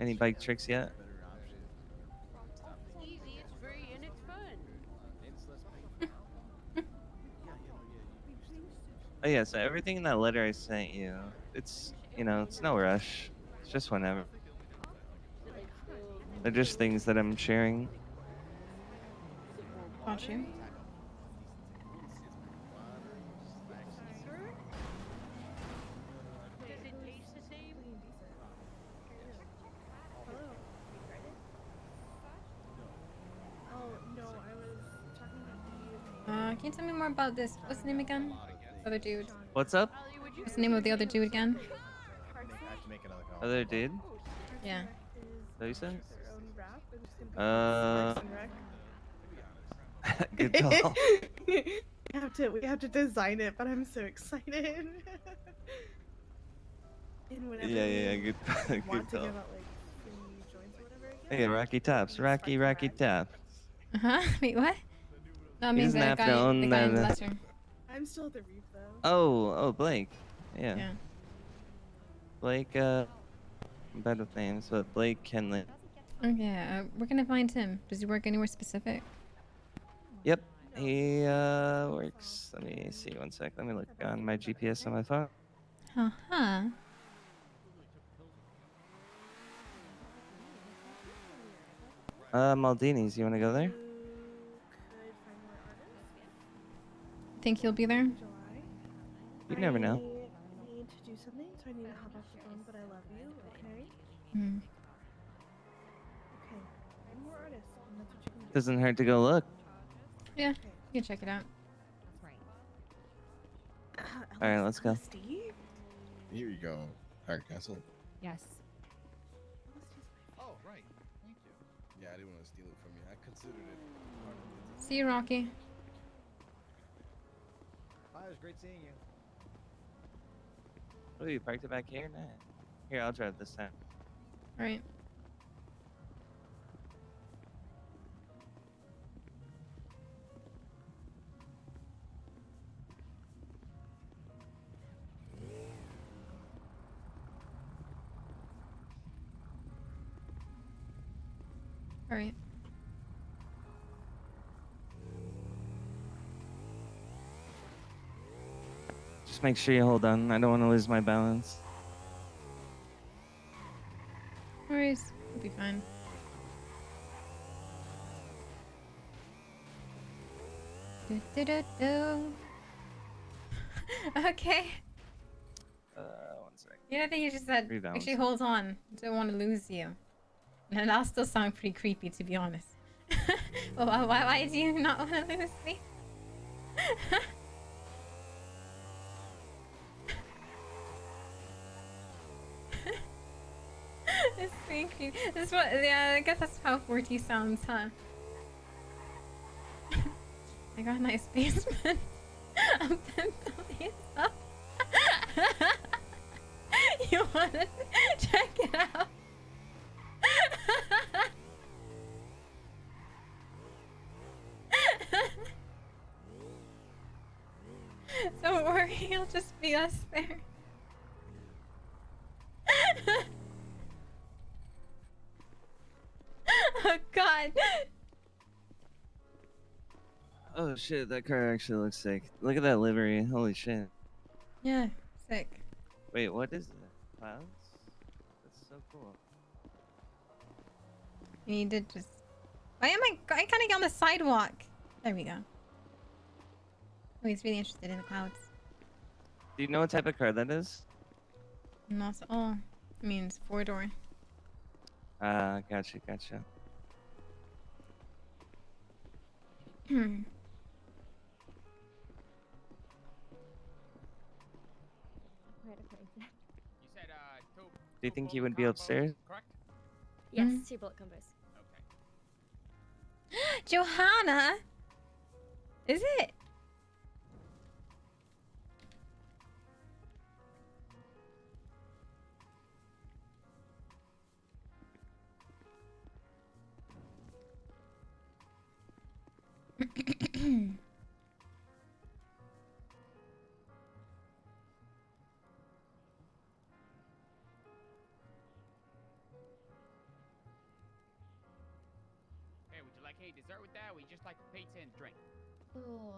any bike tricks yet. It's easy, it's free, and it's fun. Oh yeah, so everything in that letter I sent you, it's it's no rush. It's just whenever. They're just things that I'm sharing. Got you. Does it taste the same? Oh no, I was talking about Can you tell me more about this? What's the name again? Other dude. What's up? What's the name of the other dude again? Other dude? Yeah. What you said? Parks and Rec. Good call. we have to design it, but I'm so excited. And whenever Yeah. we Good want to call. give out like free joints or whatever again. Hey, Rocky Tops. Rocky Tops. Wait, what? No, I He mean doesn't the have to guy, the own guy in the that. letter. I'm still at the reef though. Oh, Blake. Yeah. Yeah. Blake, I'm bad with names, but Blake Kenley. Okay, we're gonna find him. Does he work anywhere specific? Yep, he works. Let me see 1 sec. Let me look on my GPS on my phone. Huh. Maldini's. You want to go there? Think he'll be there? You never know. I need to do something, so I need to hop off the phone, but I love you, okay? Hmm. Okay. Find more artists, and that's what you can do. Doesn't hurt to go look. Yeah, you can check it out. All right, let's go. LSD? Here you go, Heart Castle. Yes. Oh, right. Thank you. Yeah, I didn't want to steal it from you. I considered it part of See you, Rocky. Hi, it was great seeing you. Oh, you parked it back here? Nah. Here, I'll drive this time. All right. All right. Just make sure you hold on. I don't want to lose my balance. No worries. We'll be fine. Do. Okay. 1 sec. You know, I think you just said, Rebalance. actually, hold on. Don't want to lose you. And that'll still sound pretty creepy, to be honest. Well, why do you not want to lose me? It's being creepy. This is what, yeah, I guess that's how 40 sounds, huh? I got a nice basement. Up and building up. You wanna check it out? Don't worry, it'll just be us there. Oh god. Oh shit, that car actually looks sick. Look at that livery. Holy shit. Yeah, sick. Wait, what is it? Clouds? That's so cool. You need to just... Why am I can't get on the sidewalk? There we go. Oh, he's really interested in the clouds. Do you know what type of car that is? Not at all. It means 4-door. Gotcha. Hmm. You said two. Do you think he would be upstairs? Correct? Yes, 2 bullet combos. Okay. Johanna? Is it? Hey, would you like any dessert with that? Or you just like pizza and drink? Ooh.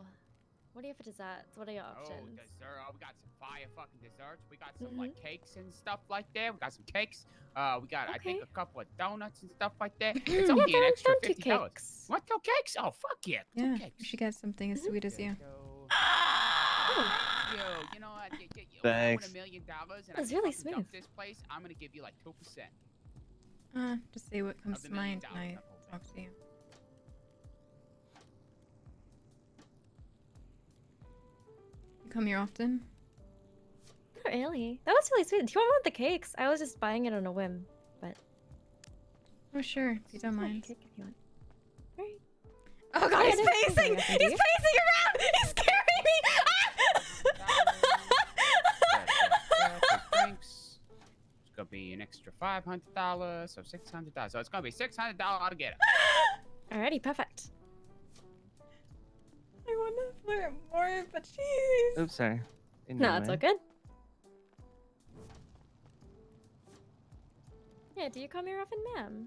What do you have for desserts? What are your Oh, options? dessert. Oh, we got some fire fucking desserts. We got some like cakes and stuff like that. We got some cakes. We got I think a couple of donuts and stuff like that. It's only an extra $50. Cakes. What, two cakes? Oh, fuck yeah. Yeah, Two cakes. we should get something as sweet as you. Yo, you know what? When I win Thanks. $1 million and That's I really fucking dump smooth. this place, I'm gonna give you like 2%. Just say what comes Of the to mind $1 when million I talk to you. You come here often? Not really. That was really sweet. Do you want one of the cakes? I was just buying it on a whim, but... Oh, sure, if you don't mind. Cake if you want. Oh god, Yeah, he's no, pacing! it's He's okay, pacing around! He's scaring me! Drinks. It's gonna be an extra $500, so $600. So it's gonna be $600 altogether. Alrighty, perfect. I want to flirt more, but jeez. Oops, sorry. No, it's all good. Yeah, do you call me Ruffin, ma'am?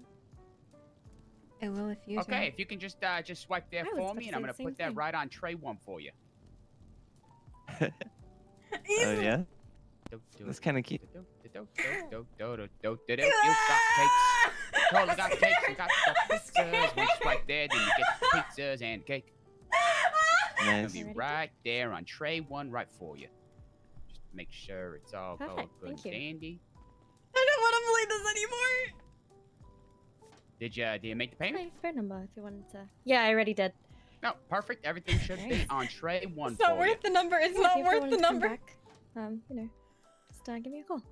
I will if you Okay, do. if you can just swipe there I was for about me, to and I'm say gonna the same put that thing. right on tray 1 for you. Oh yeah. That's kind of cute. You got cakes. Totally got cakes and got the pizzas. Once you swipe there, then you get the pizzas and cake. Nice. It'll be right there on tray 1 right for you. Just make sure it's all going Perfect, good thank and you. dandy. I don't want to play this anymore. Did you make the payment? My phone number if you wanted to. Yeah, I already did. No, perfect. Everything should be on tray 1 It's not for you. worth the number. It's Yeah, not if you ever worth the wanted to come number. back, you know, just give me a call.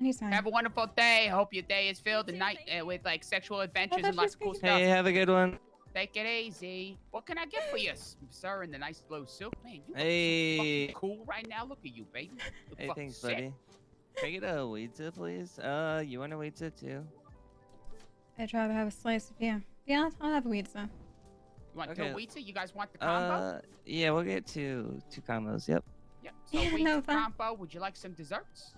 Anytime. Have a wonderful day. Hope your day is filled tonight with like sexual adventures and lots of cool stuff. Hey, have a good one. Take it easy. What can I get for you, sir, in the nice blue suit? Man, you look so Hey. fucking cool right now. Look at you, baby. You look Hey, fucking thanks, sick. buddy. Can I get a pizza, please? You want a pizza too? I'd rather have a slice of yeah, I'll have a pizza. You want Okay. two pizza? You guys want the combo? Yeah, we'll get two combos. Yep. Yep. So Yeah, pizza no, fine. combo. Would you like some desserts?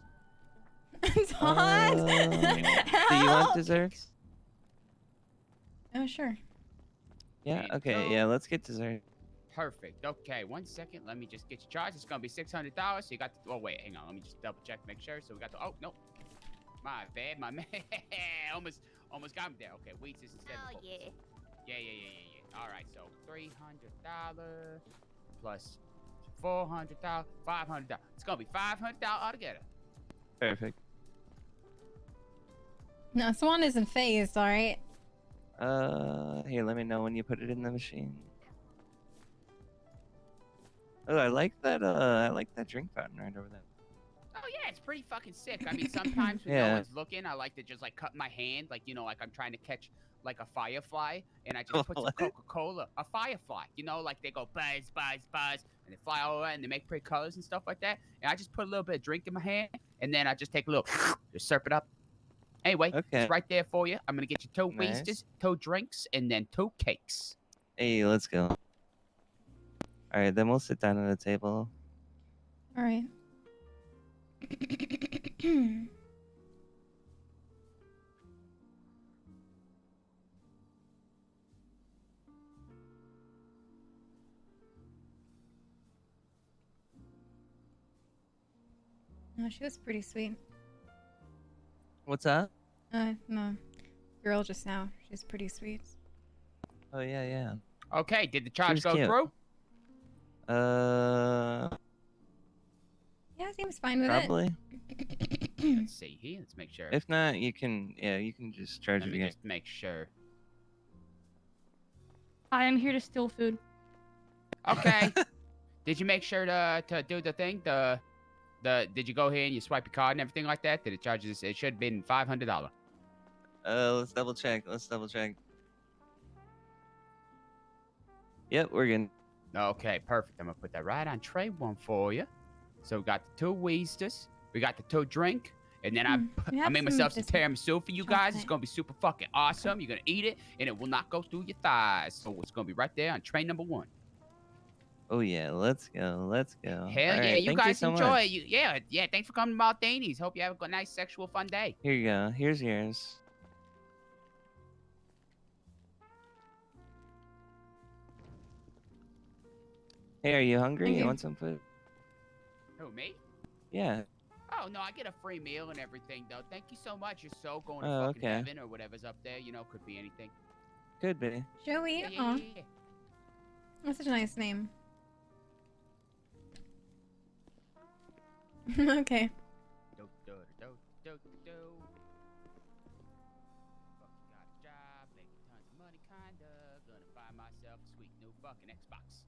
It's hot. Do you want desserts? Oh, sure. Yeah. And Okay. so- Yeah. Let's get dessert. Perfect. Okay, 1 second. Let me just get you charged. It's gonna be $600. So you got the. Oh wait, hang on. Let me just double check, make sure. So we got the. Oh no, my bad, my man. almost got me there. Okay, wheats is instead of. Oh, yeah. Yeah. All right, so $300 plus $400, $500. It's gonna be $500 altogether. Perfect. No, Swan isn't phased, all right? Here, let me know when you put it in the machine. Oh, I like that. I like that drink fountain right over there. Oh yeah, it's pretty fucking sick. I mean, sometimes when no Yeah. one's looking, I like to just like cut my hand, like like I'm trying to catch like a firefly, and I just put some What? Coca-Cola, a firefly. Like they go buzz, buzz, buzz, and they fly all around and they make pretty colors and stuff like that. And I just put a little bit of drink in my hand, and then I just take a little, just slurp it up. Anyway, Okay. it's right there for you. I'm gonna get you 2 Nice. Weasters, 2 drinks, and then 2 cakes. Hey, let's go. All right, then we'll sit down at a table. All right. No, she was pretty sweet. What's up? No. Girl just now. She's pretty sweet. Oh yeah, yeah. Okay, did the charge Seems go cute. through? Yeah, seems fine with Probably. Let's see here. Let's make sure. If not, you can. Yeah, you can just charge Let it me again. just make sure. I am here to steal food. Okay. Did you make sure to do the thing? Did you go here and you swipe your card and everything like that? Did it charge us? It should have been $500. Let's double check. Yep, we're good. Okay, perfect. I'm gonna put that right on tray 1 for you. So we got the 2 Weasters, we got the 2 drink, and then we I have made some myself some just tiramisu for you guys. It's chocolate. gonna be super fucking awesome. You're gonna eat it, and it will not go through your thighs. So it's gonna be right there on tray number 1. Oh yeah, let's go. Hell All yeah, right, you thank guys so enjoy much. it. Yeah. Thanks for coming to Maltani's. Hope you have a nice sexual fun day. Here you go. Here's yours. Hey, are you hungry? Thank You you. want some food? Who, me? Yeah. Oh no, I get a free meal and everything though. Thank you so much. You're so going to Oh, fucking okay. heaven or whatever's up there. Could be anything. Could be. Joey, Yeah. that's such a nice name. Okay. Do, do, do, do, do. Fucking got a job, making tons of money, kinda. Gonna buy myself a sweet new fucking Xbox.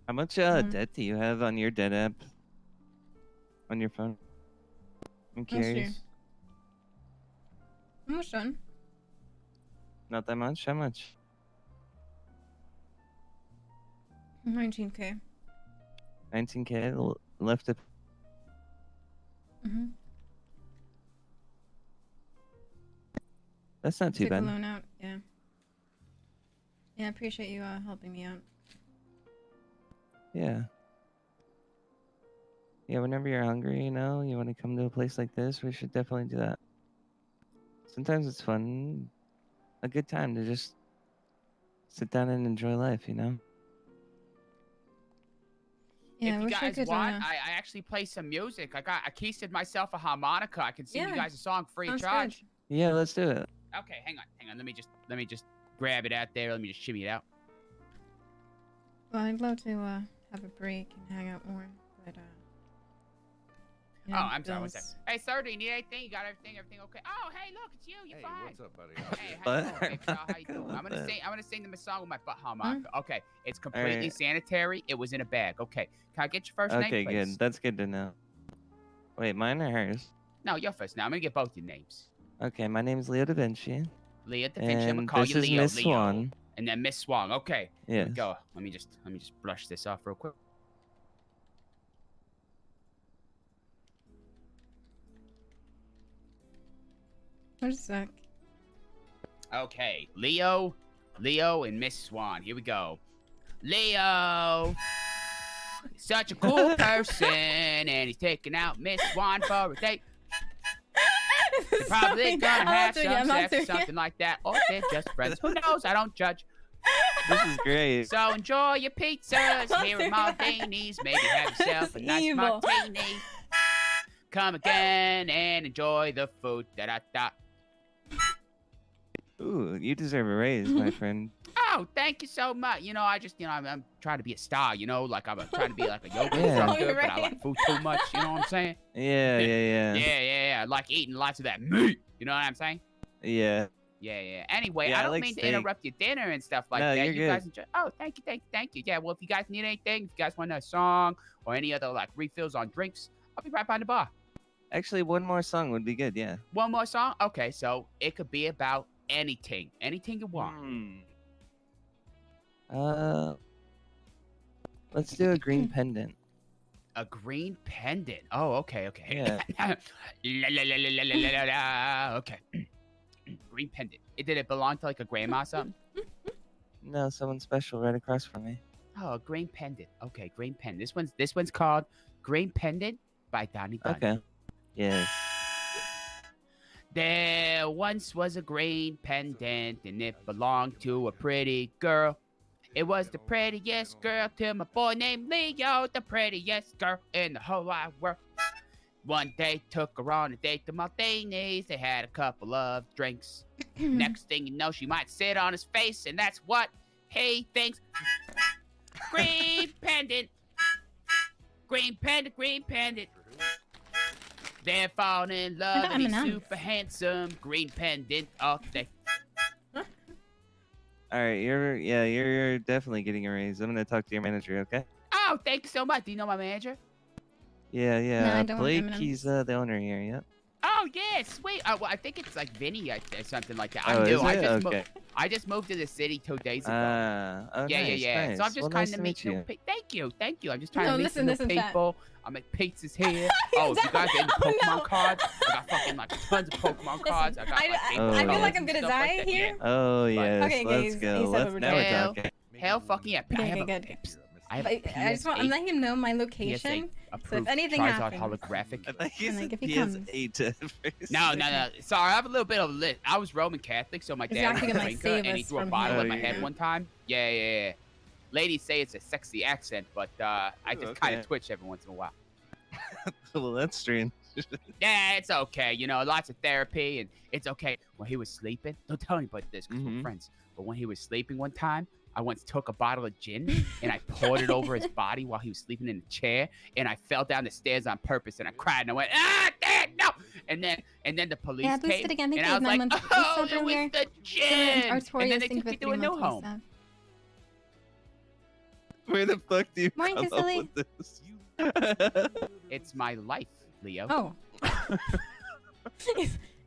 How much Mhm. debt do you have on your debt app? On your phone? I'm Let's see. curious. How much done? Not that much? How much? 19K. 19K left to. That's not too Took a bad. loan out. Yeah. Yeah, I appreciate you helping me out. Yeah. Yeah, whenever you're hungry, you know, you want to come to a place like this, we should definitely do that. Sometimes it's fun, a good time to just sit down and enjoy life, you know? Yeah, If I you wish I guys could. want, I actually play some music. I keysed myself a harmonica. I can sing you Yeah, guys a song free of sounds charge. Yeah, let's do it. Okay, hang on. Let me just grab it out there. Let me just shimmy it out. Well, I'd love to have a break and hang out more, but you know, Oh, I'm sorry. What's bills. that? Hey, sir, do you need anything? You got everything? Everything okay? Oh, hey, look, it's you. You're fine. What's up, buddy? Hey, how you What? doing, baby doll? How you doing? I'm gonna sing them a song with my butt harmonica. Okay, it's completely Alright. sanitary. It was in a bag. Okay, can I get your first name, Okay, please? good. That's good to know. Wait, mine or hers? No, your first. Now I'm gonna get both your names. Okay, my name's Leo Da Vinci. Leah Da Vinci. I'm gonna And call this you is Leo. Miss Leo. Swan. And then Miss Swan. Okay. Here we Yes. go. Let me just brush this off real quick. Where's Zach? Okay, Leo, and Miss Swan. Here we go. Leo, such a cool person, and he's taking out Miss Swan for a date. They're probably gonna have some sex or something like that, or they're just friends. Who knows? I don't judge. This is great. So enjoy your pizzas here at Maldini's. Maybe have yourself a nice evil. martini. Come again and enjoy the food. Da-da-da. Ooh, you deserve a raise, my friend. Oh, thank you so much. You know, I'm trying to be a star, you know, like I'm trying to be like a yoga Yeah. instructor, but I like food too much, you know what I'm saying? Yeah. Yeah, I like eating lots of that meat, you know what I'm saying? Yeah. Yeah. Anyway, Yeah, I I don't like mean to steak. interrupt your dinner and stuff like No, that. you're You guys good. enjoy. Oh, thank you. Yeah, well, if you guys need anything, if you guys want a song or any other like refills on drinks, I'll be right by the bar. Actually, one more song would be good, yeah. One more song? Okay, so it could be about anything you want. Let's do a green pendant. A green pendant. Oh, okay. Yeah. La, la, la, la, la, la, la, la. Okay. Green pendant. Did it belong to like a grandma or something? No, someone special right across from me. Oh, a green pendant. Okay, green pendant. This one's called Green Pendant by Donnie Dunn. Okay. Yes. There once was a green pendant, and it belonged to a pretty girl. It was the prettiest girl to my boy named Leo, the prettiest girl in the whole wide world. One day took her on a date to Maldini's. They had a couple of drinks. Next thing you know, she might sit on his face, and that's what he thinks. Green pendant. Green pendant, green pendant. They're falling in love, and he's super handsome. Green pendant all day. All right, you're definitely getting a raise. I'm gonna talk to your manager, okay? Oh, thank you so much. Do you know my manager? Yeah. No, I don't want Blake, M&Ms. he's the owner here. Yep. Oh, yeah, sweet. Well, I think it's like Vinny or something like that. Oh, I'm new. is it? Okay. I just moved to the city 2 days ago. Oh, yeah. nice. So I'm just Well, kind nice of to meet meeting you. new people. Thank you. I'm just trying No, to meet listen, some new listen, chat. people. I make pizzas here. Oh, if you guys are into Pokemon cards, I got fucking like tons of Pokemon cards. I got like I baseball feel cards like I'm and gonna stuff die like that. here. Yeah. Oh yes, Okay, let's he's go. set over Now we're Hell, talking. hell fucking yeah. I have Okay, a, good. I have I just want. I'm letting him know my location. So if approved anything Charizard happens, holographic. I think he And, like, said if he he has comes. 8 at first. No. Sorry, I have a little bit of a list. I was Roman Catholic, so my He's dad was actually a gonna, like, drinker, save and he us threw a from bottle him. at my Oh, head yeah. one time. Yeah. Ladies say it's a sexy accent, but I just kind okay. of twitch every once in a while. Well, that's strange. Yeah, it's okay. You know, lots of therapy, and it's okay. When he was sleeping, don't tell anybody this because we're friends. But when he was sleeping one time, I once took a bottle of gin and I poured it over his body while he was sleeping in a chair, and I fell down the stairs on purpose, and I cried, and I went, Dad, no! And then the police yeah, came, boosted again. Thank and you. I was 9 like, months. oh, Resub it was earlier. the gin! And then they Thank took you me for to a 3 new monthly home. sub. Where the fuck do you Morning, come up Kissily. with this? It's my life, Leo. Oh.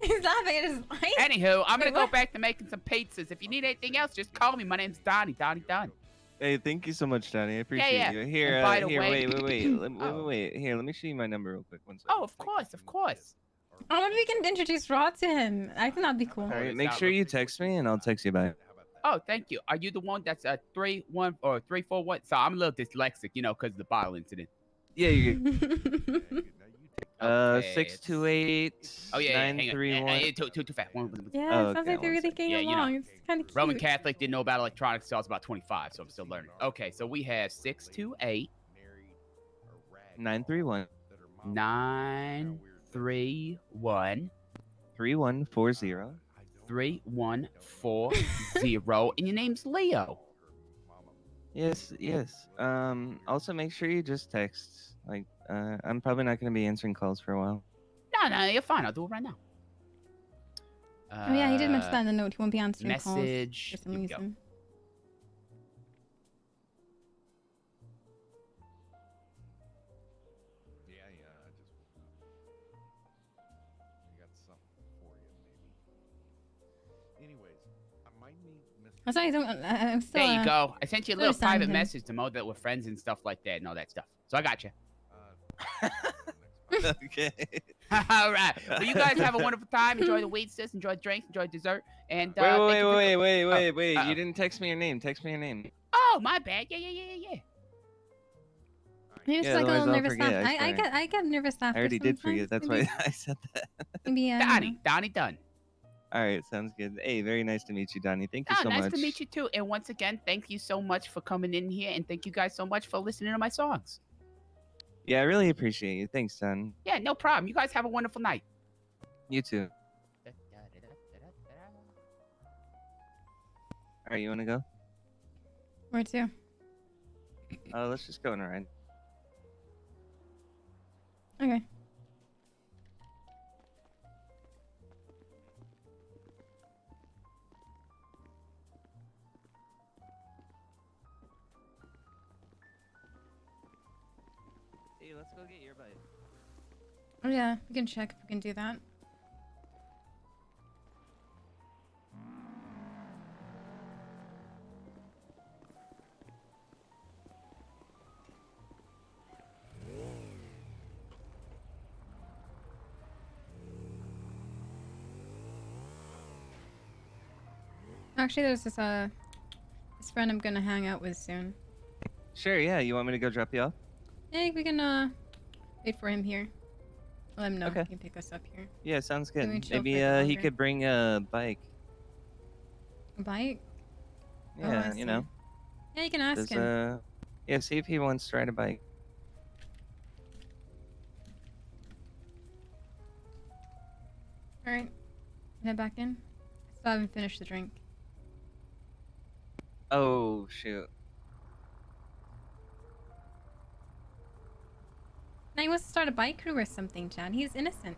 He's laughing at his life. Anywho, I'm Wait, gonna go what? back to making some pizzas. If you need anything else, just call me. My name's Donnie Dunn. Hey, thank you so much, Johnny. I appreciate yeah. you. Here, And by the here, way- wait. Oh. Wait. Here, let me show you my number real quick. One second. Oh, of course. I wonder if we can introduce Raw to him. I think that'd be cool. All right, it's make not sure look- you text me and I'll text you back. Oh, thank you. Are you the one that's 3-1 or 3-4-1? So I'm a little dyslexic, you know, because of the bottle incident. Yeah, you. Okay, 628 Oh yeah, hang on. 931. Too fast. Yeah, Oh, it sounds okay, like they're one really sec. getting Yeah, you along. know. It's kind of cute. Roman Catholic didn't know about electronics until I was about 25, so I'm still learning. Okay, so we have 628 931 931 3140. 3140, and your name's Leo. Yes, yes. Also make sure you just text. Like, I'm probably not going to be answering calls for a while. No, you're fine. I'll do it right now. Oh yeah, he did mention that in the note. He won't be answering Message. calls for some Here we go. reason. I'm sorry, I'm still. There you go. I sent you a little understand private him. message to know that we're friends and stuff like that and all that stuff. So I got you. Okay. All right. Well, you guys have a wonderful time. Enjoy the waitsters, enjoy drinks, enjoy dessert, and Wait, thank wait, you for- wait. uh-oh. You didn't text me your name. Text me your name. Oh, my bad. Yeah. He was Yeah, like a little otherwise I'll nervous. forget, Laugh. I I swear. get nervous I after. already did sometimes. forget. That's Maybe- why I said that. Maybe Donnie Dunn. All right, sounds good. Hey, very nice to meet you, Donnie. Thank you Oh, so nice much. to meet you too. And once again, thank you so much for coming in here, and thank you guys so much for listening to my songs. Yeah, I really appreciate you. Thanks, son. Yeah, no problem. You guys have a wonderful night. You too. All right, you want to go? Where to? Let's just go on a ride. Okay. Hey, let's go get your bite. Oh yeah, we can check if we can do that. Actually, there's this friend I'm gonna hang out with soon. Sure, yeah. You want me to go drop you off? Yeah, we can wait for him here. Let him know Okay. he can pick us up here. Yeah, sounds Can good. we chill Maybe for a bit he longer? could bring a bike. A bike? Oh, Yeah, I you know. see. Yeah, you can ask There's, him. yeah, see if he wants to ride a bike. All right, head back in. Still haven't finished the drink. Oh shoot. Now he wants to start a bike crew or something, Chad. He's innocent.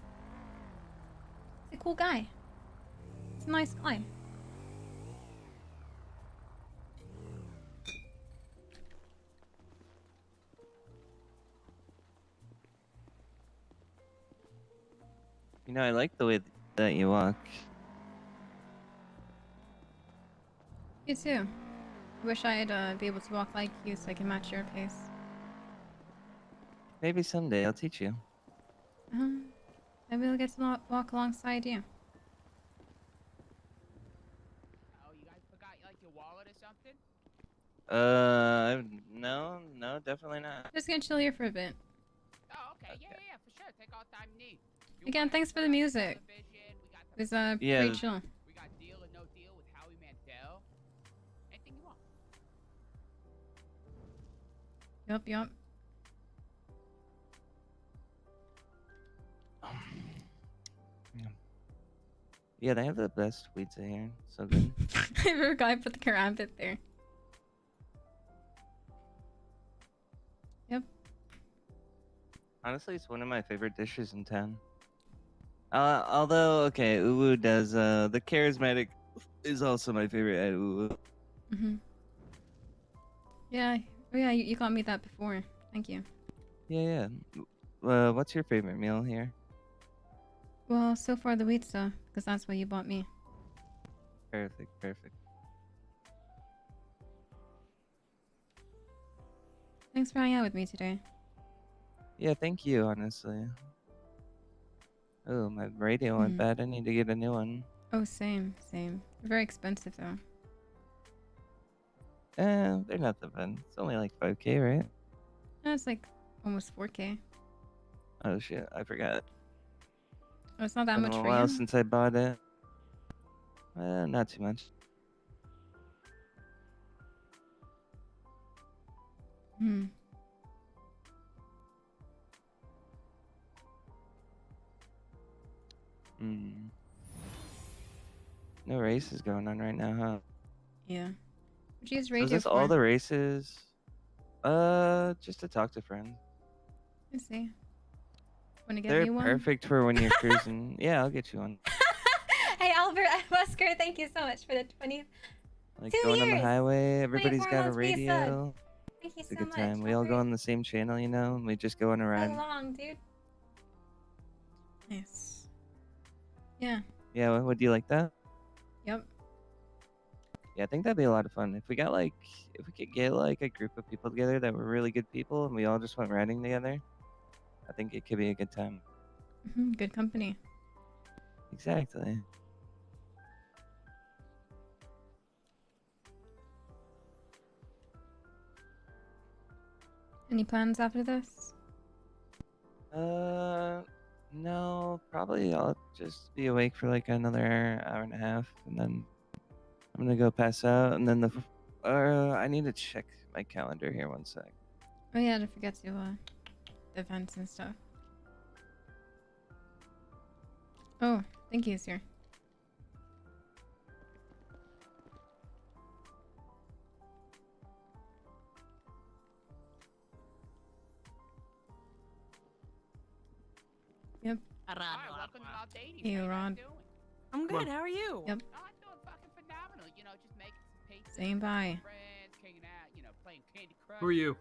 He's a cool guy. He's a nice guy. You know, I like the way that you walk. You too. I wish I'd be able to walk like you so I can match your pace. Maybe someday I'll teach you. Maybe we'll get to walk alongside you. Oh, you guys forgot like your wallet or something? No, definitely not. Just gonna chill here for a bit. Oh, okay. Yeah, for sure. Take all the time you need. Again, thanks for the music. It was Yeah. pretty chill. We got Deal or No Deal with Howie Mandel. Anything you want. Yup. Yeah, they have the best pizza here. So good. I forgot I put the karambit there. Yep. Honestly, it's one of my favorite dishes in town. Although, okay, Uwu does, the charismatic is also my favorite at Uwu. Yeah. Oh yeah, you got me that before. Thank you. Yeah. What's your favorite meal here? Well, so far the wheat stuff, because that's what you bought me. Perfect. Thanks for hanging out with me today. Yeah, thank you, honestly. Oh, my radio went Hmm. bad. I need to get a new one. Oh, same. Very expensive though. They're not that bad. It's only like 5K, right? No, it's like almost 4K. Oh shit, I forgot. Oh, it's not that Been much a for while you? since I bought it. Not too much. Hmm. Hmm. No races going on right now, huh? Yeah. What do you use So is radio this all for? the races? Just to talk to friends. I see. Want to get They're me one? perfect for when you're cruising. Yeah, I'll get you one. Hey, Albert Wesker, thank you so much for the 22 Like going on the years. highway, everybody's 24 got a months be a sub. radio. Thank you It's a so good much, time. We all go Albert. on the same channel, you know, and we just go on a So ride. long, dude. Nice. Yeah. Yeah, would you like that? Yep. Yeah, I think that'd be a lot of fun. If we could get like a group of people together that were really good people and we all just went riding together, I think it could be a good time. Good company. Exactly. Any plans after this? No, probably I'll just be awake for like another hour and a half, and then I'm gonna go pass out, and then I need to check my calendar here one sec. Oh yeah, don't forget to the events and stuff. Oh, thank you, sir. Yep. Welcome to Mount Dating. Hey, Ron. I'm good. How are you? Yep. Oh, I'm doing fucking phenomenal. You know, just making some pizza. Same by. Friends, hanging out, you know, playing Candy Crush. Who are you?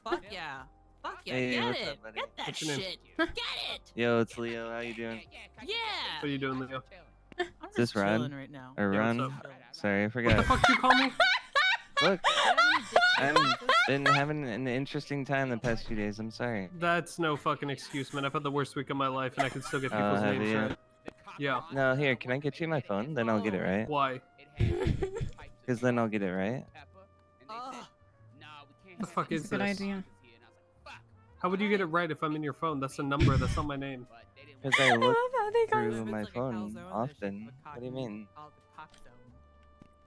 Fuck yeah. Fuck yeah. Hey, Get what's it. up, buddy? Get that What's your name? shit. Get it. Yo, it's Leo. How you doing? Yeah. What are you doing, Leo? I'm Is this just chilling Ron? right now. Or Yeah, Ron? what's up? Sorry, I What forgot. the fuck do you call me? Look, I've been having an interesting time the past few days. I'm sorry. That's no fucking excuse, man. I've had the worst week of my life, and I can still get people's have names you? right. Yeah. No, here, can I get you my phone? Then I'll get it right. Why? Because then I'll get it right. The fuck It's is a good this? idea. How would you get it right if I'm in your phone? That's a number. That's not my name. Because I look how they go. through my phone often. What do you mean?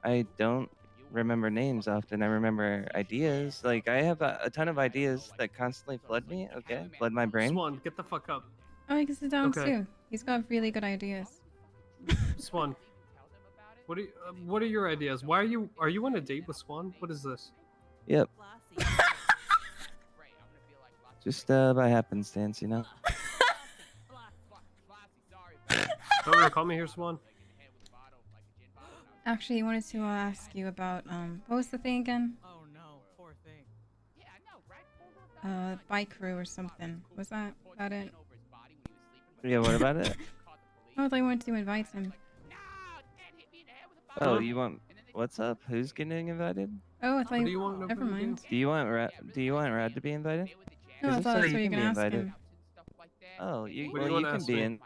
I don't remember names often. I remember ideas. Like, I have a ton of ideas that constantly flood me, okay? Flood my brain. Swan, get the fuck up. Oh, he can sit down Okay. too. He's got really good ideas. Swan. What are your ideas? Why are you on a date with Swan? What is this? Yep. Just by happenstance, you know? Don't recall me here, Swan. Actually, he wanted to ask you about what was the thing again? Oh no, poor thing. Bike crew or something. Was that it? Yeah, what about it? Oh, I thought you wanted to invite him. Oh, you want... What's up? Who's getting invited? Oh, I thought What do you want Never mind. Do you want Rad to be invited? No, I 'Cause if thought so, that's what you you're can be gonna ask invited. him. Oh, What do you you wanna can ask be me? in.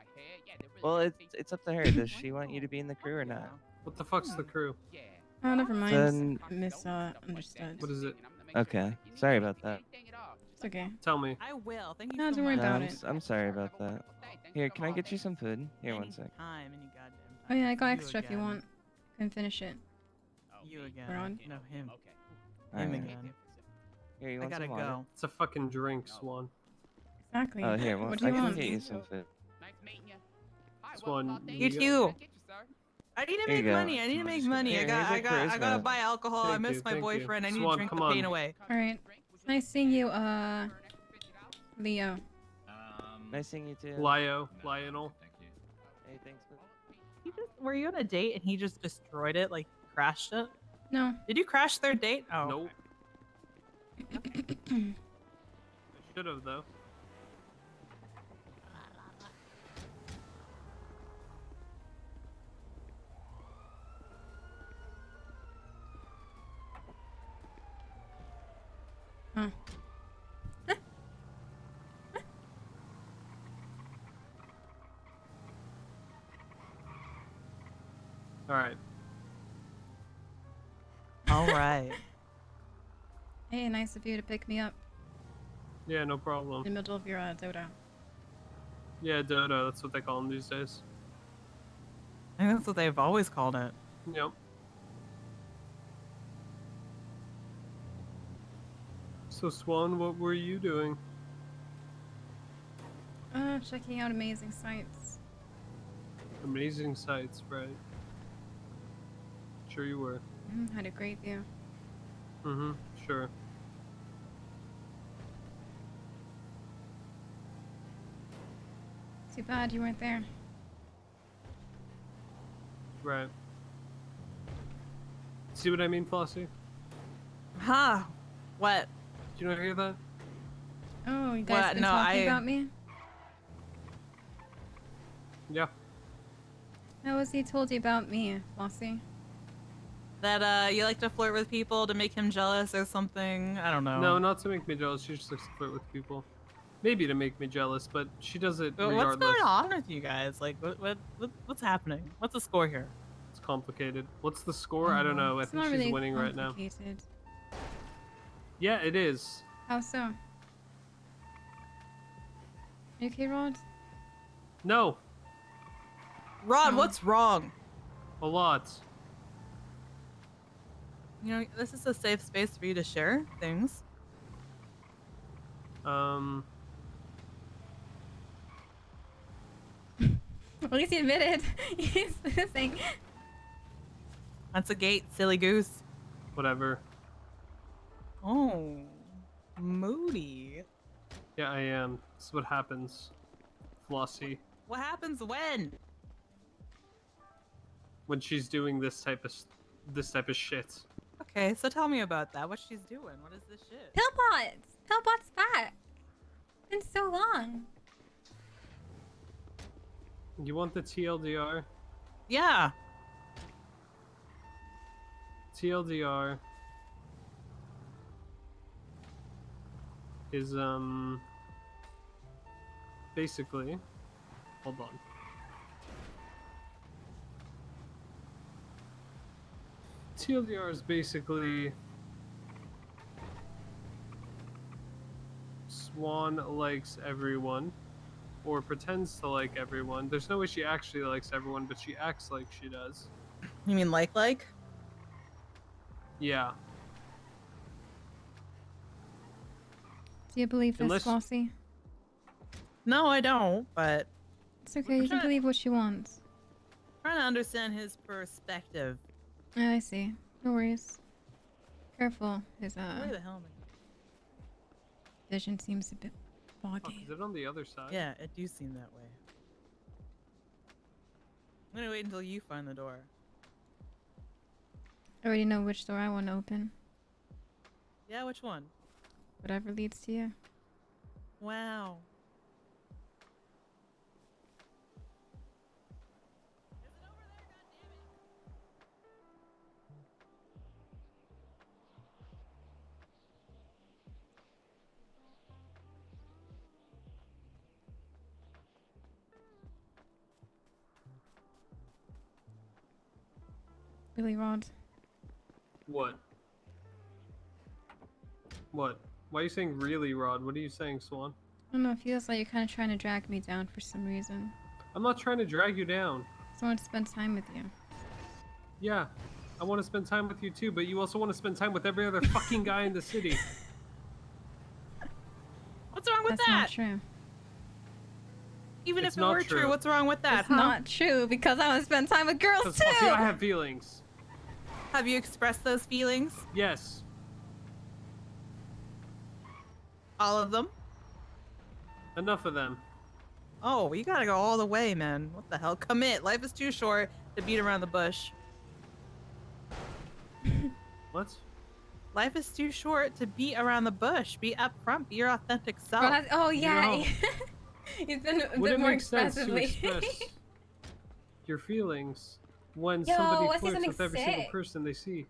Well, it's up to her. Does she want you to be in the crew or not? What the fuck's the crew? Oh, never mind. Then- Misunderstood. What is it? Okay, sorry about that. It's okay. Tell me. I will. Thank you No, so don't worry much. about it. I'm sorry about that. Here, can I get you some food? Here, one sec. Time, any goddamn time. Oh yeah, I got You extra if you again. want. Can finish it. You again. Ron? No, him. Him Alright. again. Here, you I want gotta some water? go. It's a fucking drink, Swan. Exactly. Oh, here, well, What do I you can want? get you some food. Swan. You got- too. I need to Here make you go. money. I need to make money. Here, I gotta here's your gotta charisma. buy alcohol. I Thank miss you, my thank you. boyfriend. I need Swan, to drink come the pain on. away. All right. Nice seeing you, Leo. Nice seeing you too. Lionel. Hey, thanks. Were you on a date and he just destroyed it, like crashed it? No. Did you crash their date? Oh. Nope. I should have though. Huh. right. Hey, nice of you to pick me up Yeah, no in problem. the middle of your dodo. Yeah, Dodo, that's what they call him these days. I think that's what they've always called it. Yep. So, Swan, what were you doing? Checking out amazing sights. Amazing sights, right? Sure you were. Had a great view. Mm-hmm, sure. Too bad you weren't there. Right. See what I mean, Flossie? Huh? What? Did you not hear that? Oh, you guys What? been No, talking about me? Yeah. How has he told you about me, Flossie? That you like to flirt with people to make him jealous or something? I don't know. No, not to make me jealous. She just likes to flirt with people. Maybe to make me jealous, but she does it But regardless. what's going on with you guys? Like, what's happening? What's the score here? It's complicated. What's the score? I don't know. I It's think not she's really winning right now. complicated. Yeah, it is. How so? You okay, Rod? No. Rod, what's wrong? A lot. You know, this is a safe space for you to share things. At least he admitted. He's losing. That's a gate, silly goose. Whatever. Oh, moody. Yeah, I am. This is what happens. Flossie. What happens when? When she's doing this type of shit. Okay, so tell me about that. What she's doing? What is this shit? Pillbots! Pillbots back! It's been so long. You want the TLDR? Yeah. TLDR is basically, hold on. TLDR is basically Swan likes everyone, or pretends to like everyone. There's no way she actually likes everyone, but she acts like she does. You mean like? Yeah. Do you believe this, Unless- Flossie? No, I don't, but It's okay, you can believe what she wants. trying to understand his perspective. I see. No worries. Careful, his Where the hell am vision seems a bit Fuck, foggy. is it on the other side? I? Yeah, it do seem that way. I'm gonna wait until you find the door. I already know which door I want to open. Yeah, which one? Whatever leads to you. Wow. Really, Rod? What? What? Why are you saying really, Rod? What are you saying, Swan? I don't know, it feels like you're kind of trying to drag me down for some reason. I'm not trying to drag you down. I want to spend time with you. Yeah, I want to spend time with you too, but you also want to spend time with every other fucking guy in the city. What's wrong with That's that? not true. Even It's if it not were true, true. what's wrong with that? It's not true because I want to spend time with girls too! See, I have feelings. Have you expressed those feelings? Yes. All of them? Enough of them. Oh, you gotta go all the way, man. What the hell? Commit. Life is too short to beat around the bush. What? Life is too short to beat around the bush. Be upfront. Be your authentic self. Rod, oh yeah! No. He's been a Would bit it more make sense to expressively. express your feelings when Yo, somebody let's say flirts something with every single sick. person they see?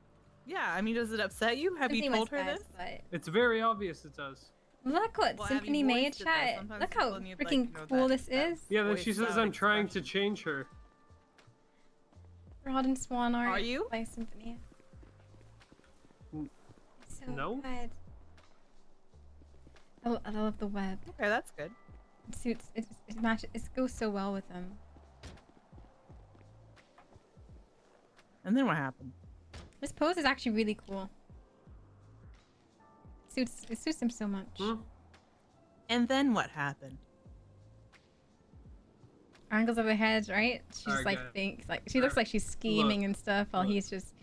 Yeah, I mean, does it upset you? Have you told her this? It's very obvious it does. Look what Well, have Symphony you made, voiced it, though? chat. Sometimes Look how people need, like, freaking you know, cool that- this is. Yeah, then she voice says out I'm trying to change her. Rod and Swan Are you? by Symphony. so No? good. I love the web. Okay, that's good. It suits. It matches. It goes so well with them. And then what happened? This pose is actually really cool. It suits him so much. And then what happened? Angles of her head, right? She just Alright, like thinks like she looks like she's scheming and stuff while he's just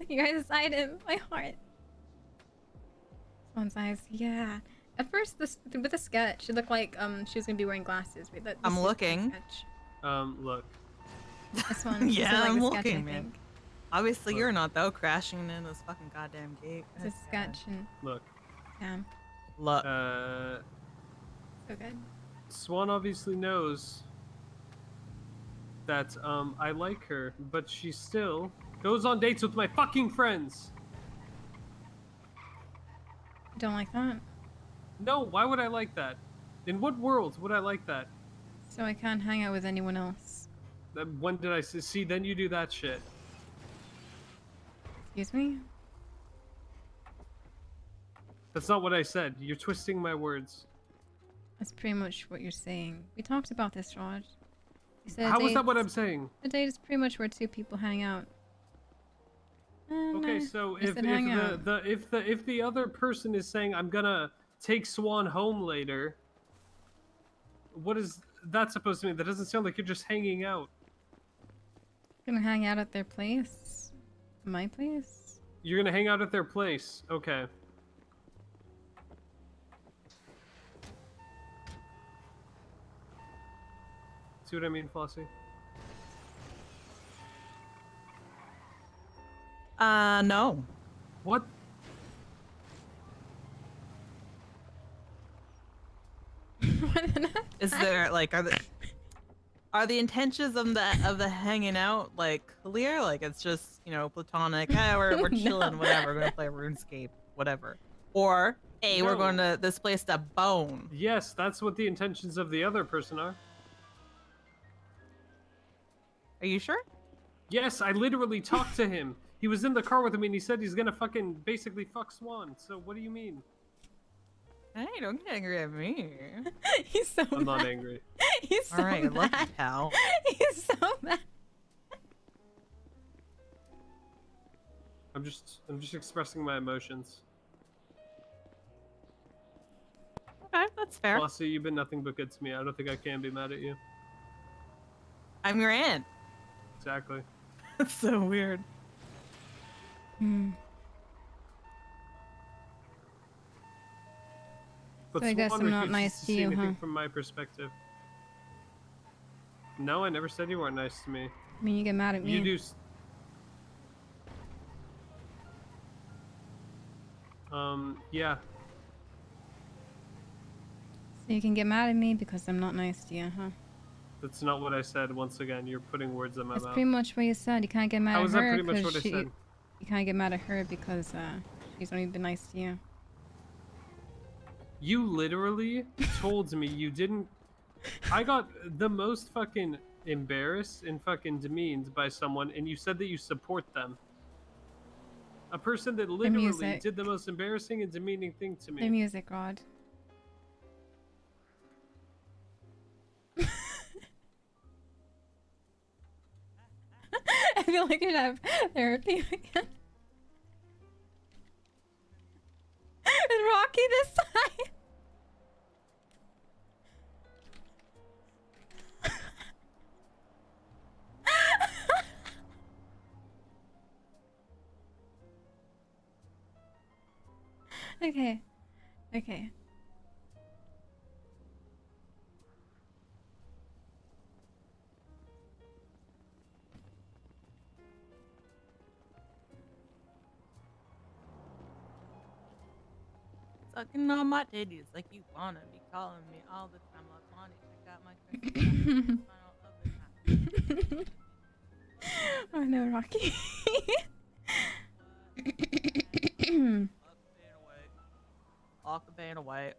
looking right inside him. My heart. Swan's eyes, yeah. At first, with the sketch, it looked like she was gonna be wearing glasses. Wait, I'm looking. Look. This one. Yeah, this is like I'm the sketch, looking, I man. think. Obviously, you're not though. Crashing in this fucking goddamn gate. It's a sketch and Look. damn, Look. so good. Swan obviously knows that I like her, but she still goes on dates with my fucking friends. You don't like that? No, why would I like that? In what world would I like that? So I can't hang out with anyone else. When did I see? Then you do that shit. Excuse me? That's not what I said. You're twisting my words. That's pretty much what you're saying. We talked about this, Rod. You said How is that what I'm saying? A date is pretty much where two people hang out. Okay, so I if said hang out. the other person is saying I'm gonna take Swan home later, what is that supposed to mean? That doesn't sound like you're just hanging out. Gonna hang out at their place? My place? You're gonna hang out at their place. Okay. See what I mean, Flossie? No. What? Is there like are the intentions of the hanging out like clear? Like it's just, you know, platonic. Hey, we're chilling, whatever. We're gonna play RuneScape, whatever. Or hey, we're No. going to this place to bone. Yes, that's what the intentions of the other person are. Are you sure? Yes, I literally talked to him. He was in the car with me and he said he's gonna fucking basically fuck Swan. So what do you mean? Hey, don't get angry at me. He's so I'm not mad. angry. He's so All right, mad. lucky pal. He's so mad. I'm just expressing my emotions. Okay, that's fair. Flossie, you've been nothing but good to me. I don't think I can be mad at you. I'm your aunt. Exactly. That's so weird. But So I guess Swan I'm not refuses nice to see you, anything huh? from my perspective. No, I never said you weren't nice to me. I mean, you get mad at me. You do. Yeah. So you can get mad at me because I'm not nice to you, huh? That's not what I said. Once again, you're putting words in my That's mouth. pretty much what you said. You can't get mad How at is that her pretty much because what I said? you can't get mad at her because she's only been nice to you. You literally told me you didn't. I got the most fucking embarrassed and fucking demeaned by someone, and you said that you support them. A person that literally music. did the most embarrassing and demeaning thing to The me. music, Rod. I feel like I should have therapy again. With Rocky this time. Okay. Okay. Sucking on my titties like you wanna be calling me all the time. I want it. I got my question. Oh no, Rocky. Lock the band away.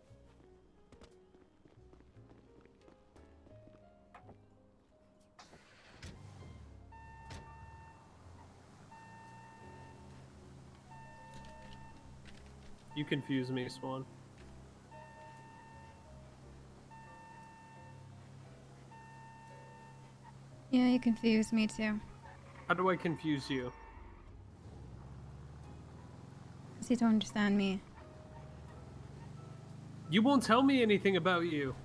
You confuse me, Swan. Yeah, you confuse me too. How do I confuse you? Because you don't understand me. You won't tell me anything about you.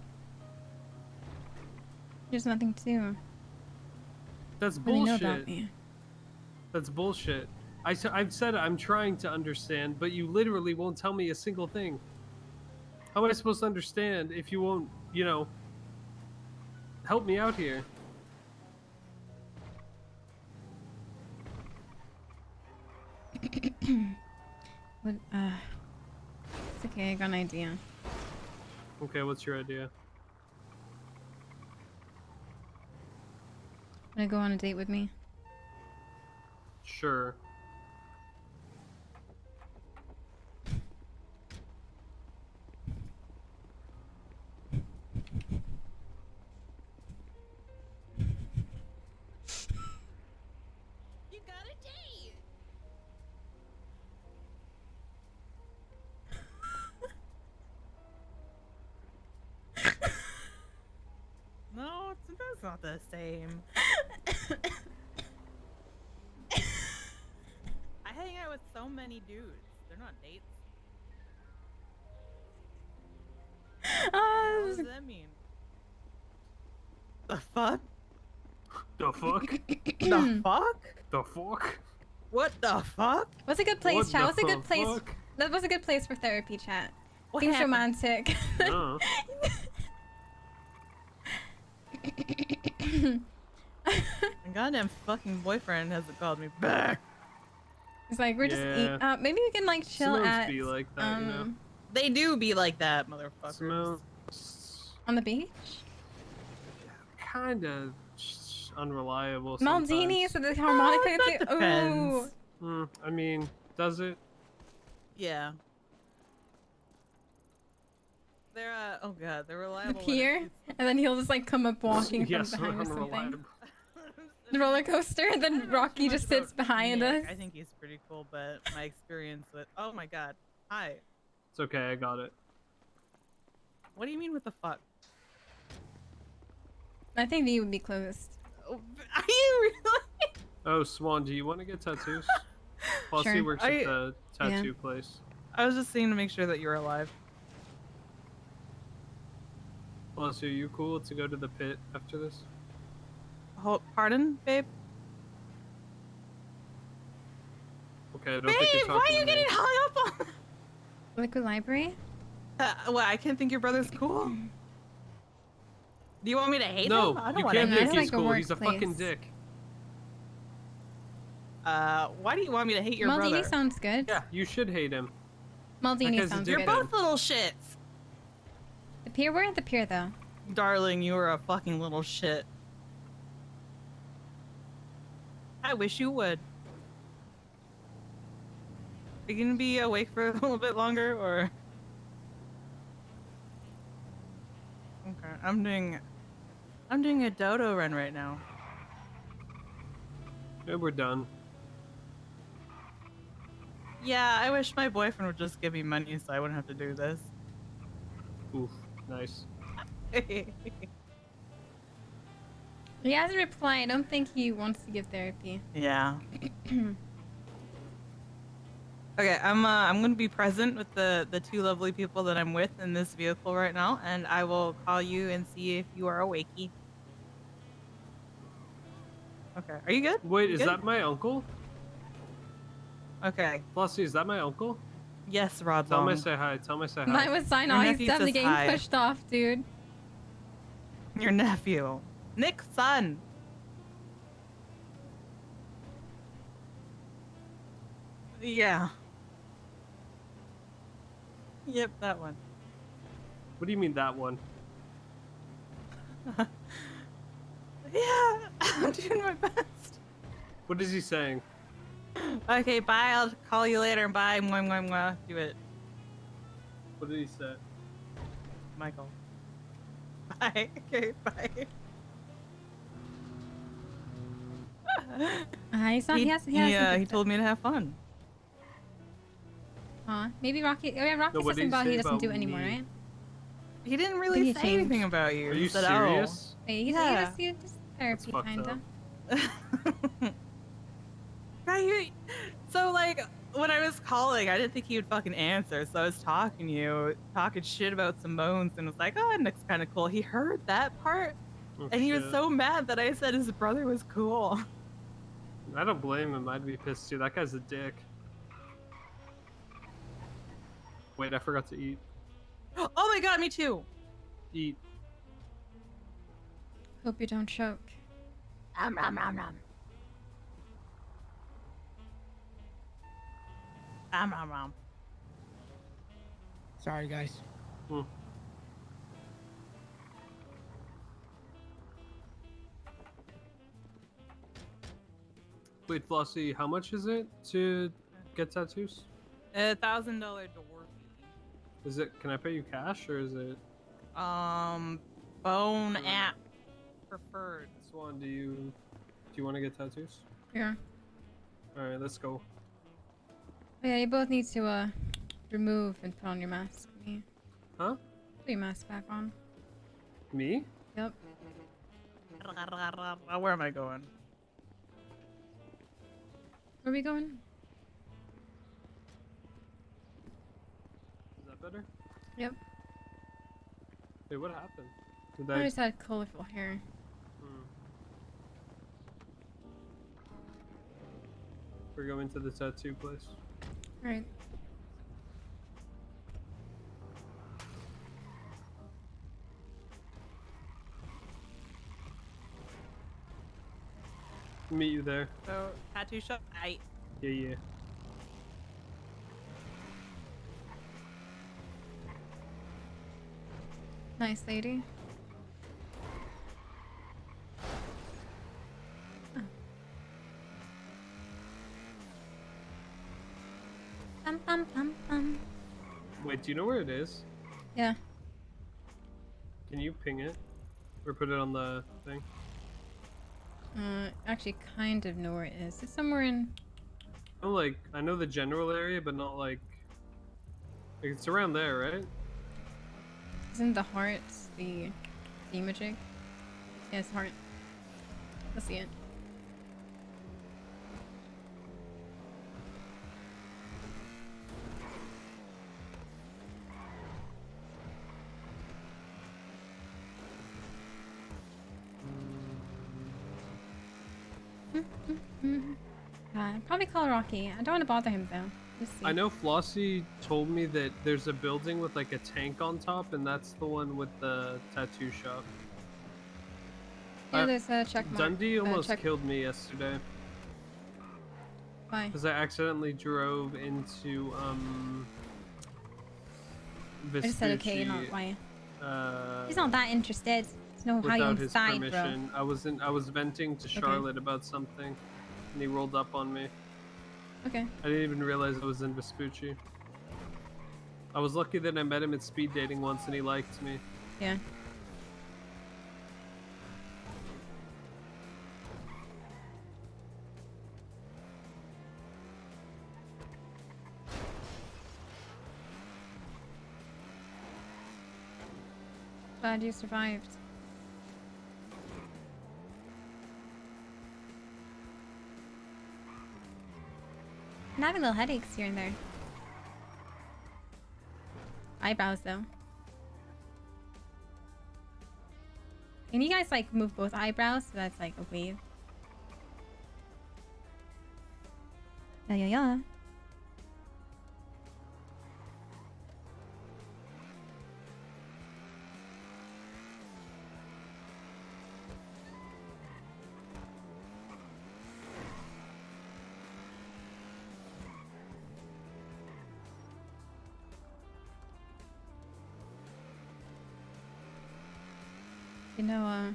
There's nothing to That's really know bullshit. about me. That's bullshit. I've said I'm trying to understand, but you literally won't tell me a single thing. How am I supposed to understand if you won't, you know, help me out here? What, it's okay, I got an idea. Okay, what's your idea? Wanna go on a date with me? Sure. You got a date. No, that's not the same. I hang out with so many dudes. They're not dates. What does that mean? The fuck? The fuck? The fuck? The fuck? What the fuck? What's a good place, What chat? the What's a good place? fuck? That was a good place for therapy, chat. What Seems happened? romantic. No. My goddamn fucking boyfriend hasn't called me back. It's like we're just eat. Maybe we can like chill Simone's at be like that, you know? They do be like that, motherfuckers. Smells on the beach. kind of unreliable. Maldini, sometimes. so the harmonica. that depends. Ooh. I mean, does it? Yeah. They're oh god, they're The reliable. pier, and then he'll just like come up walking Yes, from behind or something. unreliable. The roller coaster, and then Rocky just sits behind us. I think he's pretty cool, but my experience with oh my god, hi. It's okay, I got it. What do you mean with the fuck? I think V would be closed. Are you really? Oh, Swan, do you want to get tattoos? Plus, he Sure. works at the tattoo place. I was just seeing to make sure that you were alive. Plus, are you cool to go to the pit after this? Oh, pardon, babe? Okay, I don't Babe, think you're talking why are you to me. getting hung up on? Liquid Library? What, I can't think your brother's cool? Do you want me to hate No, him? I don't you want to can't hate think him. he's cool. He's a fucking dick. Why do you want me to hate your Maldini brother? sounds good. Yeah, you should hate him. Maldini Because sounds You're good. both little shits. The pier? We're at the pier though. Darling, you are a fucking little shit. I wish you would. Are you gonna be awake for a little bit longer, or? Okay, I'm doing a dodo run right now. Yeah, we're done. Yeah, I wish my boyfriend would just give me money so I wouldn't have to do this. Oof, nice. He hasn't replied. I don't think he wants to give therapy. Yeah. Okay, I'm gonna be present with the two lovely people that I'm with in this vehicle right now, and I will call you and see if you are awakey. Okay, are you good? Wait, You is good? that my uncle? Okay. Flossie, is that my uncle? Yes, Rod Tell him I Long. say hi. Tell him I say hi. Mine was sign Your off. He's nephew definitely says getting hi. pushed off, dude. Your nephew, Nick's son. Yeah. Yep, that one. What do you mean that one? Yeah, I'm doing my best. What is he saying? Okay, bye. I'll call you later. Bye. Mwah, mwah, mwah. Do it, What did he say? Michael. Bye. Okay, bye. He's not. He He has. told me to have fun. Huh? Huh? Maybe Rocky. Oh yeah, Rocky No, said what did something he about say he doesn't about do it anymore, me? right? He didn't I really think he say anything changed. about you. Are He you said, serious? Wait, Yeah. you just That's therapy, fucked kinda. up. Right. So like when I was calling, I didn't think he would fucking answer. So I was talking shit about Simone's, and was like, "Oh, Nick's kind of cool." He heard that part, Oh, and he was shit. so mad that I said his brother was cool. I don't blame him. I'd be pissed too. That guy's a dick. Wait, I forgot to eat. Oh my god, me too. Eat. Hope you don't choke. Nom nom nom. Rom. Sorry, guys. Wait, Flossie, how much is it to get tattoos? $1,000 door fee. Is it? Can I pay you cash or is it? Phone app preferred. Swan, do you want to get tattoos? Yeah. All right, let's go. Yeah, you both need to remove and put on your mask. Me. Huh? Put your mask back on. Me? Yep. Where am I going? Where are we going? Is that better? Yep. Wait, what happened? Did I just had colorful hair. We're going to the tattoo place. Right. Meet you there. So tattoo shop. Yeah. Nice lady. Oh. Bum, bum, bum, bum. Wait, do you know where it is? Yeah. Can you ping it? Or put it on the thing? Actually kind of know where it is. It's somewhere in... Oh, like, I know the general area, but not like it's around there, right? Isn't the heart the thingamajig? Yeah, it's heart. Let's see it. Probably call Rocky. I don't want to bother him though. Let's see. I know Flossie told me that there's a building with like a tank on top, and that's the one with the tattoo shop. Yeah, there's a check mark. Dundee almost killed me yesterday. Why? Because I accidentally drove into I just said okay, not Vespucci, why. He's not that interested. There's no high without on his side, permission. bro. I was venting to Charlotte about something, and he rolled up on me. Okay. I didn't even realize I was in Vespucci. I was lucky that I met him at speed dating once, and he liked me. Yeah. Glad you survived. I'm having little headaches here and there. Eyebrows though. Can you guys like move both eyebrows so that's like a wave? Yeah. You know,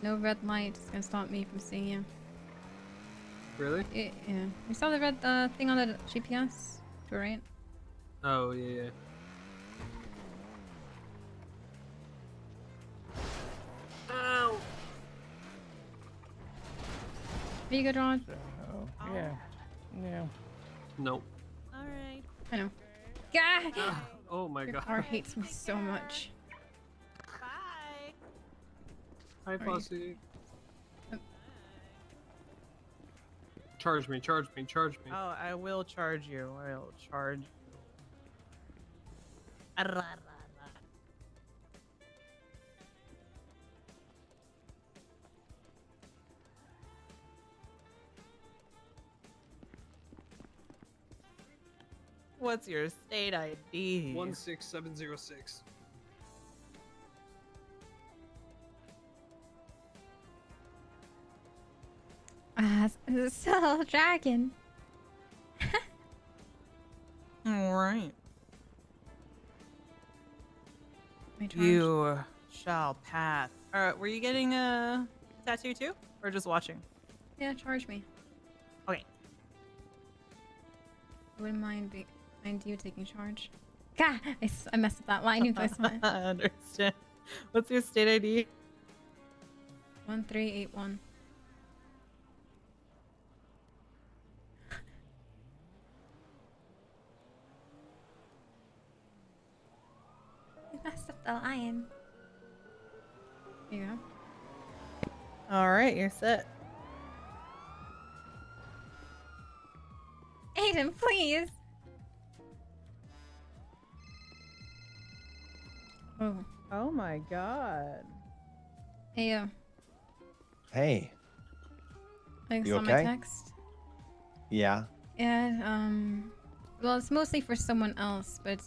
no red light is gonna stop me from seeing you. Really? Yeah. You saw the red thing on the GPS? To the right? Oh, yeah. Ow! Are you good, Rod? Yeah. Nope. Alright. I know. God! Oh my Your god. car hates me so much. Bye. Hi, Sorry. Fossy. Charge me, charge me, charge me. Oh, I will charge you. I will charge you. What's your state ID? 16706. So dragon. All right. My charge. You shall pass. Were you getting a tattoo too, or just watching? Yeah, charge me. Okay. I wouldn't mind you taking charge. God, I messed up that line you guys went. I understand. What's your state ID? 1381. You messed up the line. There you go. All right, you're set. Aiden, please. Oh. Oh my god. Hey, yo. Hey. Thanks You on my okay? text. Yeah. Yeah, well, it's mostly for someone else, but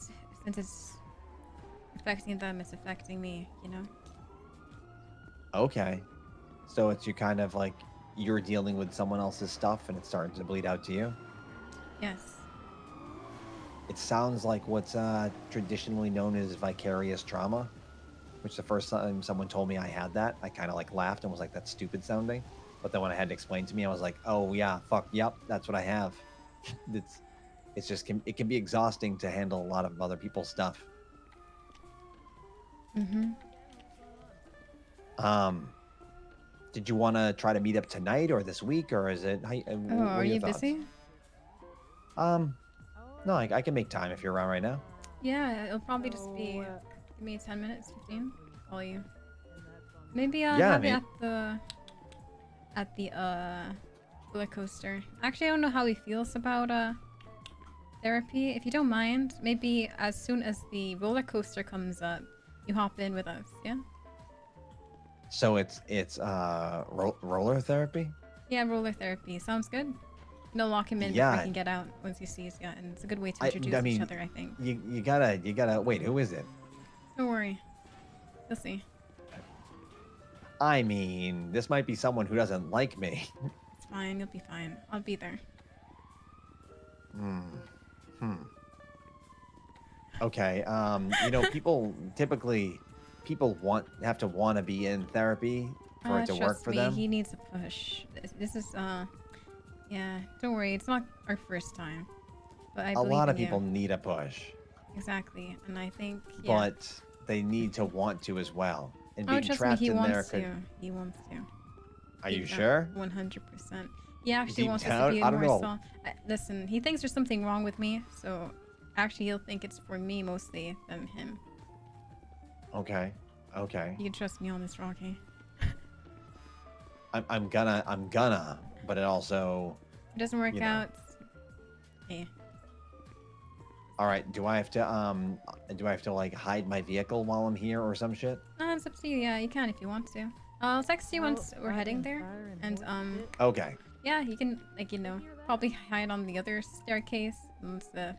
since it's affecting them, it's affecting me, you know? Okay. So it's you kind of like you're dealing with someone else's stuff and it's starting to bleed out to you? Yes. It sounds like what's traditionally known as vicarious trauma, which the first time someone told me I had that, I kind of like laughed and was like, that's stupid sounding. But then when I had to explain to me, I was like, oh yeah, fuck, yep, that's what I have. It's just, it can be exhausting to handle a lot of other people's stuff. Mm-hmm. Did you want to try to meet up tonight or this week, or is it? Oh, are you busy? No, I can make time if you're around right now. Yeah, it'll probably just be give me 10 minutes, 15. Call you. Maybe Yeah, have mate. it at the roller coaster. Actually, I don't know how he feels about therapy. If you don't mind, maybe as soon as the roller coaster comes up, you hop in with us. Yeah. So it's roller therapy. Yeah, roller therapy sounds good. No, lock him in Yeah. before he can get out once he sees. Yeah, and it's a good way to introduce I each mean, other. I think. You gotta wait. Who is it? Don't worry, you'll see. I mean, this might be someone who doesn't like me. It's fine. You'll be fine. I'll be there. Okay. You know, people typically have to want to be in therapy for it to work Trust for me, them. he needs a push. This is yeah. Don't worry. It's not our first time, but I A believe lot in of people you. need a push, Exactly, and I think yeah. but they need to want to as well. And Oh, being trust me, trapped he in there wants could. to. He wants to. Are you sure? 100%. He actually Deep wants us down, to be I in don't more know. listen, he thinks there's something wrong with me, so actually he'll think it's for me mostly than him. Okay. Okay. You can trust me on this, Rocky. I'm gonna, but it also. If it doesn't work you know. out. Hey. All right. Do I have to like hide my vehicle while I'm here or some shit? No, it's up to you. Yeah, you can if you want to. I'll text you once we're heading there, and Okay. yeah, you can probably hide on the other staircase once the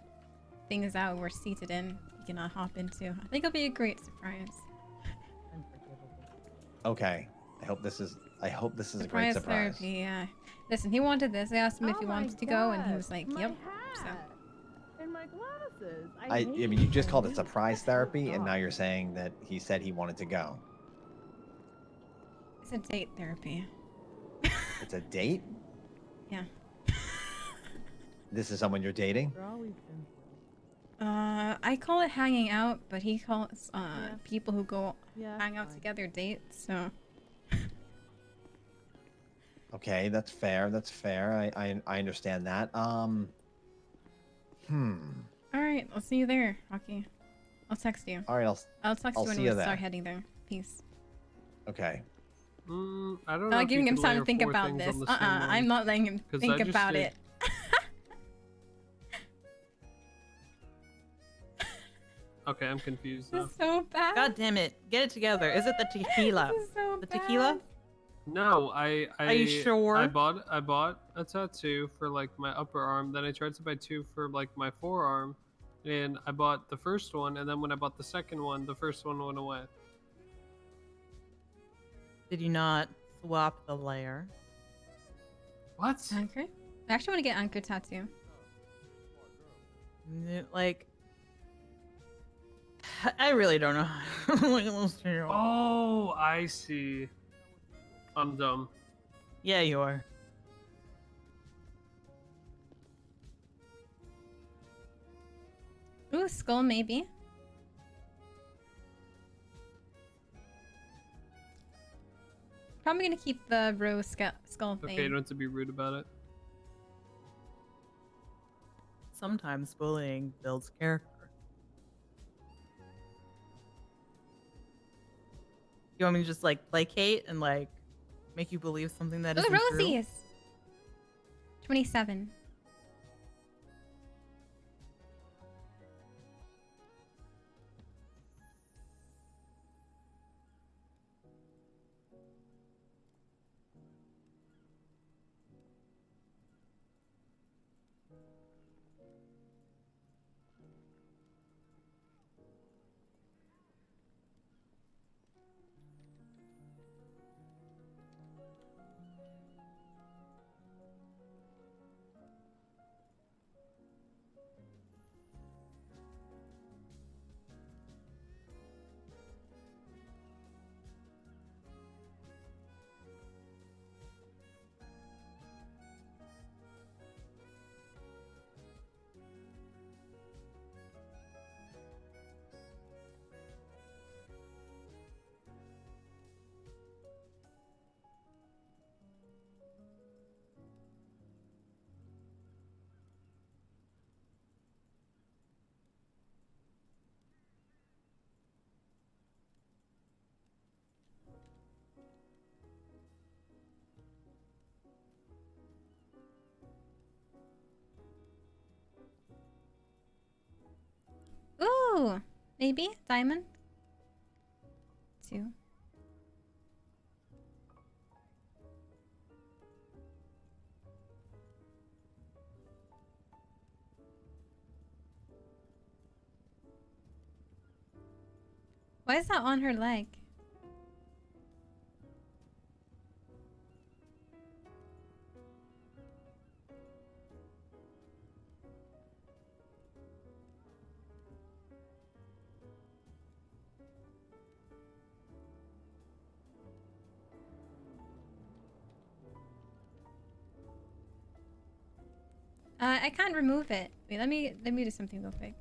thing is out. We're seated in. You can hop into. I think it'll be a great surprise. Okay. I hope this is a great surprise. Therapy. Yeah. Listen, he wanted this. I asked him if he wanted to go, and he was like, "Yep." So. And my glasses. I mean, you just called it surprise therapy, and now you're saying that he said he wanted to go. It's a date therapy. It's a date? Yeah. This is someone you're dating? I call it hanging out, but he calls people who go hang out together dates. So. Okay, that's fair. That's fair. I understand that. Alright, I'll see you there, Rocky. I'll text you. All right, I'll text I'll you when see we you start there. heading there. Peace. Okay. I don't know. Not if giving you him can time to layer think 4 about things this. on the same one, I'm not letting him 'cause think I just about did- it. Okay, I'm confused This now. is so bad. God damn it. Get it together. Is it the tequila? This is so The bad. tequila? No, I. Are you sure? I bought a tattoo for like my upper arm. Then I tried to buy 2 for like my forearm, and I bought the first one. And then when I bought the second one, the first one went away. Did you not swap the layer? What? Anchor? I actually want to get Anchor tattoo. Like, I really don't know. Oh, I see. I'm dumb. Yeah, you are. Ooh, skull maybe. Probably gonna keep the rose skull thing. Okay, you don't have to be rude about it. Sometimes bullying builds character. You want me to just like placate and like make you believe something that Ooh, isn't true? Rosies! 27. Ooh, maybe diamond. 2. Why is that on her leg? I can't remove it. Wait, let me do something real quick.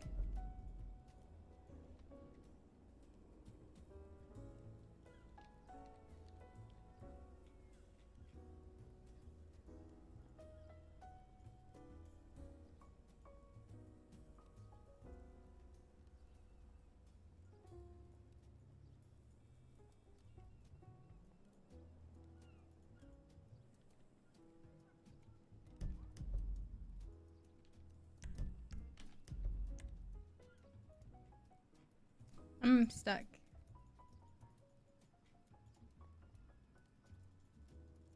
I'm stuck.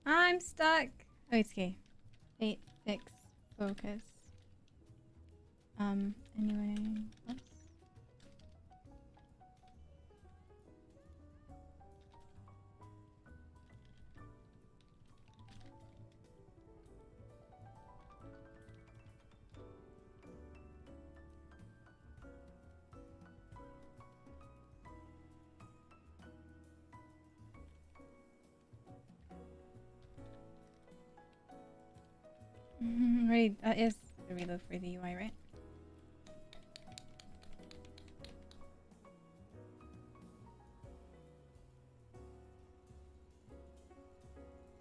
I'm stuck. Oh, it's okay. 8, 6, focus. Anyway, oops. Right, that is the reload for the UI, right?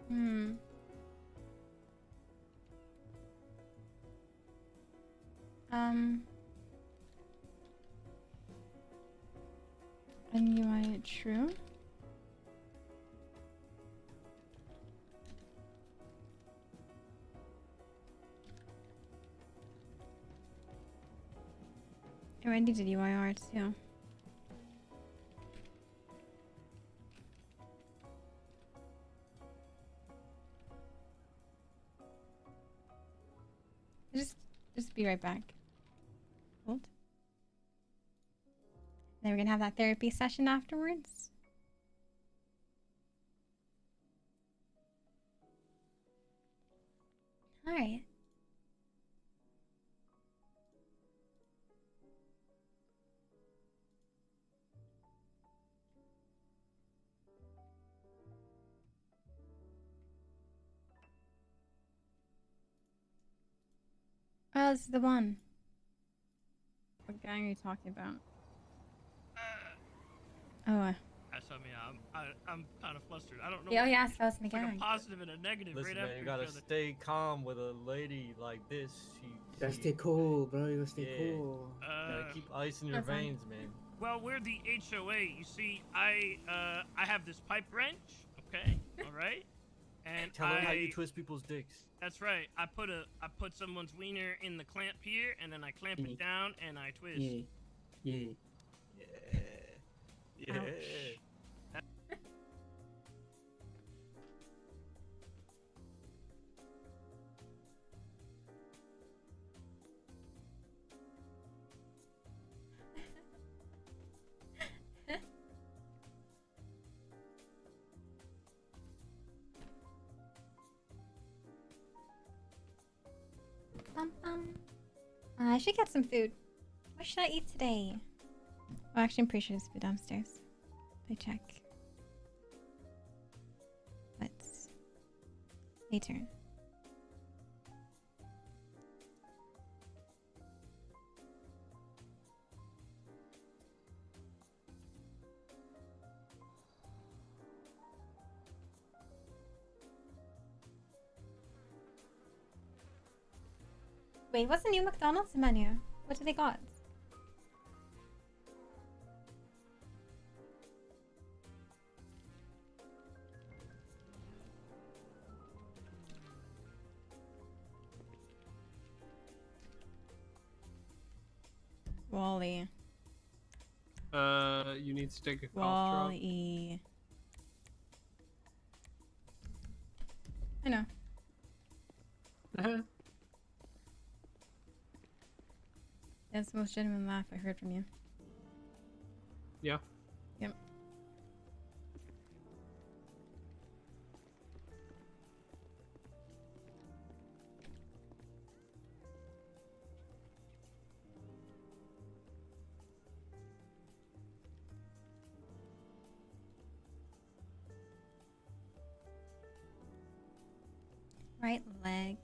Hmm. NUI true. Oh, I did UIR too. Just be right back. Hold. Then we're gonna have that therapy session afterwards. All right. Oh, this is the one. What gang are you talking about? Oh, I mean, I'm kind of flustered. I don't know. yeah, yeah, so it's in the It's like gang. a positive and a negative Listen, right man, after you gotta each other. stay calm with a lady like this. Gotta stay cool, bro. You gotta stay cool. Gotta keep ice in your veins, man. Well, we're the HOA. You see, I have this pipe wrench. Okay, all right. And Tell her how you twist people's dicks. That's right. I put someone's wiener in the clamp here, and then I clamp it down, and I twist. Yeah. Yeah. I should get some food. What should I eat today? Oh, actually, I'm pretty sure there's food downstairs. Let me check. What's later? Wait, what's the new McDonald's menu? What do they got? Wally. You need to take a cough drop. Wally. I know. That's the most genuine laugh I heard from you. Yeah. Yep. Right leg.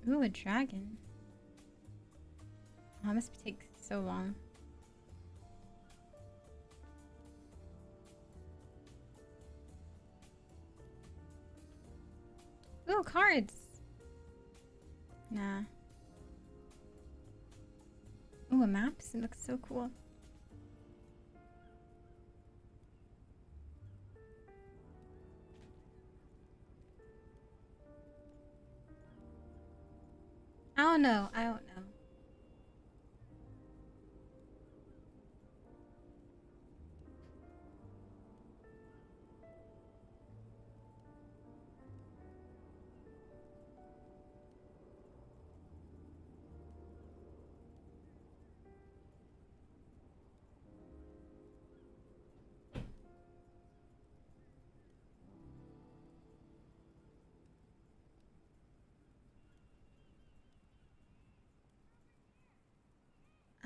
Ooh, a dragon. Oh, that must take so long. Ooh, cards. Nah. Ooh, a map. It looks so cool. I don't know. I don't know.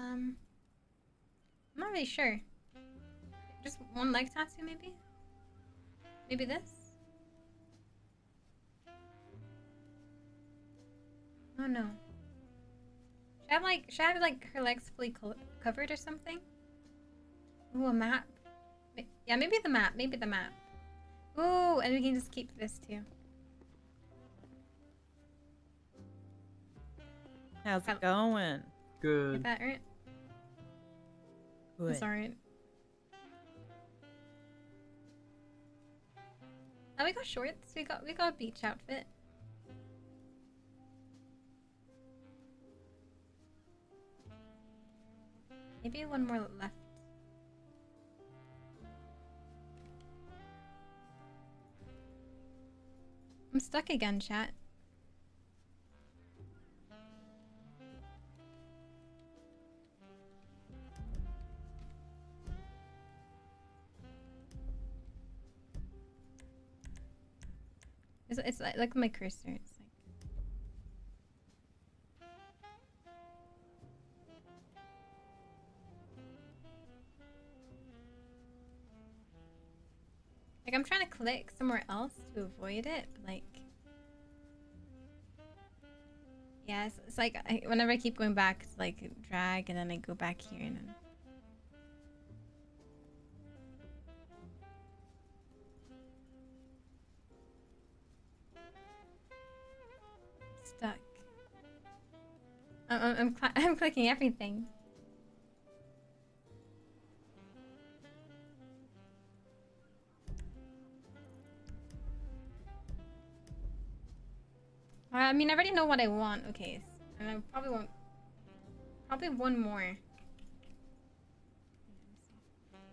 I'm not really sure. Just one leg tattoo, maybe? Maybe this? Oh no. Should I have like her legs fully covered or something? Ooh, a map. Yeah, maybe the map. Maybe the map. Ooh, and we can just keep this too. How's it going? Good. Is that right? Good. That's alright. Oh, we got shorts. We got a beach outfit. Maybe one more left. I'm stuck again, chat. It's like my cursor. It's like I'm trying to click somewhere else to avoid it, but like, yeah, it's like whenever I keep going back, it's like drag, and then I go back here, and then. Stuck. I'm clicking everything. I mean, I already know what I want. Okay, and I probably won't. Probably one more.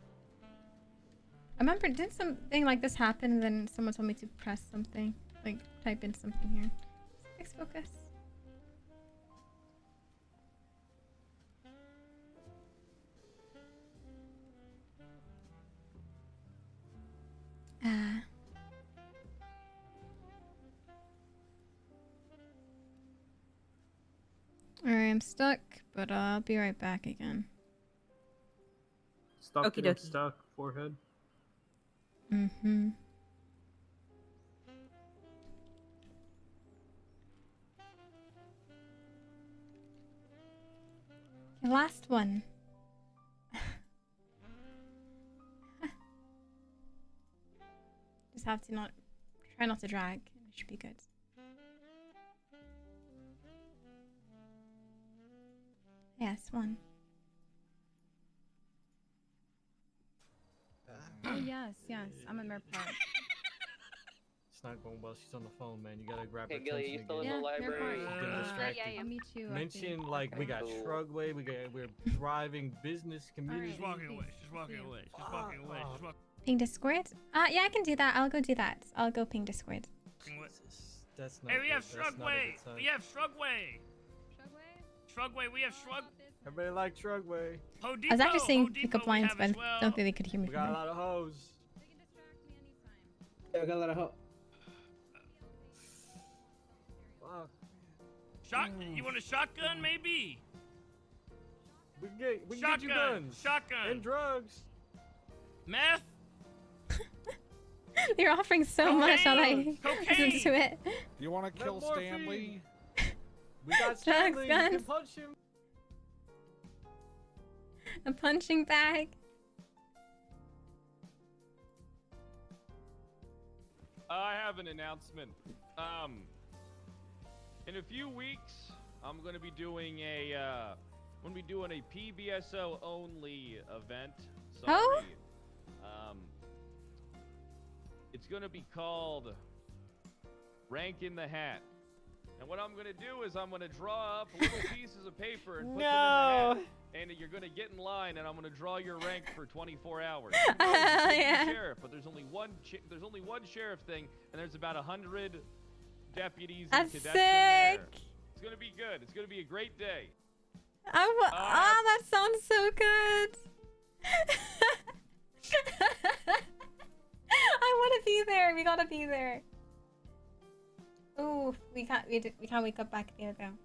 I remember, did something like this happen, and then someone told me to press something, like type in something here. Fix focus. Alright, I'm stuck, but I'll be right back again. Stop Okie getting dokie. stuck, forehead. Mm-hmm. The last one. Just have to try not to drag. It should be good. Yes, one. Oh yes, yes. I'm in Mer Park. It's not going well. She's on the phone, man. You gotta grab Hey, her Gilly, attention you still again. in the library? She's getting distracted. I'll meet you. Mention like we got Shrugway, we're thriving business community. She's walking away. She's walking away. She's walking away. She's walking. Ping Discord? Yeah, I can do that. I'll go do that. I'll go ping Discord. That's not Hey, we good. have That's not a Shrugway. good sign. We have Shrugway. Shrugway. We have Shrug. Everybody like Shrugway. Home I was actually Depot, saying Home pickup Depot we lines, have but I as well. don't think they could hear me. We got a from lot of hoes. Yeah, I got a lot of help. Shot. You want a shotgun, maybe? We can get you guns. Shotgun. And drugs. Meth. They're offering so much while I listen to it. You want to kill Stanley? We got Stanley. You guns. can punch him. A punching bag. I have an announcement. In a few weeks, I'm gonna be doing a PBSO only event. Sorry. Oh? It's gonna be called Rank in the Hat. And what I'm gonna do is I'm gonna draw up little pieces of paper and put them in the hat. And you're gonna get in line, and I'm gonna draw your rank for 24 hours. Yeah. Sheriff, but there's only one sheriff thing, and there's about 100 deputies and That's cadets in there. sick. It's gonna be good. It's gonna be a great day. That sounds so good. I want to be there. We gotta be there. Ooh, we can't wake up back there though.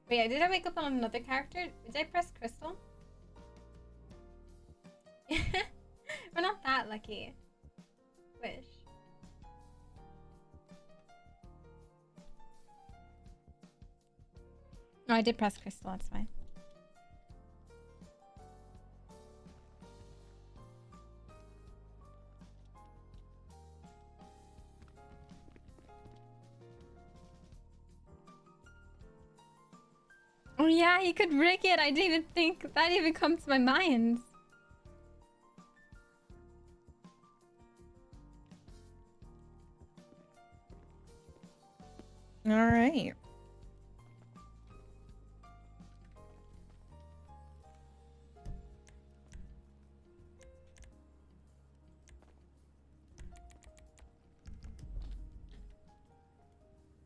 But yeah, did I wake up on another character? Did I press Crystal? We're not that lucky. Wish. Oh, I did press Crystal. That's fine. Oh yeah, you could rig it. I didn't even think that even come to my mind. All right.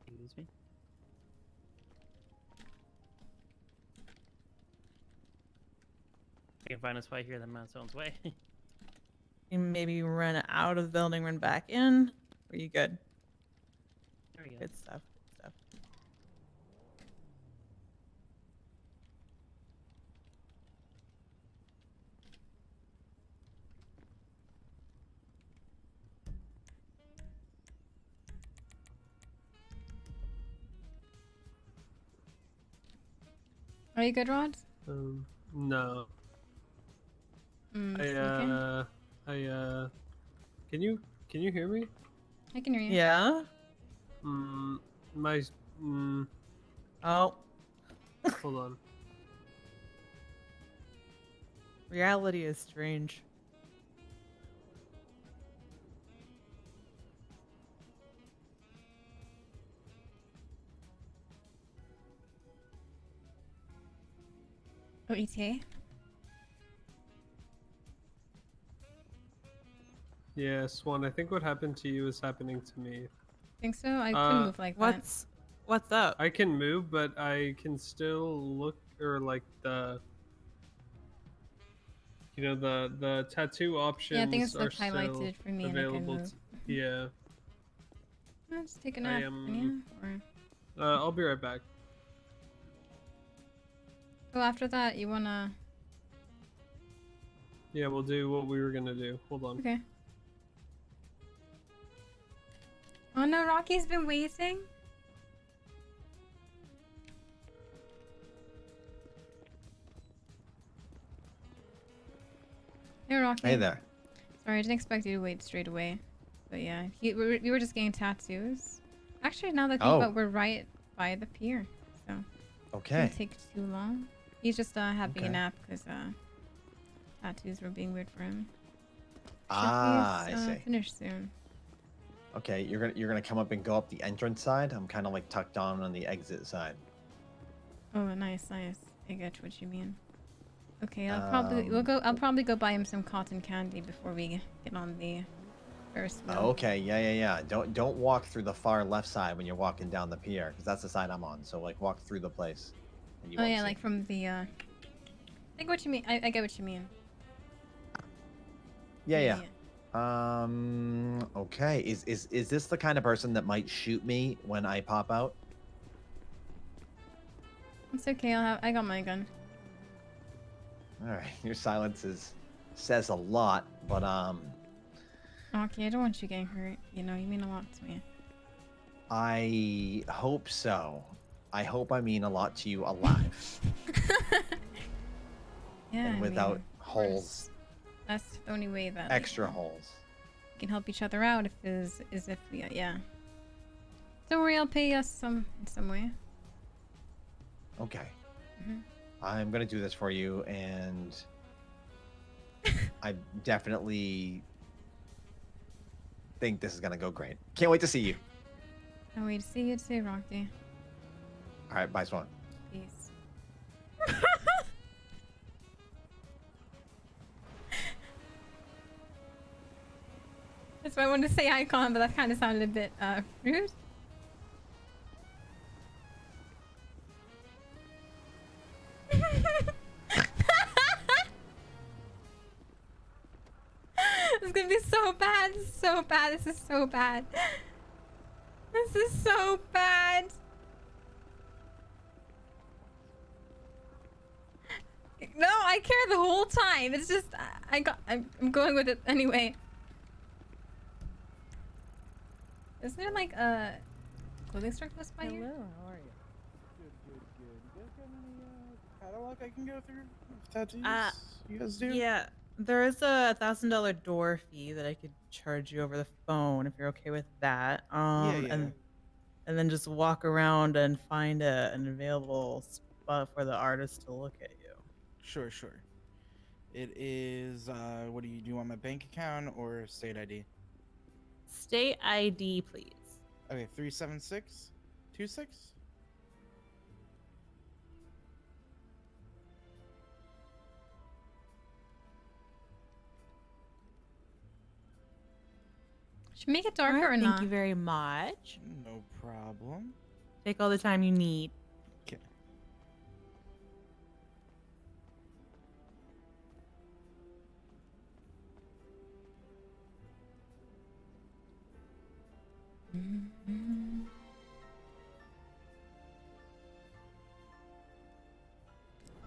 Excuse me. I can find a spot here that mounts its way. And maybe run out of the building, run back in. Are you good? There we go. Good stuff. Good stuff. Are you good, Rod? No. Okay. Can you hear me? I can hear you. Yeah. Oh. Hold on. Reality is strange. Oh, ETA? Yeah, Swan, I think what happened to you is happening to me. Think so? I couldn't move like that. What's up? I can move, but I can still look, or like the tattoo options Yeah, I think it's are like still highlighted for me and I can available. move. Yeah. Let's take a nap. Or... I'll be right back. Oh, after that, you wanna... Yeah, we'll do what we were gonna do. Hold on. Okay. Oh no, Rocky's been waiting. Hey, Rocky. Hey there. Sorry, I didn't expect you to wait straight away. But yeah, we were just getting tattoos. Actually, now that I think about it, we're right by the pier. So Okay. it didn't take too long. He's just having a nap because tattoos were being weird for him. I see. Finished soon. Okay, you're gonna come up and go up the entrance side. I'm kind of like tucked on the exit side. Oh, nice. I get what you mean. Okay, I'll probably go buy him some cotton candy before we get on the first wheel. Okay, yeah. Don't walk through the far left side when you're walking down the pier, because that's the side I'm on. So like walk through the place. And you Oh won't yeah, see. like from the. I think what you mean. I get what you mean. Yeah. Okay. Is this the kind of person that might shoot me when I pop out? It's okay. I got my gun. All right. Your silence says a lot, but Okay, I don't want you getting hurt. You know, you mean a lot to me. I hope so. I hope I mean a lot to you alive. Yeah. And I without mean, holes. That's the only way that Extra holes. we can help each other out is if we yeah. Don't worry, I'll pay us in some way. Okay. Mhm. I'm gonna do this for you, and I definitely think this is gonna go great. Can't wait to see you. Can't wait to see you too, Rocky. All right, bye, Swan. Peace. That's why I wanted to say icon, but that kind of sounded a bit rude. This is gonna be so bad. This is so bad. This is so bad. This is so bad. No, I care the whole time. It's just I'm going with it anyway. Isn't there like a clothing store close by here? Hello, how are you? Good. You okay? catalog I can go through of tattoos? You guys do? Yeah, there is a $1,000 door fee that I could charge you over the phone if you're okay with that. Yeah. And then just walk around and find an available spot for the artist to look at you. Sure. It is, what do you want my bank account or state ID? State ID, please. Okay, 37626. Should we make it darker Alright, or not? Thank you very much. No problem. Take all the time you need. Okay.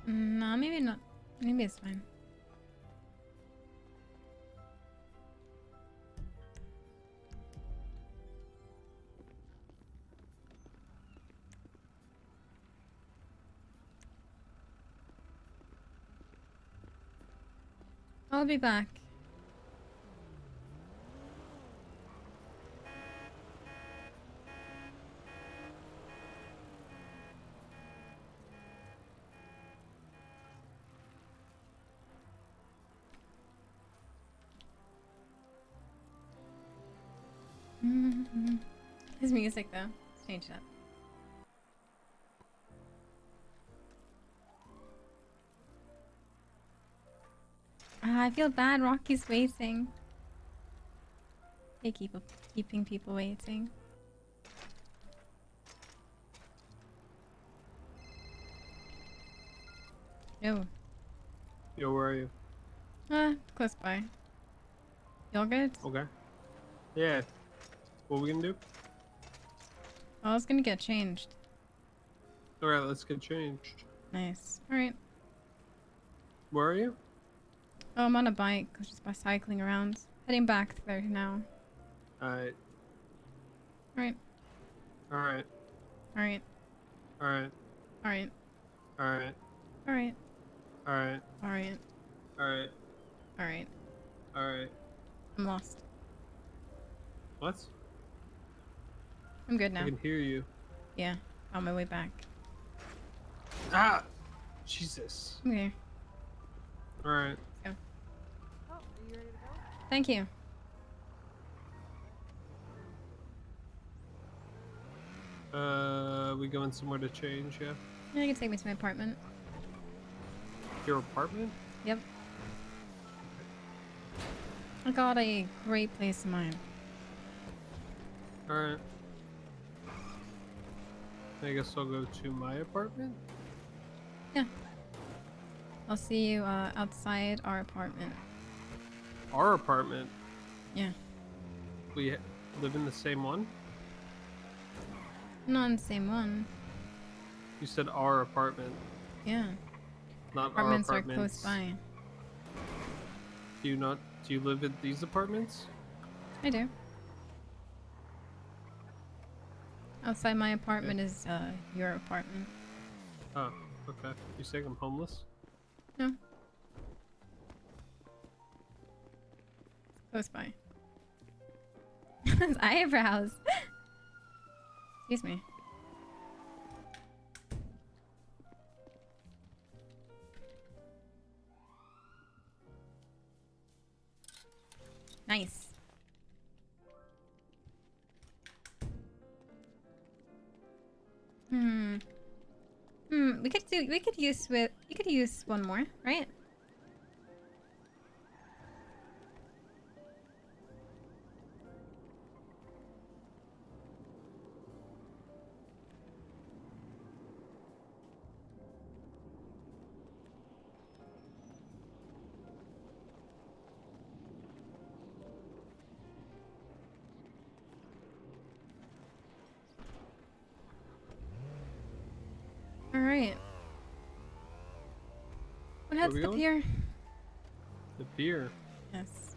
No, maybe not. Maybe it's fine. I'll be back. His music though. Let's change it up. I feel bad. Rocky's waiting. Hey, keeping people waiting. Yo. Yo, where are you? Close by. Y'all good? Okay. Yeah. What we gonna do? I was gonna get changed. Alright, let's get changed. Nice. Alright. Where are you? Oh, I'm on a bike. Just by cycling around. Heading back there now. Alright. Alright. Alright. Alright. Alright. Alright. Alright. Alright. Alright. Alright. Alright. Alright. Alright. I'm lost. What? I'm good now. I can hear you. Yeah. On my way back. Ah! Jesus. I'm here. Alright. Let's go. Thank you. We going somewhere to change, yeah? Yeah, you can take me to my apartment. Your apartment? Yep. I got a great place in mind. Alright. I guess I'll go to my apartment? Yeah. I'll see you outside our apartment. Our apartment? Yeah. We live in the same one? Not in the same one. You said our apartment. Yeah. Not Apartments our are apartments. close by. Do you live at these apartments? I do. Outside my apartment is your apartment. Oh, okay. You saying I'm homeless? No. Close by. His eyebrows. Excuse me. Nice. We could use one more, right? Alright. What heads we the going? pier? The pier? Yes.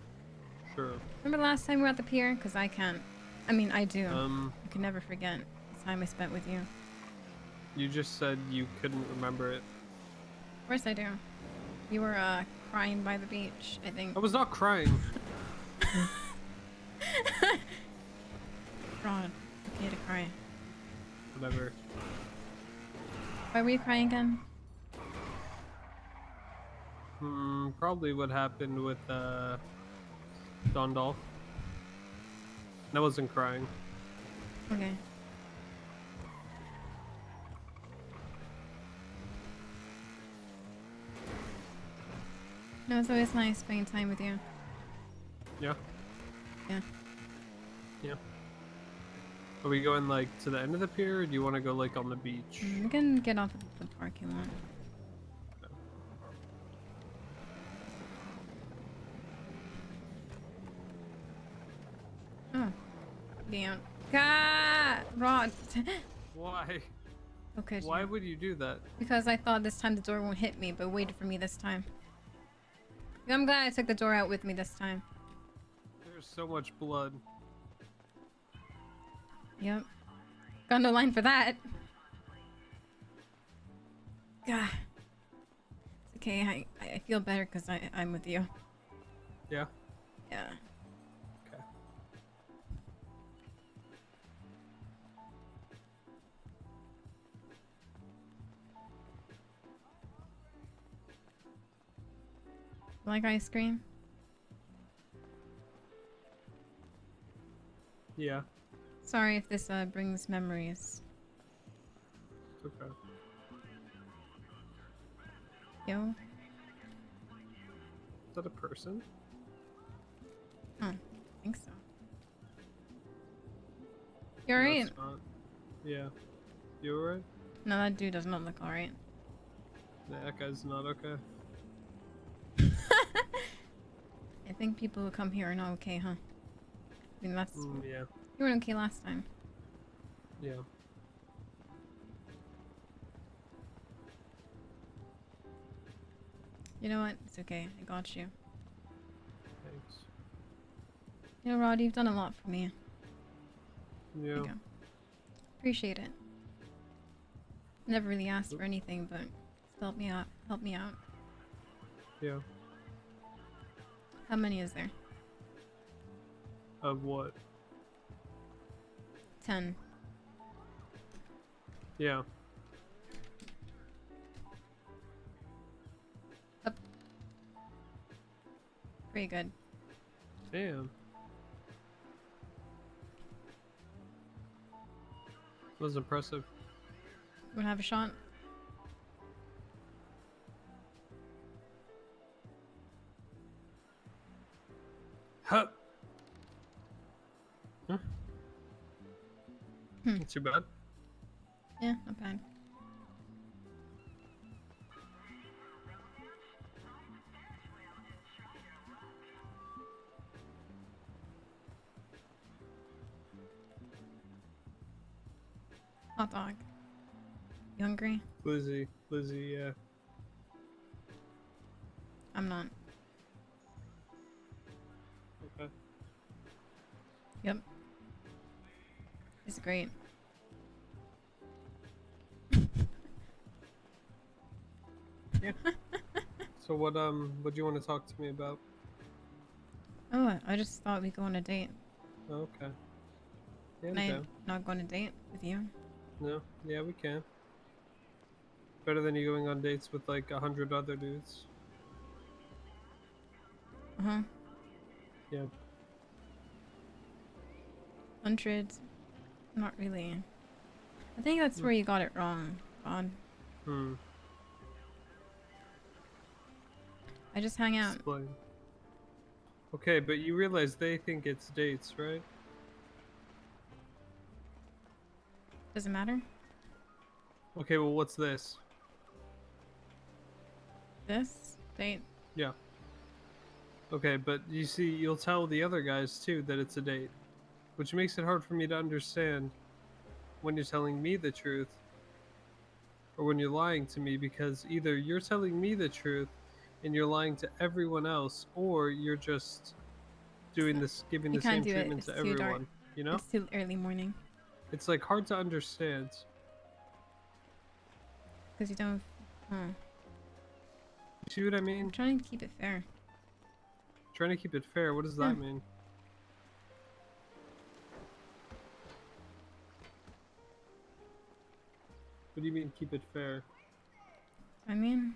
Sure. Remember last time we were at the pier? Because I can't. I mean, I do. Um. I can never forget the time I spent with you. You just said you couldn't remember it. course I do. You were crying by the beach, I think. I was not crying. Rod, okay to cry. Whatever. Why were you crying again? Probably what happened with Dondolf. I wasn't crying. Okay. No, it's always nice spending time with you. Yeah. Yeah. Yeah. Are we going like to the end of the pier, or do you want to go like on the beach? We can get off of the parking lot. Oh. Damn. God! Rod! Why? Okay. Why would you do that? Because I thought this time the door won't hit me, but waited for me this time. I'm glad I took the door out with me this time. There's so much blood. Yep. Got no line for that. God. It's okay, I feel better because I'm with you. Yeah. Yeah. Okay. Like ice cream? Yeah. Sorry if this brings memories. It's okay. Yo. Is that a person? I think so. You alright? That's not. Yeah. You alright? No, that dude does not look alright. That guy's not okay. I think people who come here are not okay, huh? I mean, that's... Yeah. You weren't okay last time. Yeah. You know what? It's okay. I got you. Thanks. You know, Rod, you've done a lot for me. Yeah. There you go. Appreciate it. Never really asked for anything, but still help me out. Help me out. Yeah. How many is there? Of what? 10. Yeah. Up. Pretty good. Damn. Was impressive. Wanna have a shot? Huh. Not too bad. Yeah, not bad. Hot dog. You hungry? Lizzie, yeah. I'm not. Okay. Yep. It's great. Yeah. So what do you want to talk to me about? Oh, I just thought we'd go on a date. Okay. Yeah, Can we I can. not go on a date with you? No, yeah, we can. Better than you going on dates with like 100 other dudes. Uh-huh. Yeah. 100. Not really. I think that's where you got it wrong, Ron. I just hang out. Explain. Okay, but you realize they think it's dates, right? Does it matter? Okay, well, what's this? This? Date? Yeah. Okay, but you see, you'll tell the other guys too that it's a date, which makes it hard for me to understand when you're telling me the truth or when you're lying to me, because either you're telling me the truth and you're lying to everyone else, or you're just doing this, giving You the same can't do it. treatment It's to too dark. everyone. You know? It's too early morning. It's like hard to understand. Because you don't... Huh. See what I mean? I'm trying to keep it fair. Trying to keep it fair. What does that mean? What do you mean keep it fair? I mean,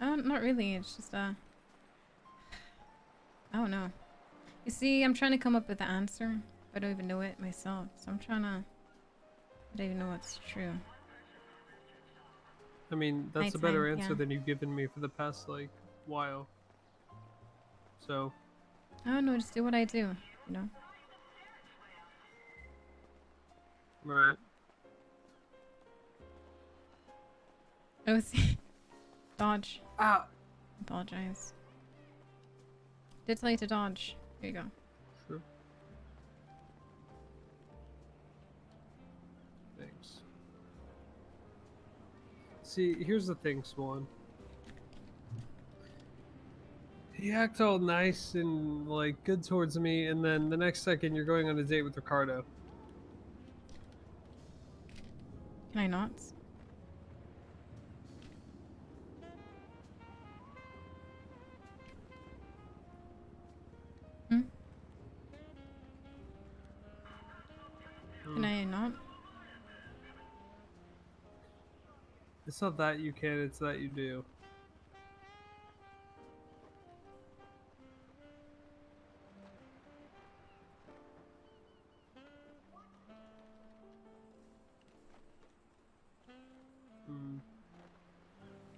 not really. It's just I don't know. You see, I'm trying to come up with the answer, but I don't even know it myself. So I'm trying to. I don't even know what's true. I mean, that's a Nighttime, better answer yeah. than you've given me for the past like while. So. I don't know. Just do what I do. You know. Right. Oh, see. Dodge. Ah. Apologize. Did tell you to dodge. Here you go. Sure. Thanks. See, here's the thing, Swan. You act all nice and like good towards me, and then the next second you're going on a date with Ricardo. Can I not? Can I not? It's not that you can, it's that you do.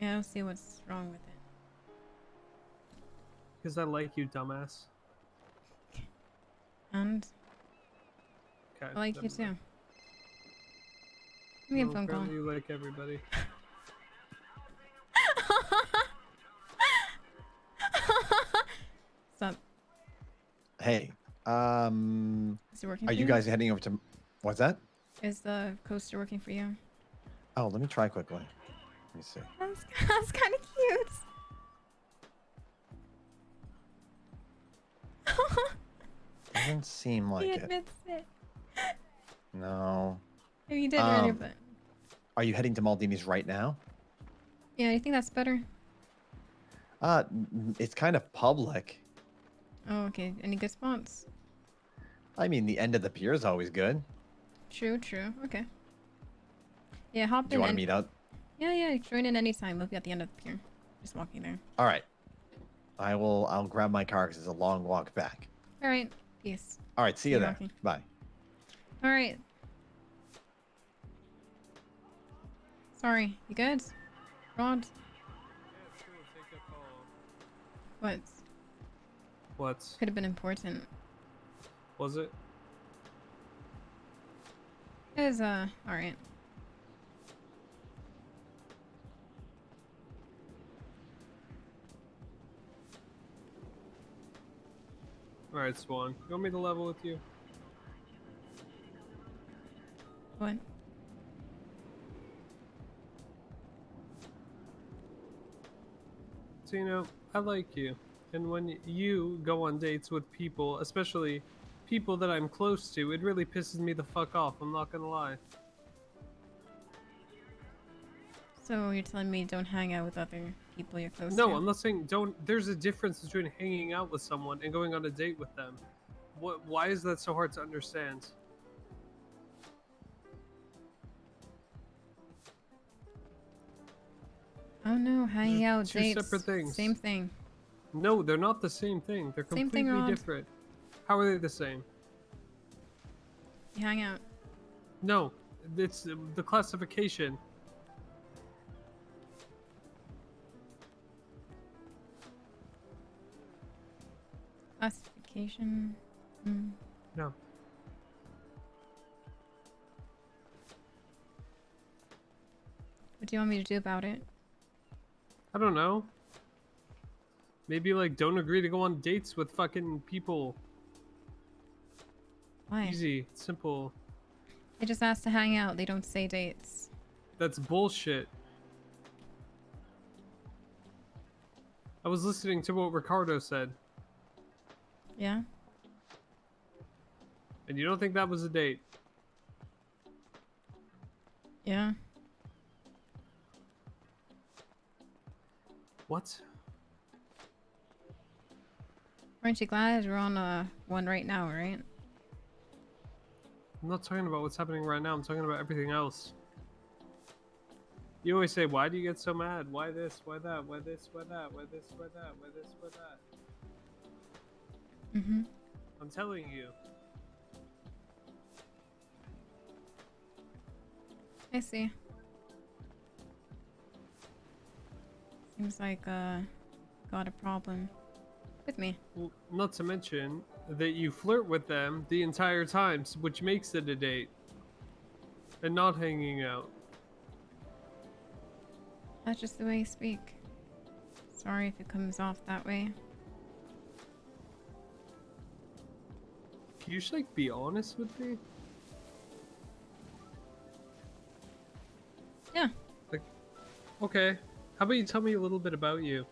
Yeah, I don't see what's wrong with it. Because I like you, dumbass. And Okay, I like you never too. mind. Give me a Well, phone call. apparently you like everybody. Stop. Hey, Is it working are for you you? guys heading over to? What's that? Is the coaster working for you? Oh, let me try quickly. Let me see. That's kind of cute. Doesn't seem like He it. admits it. No. Maybe you did earlier, but Are you heading to Maldini's right now? yeah, you think that's better? It's kind of public. Oh, okay. Any good spots? I mean, the end of the pier is always good. True, true. Okay. Yeah, hop in. Do you want to meet up? Yeah, yeah. Join in anytime. We'll be at the end of the pier. Just walking there. All right. I'll grab my car because it's a long walk back. All right. Peace. All right. See you there. Rocky. Bye. All right. Sorry. You good? Rod? What? What? Could have been important. Was it? It was, alright. Alright, Swan. You want me to level with you? What? So, you know, I like you. And when you go on dates with people, especially people that I'm close to, it really pisses me the fuck off. I'm not gonna lie. So you're telling me don't hang out with other people you're close to? No, I'm not saying don't. There's a difference between hanging out with someone and going on a date with them. What? Why is that so hard to understand? Oh no, hanging out, Two dates. separate things. Same thing. No, they're not the same thing. They're Same thing, completely Rod. different. How are they the same? You hang out. No, it's the classification. Classification. No. What do you want me to do about it? I don't know. Maybe like don't agree to go on dates with fucking people. Why? Easy, simple. They just ask to hang out. They don't say dates. That's bullshit. I was listening to what Ricardo said. Yeah? And you don't think that was a date? Yeah. What? Aren't you glad we're on one right now, right? I'm not talking about what's happening right now. I'm talking about everything else. You always say, why do you get so mad? Why this? Why that? Why this? Why that? Why this? Why that? Why this? Why that? Mm-hmm. I'm telling you. I see. Seems like got a problem with me. Well, not to mention that you flirt with them the entire time, which makes it a date. And not hanging out. That's just the way you speak. Sorry if it comes off that way. Can you just like be honest with me? Yeah. Like, okay. How about you tell me a little bit about you?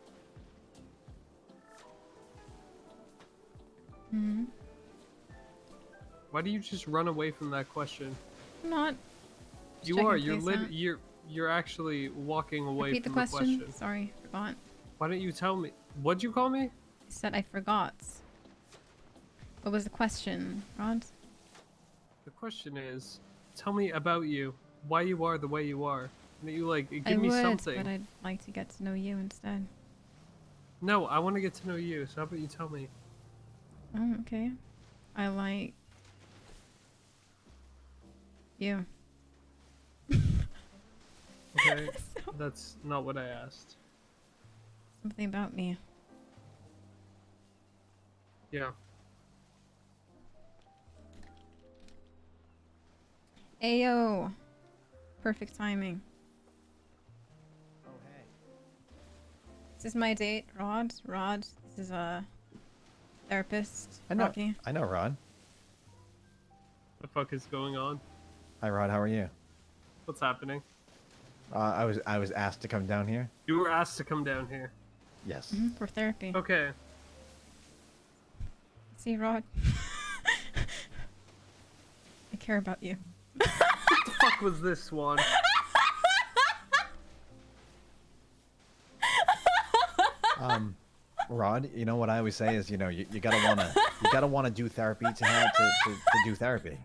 Hmm. Why do you just run away from that question? I'm not. Just You checking are. if You're there's not- you're actually walking away Repeat the from question. the question. Sorry, forgot. Why don't you tell me? What'd you call me? I said I forgot. What was the question, Rod? The question is, tell me about you. Why you are the way you are. And that you like give I me would, something. but I'd like to get to know you instead. No, I want to get to know you. So how about you tell me? Oh, okay. I like you. Okay, that's not what I asked. Something about me. Yeah. Ayo. Perfect timing. Oh, hey. This is my date, Rod. Rod, this is a therapist. I know. Rocky. I know, Rod. The fuck is going on? Hi, Rod. How are you? What's happening? I was asked to come down here. You were asked to come down here. Yes. For therapy. Okay. See, Rod. I care about you. What the fuck was this, Swan? Rod, you know what I always say is, you gotta wanna do therapy to do therapy.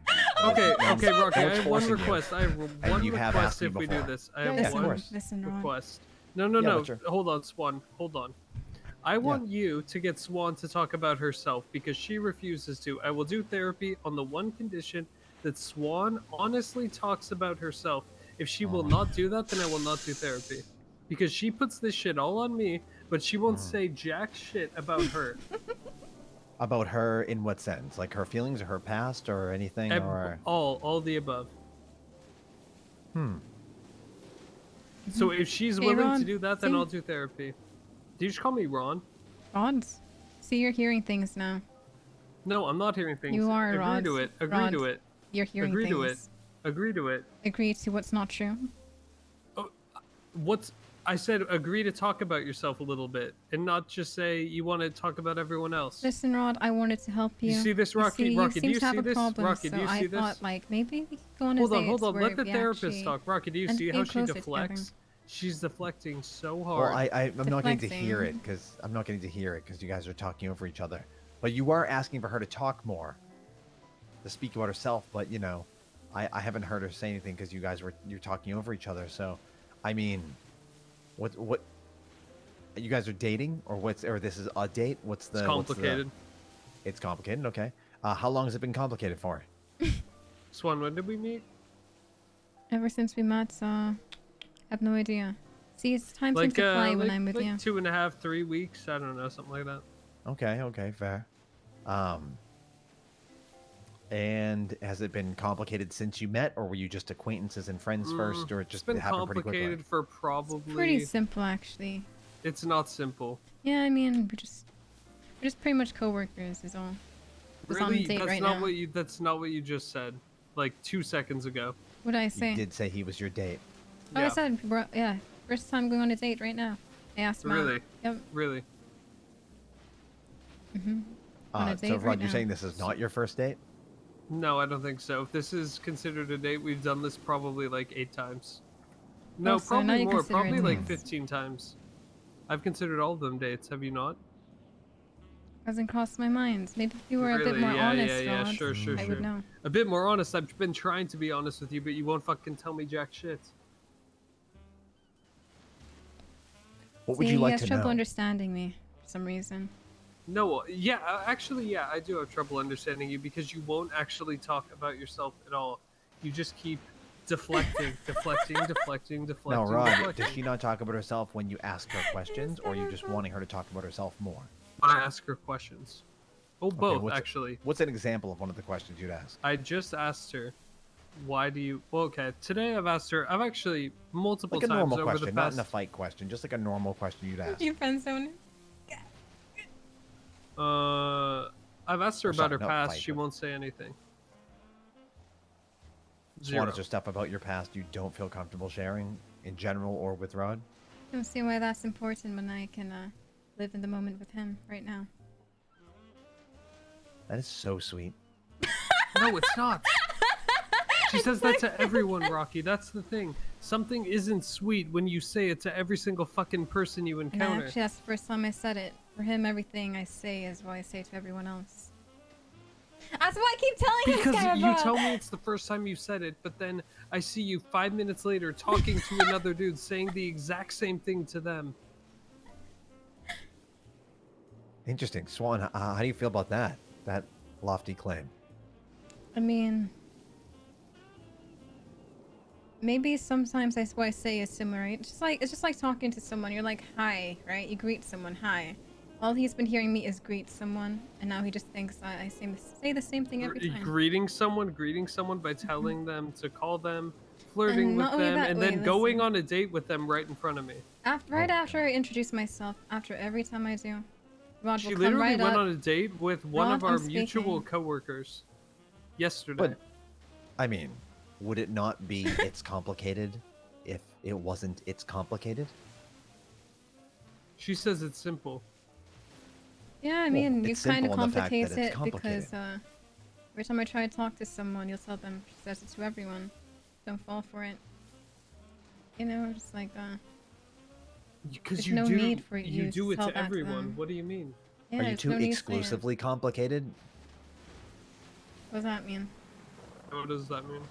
Okay, No- okay, no Rocky, I one's have one forcing you. request. I have And one you have request asked me if we do before. this. I Yeah, have yeah, of one course. Listen, Rod. request. No, Yeah, no. but sure. Hold on, Swan. Hold on. I want you to get Swan to talk about herself because she refuses to. I will do therapy on the one condition that Swan honestly talks about herself. If she will not do that, then I will not do therapy. Because she puts this shit all on me, but she won't say jack shit about her. About her in what sense? Like her feelings or her past or anything or All the above. So if she's Hey, willing Ron, to do that, then see? I'll do therapy. Did you just call me Ron? Rod. See, you're hearing things now. No, I'm not hearing things. You are, Agree Rod. to it. Agree Rod, to it. You're hearing Agree things. to it. Agree to it. Agree to what's not true. What's I said agree to talk about yourself a little bit and not just say you want to talk about everyone else. Listen, Rod, I wanted to help you. You see this, Rocky? You see, Rocky, you do seem you to have see a this? problem, Rocky, so do you I see thought, this? like, maybe we could go on a Hold on, date hold on. where Let the we therapist actually talk. Rocky, do you end see up how being she closer together. deflects? She's deflecting so well, hard. I'm not getting to hear Deflecting. it because I'm not getting to hear it because you guys are talking over each other. But you are asking for her to talk more, to speak about herself. But you know, I haven't heard her say anything because you're talking over each other. So, I mean, what? You guys are dating or this is a date? What's the? It's complicated. It's complicated. Okay. How long has it been complicated for? Swan, when did we meet? Ever since we met, I have no idea. See, it's time seems to fly when I'm with like you. 2.5, 3 weeks. I don't know, something like that. Okay, fair. And has it been complicated since you met, or were you just acquaintances and friends first, or it just It's been happened pretty quickly? complicated for probably. Pretty simple, actually. It's not simple. Yeah, I mean, we're just pretty much coworkers, is all. Just on a Really, date that's right not now. what you. That's not what you just said. Like 2 seconds ago. What did I say? You did say he was your date. Oh, I said, yeah, first time going on a date right now. I asked him out. Really? Yep. Really? On a date So, Rod, right you're now. saying this is not your first date? No, I don't think so. If this is considered a date, we've done this probably like 8 times. No, Oh, so now probably you more. consider it Probably like dates. 15 times. I've considered all of them dates. Have you not? Hasn't crossed my mind. Maybe if you were a bit Really? more Yeah, honest, yeah, Rod, sure, I would know. A bit more honest. I've been trying to be honest with you, but you won't fucking tell me jack shit. What See, would you he like has to trouble know? understanding me for some reason. No, yeah, actually, yeah, I do have trouble understanding you because you won't actually talk about yourself at all. You just keep deflecting, deflecting. Now, Rod, does she not talk about herself when you ask her questions, or are you just wanting her to talk about herself more? When I ask her questions. Oh, Okay, both, what's- actually. What's an example of one of the questions you'd ask? I just asked her, why do you... Well, okay, today I've asked her... I've actually multiple Like a times normal over question, the not past... in a fight question, just like a normal question you'd ask. You friend zone? I've asked her Or about sorry, her not past. fight, She but- won't say anything. Swan, is there stuff about your past you don't feel comfortable sharing, in general or with Rod? I don't see why that's important when I can live in the moment with him right now. That is so sweet. No, it's not. She says that to everyone, Rocky. That's the thing. Something isn't sweet when you say it to every single fucking person you And encounter. actually, that's the first time I said it. For him, everything I say is what I say to everyone else. That's why I keep telling him, Because you Scarabra. tell me it's the first time you said it, but then I see you 5 minutes later talking to another dude saying the exact same thing to them. Interesting. Swan, how do you feel about that? That lofty claim? I mean, maybe sometimes what I say is similar, right? It's just like talking to someone. You're like, hi, right? You greet someone, hi. All he's been hearing me is greet someone, and now he just thinks I say the same thing every time. Greeting someone by telling them to call them, flirting And with not only them, that, and wait, then going listen. on a date with them right in front of me. Right after I introduce myself, after every time I do, Rod She will come literally right went up. on a date with one Rod, of our I'm mutual speaking. coworkers yesterday. But, I mean, would it not be it's complicated if it wasn't it's complicated? She says it's simple. Yeah, I mean, you it's kind of simple in the fact that complicate it's it complicated. because every time I try to talk to someone, you'll tell them she says it to everyone. Don't fall for it. You know, just like Because there's you no do, need for you you do it tell to that everyone. them. What do you mean? Yeah, Are you there's too no need to say it. exclusively complicated? What does that mean? What does that mean?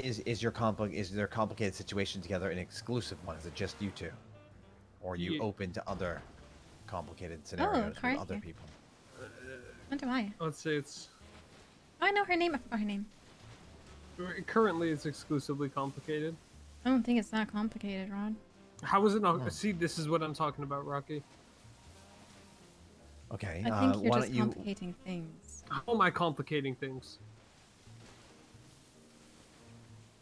Is there complicated situation together an exclusive one? Is it just you two, or are you Yeah. open to other complicated scenarios with other Carthy. people? What do I? Let's say it's Oh, I know her name. I forgot her name. currently it's exclusively complicated. I don't think it's that complicated, Rod. How is it not? See, this is what I'm talking about, Rocky. Okay. I think you're why just don't you? complicating things. How am I complicating things?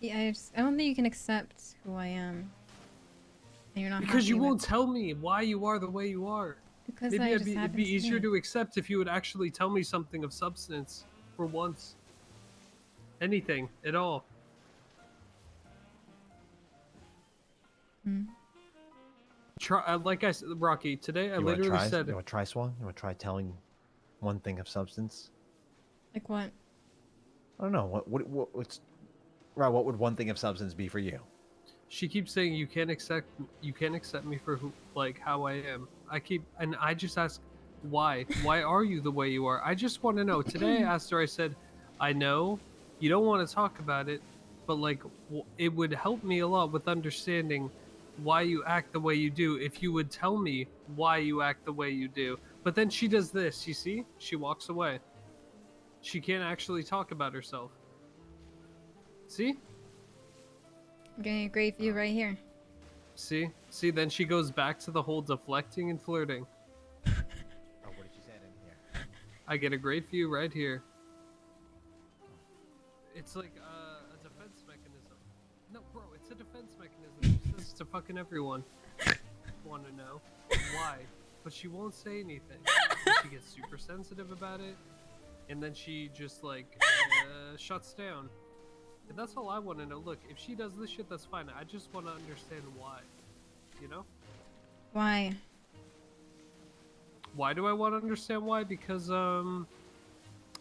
Yeah, I don't think you can accept who I am. And you're not Because happy you with- won't tell me why you are the way you are. Because Maybe I it'd just be, it'd happen be to easier be. to accept if you would actually tell me something of substance for once. Anything at all. Hmm. Try, like I said, Rocky. Today I You want to literally try? said. You want to try, Swan? You want to try telling one thing of substance? Like what? I don't know. What's Rob? What would one thing of substance be for you? She keeps saying you can't accept me for who, like how I am. I just ask why. Why are you the way you are? I just want to know. Today I asked her. I said, I know you don't want to talk about it, but like it would help me a lot with understanding why you act the way you do if you would tell me why you act the way you do. But then she does this. You see? She walks away. She can't actually talk about herself. See? I'm getting a great view right here. See? See, then she goes back to the whole deflecting and flirting. Oh, what did she say in here? I get a great view right here. It's like a defense mechanism. No, bro, it's a defense mechanism. She says to fucking everyone. Want to know why, but she won't say anything. She gets super sensitive about it, and then she just like shuts down. And that's all I want to know. Look, if she does this shit, that's fine. I just want to understand why. You know? Why? Why do I want to understand why? Because I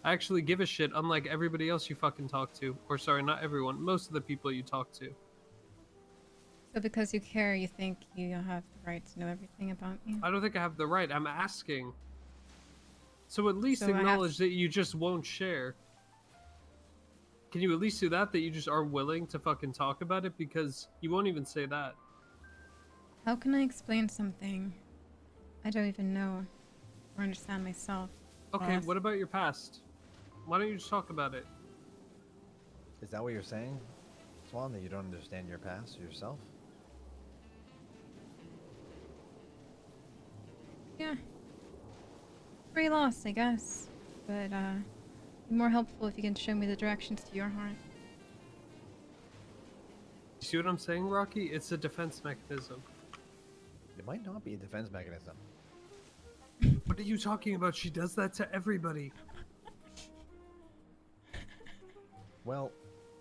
actually give a shit, unlike everybody else you fucking talk to. Or sorry, not everyone. Most of the people you talk to. So because you care, you think you have the right to know everything about me? I don't think I have the right. I'm asking. So at least So I have acknowledge that you just won't share. Can you at least do that? That you just aren't willing to fucking talk about it because you won't even say that. How can I explain something I don't even know or understand myself? Okay, Ross? what about your past? Why don't you just talk about it? Is that what you're saying, Swan? That you don't understand your past yourself? Yeah. Pretty lost, I guess. But, be more helpful if you can show me the directions to your heart. You see what I'm saying, Rocky? It's a defense mechanism. It might not be a defense mechanism. What are you talking about? She does that to everybody. Well,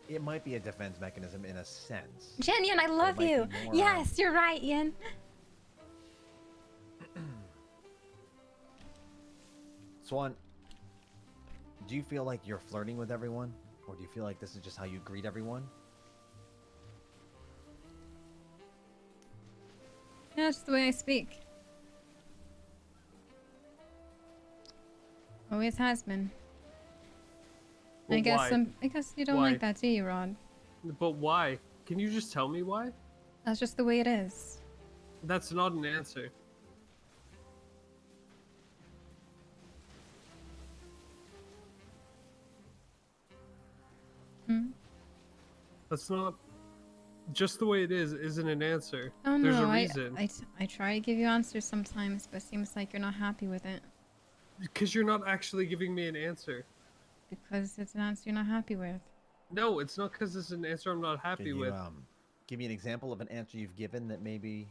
it might be a defense mechanism in a sense. Jen, I love might you! be more, Yes, you're right, Ian! Swan, do you feel like you're flirting with everyone? Or do you feel like this is just how you greet everyone? Yeah, it's the way I speak. Always has been. But I guess why? I guess you don't Why? like that, do you, Rod? But why? Can you just tell me why? That's just the way it is. That's not an answer. Hmm? That's not... Just the way it is isn't an answer. Oh There's no, a reason. I try to give you answers sometimes, but it seems like you're not happy with it. Because you're not actually giving me an answer. Because it's an answer you're not happy with. No, it's not because it's an answer I'm not happy Can you with. give me an example of an answer you've given that maybe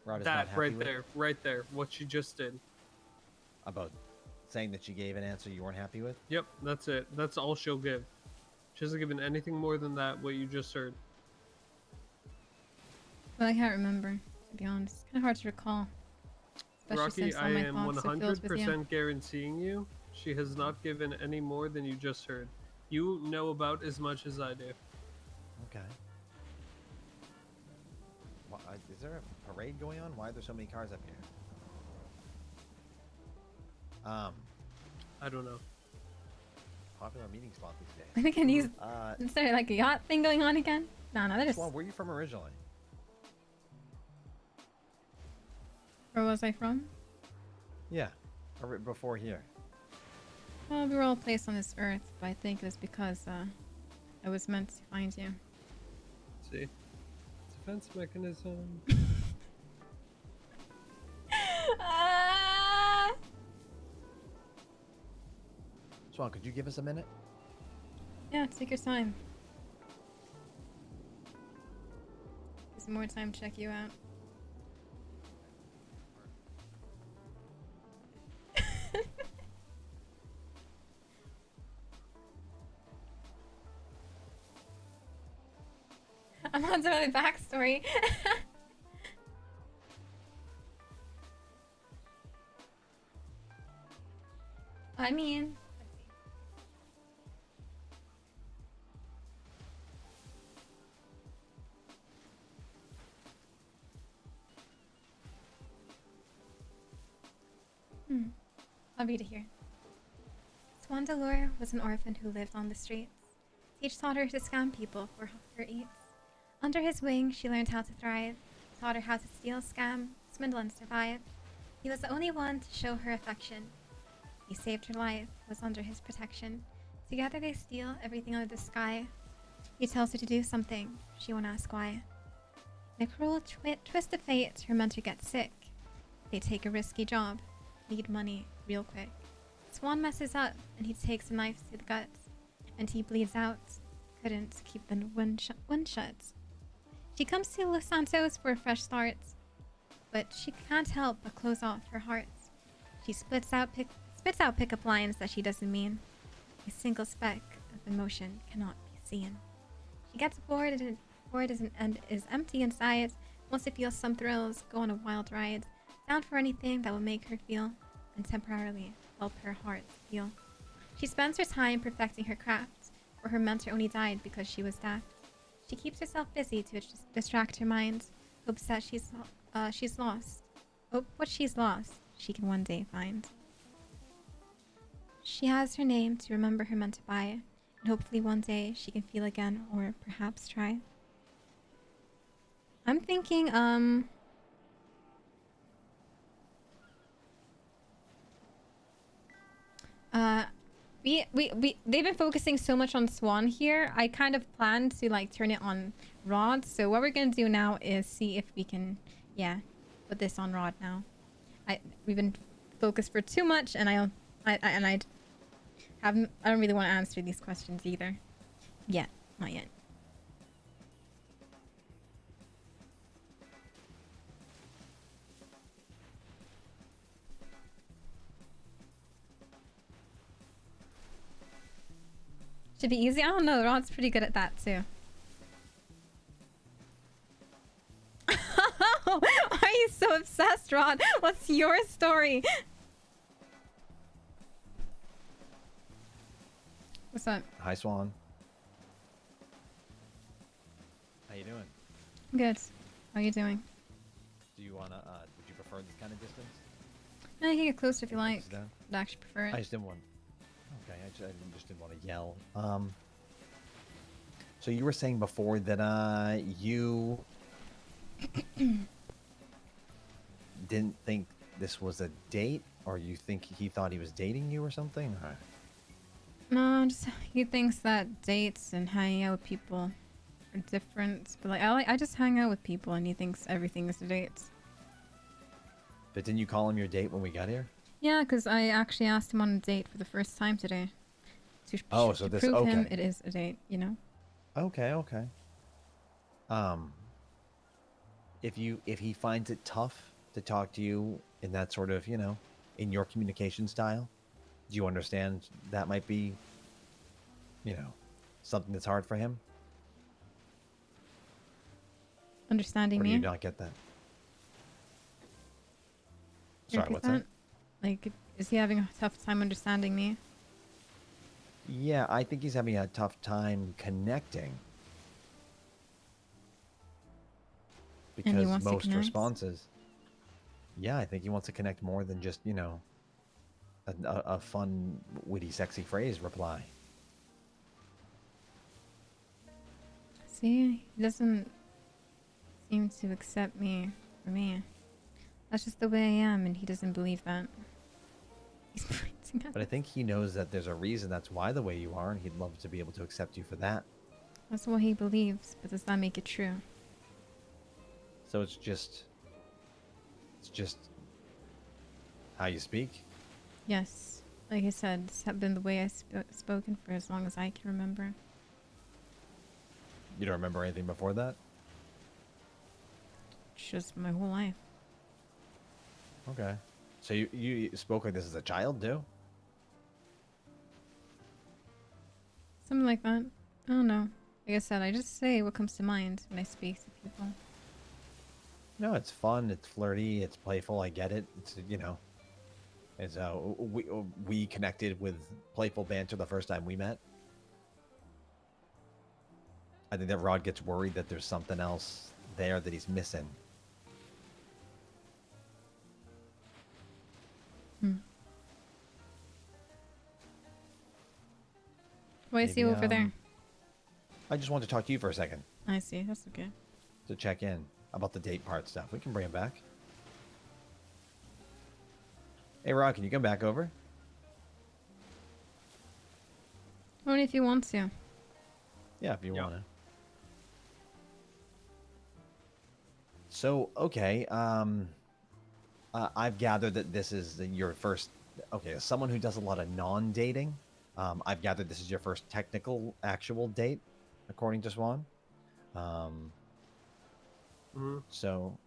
Rod is That not happy right with? there, right there, what she just did. About saying that she gave an answer you weren't happy with? Yep, that's it. That's all she'll give. She hasn't given anything more than that, what you just heard. But I can't remember, to be honest. It's kind of hard to recall. Especially Rocky, since all I my am thoughts are filled with you. 100% guaranteeing you, she has not given any more than you just heard. You know about as much as I do. Okay. Is there a parade going on? Why are there so many cars up here? I don't know. Popular meeting spot these days. I think I need. Is there like a yacht thing going on again? No, they're just. Swan, where are you from originally? Where was I from? Yeah, before here. Well, we were all placed on this earth, but I think it was because I was meant to find you. See? Defense mechanism. Swan, could you give us a minute? Yeah, take your time. There's more time to check you out. I'm on to my backstory. I mean, I'll read it here. Swan Delore was an orphan who lived on the streets. Teach taught her to scam people for her eats. Under his wing, she learned how to thrive, taught her how to steal, scam, swindle, and survive. He was the only one to show her affection. He saved her life, was under his protection. Together they steal everything under the sky. He tells her to do something, she won't ask why. In a cruel twist of fate, her mentor gets sick. They take a risky job, need money real quick. Swan messes up, and he takes a knife to the gut, and he bleeds out. Couldn't keep the wound shut. She comes to Los Santos for a fresh start, but she can't help but close off her heart. She spits out pickup lines that she doesn't mean. A single speck of emotion cannot be seen. She gets bored and is empty inside. Wants to feel some thrills, go on a wild ride, down for anything that will make her feel and temporarily help her heart heal. She spends her time perfecting her craft, where her mentor only died because she was daft. She keeps herself busy to distract her mind, hopes that she's lost. Hope what she's lost, she can one day find. She has her name to remember her meant to buy, and hopefully one day she can feel again, or perhaps try. I'm thinking, they've been focusing so much on Swan here. I kind of planned to like turn it on Rod. So what we're gonna do now is see if we can, yeah, put this on Rod now. We've been focused for too much, and I don't really want to answer these questions either. Yet, not yet. Should be easy. I don't know. Rod's pretty good at that too. Why are you so obsessed, Rod? What's your story? What's up? Hi, Swan. How you doing? Good. How are you doing? Do you wanna? Would you prefer this kind of distance? No, you can get closer if you like. Down? I'd actually prefer it. I just didn't want. Okay, I just didn't want to yell. So you were saying before that you didn't think this was a date, or you think he thought he was dating you or something? Or... No, just he thinks that dates and hanging out with people are different. But like, I just hang out with people, and he thinks everything is a date. But didn't you call him your date when we got here? Yeah, because I actually asked him on a date for the first time today. To prove him it is a date, you know? Okay. If he finds it tough to talk to you in that sort of, in your communication style, do you understand that might be, something that's hard for him? Understanding or me? do you not get that? Sorry, what's that? Like, is he having a tough time understanding me? Yeah, I think he's having a tough time connecting. And he Because wants to most connect? responses, yeah, I think he wants to connect more than just, a fun, witty, sexy phrase reply. See, he doesn't seem to accept me for me. That's just the way I am, and he doesn't believe that. He's pointing at But I think he knows that there's a reason that's why the way you are, and he'd love to be able to accept you for that. That's what he believes, but does that make it true? So it's just how you speak. Yes. Like I said, it's been the way I've spoken for as long as I can remember. You don't remember anything before that? Just my whole life. Okay. So you spoke like this as a child too? Something like that. I don't know. Like I said, I just say what comes to mind when I speak to people. No, it's fun. It's flirty. It's playful. I get it. It's it's we connected with playful banter the first time we met. I think that Rod gets worried that there's something else there that he's missing. Why is he over there? I just wanted to talk to you for a second. I see. That's okay. To check in about the date part stuff. We can bring him back. Hey, Rod, can you come back over? Only if you want to. Yeah, if you want to. So, okay. I've gathered that this is your first... Okay, as someone who does a lot of non-dating, I've gathered this is your first technical, actual date, according to Swan. So,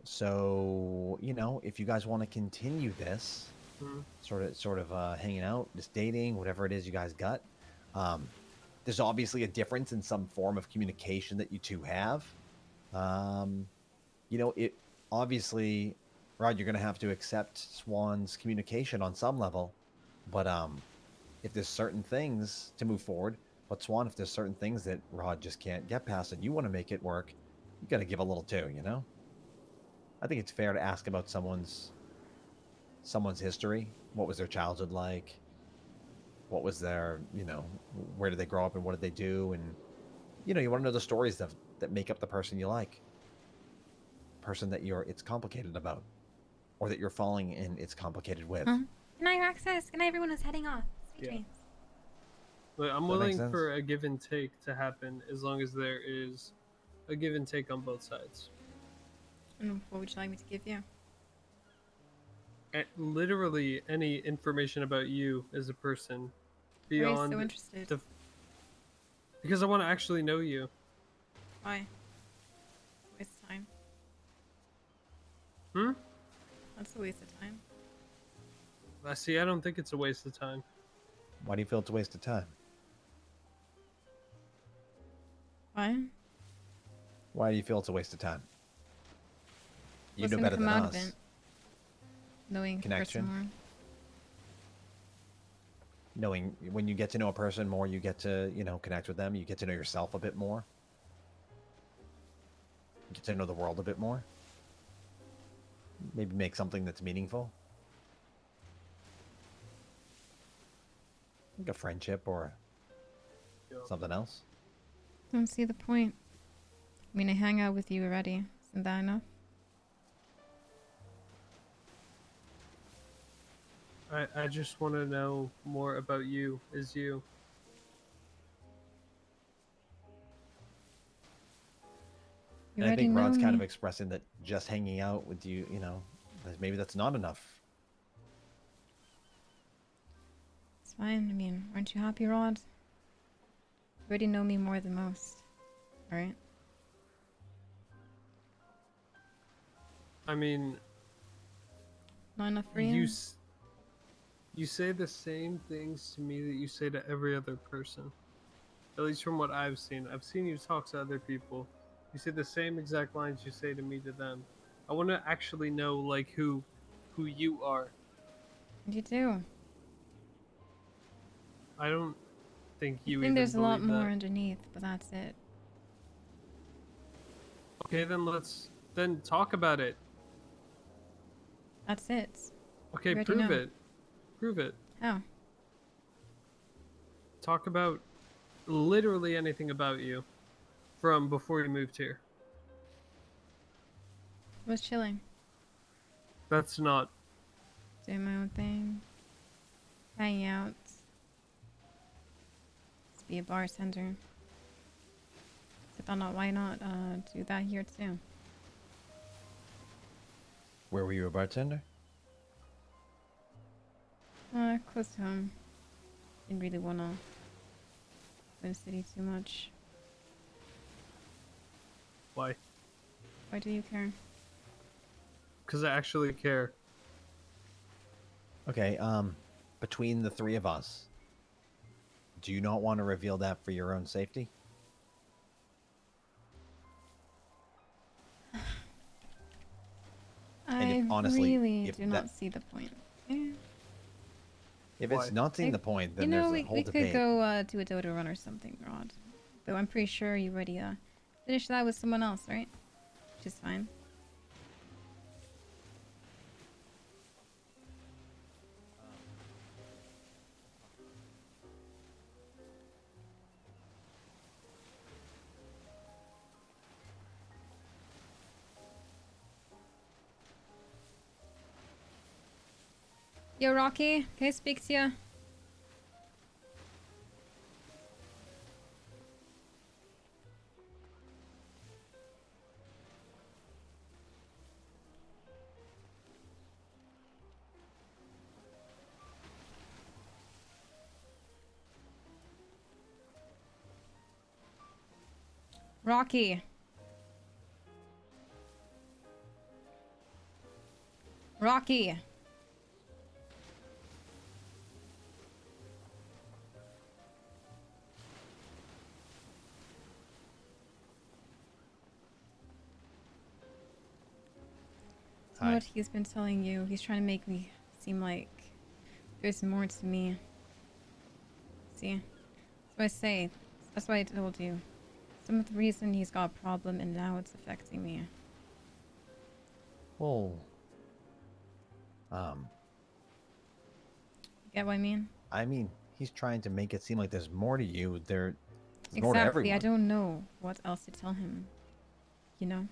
if you guys want to continue this, sort of hanging out, just dating, whatever it is you guys got, there's obviously a difference in some form of communication that you two have. It obviously, Rod, you're going to have to accept Swan's communication on some level, but if there's certain things to move forward, but Swan, if there's certain things that Rod just can't get past and you want to make it work, you got to give a little too, I think it's fair to ask about someone's history. What was their childhood like? what was their, where did they grow up and what did they do, and you want to know the stories that make up the person you like, person that it's complicated about, or that you're falling in it's complicated with. Good night, Roxas. Good night, everyone who's heading off. Sweet dreams. Look, I'm That makes willing sense. for a give and take to happen as long as there is a give and take on both sides. And what would you like me to give you? Literally any information about you as a person Why are you beyond so interested? because I want to actually know you. Why? Waste of time. That's a waste of time. See, I don't think it's a waste of time. Why do you feel it's a waste of time? Why? Why do you feel it's a waste of time? You What's know gonna better come than out us. of it? Knowing the Connection. person more. Knowing when you get to know a person more, you get to, connect with them. You get to know yourself a bit more. You get to know the world a bit more. Maybe make something that's meaningful. Like a friendship or something else. Don't see the point. I mean, I hang out with you already. Isn't that enough? I just want to know more about you as you. You And I already think know Rod's kind of me. expressing that just hanging out with you, maybe that's not enough. It's fine. I mean, aren't you happy, Rod? You already know me more than most. Alright? I mean, Not enough for you? You say the same things to me that you say to every other person. At least from what I've seen. I've seen you talk to other people. You say the same exact lines you say to me to them. I want to actually know, like, who you are. You do. I don't think I you think even there's a lot believe more that. underneath, but that's it. Okay, then talk about it. That's it. Okay, You already prove know. it. Prove it. How? Talk about literally anything about you from before you moved here. Was chilling. That's not. Doing my own thing. Hanging out. Just be a bartender. So I thought, why not do that here too? Where were you a bartender? Close to home. Didn't really want to go to the city too much. Why? Why do you care? Because I actually care. Okay, between the three of us, do you not want to reveal that for your own safety? I honestly, really if do not see the point. Yeah. If it's not seeing the point, then there's a whole we debate. could go do a dodo run or something, Rod. Though I'm pretty sure you already finished that with someone else, right? Which is fine. Yo, Rocky, can I speak to you? Rocky. Rocky. So what he's been telling you, he's trying to make me seem like there's more to me. See? That's what I say. That's why I told you. Some of the reason he's got a problem and now it's affecting me. Well, Get what I mean? I mean, he's trying to make it seem like there's more to you. There's more to Exactly. everyone. I don't know what else to tell him. You know?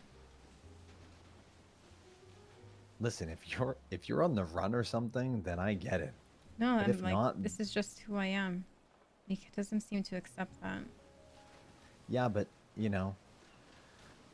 Listen, if you're on the run or something, then I get it. No, But I'm if like, not, this is just who I am. He doesn't seem to accept that. yeah, but you know,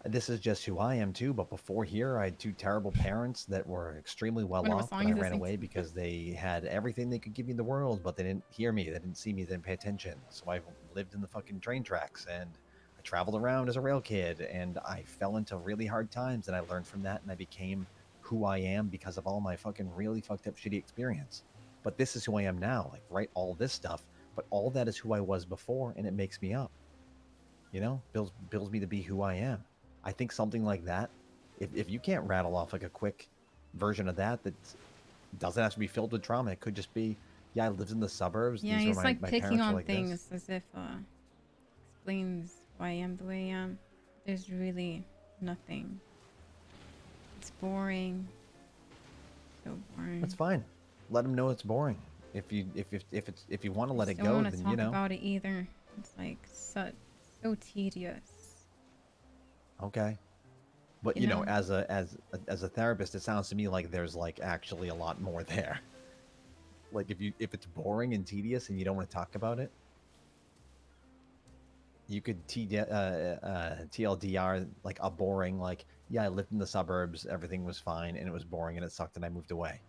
this is just who I am too. But before here, I had two terrible parents that were extremely well Wonder what off, song but I he's ran listening away to. because they had everything they could give me in the world, but they didn't hear me, they didn't see me, they didn't pay attention. So I lived in the fucking train tracks, and I traveled around as a rail kid, and I fell into really hard times, and I learned from that, and I became who I am because of all my fucking really fucked up shitty experience. But this is who I am now, like right, all this stuff, but all that is who I was before, and it makes me up. You know, builds me to be who I am. I think something like that, if you can't rattle off like a quick version of that doesn't have to be filled with trauma, it could just be, yeah, I lived in the suburbs. Yeah, These were he's like my picking parents were on like things this. as if explains why I am the way I am. There's really nothing. It's boring. So boring. That's fine. Let him know it's boring. If you want to let it Don't go, want to then talk you know. about it either. It's like so tedious. Okay. But You you know, know? as a therapist, it sounds to me like there's like actually a lot more there. Like if it's boring and tedious and you don't want to talk about it, you could TLDR like a boring, like, yeah, I lived in the suburbs, everything was fine, and it was boring and it sucked and I moved away.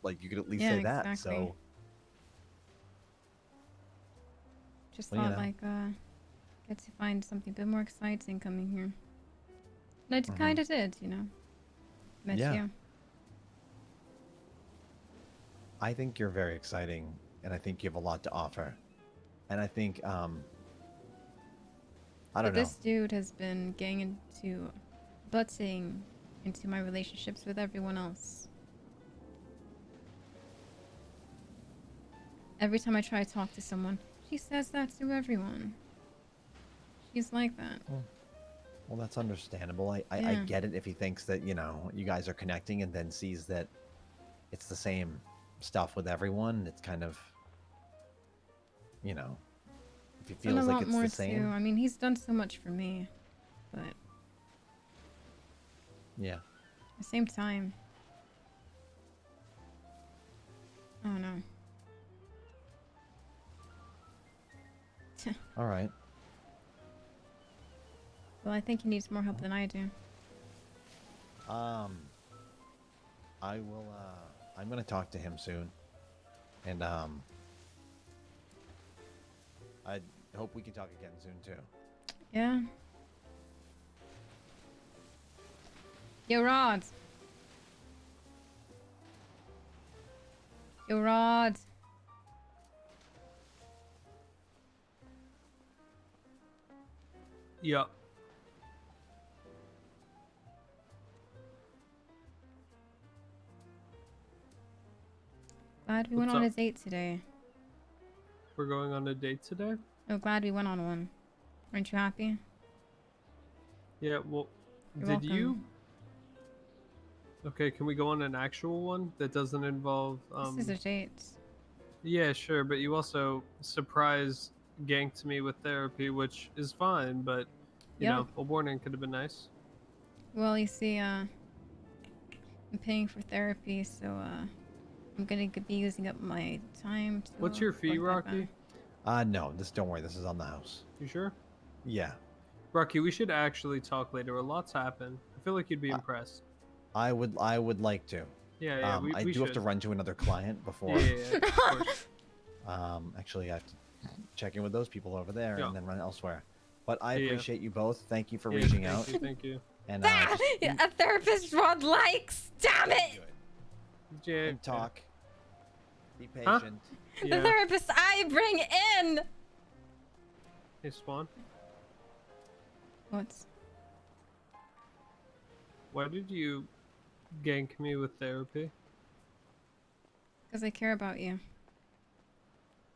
Like you could at least Yeah, say that. exactly. So Just well, you thought know. like get to find something a bit more exciting coming here. And I Mhm. kind of did, you know. Met Yeah. you. I think you're very exciting, and I think you have a lot to offer. And I think I But don't know. this dude has been getting into butting into my relationships with everyone else. Every time I try to talk to someone, she says that to everyone. She's like that. Well, that's understandable. I Yeah. get it if he thinks that, you know, you guys are connecting and then sees that it's the same stuff with everyone. It's kind of, you know, if he He's done a feels like lot it's more the too. same. I mean, he's done so much for me, but at Yeah. the same time, I don't know. All right. Well, I think he needs more help than I do. I will I'm going to talk to him soon. And I hope we can talk again soon too. Yeah. Yo, Rod. Yo, Rod. Yeah. Glad we What's went on a up? date today. We're going on a date today? Oh, glad we went on one. Aren't you happy? Yeah, well, You're did welcome. you? Okay, can we go on an actual one that doesn't involve, This is a date. Yeah, sure, but you also surprise ganked me with therapy, which is fine, but, you Yep. know, a warning could have been nice. Well, you see, I'm paying for therapy, so, I'm gonna be using up my time to... What's your fee, collect that Rocky? back. No, don't worry. This is on the house. You sure? Yeah. Rocky, we should actually talk later. A lot's happened. I feel like you'd be impressed. I would like to. Yeah, yeah, I we do have to should. run to another client before. Yeah, of course. Actually, I have to check in with those people over there Yeah. and then run elsewhere. But I Yeah. appreciate you both. Thank you for Yeah, reaching thank out. you, thank you. And Ah! just A therapist Rod likes! Damn it! Yeah, and talk. Be Huh? patient. The Yeah. therapist I bring in! Hey, Swan. What? Why did you gank me with therapy? Because I care about you.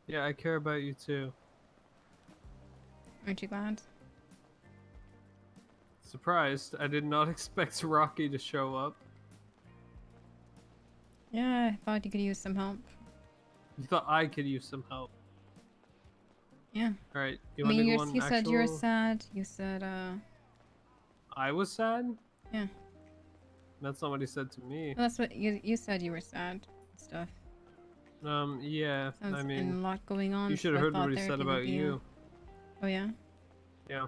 Yeah, I care about you too. Aren't you glad? Surprised. I did not expect Rocky to show up. Yeah, I thought you could use some help. You thought I could use some help. Yeah. All right. You I want to mean, go on you said you were actual- sad. You said, I was sad? Yeah. That's not what he said to me. Well, that's what you said. You were sad. And stuff. Yeah. Sounds I mean, and a lot going on. you should so have I heard thought what he said therapy would about be you. Oh yeah. Yeah.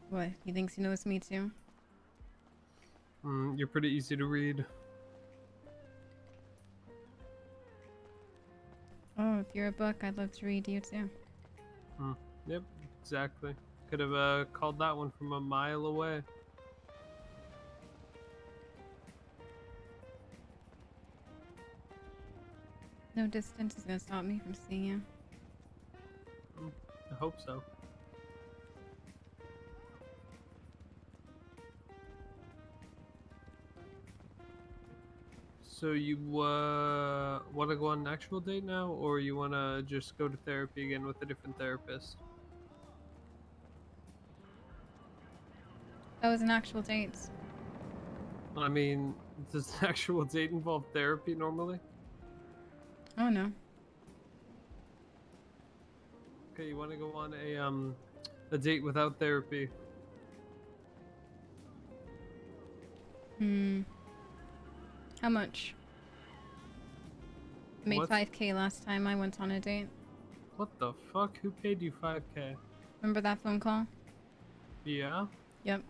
What? He thinks he knows me too. You're pretty easy to read. Oh, if you're a book, I'd love to read you too. Yep. Exactly. Could have called that one from a mile away. No distance is gonna stop me from seeing you. I hope so. So you want to go on an actual date now, or you want to just go to therapy again with a different therapist? That was an actual date. I mean, does an actual date involve therapy normally? Oh no. Okay, you want to go on a date without therapy? How much? I made What? 5K last time I went on a date. What the fuck? Who paid you 5K? Remember that phone call? Yeah? Yep.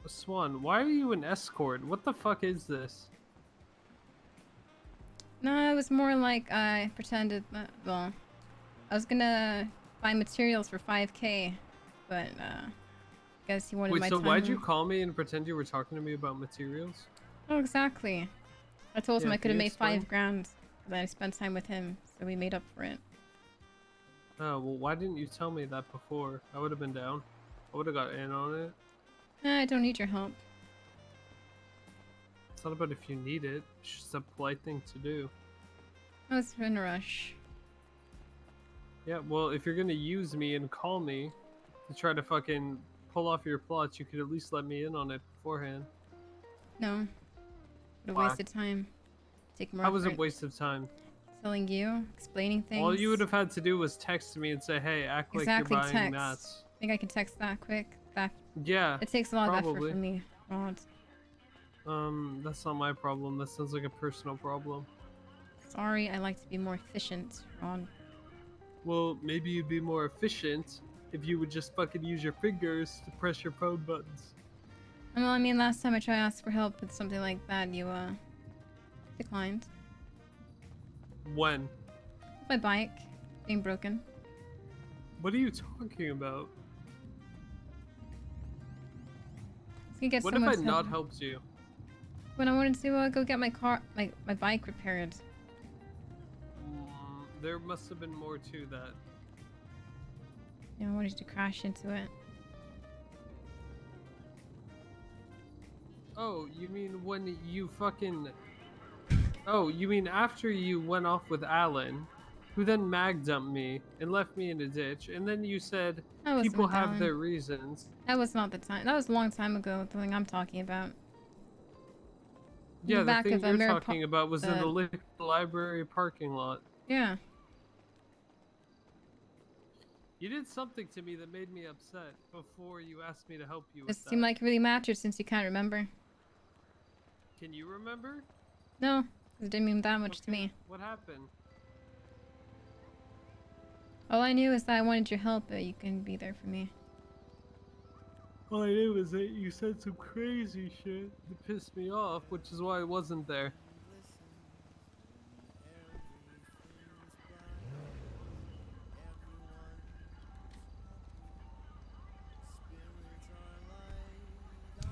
Swan, why are you an escort? What the fuck is this? No, it was more like I pretended that, well, I was gonna buy materials for 5K, but guess he wanted Wait, my so time. why'd you call me and pretend you were talking to me about materials? Oh, exactly. I told him Yeah, I could can have you made explain? 5 grand, but then I spent time with him, so we made up for it. Oh, well, why didn't you tell me that before? I would have been down. I would have got in on it. I don't need your help. It's not about if you need it. It's just a polite thing to do. I was in a rush. Yeah, well, if you're gonna use me and call me to try to fucking pull off your plots, you could at least let me in on it beforehand. No. Would have Why? wasted time. Take more How was a effort. waste of time? Telling you, explaining things. All you would have had to do was text me and say, hey, act exactly like you're buying text. mats. Think I can text that quick? That Yeah, it takes a lot of effort probably. from me, Rod. That's not my problem. That sounds like a personal problem. Sorry, I like to be more efficient, Rod. Well, maybe you'd be more efficient if you would just fucking use your fingers to press your phone buttons. Well, I mean, last time I tried to ask for help with something like that, you declined. When? My bike being broken. What are you talking about? I was gonna get What if someone I to not help me. helped you? When I wanted to go get my car, my bike repaired. There must have been more to that. You know, I wanted to crash into it. Oh, you mean when you fucking... Oh, you mean after you went off with Alan, who then mag dumped me and left me in a ditch, and then you said That wasn't people with have Alan. their reasons. That was not the time. That was a long time ago. The thing I'm talking about. In Yeah, the back thing of a you're mirror talking about was in the library parking lot. Yeah. You did something to me that made me upset before you asked me to help you It with that. seemed like it really mattered since you can't remember. Can you remember? No, 'cause it didn't mean that much to me. What happened? All I knew is that I wanted your help, but you couldn't be there for me. All I knew was that you said some crazy shit that pissed me off, which is why I wasn't there.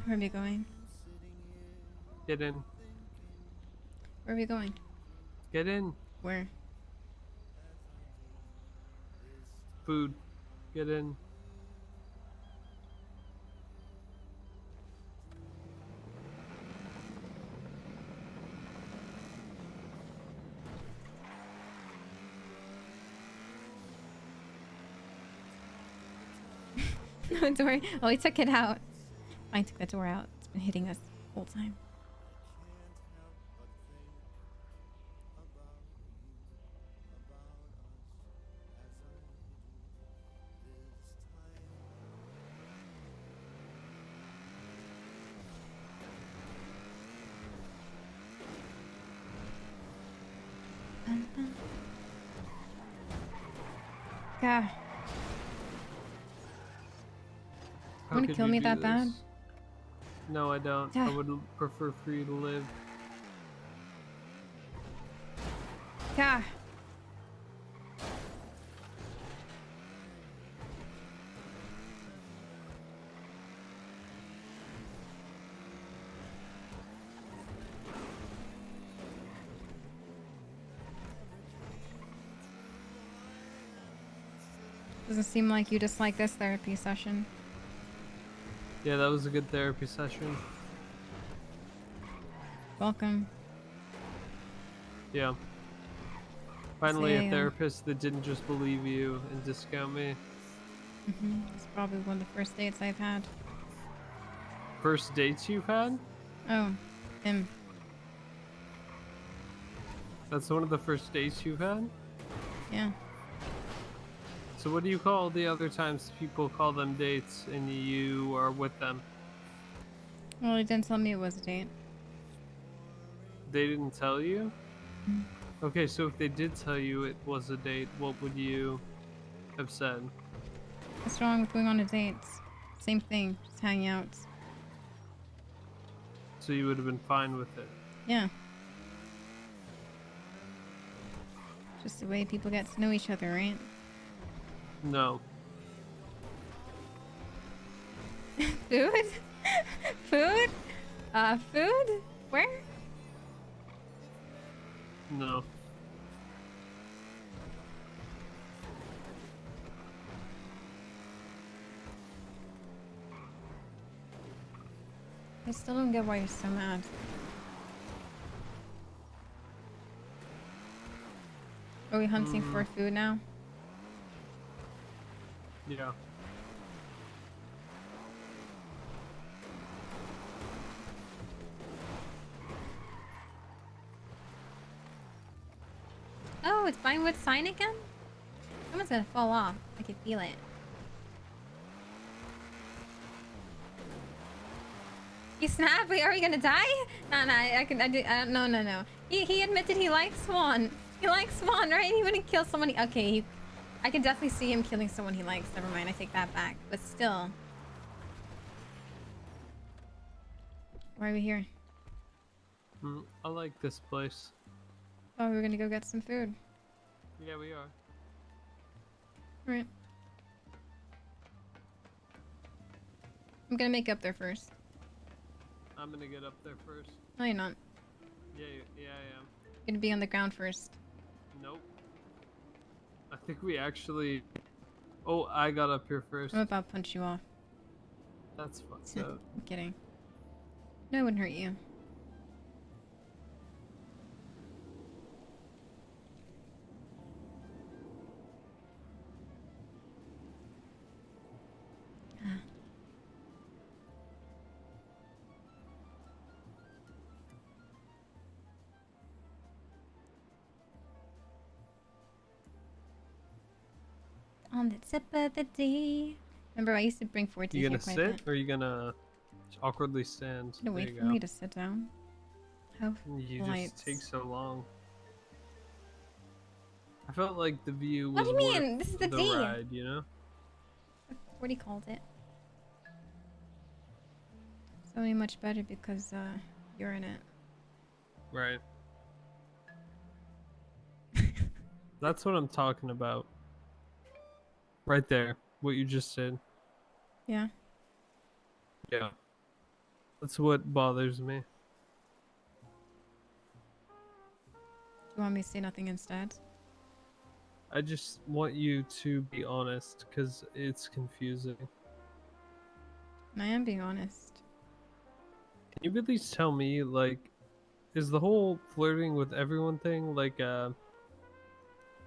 Where are we going? Get in. Where are we going? Get in. Where? Food. Get in. No door. Oh, he took it out. I took the door out. It's been hitting us the whole time. God. How Want to could kill you me do that bad? this? No, I don't. I would prefer for you to live. God. Doesn't seem like you dislike this therapy session. Yeah, that was a good therapy session. Welcome. Yeah. Finally, Say, a therapist that didn't just believe you and discount me. It's probably one of the first dates I've had. First dates you've had? Oh, him. That's one of the first dates you've had? Yeah. So what do you call the other times people call them dates and you are with them? Well, he didn't tell me it was a date. They didn't tell you? Okay, so if they did tell you it was a date, what would you have said? What's wrong with going on a date? Same thing, just hanging out. So you would have been fine with it? Yeah. Just the way people get to know each other, right? No. Food? Food? Food? Where? No. I still don't get why you're so mad. Are we hunting for food now? Yeah. Oh, it's Vinewood sign again? Someone's gonna fall off. I can feel it. You snap? Wait, are we gonna die? No, no. He admitted he likes Swan. He likes Swan, right? He wouldn't kill someone. Okay, I can definitely see him killing someone he likes. Never mind, I take that back. But still. Why are we here? I like this place. Oh, we were gonna go get some food. Yeah, we are. Right. I'm gonna make up there first. I'm gonna get up there first. No, you're not. Yeah, I am. You're gonna be on the ground first. Nope. I think we actually... Oh, I got up here first. I'm about to punch you off. That's fucked up. I'm kidding. No, it wouldn't hurt you. On the tip of the day. Remember, I used to bring 14 You gonna quite a sit bit. or are you gonna just awkwardly stand? Gonna wait for me to sit down. How You polite. just take so long. I felt like the view was What do you mean? worth This is the the D. ride, you know? What he called it. It's only much better because you're in it. Right. That's what I'm talking about. Right there. What you just said. Yeah. Yeah. That's what bothers me. Do you want me to say nothing instead? I just want you to be honest, because it's confusing. And I am being honest. Can you at least tell me, like, is the whole flirting with everyone thing like a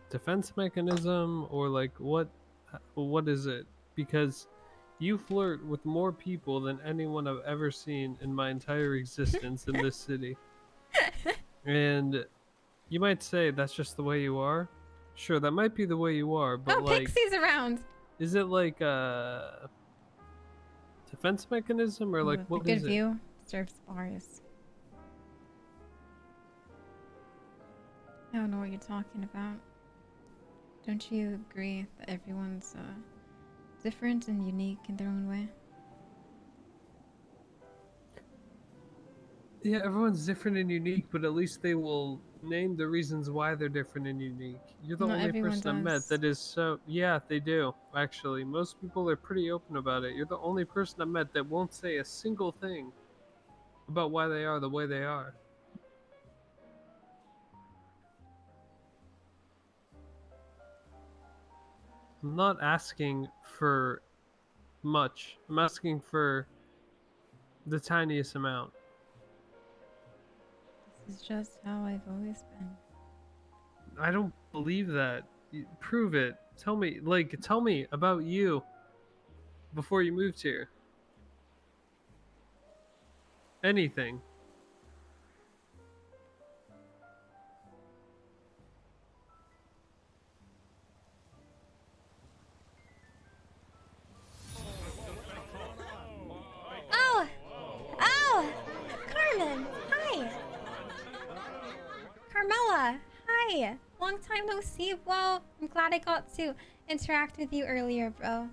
defense mechanism, or like what is it? Because you flirt with more people than anyone I've ever seen in my entire existence in this city. And you might say that's just the way you are. Sure, that might be the way you are, but Oh, like, Pixie's around! is it like a defense mechanism, or like Ooh, what a good is it? view serves bars. I don't know what you're talking about. Don't you agree that everyone's different and unique in their own way? Yeah, everyone's different and unique, but at least they will name the reasons why they're different and unique. You're the Not only everyone person I met does. that is so. Yeah, they do, actually. Most people are pretty open about it. You're the only person I met that won't say a single thing about why they are the way they are. I'm not asking for much. I'm asking for the tiniest amount. This is just how I've always been. I don't believe that. Prove it. Tell me about you before you moved here. Anything. Oh! Oh! Carmen! Hi! Carmela! Hi! Long time no see. Well, I'm glad I got to interact with you earlier, bro.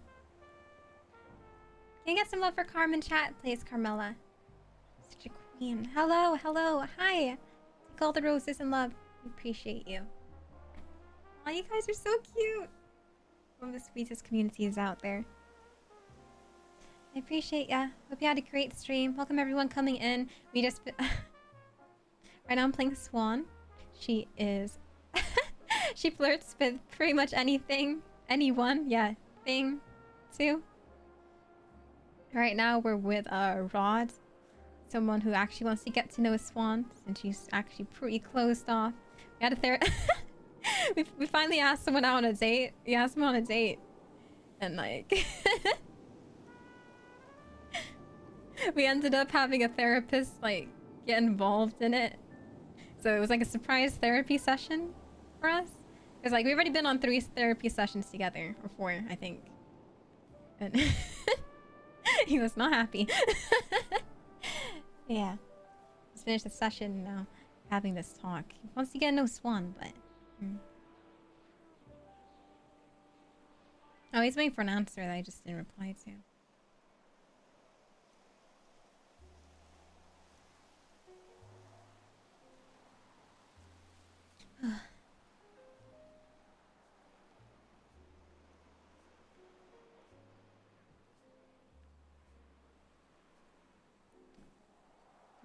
Can you get some love for Carmen chat, please, Carmela? Such a queen. Hello, hello, hi! Take all the roses and love. We appreciate you. Aw, you guys are so cute! One of the sweetest communities out there. I appreciate ya. Hope you had a great stream. Welcome everyone coming in. We just... right now I'm playing Swan. She is... she flirts with pretty much anything. Anyone. Yeah. Thing. Too. Right now we're with Rod. Someone who actually wants to get to know Swan. And she's actually pretty closed off. We had a we finally asked someone out on a date. We asked him on a date. And like... we ended up having a therapist like get involved in it, so it was like a surprise therapy session for us, because like we've already been on 3 therapy sessions together, or 4 I think, and he was not happy. Yeah, just finished the session now, having this talk. He wants to get to know Swan, but oh, he's waiting for an answer that I just didn't reply to.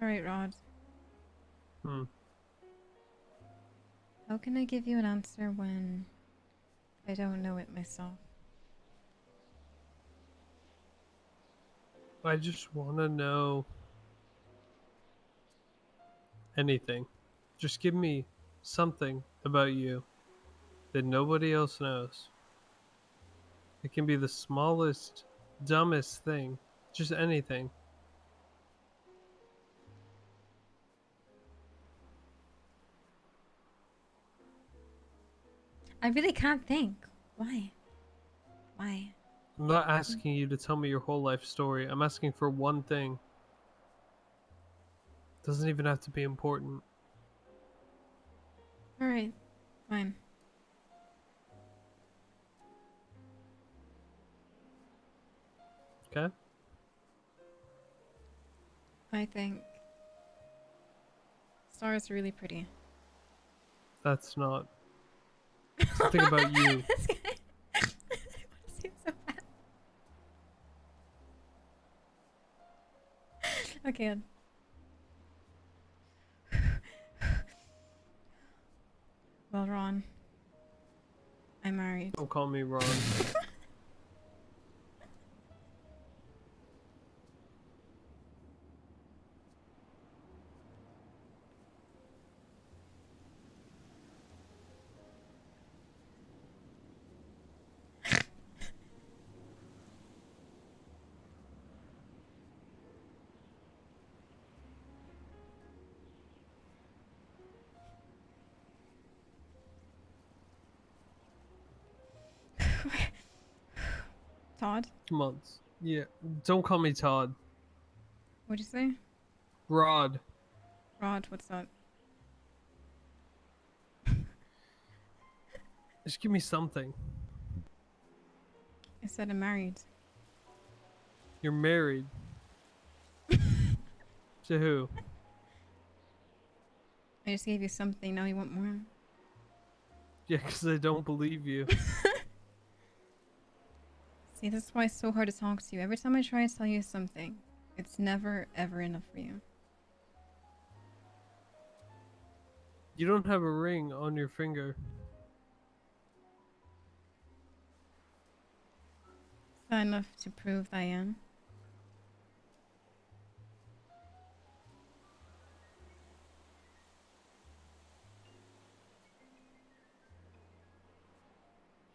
Alright, Rod. How can I give you an answer when I don't know it myself? I just want to know anything. Just give me something about you that nobody else knows. It can be the smallest, dumbest thing. Just anything. I really can't think. Why? Why? I'm not asking you to tell me your whole life story. I'm asking for one thing. Doesn't even have to be important. Alright, fine. Okay? I think Star's really pretty. That's not. Something about you. This guy. I want to say it so bad. Okay. Well, Ron, I'm married. Don't call me Ron. Todd? Months. Yeah. Don't call me Todd. What'd you say? Rod. Rod, what's up? Just give me something. I said I'm married. You're married. To who? I just gave you something. Now you want more. Yeah, because I don't believe you. See, this is why it's so hard to talk to you. Every time I try to tell you something, it's never ever enough for you. You don't have a ring on your finger. Is that enough to prove that I am?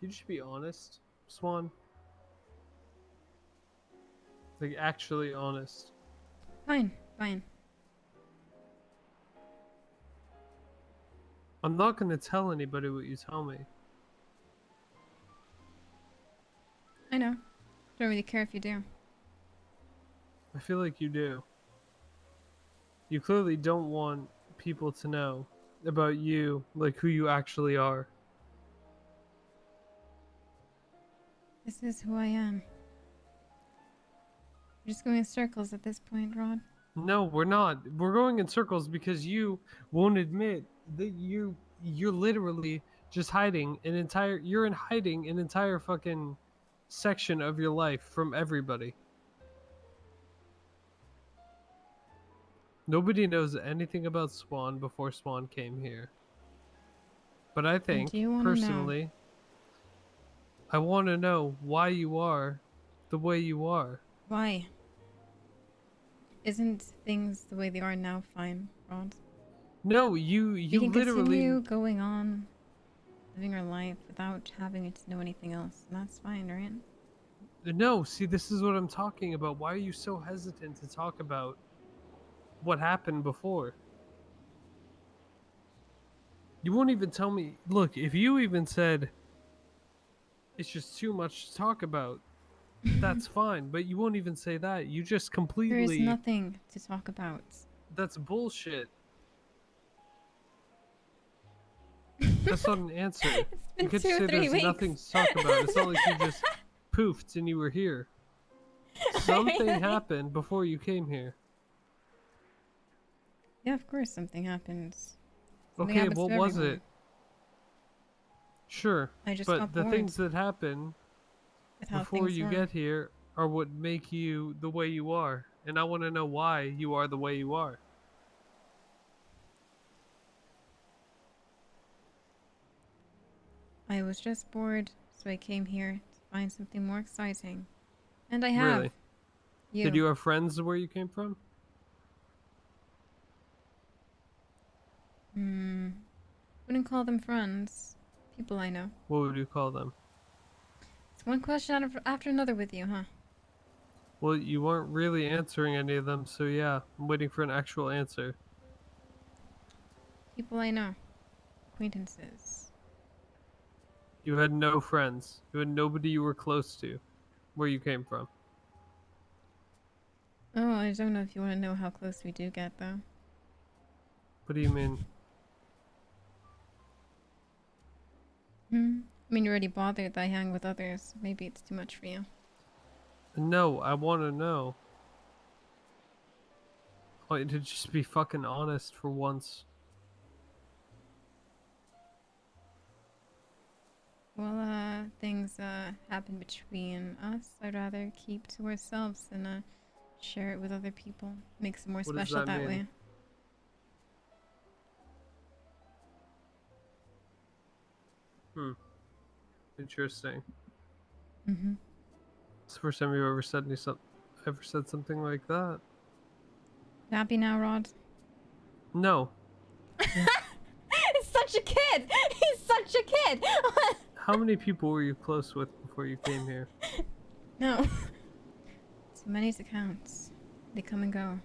You should be honest, Swan. Like, actually honest. Fine, fine. I'm not gonna tell anybody what you tell me. I know. Don't really care if you do. I feel like you do. You clearly don't want people to know about you, like who you actually are. This is who I am. We're just going in circles at this point, Rod. No, we're not. We're going in circles because you won't admit that you're literally just hiding an entire you're in hiding an entire fucking section of your life from everybody. Nobody knows anything about Swan before Swan came here. But I And think, do you want to know? personally, I want to know why you are the way you are. Why? Isn't things the way they are now fine, Rod? No, We you can literally continue going on, living our life without having to know anything else, and that's fine, right? No, see, this is what I'm talking about. Why are you so hesitant to talk about what happened before? You won't even tell me. Look, if you even said it's just too much to talk about, that's fine, but you won't even say that. You just completely. There is nothing to talk about. That's bullshit. That's not an answer. It's been You could 2 or say 3 there's weeks. nothing to talk about. It's not like you just poofed and you were here. Something happened before you came here. Yeah, of course something happens. Something Okay, happens what to was everyone. it? Sure, I just but got the bored things that happen with how before things you were. get here are what make you the way you are. And I want to know why you are the way you are. I was just bored, so I came here to find something more exciting. And I have. Really? Did you have friends where you came from? Wouldn't call them friends. People I know. What would you call them? It's one question after another with you, huh? Well, you weren't really answering any of them, so yeah, I'm waiting for an actual answer. People I know. Acquaintances. You had no friends. You had nobody you were close to where you came from. Oh, I don't know if you want to know how close we do get, though. What do you mean? I mean, you're already bothered that I hang with others. Maybe it's too much for you. No, I want to know. I want you to just be fucking honest for once. Well, things happen between us. I'd rather keep to ourselves than share it with other people. Makes it more What does special that mean? way. Interesting. Mm-hmm. It's the first time you've ever said something like that. Happy now, Rod? No. He's such a kid! He's such a kid! How many people were you close with before you came here? No. Too many to count. They come and go.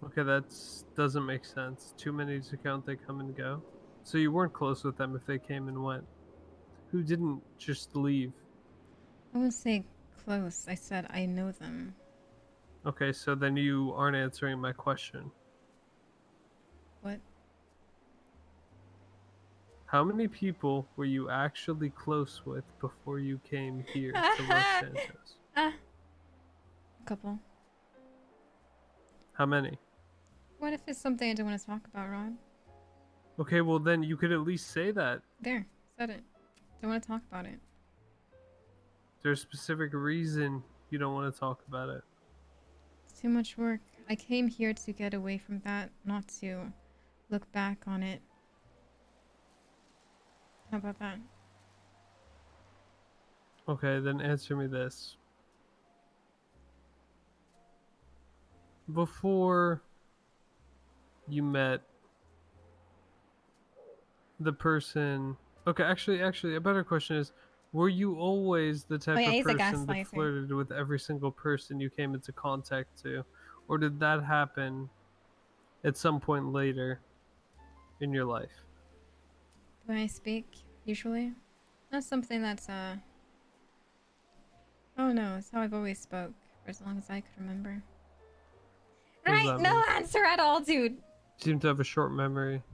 Okay, that doesn't make sense. Too many to count, they come and go. So you weren't close with them if they came and went. Who didn't just leave? I wouldn't say close. I said I know them. Okay, so then you aren't answering my question. What? How many people were you actually close with before you came here to Los Santos? A couple. How many? What if it's something I don't want to talk about, Ron? Okay, well then you could at least say that. There, said it. Don't want to talk about it. There's a specific reason you don't want to talk about it. It's too much work. I came here to get away from that, not to look back on it. How about that? Okay, then answer me this. Before you met the person... Okay, actually, a better question is, were you always the type yeah, of he's a person that gaslighter. flirted with every single person you came into contact to? Or did that happen at some point later in your life? The way I speak, usually. That's something that's, oh no, it's how I've always spoke, for as long as I could remember. What does Right, that no mean? answer at all, dude! You seem to have a short memory.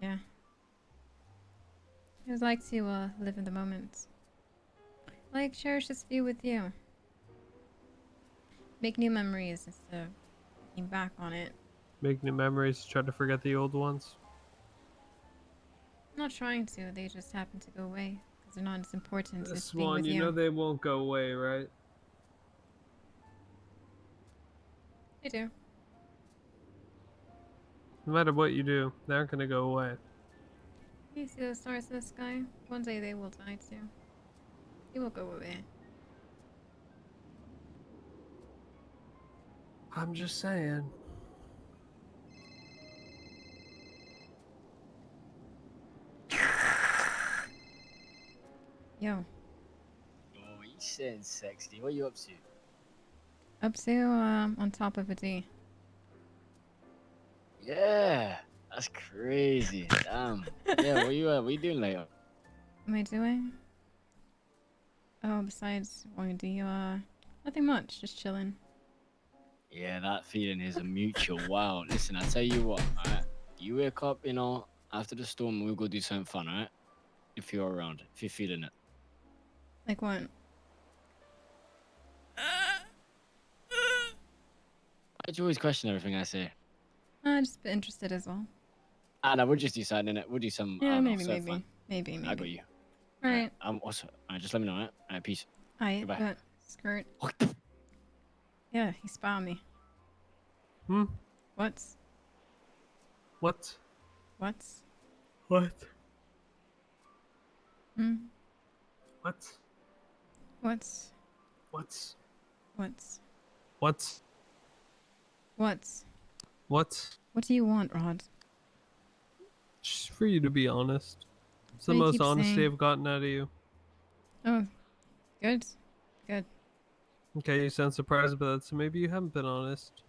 Yeah. I would like to, live in the moment. I like cherish this view with you. Make new memories instead of looking back on it. Make new memories, try to forget the old ones. I'm not trying to, they just happen to go away. Because they're not as important as being Swan, with you you. know they won't go away, right? They do. No matter what you do, they aren't gonna go away. You see those stars in the sky? One day they will die too. They will go away. I'm just saying. Yo. Oh, you saying sexy. What are you up to? Up to, on top of a D. Yeah, that's crazy. Damn. Yeah, what you doing later? What am I doing? Oh, besides wanting to, nothing much. Just chilling. Yeah, that feeling is a mutual. Wow. Listen, I tell you what, alright? You wake up, after the storm, we'll go do something fun, alright? If you're around, if you're feeling it. Like what? Why'd you always question everything I say? Just a bit interested as well. No, we'll just do something, innit? We'll do some, I Yeah, don't know, maybe, surf maybe. fun. Maybe. I got you. Alright. Also, just let me know, alright? Alright, peace. Alright, Goodbye. but skirt. Yeah, he spot me. Hmm? What? What? What? What? Hmm? What? What? What's? What? What's? What? What? What do you want, Rod? Just for you to be honest. It's the What do you most keep honesty saying? I've gotten out of you. Oh, good. Good. Okay, you sound surprised about that, so maybe you haven't been honest.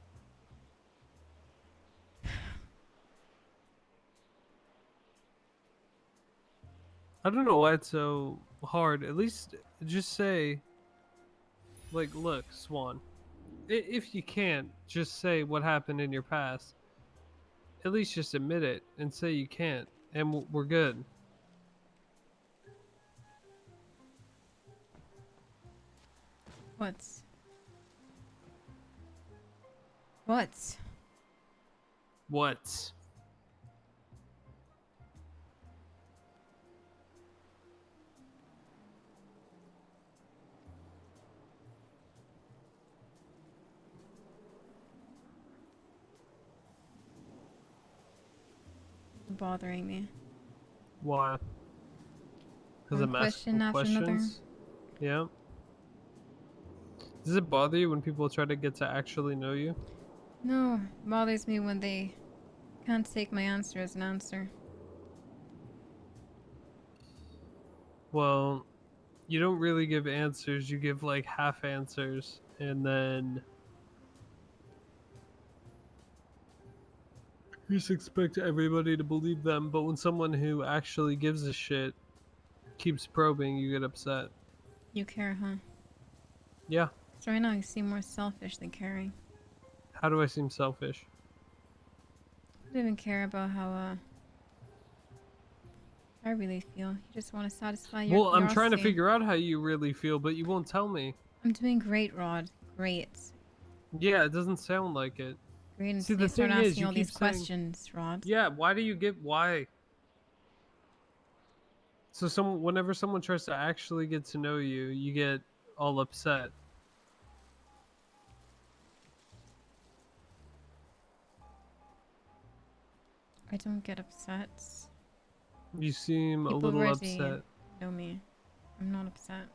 I don't know why it's so hard. At least just say, like, look, Swan, if you can't, just say what happened in your past. At least just admit it and say you can't, and we're good. What? What? What? Bothering me. Why? Because One I'm question asking after another. questions. Yeah. Does it bother you when people try to get to actually know you? No, it bothers me when they can't take my answer as an answer. Well, you don't really give answers, you give like half answers, and then you just expect everybody to believe them, but when someone who actually gives a shit keeps probing, you get upset. You care, huh? Yeah. So right now you seem more selfish than caring. How do I seem selfish? I don't even care about how, I really feel. You just want to satisfy your Well, I'm trying to curiosity. figure out how you really feel, but you won't tell me. I'm doing great, Rod. Great. Yeah, it doesn't sound like it. Great See, until the you start thing is, asking you all keep these saying, questions, Rod. yeah, why do you get why? So whenever someone tries to actually get to know you, you get all upset. I don't get upset. You seem a People little already upset. know me. I'm not upset.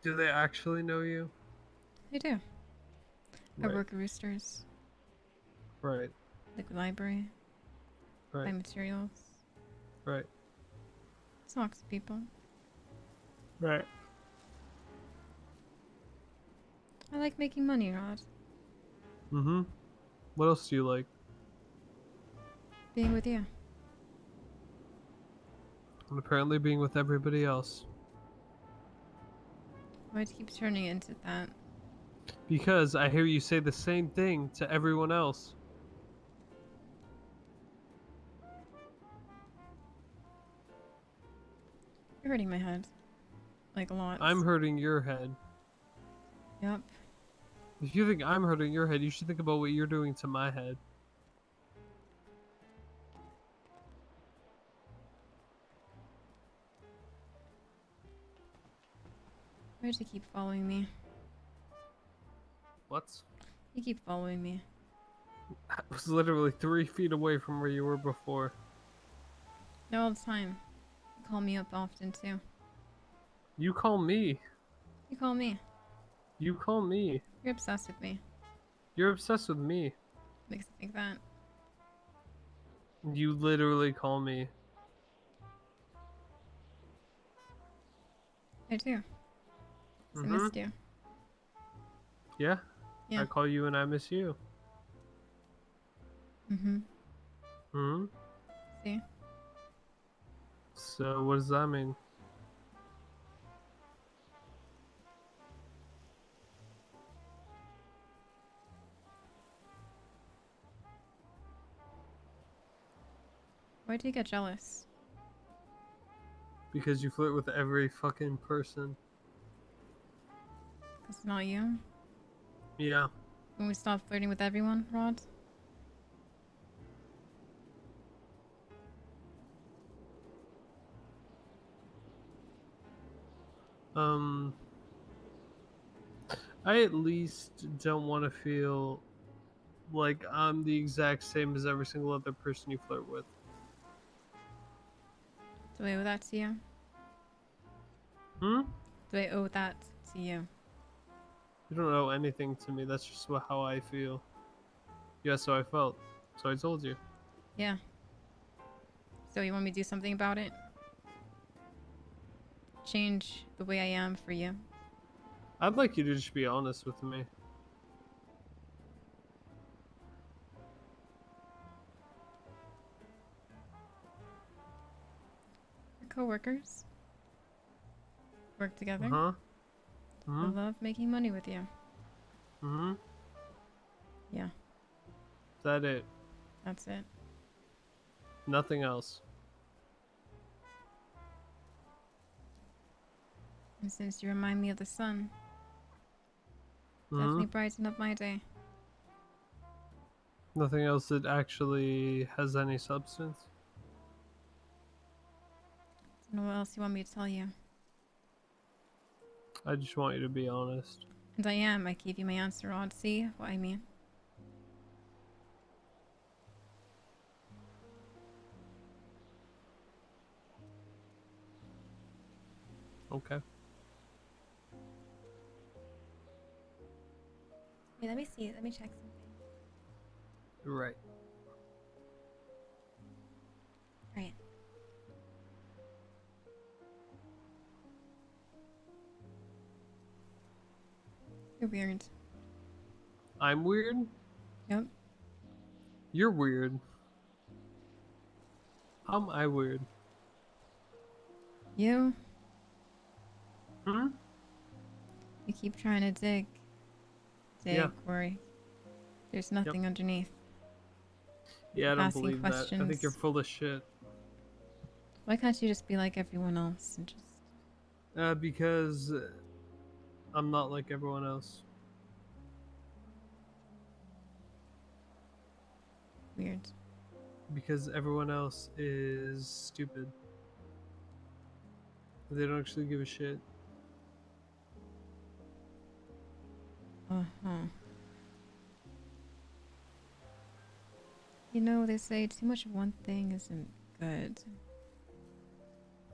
Do they actually know you? I do. I Right. work at Roosters. Right. Liquid library. Buy Right. materials. Right. Talk to people. Right. I like making money, Rod. Mm-hmm. What else do you like? Being with you. And apparently being with everybody else. Why'd you keep turning into that? Because I hear you say the same thing to everyone else. You're hurting my head. Like a lot. I'm hurting your head. Yup. If you think I'm hurting your head, you should think about what you're doing to my head. Why'd you keep following me? What? You keep following me. I was literally 3 feet away from where you were before. No, all the time. You call me up often too. You call me. You call me. You call me. You're obsessed with me. You're obsessed with me. Makes me think that. You literally call me. I do. 'Cause I missed you. Yeah? Yeah. I call you and I miss you. Mm-hmm. Hmm? See? So what does that mean? Why do you get jealous? Because you flirt with every fucking person. It's not you? Yeah. When we stop flirting with everyone, Rod? I at least don't want to feel like I'm the exact same as every single other person you flirt with. Do I owe that to you? Hmm? Do I owe that to you? You don't owe anything to me. That's just how I feel. Yeah, so I felt. So I told you. Yeah. So you want me to do something about it? Change the way I am for you? I'd like you to just be honest with me. We're co-workers. Work together. Uh-huh. I Mm-hmm. love making money with you. Mm-hmm. Yeah. Is that it? That's it. Nothing else. And since you remind me of the sun, Mm-hmm. definitely brighten up my day. Nothing else that actually has any substance? Don't know what else you want me to tell you. I just want you to be honest. And I am. I gave you my answer, Rod. See what I mean? Okay. Wait, let me see. Let me check something. Right. Right. You're weird. I'm weird? Yep. You're weird. How am I weird? You? Hmm? You keep trying to dig. Dig, Yeah. Corey. There's nothing underneath. Yeah, I don't asking believe that. I think you're questions. full of shit. Why can't you just be like everyone else and just... Because I'm not like everyone else. Weird. Because everyone else is stupid. They don't actually give a shit. Uh-huh. You know, they say too much of one thing isn't good.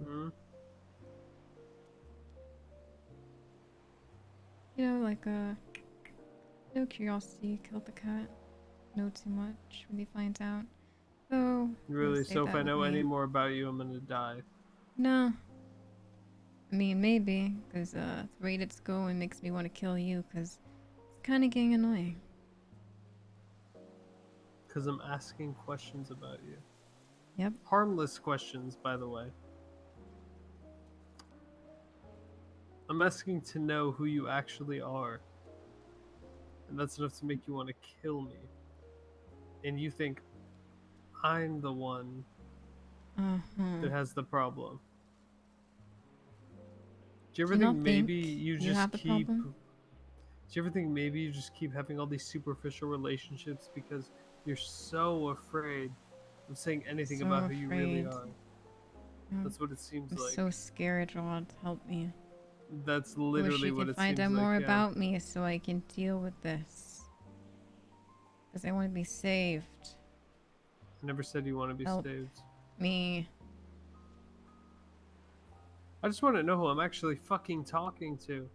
Hmm? You know, like, no curiosity killed the cat. Know too much when he finds out. So, Really? So if I know any more about you, I'm gonna die. No. I mean, maybe, because the rate it's going makes me want to kill you, because it's kind of getting annoying. Because I'm asking questions about you. Yep. Harmless questions, by the way. I'm asking to know who you actually are. And that's enough to make you want to kill me. And you think I'm the one that has the problem. Do you ever Do you think not maybe think you you just have the keep... problem? Do you ever think maybe you just keep having all these superficial relationships because you're so afraid of saying anything So about who you really afraid. are? Yeah. That's what it seems I'm like. so scared, Rod. Help me. That's I wish literally you what could it find seems out like, more yeah. about me so I can deal with this. Because I want to be saved. I never said you want to be Help saved. me. I just want to know who I'm actually fucking talking to.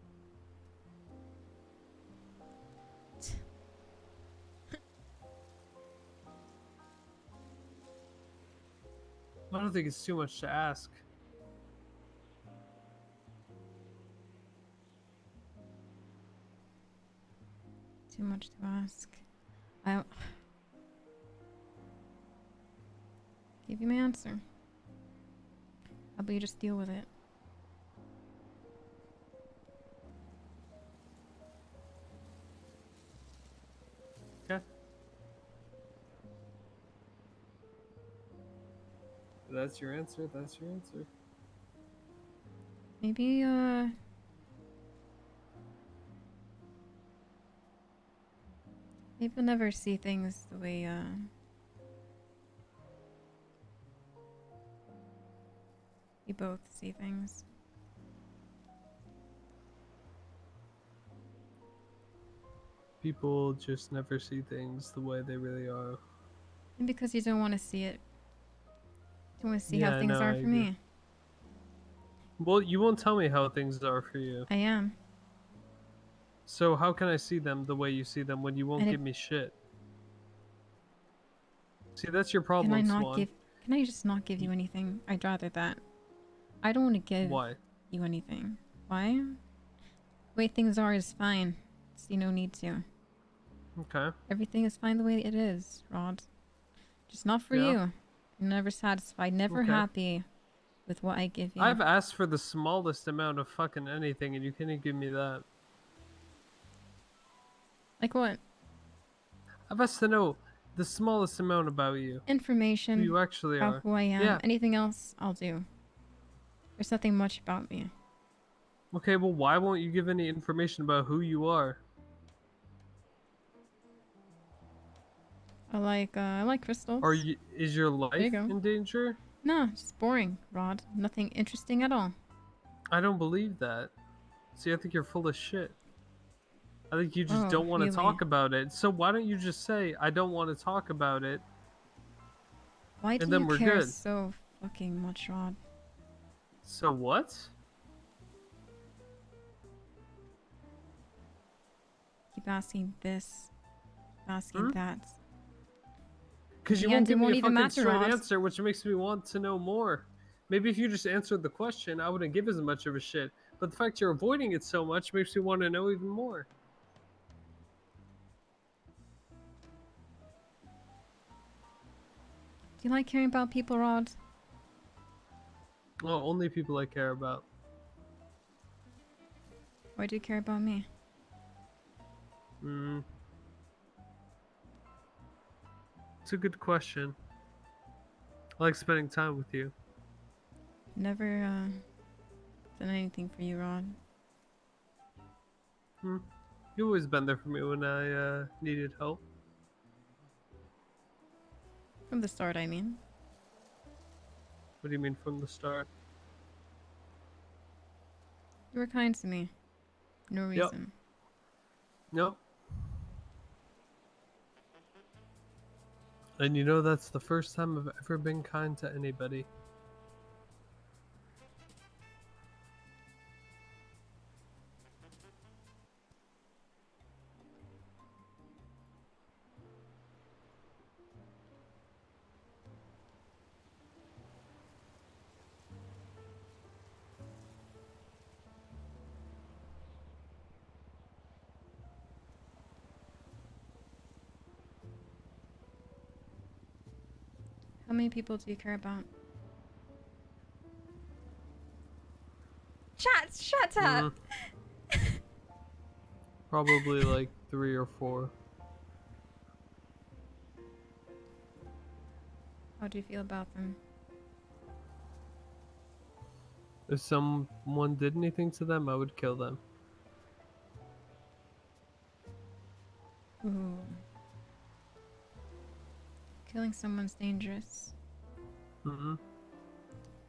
I don't think it's too much to ask. Too much to ask. I'll give you my answer. How about you just deal with it? Okay. That's your answer. That's your answer. Maybe, maybe you'll never see things the way, we both see things. People just never see things the way they really are. And because you don't want to see it. You want to see Yeah, how things no, are I for agree. me. Well, you won't tell me how things are for you. I am. So how can I see them the way you see them when you won't And give me shit? See, that's your Can problem, I not Swan. give... Can I just not give you anything? I'd rather that. I don't want to give Why? you anything. Why? The way things are is fine. See no need to. Okay. Everything is fine the way it is, Rod. Just not for Yeah. you. I'm never satisfied, never Okay. happy with what I give you. I've asked for the smallest amount of fucking anything and you can't even give me that. Like what? I've asked to know the smallest amount about you. Information Who you actually about are. who I am. Yeah. Anything else, I'll do. There's nothing much about me. Okay, well, why won't you give any information about who you are? I like Crystalst. Are you? Is your There you life go. in danger? No, just boring, Rod. Nothing interesting at all. I don't believe that. See, I think you're full of shit. I think you just Oh, don't want to really? talk about it. So why don't you just say, I don't want to talk about it, Why do and then you we're care good. so fucking much, Rod? So what? Keep asking this, asking that. Because you The won't end, it give me won't a even fucking matter, straight Rod. answer, which makes me want to know more. Maybe if you just answered the question, I wouldn't give as much of a shit. But the fact you're avoiding it so much makes me want to know even more. Do you like caring about people, Rod? Well, only people I care about. Why do you care about me? It's a good question. I like spending time with you. Never done anything for you, Rod. You've always been there for me when I needed help. From the start, I mean. What do you mean from the start? You were kind to me. No reason. Yep. And you know that's the first time I've ever been kind to anybody. How many people do you care about? Shut up! Probably like 3 or 4. How do you feel about them? If someone did anything to them, I would kill them. Ooh. Killing someone's dangerous.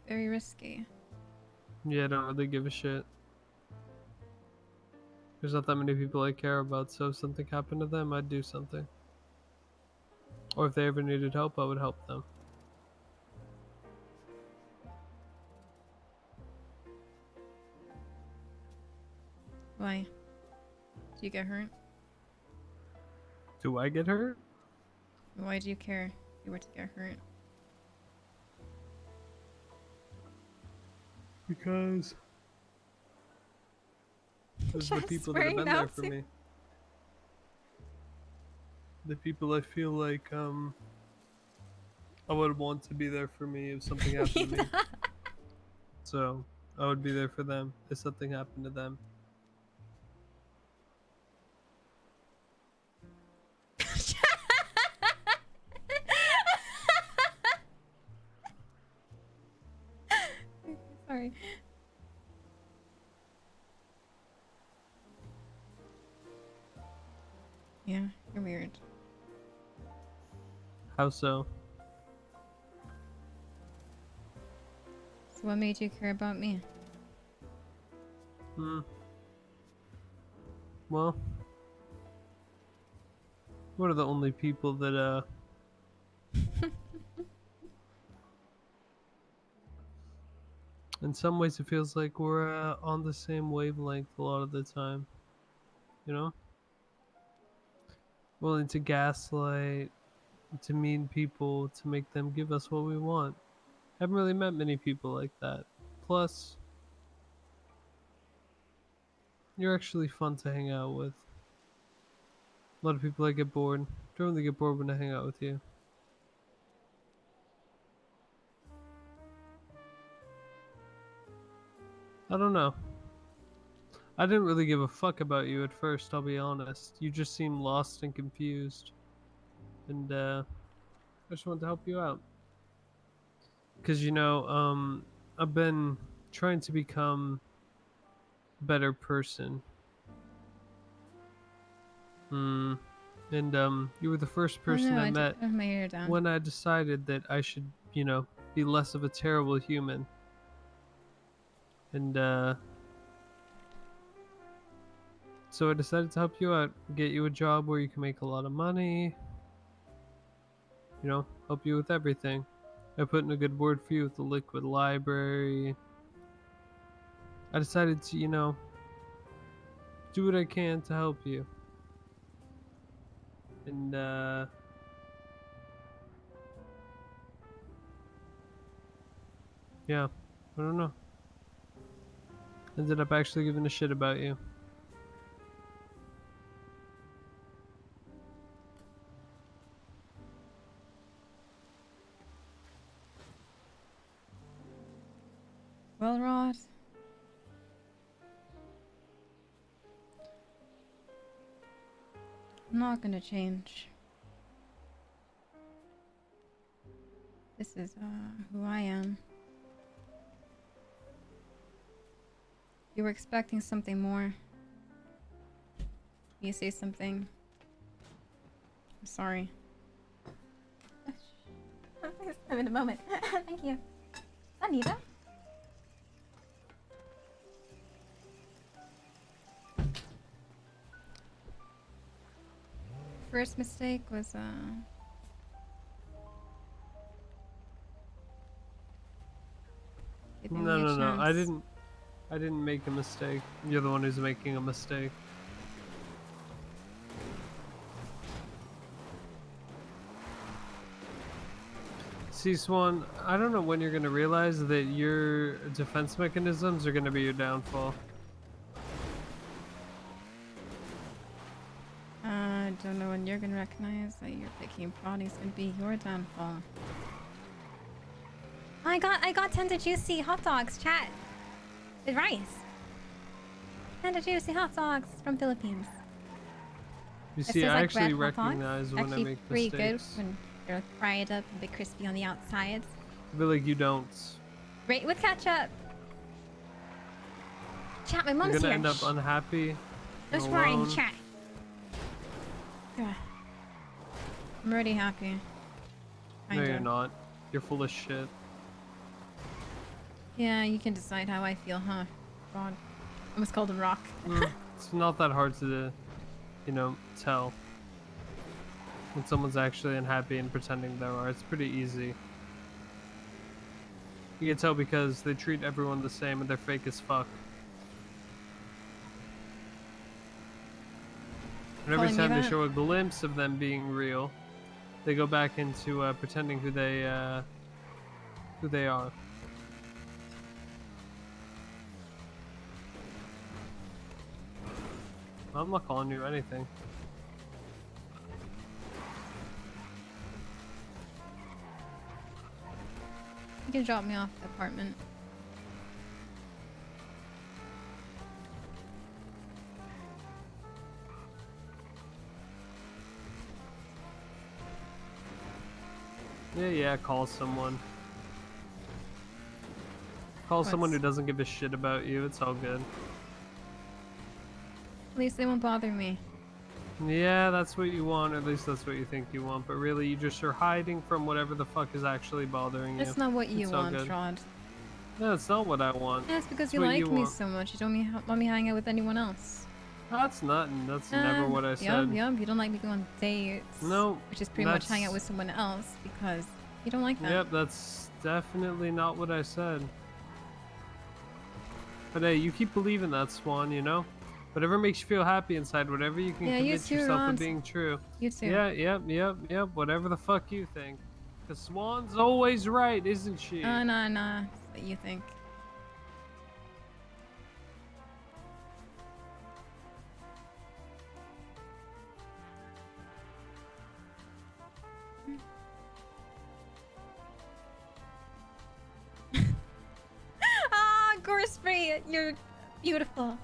Very risky. Yeah, I don't really give a shit. There's not that many people I care about, so if something happened to them, I'd do something. Or if they ever needed help, I would help them. Why? Do you get hurt? Do I get hurt? Why do you care if you were to get hurt? Because those are the people that have been there for me. The people I feel like I would want to be there for me if something happened to me. So I would be there for them if something happened to them. Sorry. Yeah, you're weird. How so? So what made you care about me? Well, what are the only people that in some ways it feels like we're on the same wavelength a lot of the time. You know? Willing to gaslight, to mean people, to make them give us what we want. Haven't really met many people like that. Plus, you're actually fun to hang out with. A lot of people I get bored. Don't really get bored when I hang out with you. I don't know. I didn't really give a fuck about you at first, I'll be honest. You just seemed lost and confused. And I just wanted to help you out. Because, you know, I've been trying to become a better person. And you were the first person I met I have my hair down. when I decided that I should, you know, be less of a terrible human. And so I decided to help you out, get you a job where you can make a lot of money, you know, help you with everything. I put in a good word for you with the liquid library. I decided to, you know, do what I can to help you. And yeah, I don't know. Ended up actually giving a shit about you. Well, Rod. I'm not gonna change. This is who I am. You were expecting something more. You say something. I'm sorry. I'm in a moment. Thank you. Anita? First mistake was giving No, me a no, no. chance. I didn't make a mistake. You're the one who's making a mistake. See, Swan, I don't know when you're gonna realize that your defense mechanisms are gonna be your downfall. I don't know when you're gonna recognize that your picking body's gonna be your downfall. I got tender juicy hot dogs, chat. With rice. Tender juicy hot dogs from Philippines. You It see, says, I like, actually red hot dogs. recognize when I Actually make pretty good mistakes. when they're like, fried up, a bit crispy on the outside. I feel like you don't. Great with ketchup. Chat, my mom's You're gonna here. end up Shh. unhappy. No and swearing, alone. chat. Ugh. I'm already happy. No, Kinda. you're not. You're full of shit. Yeah, you can decide how I feel, huh? Rod. I almost called him Rock. It's not that hard to, you know, tell when someone's actually unhappy and pretending they are. It's pretty easy. You can tell because they treat everyone the same and they're fake as fuck. And every Calling me time they that? show a glimpse of them being real, they go back into pretending who they are. I'm not calling you anything. You can drop me off at the apartment. Yeah, call someone. Call someone who doesn't give a shit about you. It's all good. At least they won't bother me. Yeah, that's what you want, or at least that's what you think you want. But really, you just are hiding from whatever the fuck is actually bothering you. That's not what you It's all want, good. Rod. No, it's not what I want. Yeah, it's because It's you what like me want. so much. You don't want me hang out with anyone else. That's nothing. That's never what I said. Yup, you don't like me going on dates. No, Which is pretty much hang out that's- with someone else because you don't like that. Yep, that's definitely not what I said. But hey, you keep believing that, Swan, you know? Whatever makes you feel happy inside, whatever you can Yeah, you convince too, yourself Rod. of being true. You too. Yeah, yep, whatever the fuck you think. Because Swan's always right, isn't she? Nah. That's what you think. Ah, Gorspray, you're beautiful.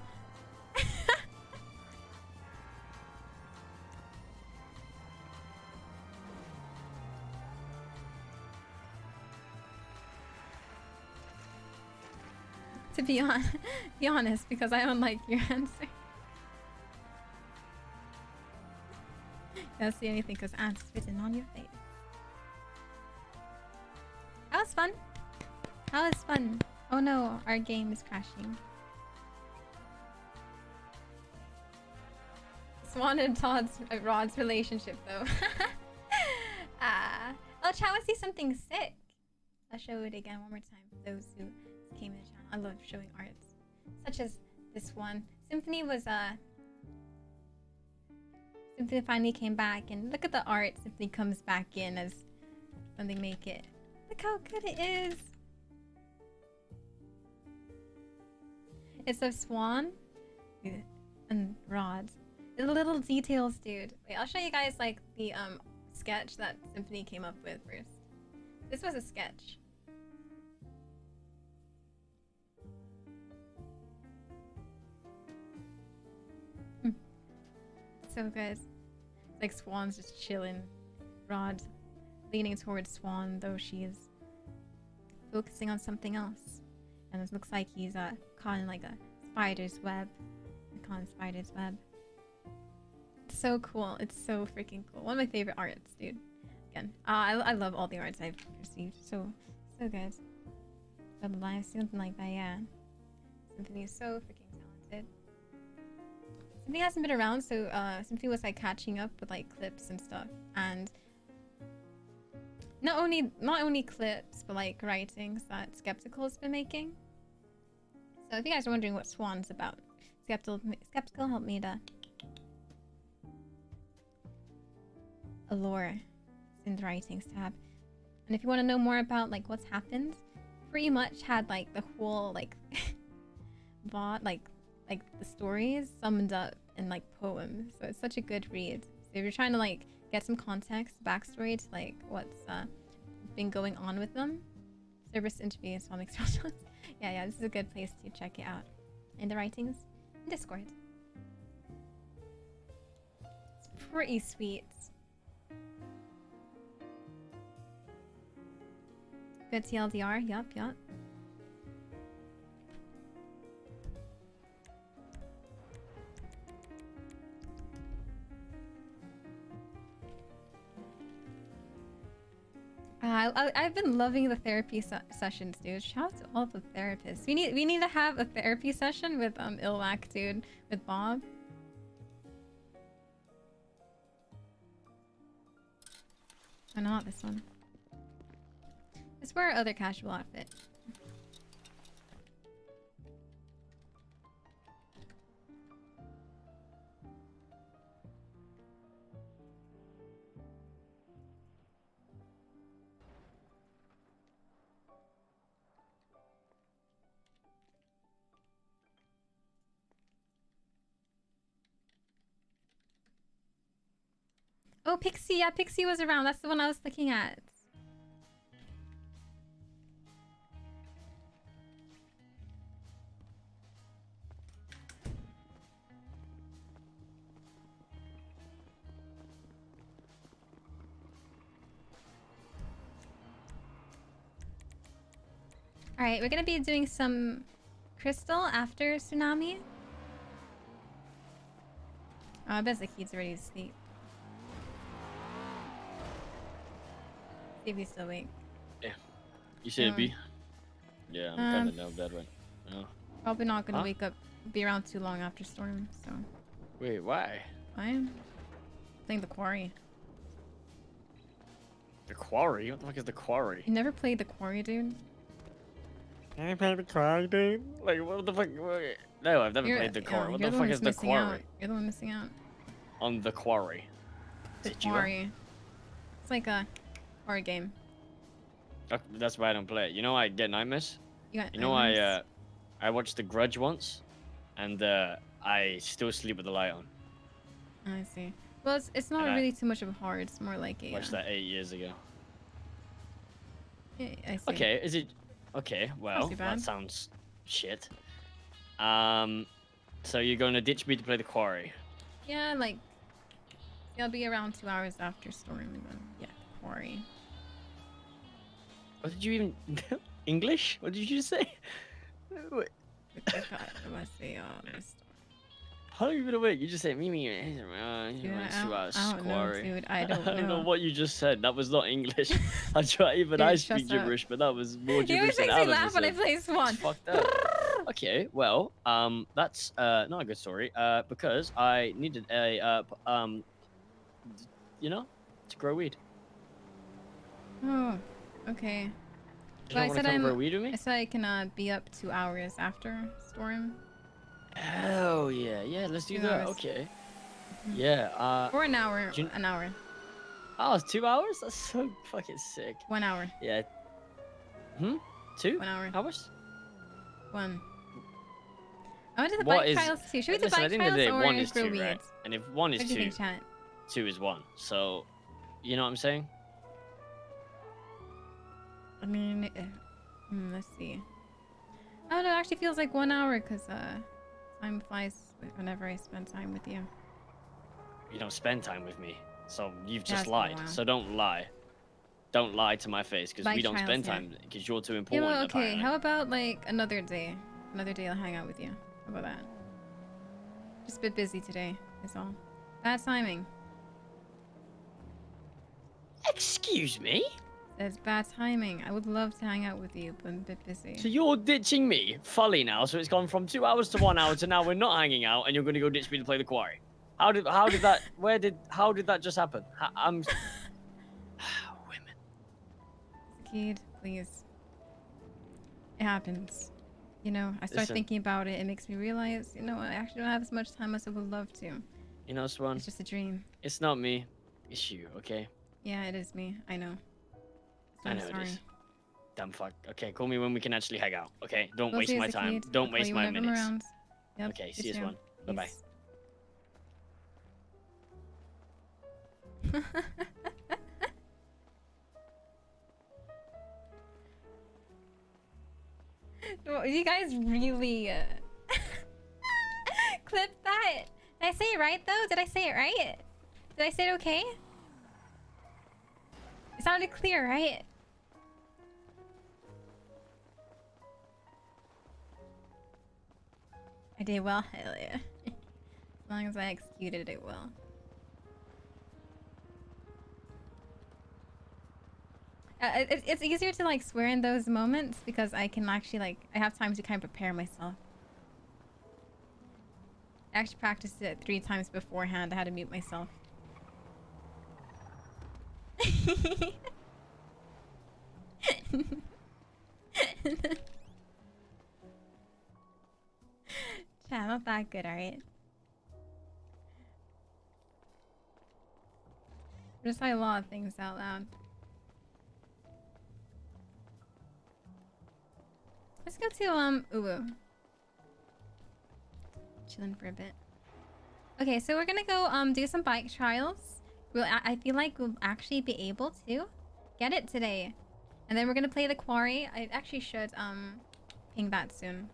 To be honest, because I don't like your answer. You don't see anything because answers written on your face. That was fun. That was fun. Oh no, our game is crashing. Swan and Rod's relationship though. Oh, chat, I see something sick. I'll show it again one more time for those who came to the channel. I love showing arts, such as this one. Symphony Symphony finally came back, and look at the art. Symphony comes back in as when they make it. Look how good it is. It's a swan and Rod. The little details, dude. Wait, I'll show you guys like the sketch that Symphony came up with first. This was a sketch. So good. It's like Swan's just chilling. Rod leaning towards Swan, though she is focusing on something else. And it looks like he's caught in like a spider's web. Caught in spider's web. It's so cool. It's so freaking cool. One of my favorite arts, dude. Again, I love all the arts I've received. So good. Blah blah blah. Something like that, yeah. Symphony is so freaking talented. Symphony hasn't been around, so Symphony was like catching up with like clips and stuff, and not only clips, but like writings that Skeptical has been making. So if you guys are wondering what Swan's about, Skeptical helped me to allure in the writings tab. And if you want to know more about like what's happened, pretty much had like the whole like bot like the stories summed up in like poems. So it's such a good read. So if you're trying to like get some context, backstory to like what's been going on with them, service interviews, comics, yeah, this is a good place to check it out. In the writings, in Discord. It's pretty sweet. Good TLDR, yup. I've been loving the therapy sessions, dude. Shout out to all the therapists. We need to have a therapy session with Ilwak, dude, with Bob. Why not this one? Just wear other casual outfit. Oh, Pixie. Yeah, Pixie was around. That's the one I was looking at. Alright, we're gonna be doing some Crystal after Tsunami. Oh, I bet the kid's ready to sleep. See if he's still awake. Yeah. You say B? Yeah, I'm kind of down that way. Yeah. Probably not gonna wake up, be around too long after Storm, so. Wait, why? I'm playing the Quarry. The Quarry? What the fuck is the Quarry? You never played the Quarry, dude? I played the Quarry, dude? Like, what the fuck? No, I've never played the Quarry. What the fuck is the Quarry? You're the one missing out. On the Quarry. The Quarry. It's like a horror game. That's why I don't play it. You know, I get nightmares. You got nightmares? I watched The Grudge once, and I still sleep with the light on. I see. Well, it's not really too much of a horror. It's more like a. Watched that 8 years ago. Yeah, I see. Okay, is it? Okay, well, that sounds shit. So you're going to ditch me to play the Quarry? Yeah, like. I'll be around 2 hours after Storm, and then yeah, Quarry. What did you even English? What did you say? Wait. I must say, How long have you been awake? You just said me. Dude, I don't know, dude. I don't know. What you just said. That was not English. I try even I speak gibberish, but that was more gibberish than Adam. You always makes me laugh when I play Swan. Fucked up. Okay, well, that's not a good story. Because I needed a you know, to grow weed. Oh, okay. Well, I said I said I can be up 2 hours after Storm. Oh yeah, let's do that. Okay. Yeah. Or an hour. An hour. Oh, it's 2 hours? That's so fucking sick. 1 hour. Yeah. 2? 1 hour. Hours? 1. I went to the bike trials too. Should we do bike trials or one is grow 2, weed? right? And if 1 is 2, 2 is 1. So, you know what I'm saying? I mean, let's see. I don't know. It actually feels like 1 hour because time flies whenever I spend time with you. You don't spend time with me, so you've just lied. So don't lie. Don't lie to my face because we Bike don't trials, spend yeah. time because you're too You important. know, okay, apparently. how about like another day? Another day I'll hang out with you. How about that? Just a bit busy today, is all. Bad timing. Excuse me? That's bad timing. I would love to hang out with you, but I'm a bit busy. So you're ditching me fully now. So it's gone from 2 hours to 1 hour to now we're not hanging out, and you're going to go ditch me to play the quarry. How did that? How did that just happen? I'm. Kid, please. It happens. You know, I start Listen. thinking about it. It makes me realize, you know, I actually don't have as much time as I would love to. You know, Swan. It's just a dream. It's not me. It's you. Okay. Yeah, it is me. I know. So I I'm know sorry. it is. Damn fuck. Okay, call me when we can actually hang out. Okay, don't Will waste do, my time. Zakid. Don't I'll call waste you my whenever I'm minutes. around. Yep, Okay, you see you, too. Swan. Bye bye. Peace. Well, you guys really clip that. Did I say it right though? Did I say it right? Did I say it okay? It sounded clear, right? I did well, hell yeah. As long as I executed it well. It's easier to like swear in those moments because I can actually like I have time to kind of prepare myself. I actually practiced it 3 times beforehand. I had to mute myself. Chat, not that good, alright? Just say a lot of things out loud. Let's go to Uwu. Chilling for a bit. Okay, so we're gonna go do some bike trials. I feel like we'll actually be able to get it today. And then we're gonna play the quarry. I actually should ping that soon.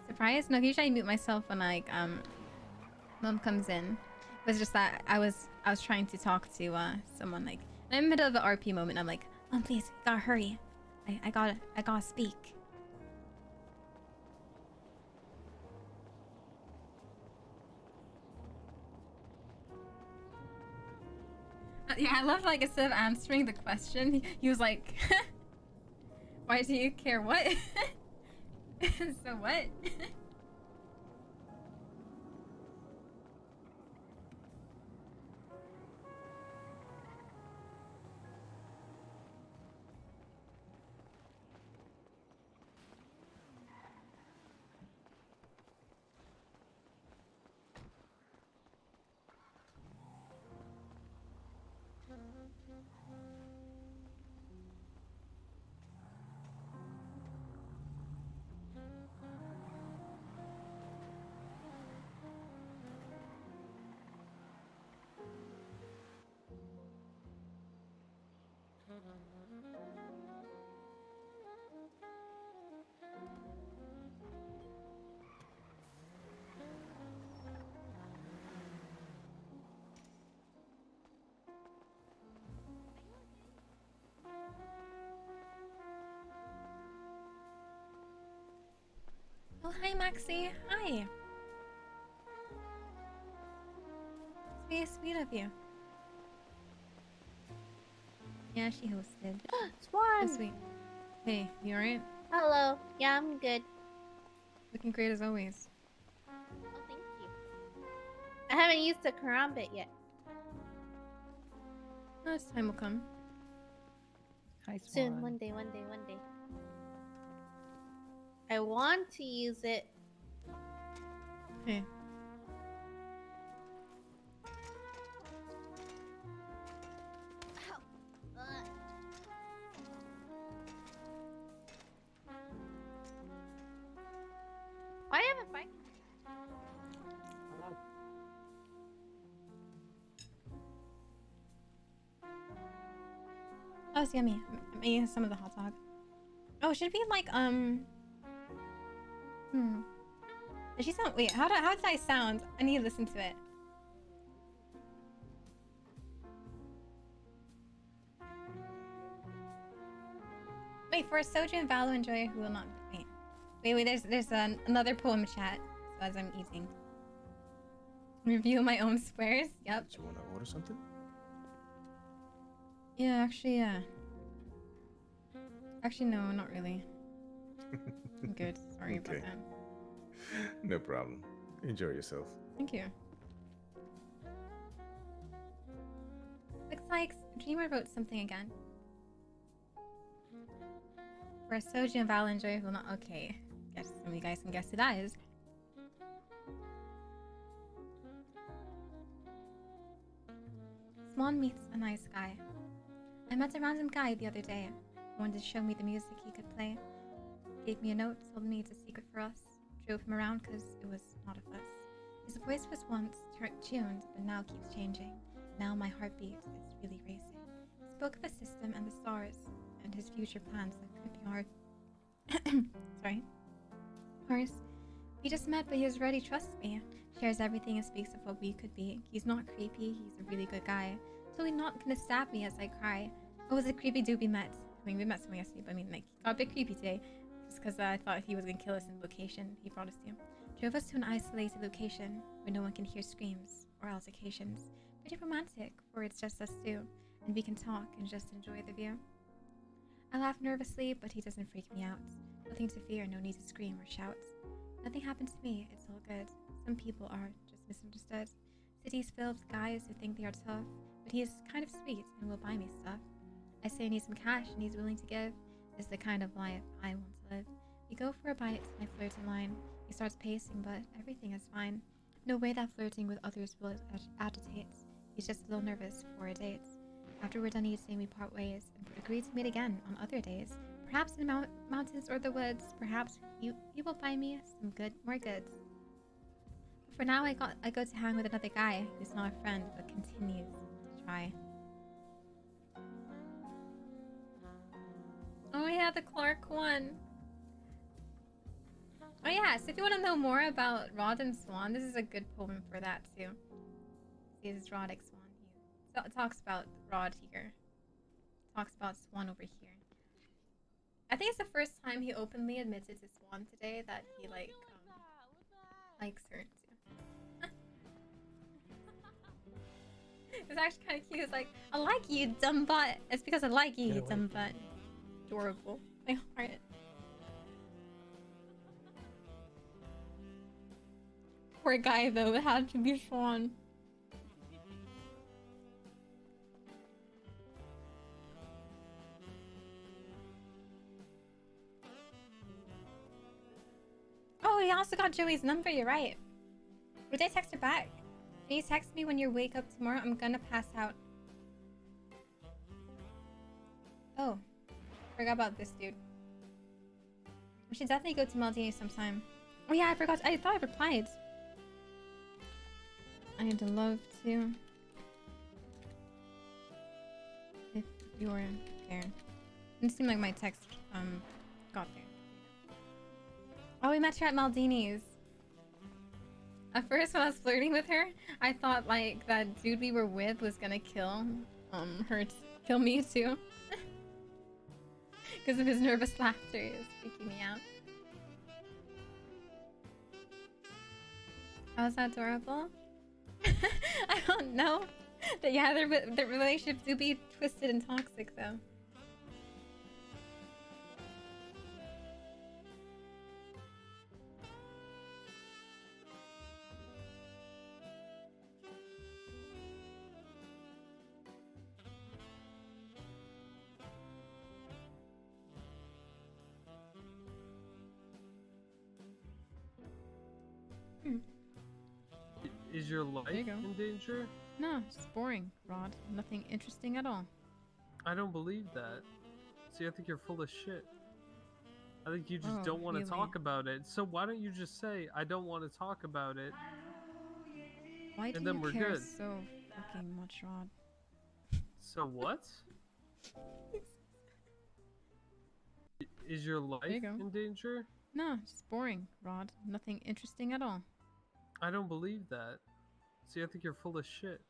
Surprise? No, usually I mute myself when like mom comes in. It was just that I was trying to talk to someone like I'm in the middle of an RP moment. I'm like, please, gotta hurry. I gotta speak. Yeah, I love like instead of answering the question, he was like, why do you care what? So what? Oh, hi, Maxie. Hi. It's very sweet of you. Yeah, she hosted. Swan! So sweet. Hey, you alright? Hello. Yeah, I'm good. Looking great as always. Oh, thank you. I haven't used the karambit yet. No, this time will come. Hi, Soon, one day. I want to use it. Hey. Why do you have a bike? Oh, it's yummy. I'm eating some of the hot dog. Oh, should it be like Did she sound? Wait, how did I sound? I need to listen to it. Wait, for a soju and valor enjoyer who will not. Wait. There's another poem chat. So as I'm eating. Review my own squares. Yep. Do you want to order something? Yeah, actually, yeah. Actually, no, not really. I'm good. Sorry about that. No problem. Enjoy yourself. Thank you. Looks like Dreamer wrote something again. For a soju and valor enjoyer who will not. Okay. Guess some of you guys can guess who that is. Swan meets a nice guy. I met a random guy the other day. He wanted to show me the music he could play. Gave me a note, told me it's a secret for us. Drove him around because it was not a fuss. His voice was once tuned, but now keeps changing. Now my heartbeat is really racing. He spoke of a system and the stars, and his future plans that could be hard. Sorry. Ours. We just met, but he was ready, trusts me. Shares everything and speaks of what we could be. He's not creepy, he's a really good guy. Totally not gonna stab me as I cry. Oh, was a creepy dude we met. I mean, we met someone yesterday, but I mean, like, he got a bit creepy today. Just because I thought he was gonna kill us in the location he brought us to. Drove us to an isolated location where no one can hear screams or altercations. Pretty romantic, for it's just us two, and we can talk and just enjoy the view. I laugh nervously, but he doesn't freak me out. Nothing to fear, no need to scream or shout. Nothing happened to me, it's all good. Some people are just misunderstood. Cities filled with guys who think they are tough, but he is kind of sweet and will buy me stuff. I say I need some cash and he's willing to give. This is the kind of life I want to live. We go for a bite, I flirt in line. He starts pacing, but everything is fine. No way that flirting with others will agitate. He's just a little nervous for a date. After we're done eating, we part ways and agree to meet again on other days. Perhaps in the mountains or the woods. Perhaps you will find me some more goods. But for now, I go to hang with another guy who's not a friend but continues to try. Oh yeah, the Clark one. Oh yeah, so if you want to know more about Rod and Swan, this is a good poem for that too. See, this is Rodic Swan. He talks about Rod here. Talks about Swan over here. I think it's the first time he openly admitted to Swan today that he likes her too. It's actually kind of cute. It's like, I like you, dumb butt. It's because I like you, you dumb butt. Adorable. My heart. Poor guy though, it had to be Swan. Oh, he also got Joey's number, you're right. Would I text her back? Can you text me when you wake up tomorrow? I'm gonna pass out. Oh. Forgot about this dude. We should definitely go to Maldini sometime. Oh yeah, I forgot. I thought I replied. I'd love to. If you were there. It seemed like my text got there. Oh, we met her at Maldini's. At first, when I was flirting with her, I thought like that dude we were with was gonna kill kill me too. Because of his nervous laughter, it was freaking me out. Oh, is that adorable? I don't know. But yeah, the relationships do be twisted and toxic though. Is your life in danger? No, it's boring, Rod. Nothing interesting at all. I don't believe that. See, I think you're full of shit. I think you just Oh, don't want to really? talk about it. So why don't you just say, I don't want to talk about it? Why do and then you we're care good. so fucking much, Rod? So what? Is your life in danger? No, it's just boring, Rod. Nothing interesting at all. I don't believe that. See, I think you're full of shit.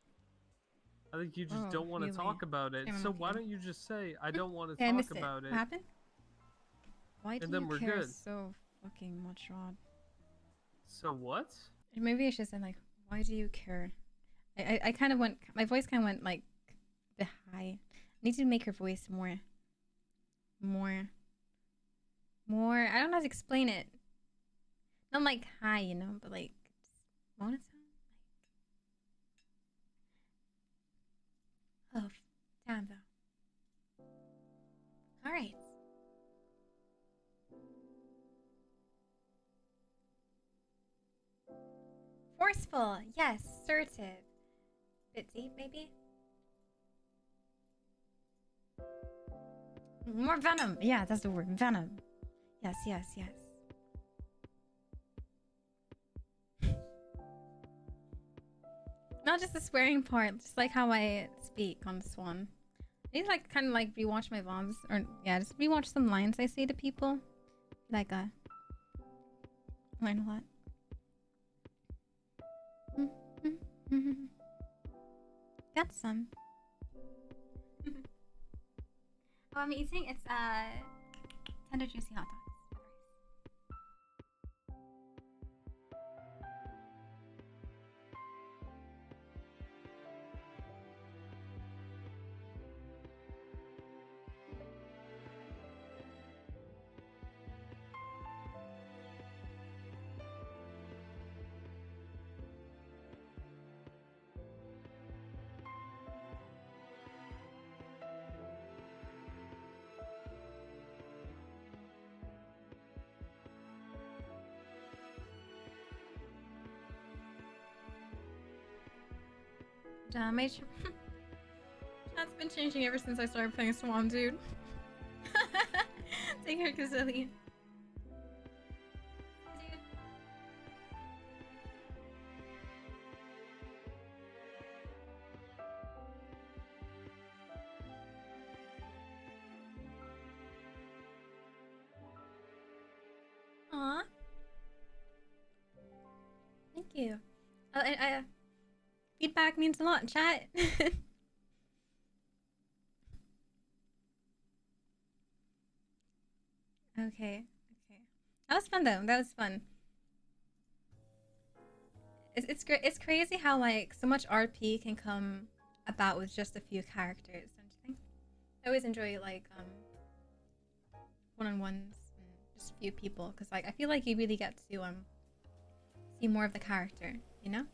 I think you just Oh, don't want to really? talk about it. Damn, I'm So okay. why don't you just say, I don't want to Okay, I talk missed it. about it? What happened? Why do And then you we're care good. so fucking much, Rod? So what? Maybe I should say like, why do you care? I kind of went. My voice kind of went like the high. I need to make your voice more. I don't know how to explain it. Not like high, you know, but like monotone. Like, oh, damn though. All right. Forceful, yes. Assertive. Bit deep, maybe. More venom. Yeah, that's the word. Venom. Yes, yes, yes. Not just the swearing part, just like how I speak on Swan. I need to like kind of like rewatch my vlogs, or yeah, just rewatch some lines I say to people. Like learn a lot. Got some. Oh, I'm eating. It's tender juicy hot dogs. Damage. That's been changing ever since I started playing Swan, dude. Take care, Gazillion. Aw. Thank you. Feedback means a lot, chat. Okay. That was fun though. That was fun. It's crazy how like so much RP can come about with just a few characters, don't you think? I always enjoy like one-on-ones and just a few people because like I feel like you really get to see more of the character, you know?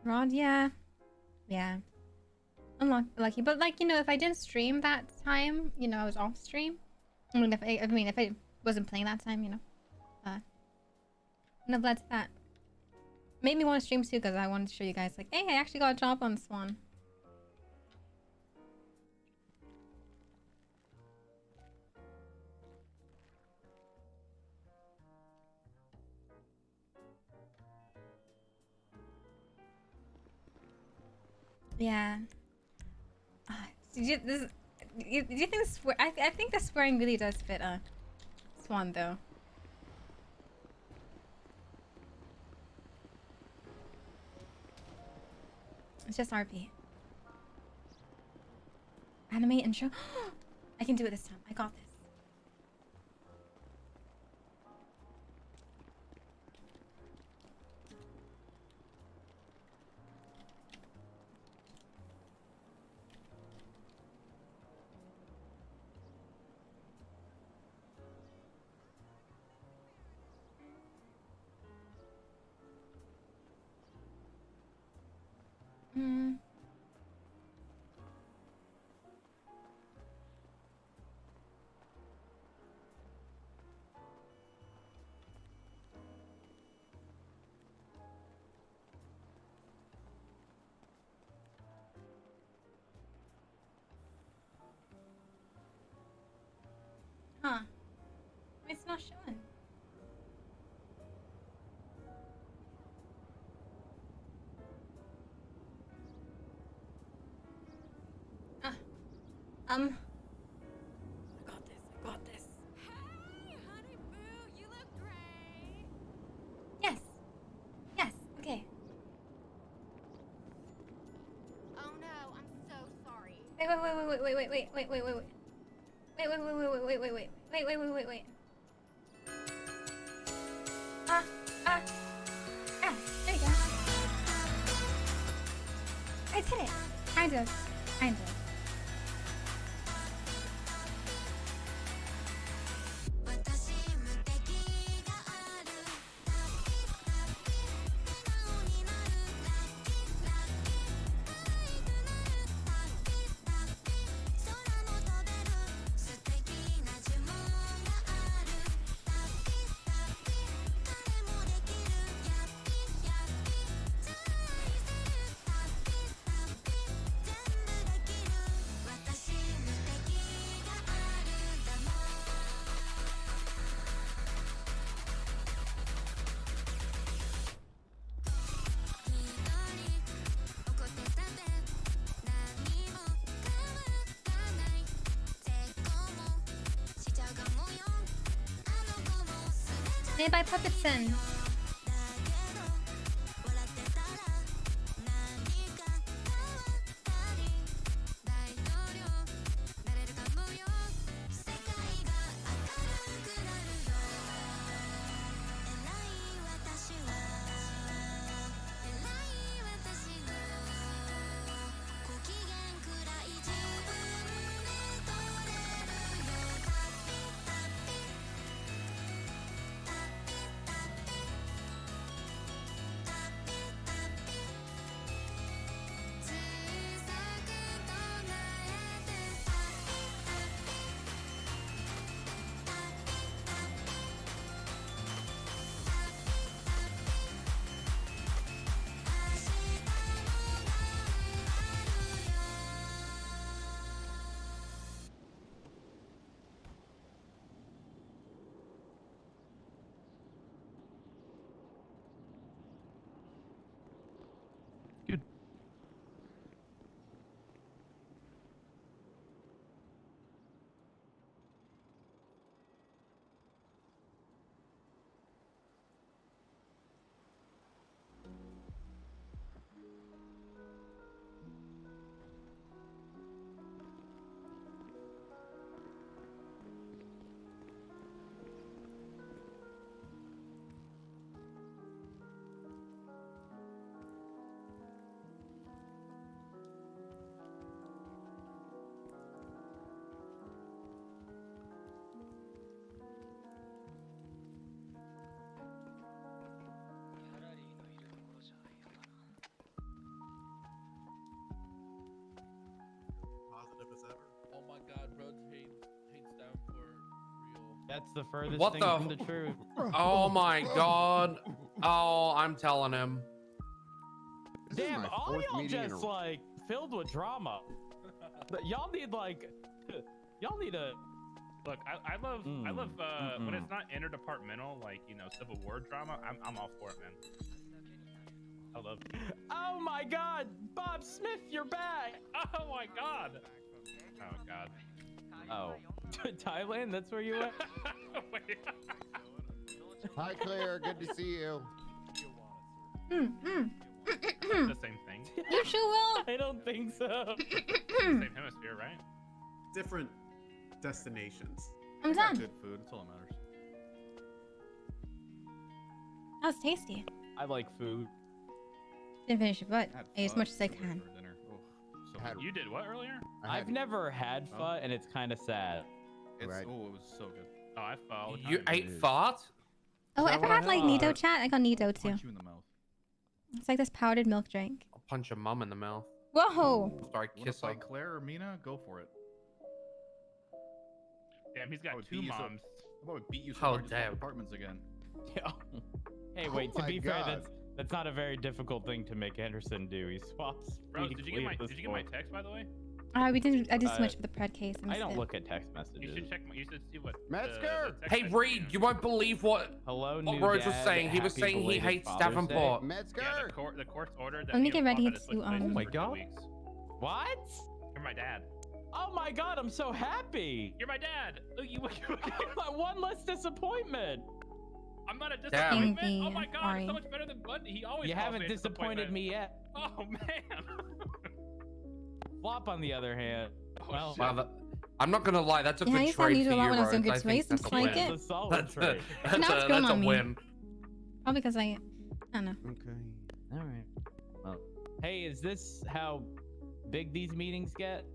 Rod, yeah. Unlucky, but like, you know, if I didn't stream that time, you know, I was off stream. I mean, if I wasn't playing that time, you know, wouldn't have led to that. Made me want to stream too because I wanted to show you guys, like, hey, I actually got a job on Swan. Yeah. Do you think this? I think the swearing really does fit Swan though. It's just RP. Animate and show. I can do it this time. I got this. Huh. It's not showing. I got this. Wait. There you go. I did it. Kind of. Made by Puppetson. Positive as ever. Oh my god, Rudge hates down for real. That's the furthest What thing the from the truth. Oh my god. Oh, I'm telling him. Damn, my all fourth y'all meeting in just a- like filled with drama. But y'all need like, y'all need a. Look, I love when it's not interdepartmental, like, you know, Civil War drama. I'm all for it, man. I love it. Oh my God, Bob Smith, you're back. Oh my god. Oh god. Oh, Thailand, that's where you went. Hi, Claire. Good to see you. The same thing. You sure will. I don't think so. Same hemisphere, right? Different destinations. I'm done. Good food. That's all that matters. That was tasty. I like food. Didn't finish it, but I ate as much as I can. You did what earlier? I've never had pho, and it's kind of sad. It's, oh, it was so good. Oh, I pho. You ate fart? Oh, Is that ever what I had like heard? Nido chat? I got Nido too. Punch you in the mouth. It's like this powdered milk drink. I'll punch your mum in the mouth. Whoa! Start Wanna kiss her. fight Claire or Mina? Go for it. Damn, he's got would two beat you so- moms. I would beat you so Oh, hard you swap damn. apartments again. Hey, Oh wait. To my be fair, God. that's not a very difficult thing to make Anderson do. He swaps. Bro, did you get my weekly at did this you get my point. text, by the way? We didn't. I did so much for the pred case. I don't missed it. look at text You messages. should check. You should see what. Metzger! the text Hey, message Reed, is. you won't believe what Hello, what new Rhodes was dad. saying. He was Happy saying he belated hates Father's Day. Davenport. Metzger! Yeah, the court's ordered that. Let me me get and ready Paul had to, switch places Oh my for 2 God. weeks. What? You're my dad. Oh my God, I'm so happy. You're my dad. Look, you. One less disappointment. I'm not a Damn. disappointment. Oh my Thank god, you, it's so Ari. much better than Bundy. He always You calls haven't me a disappointed disappointment. me yet. Oh man. Flop, on the other hand, well, I'm not gonna lie, that's a Yeah, good he's not trade usually for a lot you, when I was Rhodes. in I good think space and that's a like win. it. That's a solid That's trade. a, Now it's going that's a on me. win. Probably because I don't know. Okay. All right. Well, hey, is this how big these meetings get?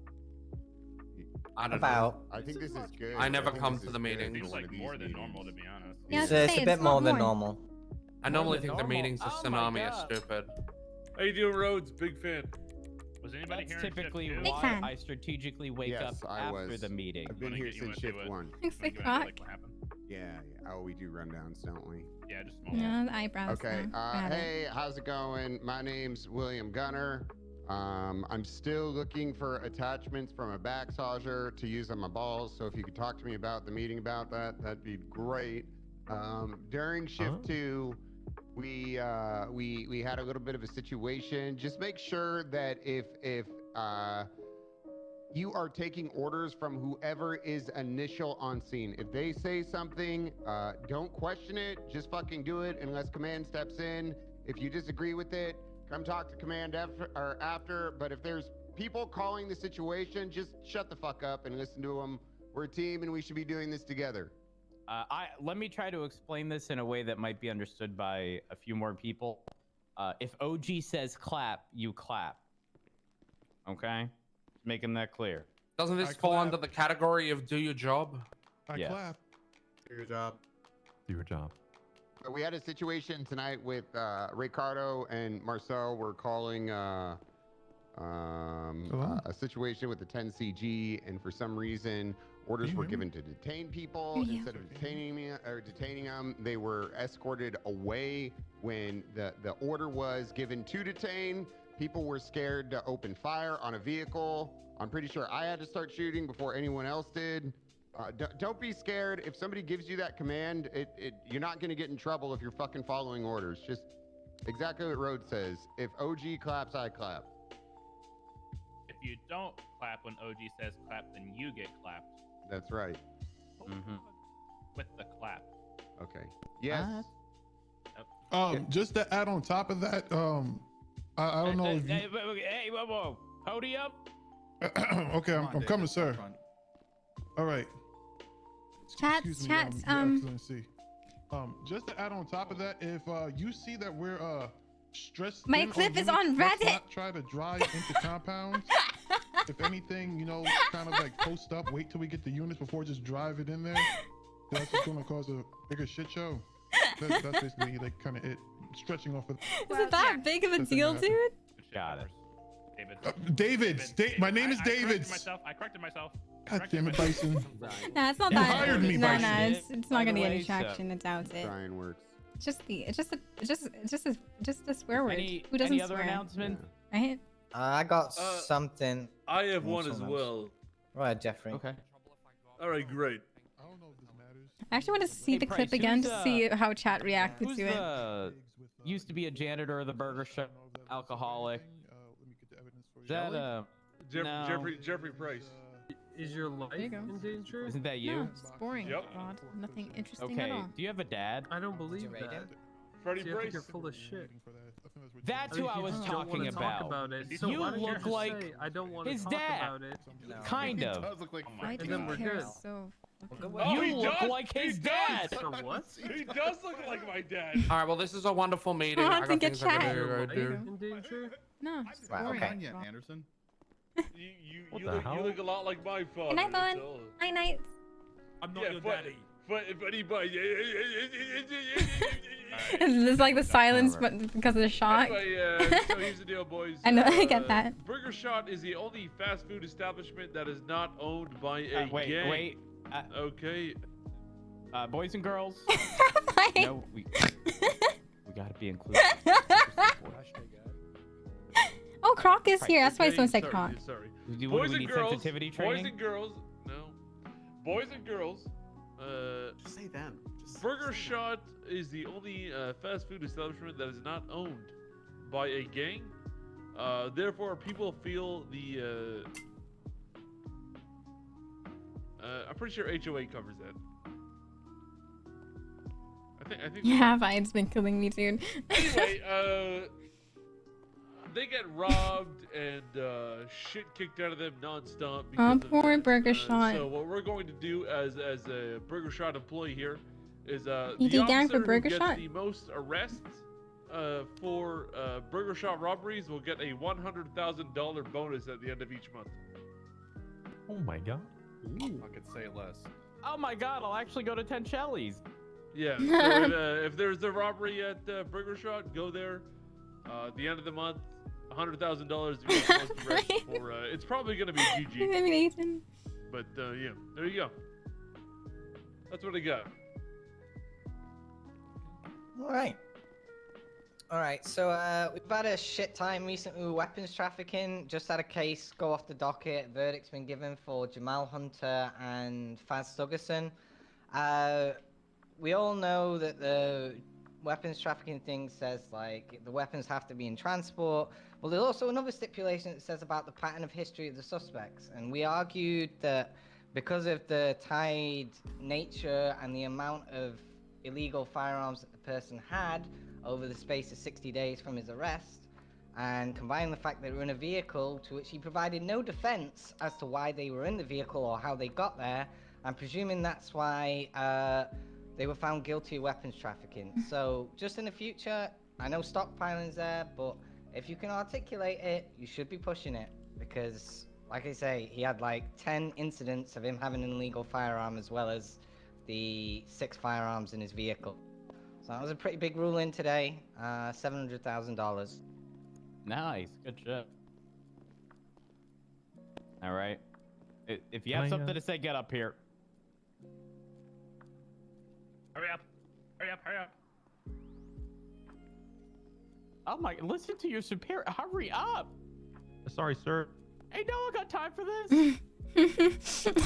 I don't About. know. I think this is good. I never think come this to is the good meetings. for Seems one of like more these than meetings. normal, to be honest. Yeah, I was So gonna it's say, a bit a lot more than normal. I normally than think the normal. meetings of Oh my Tsunami are God. stupid. How you doing, Rhodes? Big fan. Was anybody That's here in typically shift two? Big why fan. I strategically wake Yes, up I after was. the meeting. I've been Wanna here get- you since wanna do shift it? one. Looks Like, like you wanna do, rock. like, what happened? Yeah. Oh, we do rundowns, don't we? Yeah, just small. Yeah, the eyebrows. Okay. Got it. Hey, how's it going? My name's William Gunner. I'm still looking for attachments from a back sauger to use on my balls. So if you could talk to me about the meeting about that, that'd be great. During shift two, we had a little bit of a situation. Just make sure that if you are taking orders from whoever is initial on scene. If they say something, don't question it. Just fucking do it unless command steps in. If you disagree with it, come talk to command after. But if there's people calling the situation, just shut the fuck up and listen to them. We're a team and we should be doing this together. Let me try to explain this in a way that might be understood by a few more people. If OG says clap, you clap. Okay? Making that clear. Doesn't this fall under the category of do your job? I clap. Do your job. Do your job. We had a situation tonight with Ricardo and Marcel. We're calling a situation with the 10CG, and for some reason, orders were given to detain people. Instead of detaining them, they were escorted away. When the order was given to detain, people were scared to open fire on a vehicle. I'm pretty sure I had to start shooting before anyone else did. Don't be scared. If somebody gives you that command, you're not going to get in trouble if you're fucking following orders. Just exactly what Rhodes says. If OG claps, I clap. If you don't clap when OG says clap, then you get clapped That's right. with the clap. Okay. Yes. Just to add on top of that, I don't know if you... Hey, whoa. Pody up. Okay, I'm coming, sir. All right. Chats, Excuse me, chats, Your Excellency. Just to add on top of that, if you see that we're stressed, My in clip is units, on let's Reddit. not try to drive into compounds. If anything, kind of like post up, wait till we get the units before just drive it in there. That's just gonna cause a bigger shit show. That's basically like kind of it. Stretching off of. Is it that big of a deal, dude? Got it. David. My name is I David. corrected myself. God damn it, Bison. Nah, it's not You that. hired me, Bison. Nah, it's not gonna get any traction. I doubt it. Brian works. It's just a swear word. Who doesn't Any other swear? announcements? Right? I got something. I have Not one so as much. well. Right, Jeffrey. Okay. All right, great. I actually want to see Hey, the clip Price, again who's, to see how chat reacted Who's to it. the used to be a janitor of the burger shop, alcoholic? Is that no. Jeffrey Price. Is your life in danger? Isn't that you? No, it's boring, Rod. Nothing interesting Okay. at all. Do you have a dad? I don't believe that. Freddie See, I think Price. you're full of shit. That's I who think I you was just don't talking wanna about. Talk about it. So You why don't look just like say, I don't want to his talk dad. about it. Kind He of. does look like Why do And then you we're care good. so fucking Oh, You he look does? like his He dad. does? So what? He does look like my dad. All right, well, this is a wonderful meeting. Come I on, got think things a I gotta chat. do. In danger? No, it's Right, boring. okay. Rod. Anderson. You What look the hell? you look a lot like my father. Good night, that's Bun. all. Night, night. I'm not your daddy. But anybody. It's like the silence, but because of the shock. Anyway, so here's the deal, boys. I know, I get that. Burger Shot is the only fast food establishment that is not owned by a Wait, gang. wait. Okay. Boys and girls. No, we gotta be inclusive. Oh, Croc is here. That's why Okay, someone said sorry, Croc. Sorry. Do Boys we and need girls. sensitivity Boys training? and girls. No. Boys and girls. Just say them. Burger Shot is the only fast food establishment that is not owned by a gang. Therefore, people feel the. I'm pretty sure HOA covers that. I think. Yeah, vibe's been killing me, dude. Anyway, they get robbed and shit kicked out of them nonstop. Oh, Because of poor that. Burger Shot. So what we're going to do as a Burger Shot employee here is You the do gang officer for Burger who gets Shot? the most arrests for Burger Shot robberies will get a $100,000 bonus at the end of each month. Oh my god. I could say less. Oh my god, I'll actually go to 10 Shellys. Yeah. So if there's a robbery at Burger Shot, go there. At the end of the month, $100,000 to get the most arrests for. It's probably gonna be GG. I mean, Ethan. But yeah, there you go. That's what I got. All right, so we've had a shit time recently with weapons trafficking. Just had a case go off the docket. Verdict's been given for Jamal Hunter and Faz Sugerson. We all know that the weapons trafficking thing says, like, the weapons have to be in transport. Well, there's also another stipulation that says about the pattern of history of the suspects. And we argued that because of the tied nature and the amount of illegal firearms that the person had over the space of 60 days from his arrest, and combine the fact they were in a vehicle to which he provided no defense as to why they were in the vehicle or how they got there, I'm presuming that's why they were found guilty of weapons trafficking. So just in the future, I know stockpiling's there, but if you can articulate it, you should be pushing it, because like I say, he had like 10 incidents of him having an illegal firearm as well as the 6 firearms in his vehicle. So that was a pretty big ruling today. $700,000. Nice, good job. All right. If you have something to say, get up here. Hurry up! Hurry up! Hurry up! Oh my! Listen to your superior. Hurry up! Sorry, sir. Ain't no one got time for this.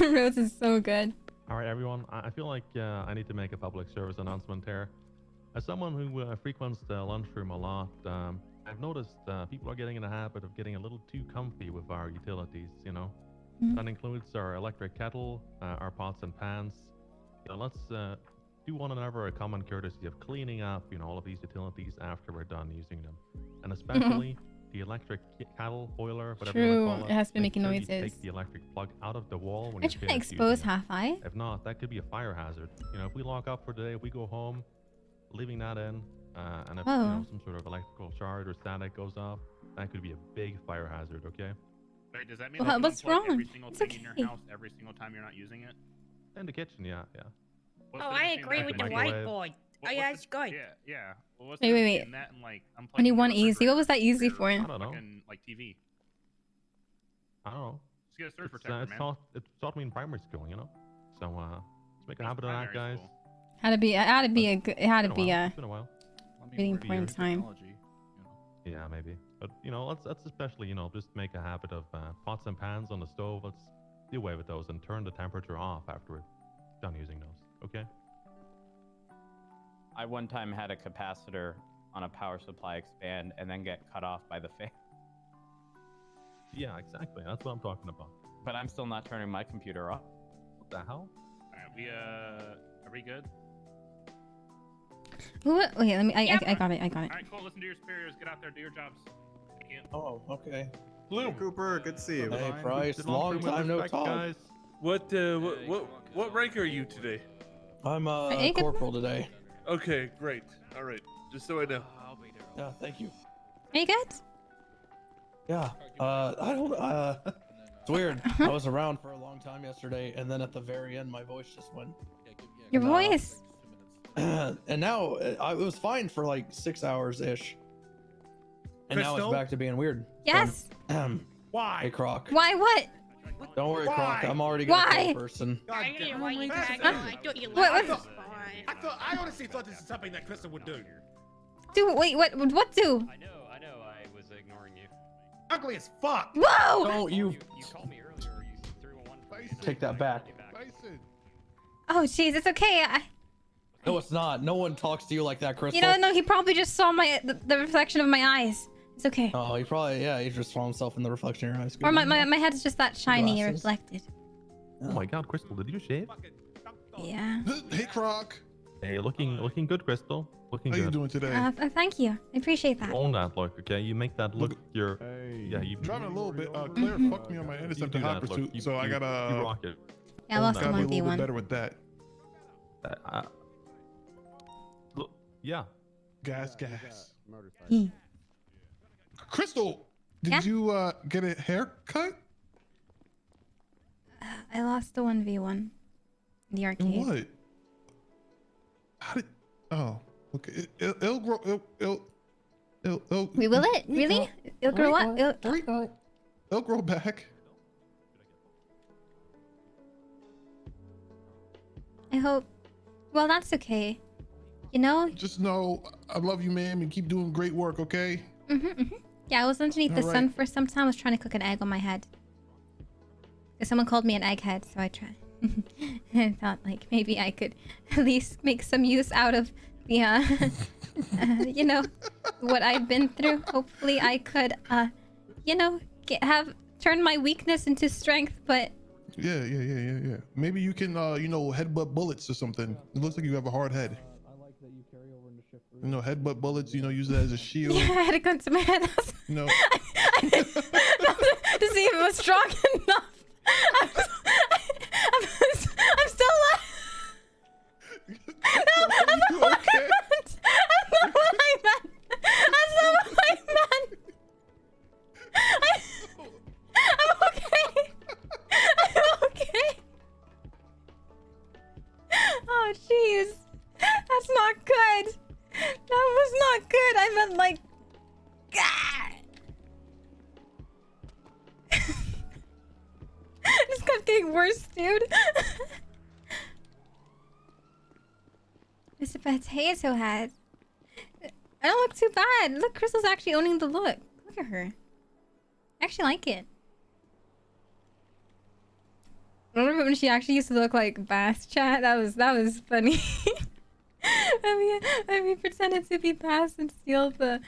Rose is so good. All right, everyone. I feel like I need to make a public service announcement here. As someone who frequents the lunchroom a lot, I've noticed people are getting in the habit of getting a little too comfy with our utilities, you know? That includes our electric kettle, our pots and pans. You know, let's do one another a common courtesy of cleaning up, you know, all of these utilities after we're done using them. And especially the electric kettle, boiler, whatever you want to call it. It has to be make making sure noises. You take the electric plug out of the wall when I you're try to finished expose using it. Half-Eye. If not, that could be a fire hazard. You know, if we lock up for the day, we go home, leaving that in, and if you know, some sort of electrical shard or static goes off, that could be a big fire hazard, okay? Wait, does that mean Well, that you what's unplug wrong? every single It's thing in your okay. house every single time you're not using it? In the kitchen, yeah. What's Oh, the I difference agree between with the that- microwave. whiteboard. Oh, yeah, it's good. Yeah. Well, what's Wait, the wait, difference wait. between that and like unplugging When you your want easy, refrigerator what was that easy for you? I don't know. fucking, like TV? I don't know. Just get a surge It's, protector, man. it's taught me in primary school, you know? So, let's make a habit of that, guys. Had to be. It had to be a. Good, it had to be a. It's been a while. Fitting point in time. Yeah, maybe. But, you know, let's especially, you know, just make a habit of pots and pans on the stove. Let's do away with those and turn the temperature off after we're done using those, okay? I one time had a capacitor on a power supply expand and then get cut off by the fan. Yeah, exactly. That's what I'm talking about. But I'm still not turning my computer off. What the hell? Alright, are we good? Okay, let me. I got it. I got it. Alright, cool. Listen to your superiors. Get out there, do your jobs. Thank you. Oh, okay. Bloom. Hey, Cooper, good to see you. Hey, Bryce, long time no talk. What rank are you today? I'm Hey, good corporal today. Okay, great. All right, just so I know. Yeah, thank you. Are you good? Yeah. I don't. It's weird. I was around for a long time yesterday, and then at the very end, my voice just went. Your voice. And now it was fine for like 6 hours ish. And now it's Crystal? back to being weird. Yes. Why? Hey, Croc. Why? What? Don't worry, Croc. I'm already Why? gonna kill a person. I didn't want you back. Huh? I thought you What- liked what- this I honestly thought this is something that Crystal would do. Do wait. What? What do? I know. I was ignoring you. Ugly as fuck. Whoa! Don't you You called me earlier. You threw a one. take that back. Oh, jeez. It's okay. No, it's not. No one talks to you like that, Crystal. You know, no. He probably just saw the reflection of my eyes. It's okay. Oh, he probably, yeah, he just saw himself in the reflection of your eyes. Or my head's just that shiny Glasses. reflected. Oh my god, Crystal, did you shave? Yeah. Hey, Croc. Hey, looking good, Crystal. Looking How good. you doing today? Thank you. I appreciate that. Own that look, okay? You make that look your. Yeah, you Driving a little bit. Claire fucked me on my interceptor do that hopper look. suit, You- so I you gotta. rock it. Yeah, I lost the gotta be a little 1v1. bit better with that. Look, yeah. Gas. Hmm. Crystal, did you get a haircut? I lost the 1v1 in the arcade. In what? How did? Oh, okay. It'll grow. It'll. We will it? Really? It'll grow up? It'll grow back. I hope. Well, that's okay. You know? Just know I love you, ma'am, and keep doing great work. Okay. Yeah, I was underneath the All sun right. for some time. I was trying to cook an egg on my head. Someone called me an egghead, so I tried. I thought like maybe I could at least make some use out of the you know, what I've been through. Hopefully I could you know, turn my weakness into strength, but Yeah. Maybe you can, headbutt bullets or something. It looks like you have a hard head. You know, headbutt bullets. You know, use it as a shield. yeah, I had a gun to my head. No. To see if it was strong enough. I'm still alive. No, that's not what I meant. That's not what I meant. That's not what I meant. I'm okay. I'm okay. Oh, jeez. That's not good. That was not good. I meant like... This kept getting worse, dude. Mr. Potato Head. I don't look too bad. Look, Crystal's actually owning the look. Look at her. I actually like it. I remember when she actually used to look like Bass Chat. That was funny. I mean, pretended to be Bass and steal the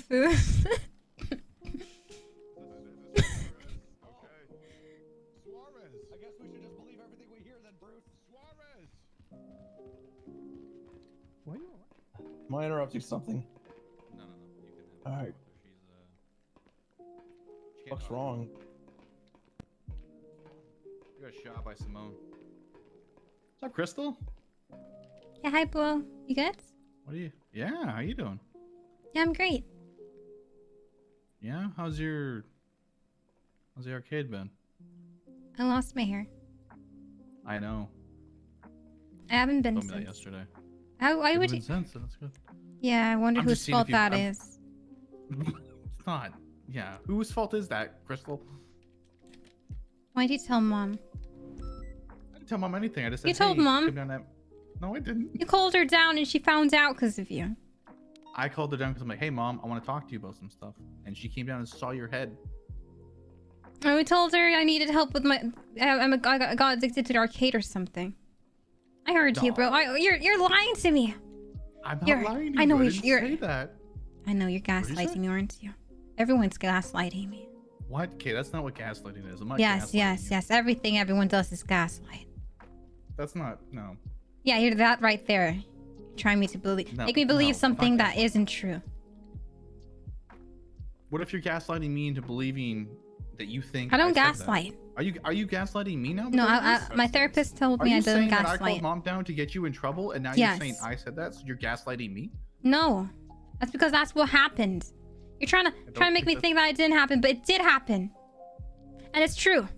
food. Am I interrupting something? No. All right. What's wrong? You got shot by Simone. What's up, Crystal? Yeah, hi, Bo. You good? What are you? Yeah, how you doing? Yeah, I'm great. Yeah, how's the arcade been? I lost my hair. I know. I haven't been Told me that since. yesterday. Why would Been you? since, that's good. Yeah, I wonder I'm whose just seeing fault if you- that I'm- is. It's not. Yeah, whose fault is that, Crystal? Why'd you tell Mom? I didn't tell Mom anything. I just said, You told "Hey, Mom. come down that-" No, I didn't. You called her down and she found out because of you. I called her down because I'm like, "Hey, Mom, I want to talk to you about some stuff," and she came down and saw your head. And we told her I needed help with my... I got addicted to the arcade or something. I heard you, bro. You're lying to me. I'm not You're- lying to you. I know I you- didn't you're- say that. I know you're What'd you say? gaslighting me, aren't you? Everyone's gaslighting me. What? Okay, that's not what gaslighting is. I'm not Yes, gaslighting. yes. Everything everyone does is gaslight. That's not. No. Yeah, you're that right there. You're trying me to believe... No, Make me believe no, something not that isn't true. What if you're gaslighting me into believing that you think I don't said that? gaslight. Are you gaslighting me now? No, because of this? my therapist told Are me you I don't saying that I gaslight. called Mom down to get you in trouble, and now Yes. you're saying I said that, so you're gaslighting me? No, that's because that's what happened. You're trying to make me think that it didn't happen, but it did happen, and it's true.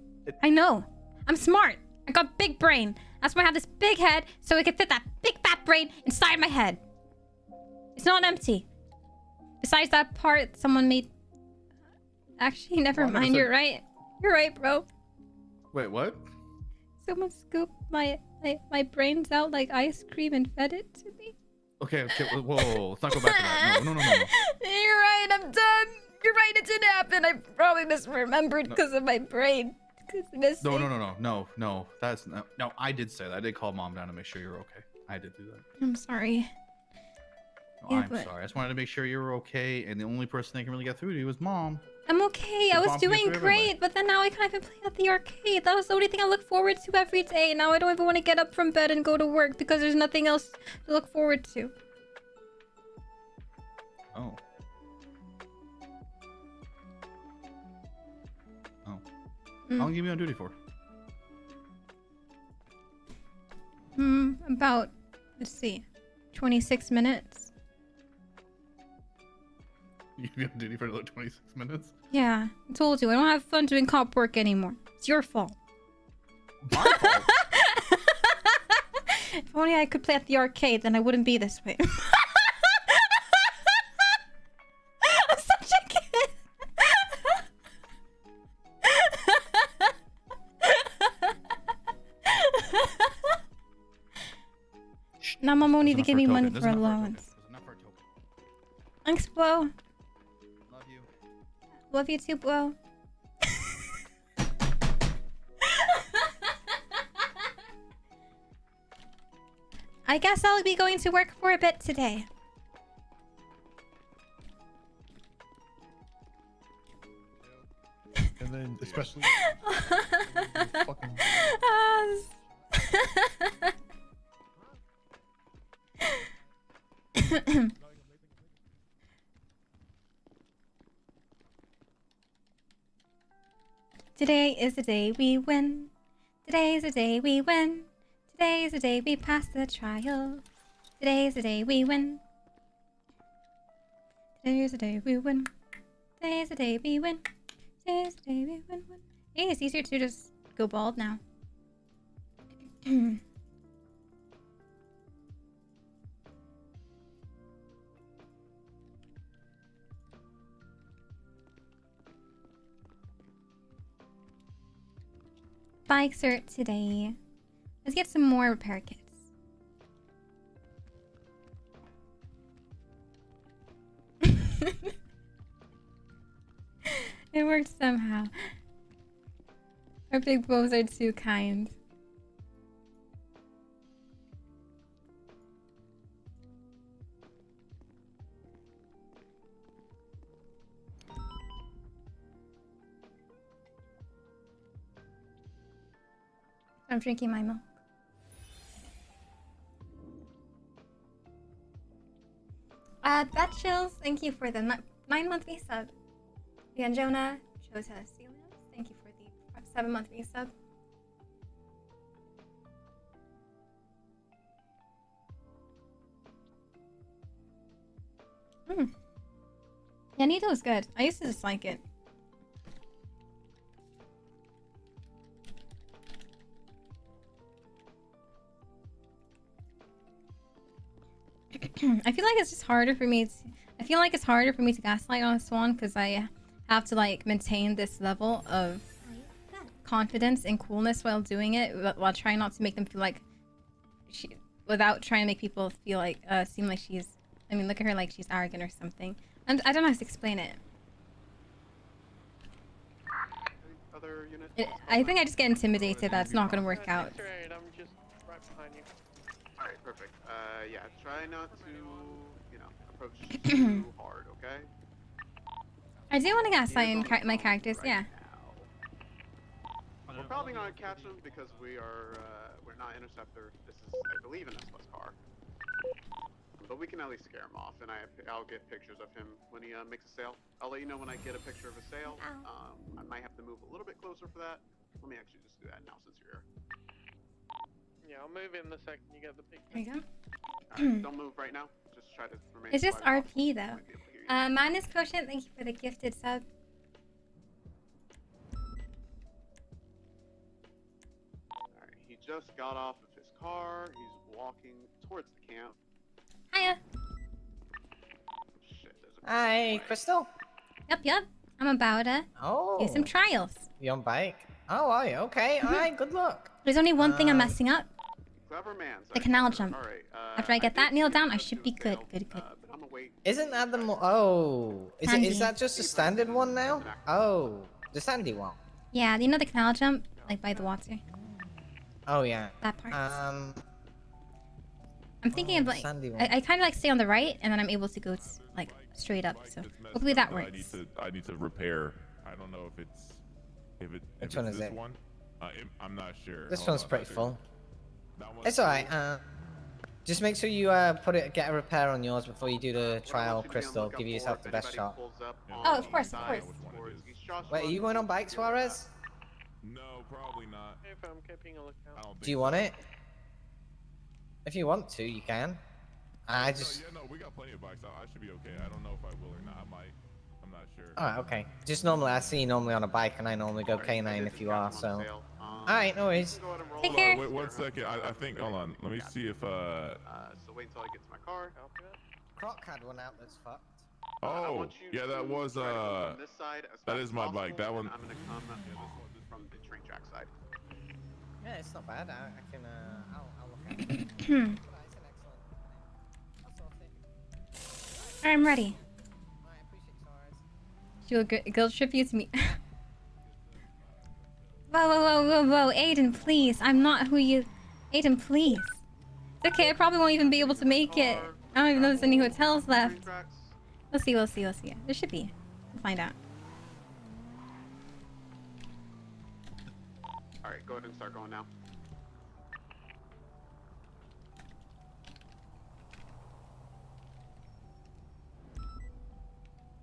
I know. I'm smart. I got big brain. That's why I have this big head, so it can fit that big fat brain inside my head. It's not empty. Besides that part, someone made. Actually, never Well, I never mind. said- You're right. You're right, bro. Wait, what? Someone scooped my brains out like ice cream and fed it to me. Okay, whoa, let's not go back to that. No. You're right. I'm done. You're right. It didn't happen. I probably misremembered because of my brain. No. That's no. I did say that. I did call Mom down to make sure you're okay. I did do that. I'm sorry. No, Yeah, I'm but- sorry. I just wanted to make sure you were okay, and the only person that can really get through to you was Mom. I'm okay. I The was bump you doing through every great, but then now I can't even play at the arcade. That was the only thing I look forward to every day. Now I don't even want to get up from bed and go to work because there's nothing else to look forward to. Oh. Oh. How long you been on duty for? About, let's see, 26 minutes. You've been on duty for like 26 minutes? Yeah, I told you, I don't have fun doing cop work anymore. It's your fault. If only I could play at the arcade, then I wouldn't be this way. I'm such a kid. Now Mom won't even give me money for allowance. Thanks, Bo. Love you. Love you too, Bo. I guess I'll be going to work for a bit today. And then especially fucking Today is the day we win. Today is the day we win. Today is the day we pass the trial. Today is the day we win. Today is the day we win. Today is the day we win. Today is the day we win. Hey, it's easier to just go bald now. Bike cert today. Let's get some more repair kits. It worked somehow. Our big bows are too kind. I'm drinking my milk. That chills. Thank you for the 9-month resub. And Jonah chose us. Thank you for the 7-month resub. Yeah, Nito was good. I used to dislike it. I feel like it's just harder for me to... I feel like it's harder for me to gaslight on a Swan because I have to like maintain this level of confidence and coolness while doing it, while trying not to make them feel like without trying to make people feel like seem like she's... I mean, look at her like she's arrogant or something. And I don't know how to explain it. I think I just get intimidated that it's not gonna work out. I'm just right behind you. Alright, perfect. Yeah, try not to, approach too hard, okay? I do want to gaslight in my characters, yeah. We're probably not gonna catch him because we're not interceptor. This is, I believe, an S-Bus car. But we can at least scare him off, and I'll get pictures of him when he makes a sale. I'll let you know when I get a picture of a sale. I might have to move a little bit closer for that. Let me actually just do that now since you're here. Yeah, I'll move in the second you get the picture. There you go. Alright, don't move right now. Just try to remain. It's just quiet. RP though. Minus Quotient, thank you for the gifted sub. Alright, he just got off of his car. He's walking towards the camp. Hiya. Shit, there's a Hi, Crystal. Yep. I'm about to do some trials. You on bike? Oh, are you? Okay, alright, good luck. There's only one thing I'm messing up. Clever man. The canal jump. After I get that nailed down, I should be good. Isn't that the oh? Is that just a standard one now? Oh, the sandy one. Yeah, you know the canal jump, like by the water. Oh yeah. That part. I'm thinking of like I kind of like stay on the right, and then I'm able to go to, like straight up. So Just messed hopefully up, that but works. I need to repair. I don't know if it's Which it's one is this it? one. I'm not sure. This Hold one's on, pretty I'll show full. you. That one's It's alright. Just make sure you get a repair on yours before you do the trial, Crystal. Give yourself the best shot. Oh, of course, of course. Wait, are you going on bike, Suarez? No, probably not. If I'm keeping a lookout. I don't think Do you so. want it? If you want to, you can. I just. No, we got plenty of bikes. I should be okay. I don't know if I will or not. I might. I'm not sure. Alright, okay. Just normally, I see you normally on a bike, and I normally go K9 if you are, so. Alright, no worries. Take care. Wait 1 second. I think. Hold on. Let me see if. So wait until I get to my car. Croc had one out that's fucked. Oh, yeah, that was From this side as that fast is as my possible, bike. That and one. I'm gonna come from the train track side. Yeah, it's not bad. I can, I'll look at it. I'm ready. Do a guild tribute to me. Whoa, Aiden, please. I'm not who you... Aiden, please. It's okay, I probably won't even be able to make it. I don't even know if there's any hotels left. We'll see. There should be. We'll find out. Alright, go ahead and start going now.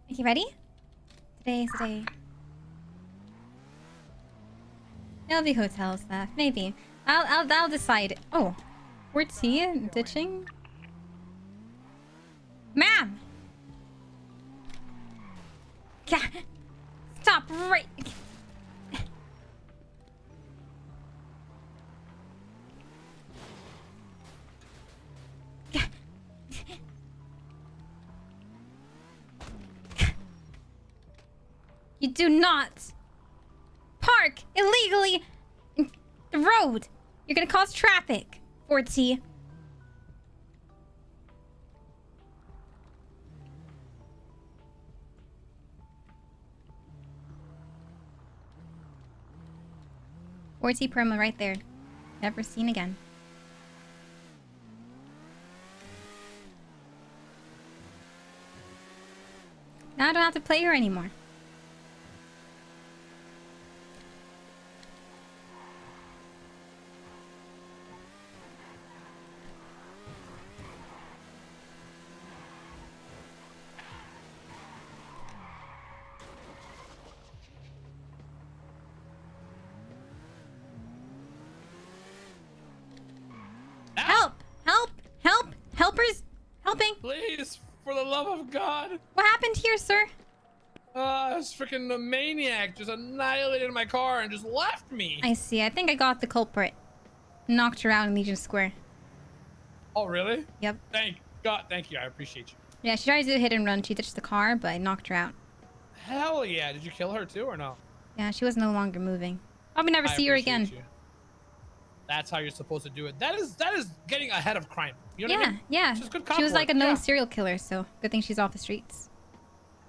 You ready? Today's the day. There'll be hotels left, maybe. I'll decide. Oh, we're ditching. Ma'am. Yeah. Stop right. You do not park illegally in the road. You're gonna cause traffic, 4T. Promo right there. Never seen again. Now I don't have to play her anymore. Helpers! Helping! Please, for the love of God! What happened here, sir? This freaking maniac just annihilated my car and just left me! I see. I think I got the culprit. Knocked her out in Legion Square. Oh, really? Yep. Thank God, thank you. I appreciate you. Yeah, she tried to do a hit and run. She ditched the car, but I knocked her out. Hell yeah. Did you kill her too or no? Yeah, she was no longer moving. Probably never see her again. You. That's how you're supposed to do it. That is getting ahead of crime. You know what I mean? Yeah. Just good cop She was like a work. known Yeah. serial killer, so good thing she's off the streets.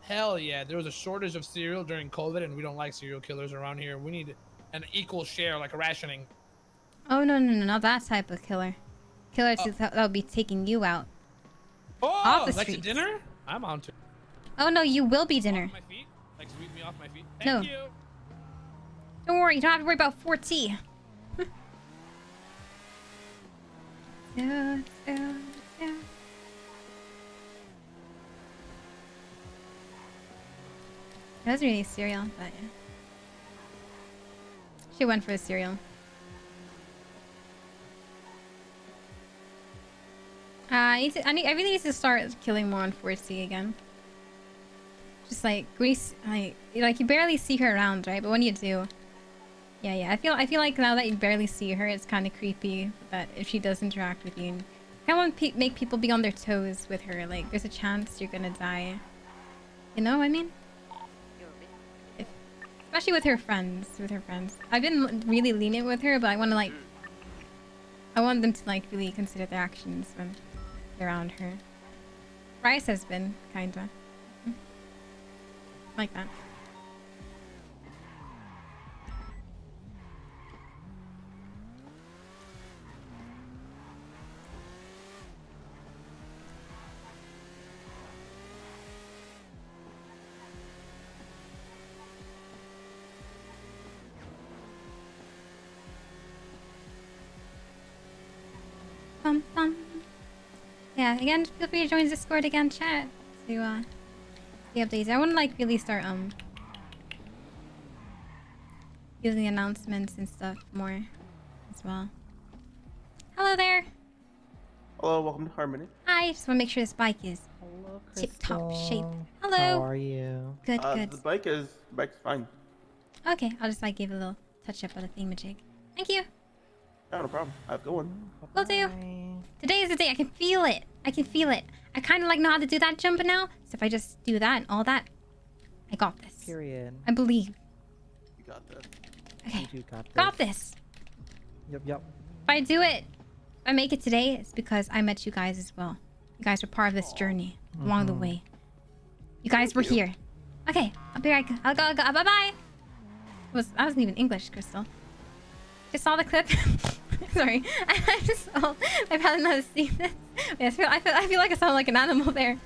Hell yeah. There was a shortage of cereal during COVID, and we don't like serial killers around here. We need an equal share, like a rationing. Oh, no, not that type of killer. Killer that would be taking you out. Oh, off the that's streets. your dinner? I'm on to. Oh, no, you will be dinner. Off my feet? Like sweep me off my feet? No. Thank you. Don't worry, you don't have to worry about 4T. Yeah. That was really cereal, but yeah. She went for the cereal. I really need to start killing more on 4C again. Just like you barely see her around, right? But when you do, yeah. I feel like now that you barely see her, it's kind of creepy that if she does interact with you, I want to make people be on their toes with her. Like, there's a chance you're gonna die. You know what I mean? Especially with her friends. I've been really lenient with her, but I want them to like really consider their actions when they're around her. Rice has been kinda like that. bum bum. Yeah, again, feel free to join Discord again, chat. To the updates. I want to like really start using announcements and stuff more as well. Hello there. Hello, welcome to Harmony. Hi, just want to make sure this bike is tip-top shape. Hello. How are you? Good, good. The bike's fine. Okay, I'll just like give a little touch up of the thingamajig. Thank you. No, no problem. I have a good one. Will do. Today is the day. I can feel it. I can feel it. I kind of like know how to do that jump now. So if I just do that and all that, I got this. Period. I believe. You got this. Okay. You got this. Got this. Yep, yep. If I do it, if I make it today, it's because I met you guys as well. You guys were part of this journey along the way. You guys were here. Okay, I'll be right. I'll go. Bye bye. I wasn't even English, Crystal. Just saw the clip. Sorry, I just saw. I've had another see this. Wait, I feel like I sound like an animal there.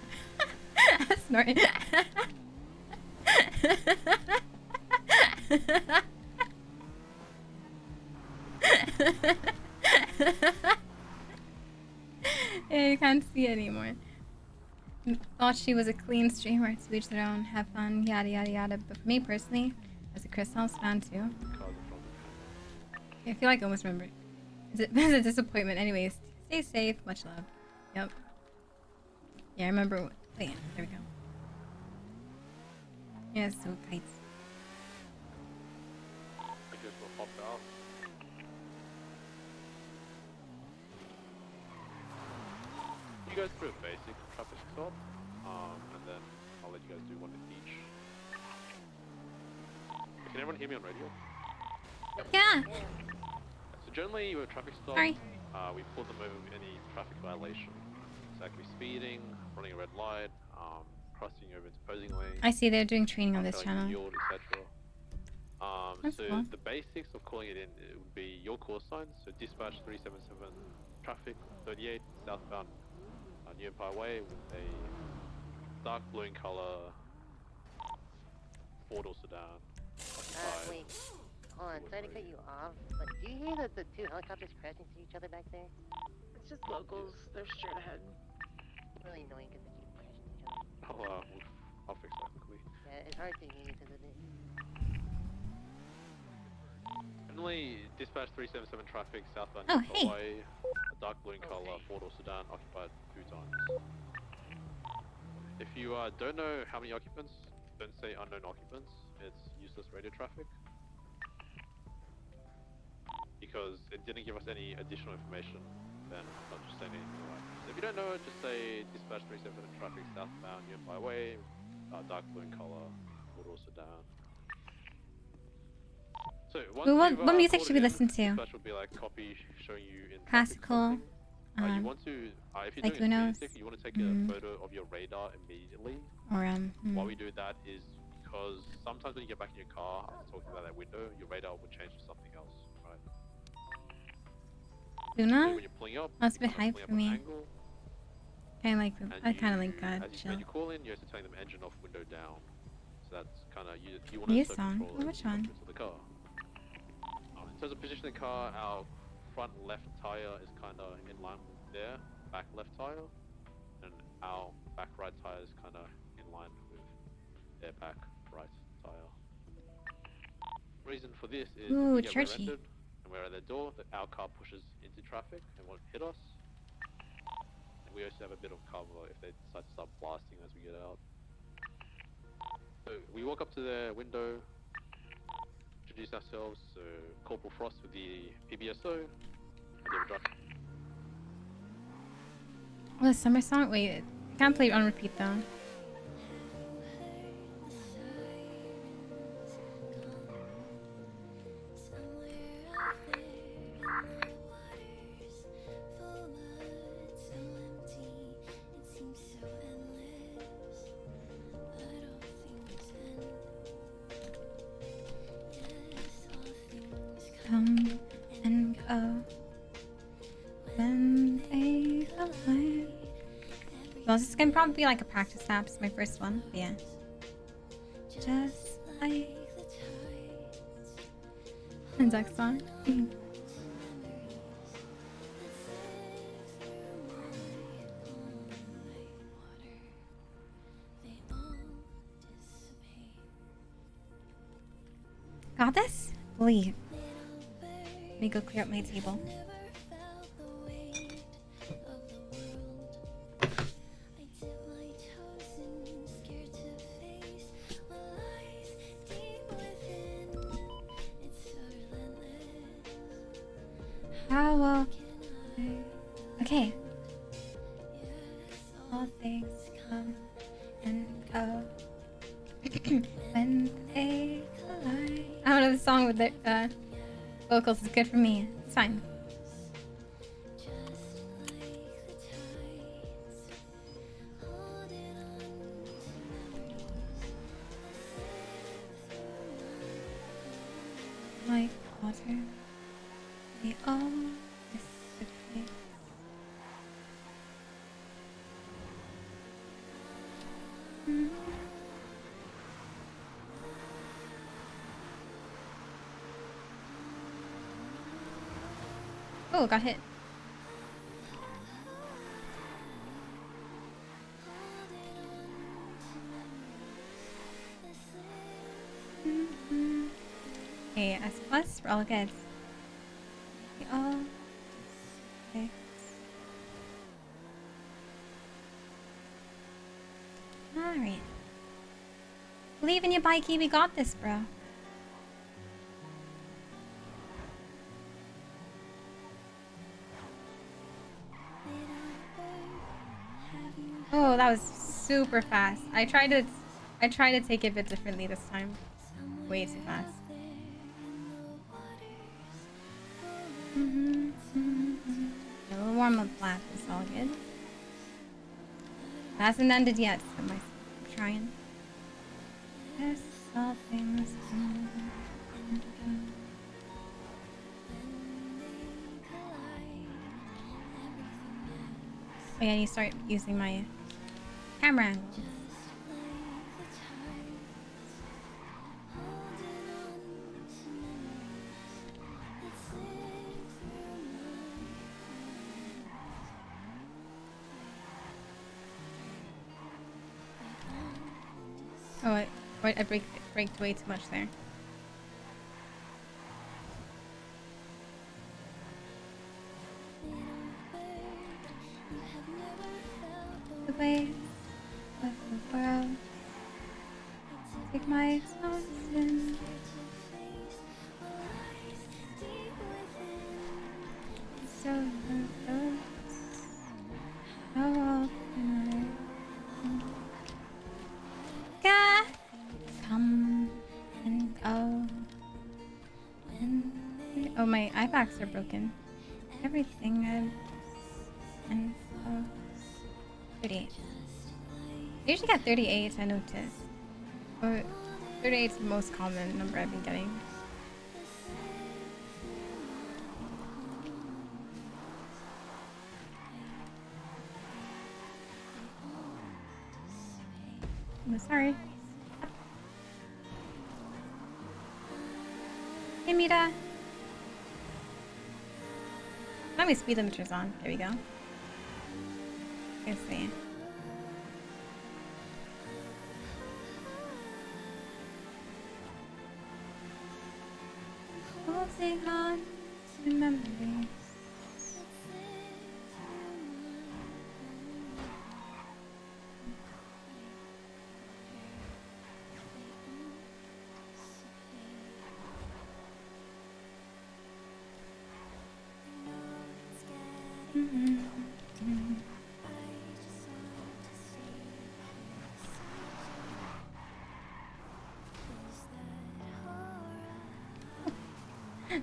I snorted. Yeah, you can't see anymore. Thought she was a clean streamer, to each their own, have fun, yada yada yada. But for me personally, as a Crystalst fan too, I feel like I almost remember. It's a disappointment. Anyways, stay safe. Much love. Yep. Yeah, I remember. Wait, there we go. Yeah, it's so tight. I guess we'll hop out. You guys do a basic traffic stop, and then I'll let you guys do one each. Can everyone hear me on radio? Yeah. So generally, with a traffic stop, Sorry. We pull them over with any traffic violation. So that could be speeding, running a red light, crossing over into opposing lanes. I see they're doing training on this failing channel. yield, etc. That's So cool. the basics of calling it in it would be your call sign. So dispatch 377 traffic 38 southbound New Empire Way with a dark blue in color 4-door sedan. Wait. Hold on, sorry to cut you off, but do you hear the two helicopters crashing into each other back there? It's just locals. They're straight ahead. Really annoying because they keep crashing into each other. I'll fix that quickly. Yeah, it's hard to hear because of it. Generally, dispatch 377 traffic southbound Oh, New Empire hey. Way, a dark blue in color 4-door sedan occupied 2 times. If you don't know how many occupants, don't say unknown occupants. It's useless radio traffic. Because it didn't give us any additional information, then I'm not just saying anything like. So if you don't know it, just say dispatch 377 traffic southbound New Empire Way, dark blue in color, 4-door sedan. So once What music should we listen to? dispatch will be like copy showing you in Classical. you want to, if you're like doing Uno's. music, you want to take a photo of your radar immediately. Or Why we do that is because sometimes when you get back in your car after talking about that window, your radar will change to something else, right? Luna? So when you're pulling up, That's a bit you're hype pulling for up an me. angle, I kind of like God, as you, chill. when you call in, you have to turn them engine off, window down. So that's kind of you want to New control song? it Which one? of the car. In terms of positioning the car, our front left tire is kind of in line with their back left tire, and our back right tire is kind of in line with their back right tire. Reason for this is Ooh, if we get churchy. rear-ended and we're at their door, that our car pushes into traffic and won't hit us. And we also have a bit of cover if they decide to start blasting as we get out. So we walk up to their window, introduce ourselves, so Corporal Frost with the PBSO, and they have a drive. Oh, the summer song? Wait, I can't play it on repeat though. Come and go when they go away. Well, this is gonna probably be like a practice lap. It's my first one. But yeah. Just like the Zach song. leave. Let me go clear up my table. How will okay. All things come and go when they collide. I don't know the song with the vocals is good for me. It's fine. Like water, they all dissipate. Oh, got hit. Okay, S plus, we're all good. We all okay. Alright. Believe in you, Bikey, we got this, bro. Oh, that was super fast. I tried to take it a bit differently this time. Way too fast. A little warm up lap is all good. Hasn't ended yet, so I'm trying. Yes, all things come and go. Oh yeah, I need to start using my camera angles. Oh, I braked way too much there. The way of the world. Take my thoughts in. So close. How often I come and go. Oh, my eye bags are broken. Everything and 38. I usually get 38, I noticed. But 38 is the most common number I've been getting. I'm sorry. Hey, Mita. Let me speed limiters on. There we go. Let's see. Holding on to memories.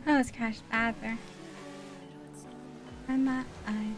Oh, it's crashed bad there. And my eye.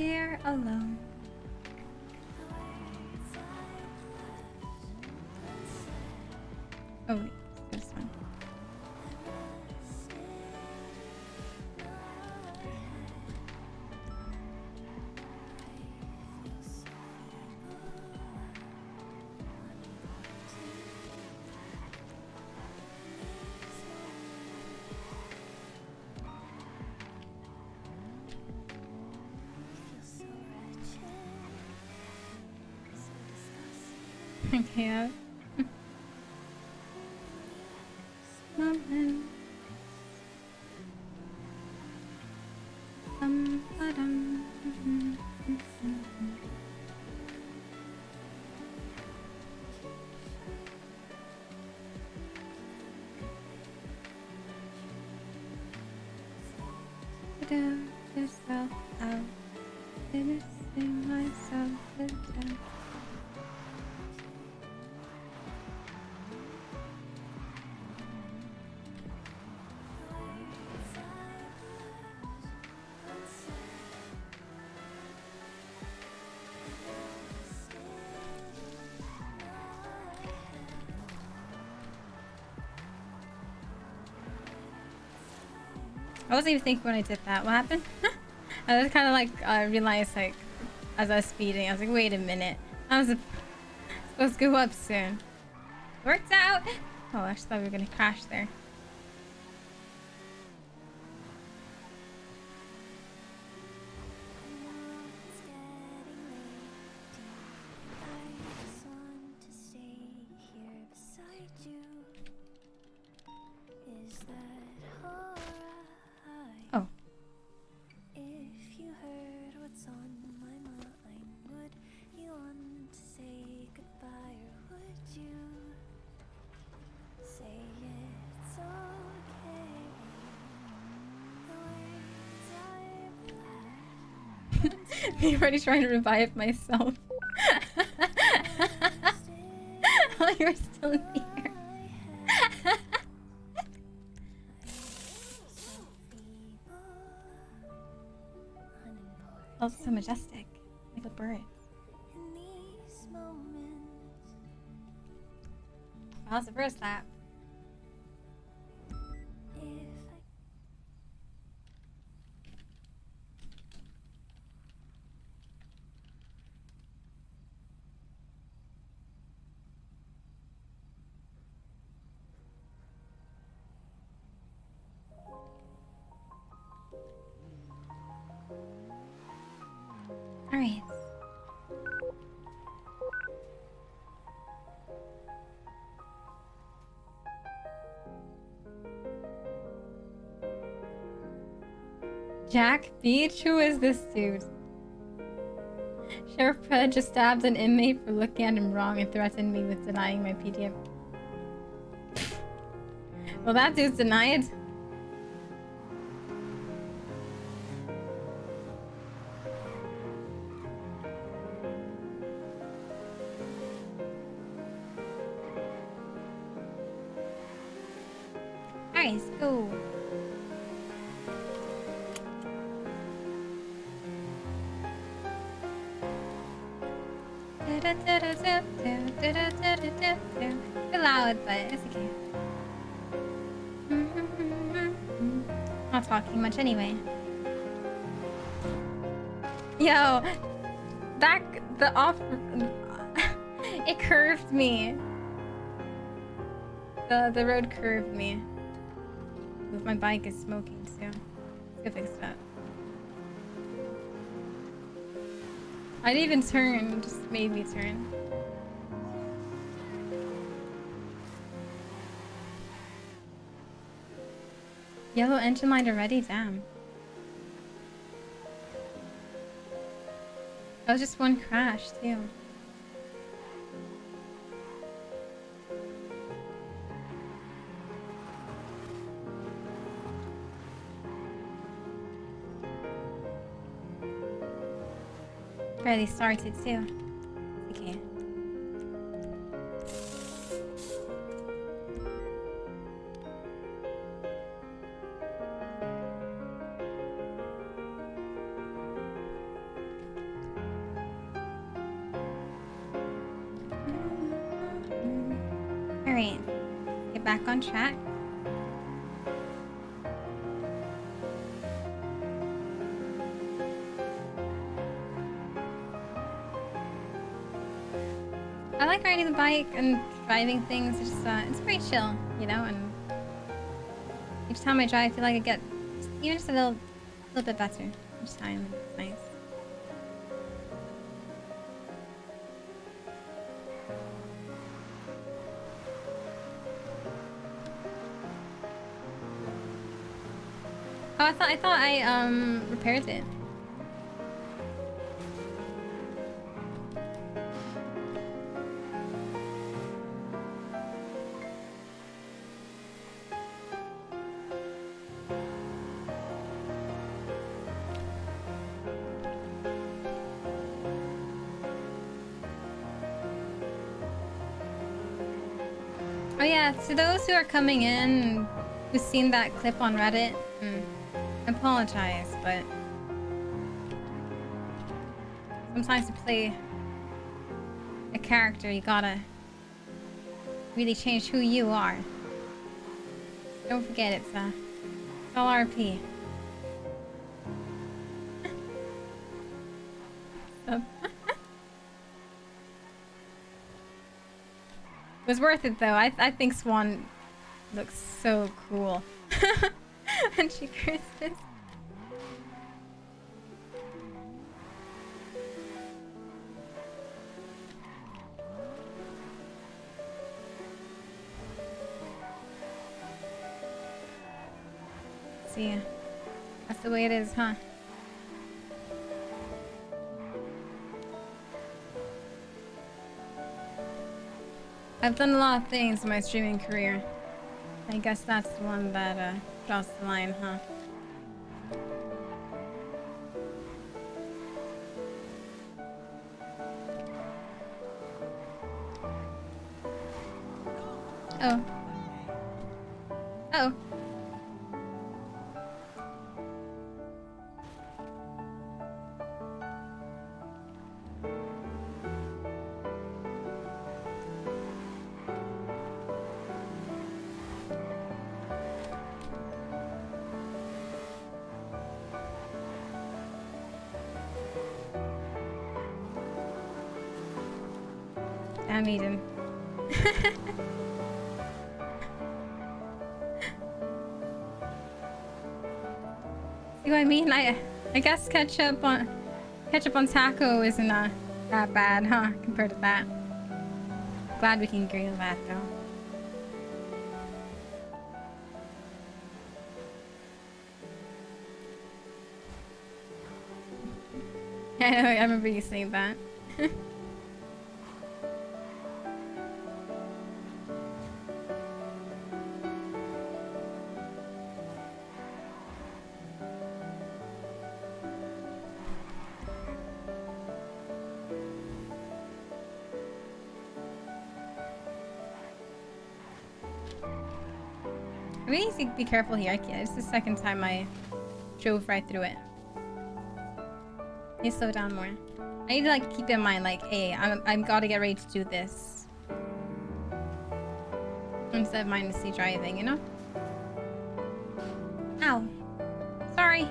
here alone. Oh wait, this one. Okay, moment. Ba-dum. Do yourself out, finishing myself to death. I wasn't even thinking when I did that. What happened? I was kind of like, I realized like, as I was speeding, I was like, wait a minute. I was supposed to go up soon. Worked out! Oh, I actually thought we were gonna crash there. Oh. If you heard what's on my mind, would you want to say goodbye or would you say it's okay? The words I I'm already trying to revive myself. While you're still here. Oh, so majestic. Like a bird. in these moments. How's the first lap? Alright. Jack Beach? Who is this dude? Sheriff Fred just stabbed an inmate for looking at him wrong and threatened me with denying my PDF. Well, that dude's denied. Alright, let's go. Bit loud, but it's okay. Not talking much anyway. Yo, the off, it curved me. The road curved me. My bike is smoking, so let's go fix that. I didn't even turn, just made me turn. Yellow engine light already? Damn. That was just one crash, too. Barely started, too. Okay. Alright. Get back on track. I like riding the bike and driving things. It's very chill, you know, and each time I drive, I feel like I get even just a little bit better each time. It's nice. Oh, I thought I repaired it. Oh yeah, to those who are coming in, who've seen that clip on Reddit, I apologize, but sometimes to play a character, you gotta really change who you are. Don't forget it's all RP. So it was worth it though. I think Swan looks so cool. And she curses. See, that's the way it is, huh? I've done a lot of things in my streaming career. I guess that's the one that draws the line, huh? Oh. Oh. Damn, Eden. See what I mean? I guess ketchup on taco isn't that bad, huh? Compared to that. Glad we can agree on that though. Yeah, I remember you saying that. I really need to be careful here. It's the second time I drove right through it. I need to slow down more. I need to like keep in mind like, hey, I'm gotta get ready to do this instead of mindlessly driving, you know? Ow. Sorry.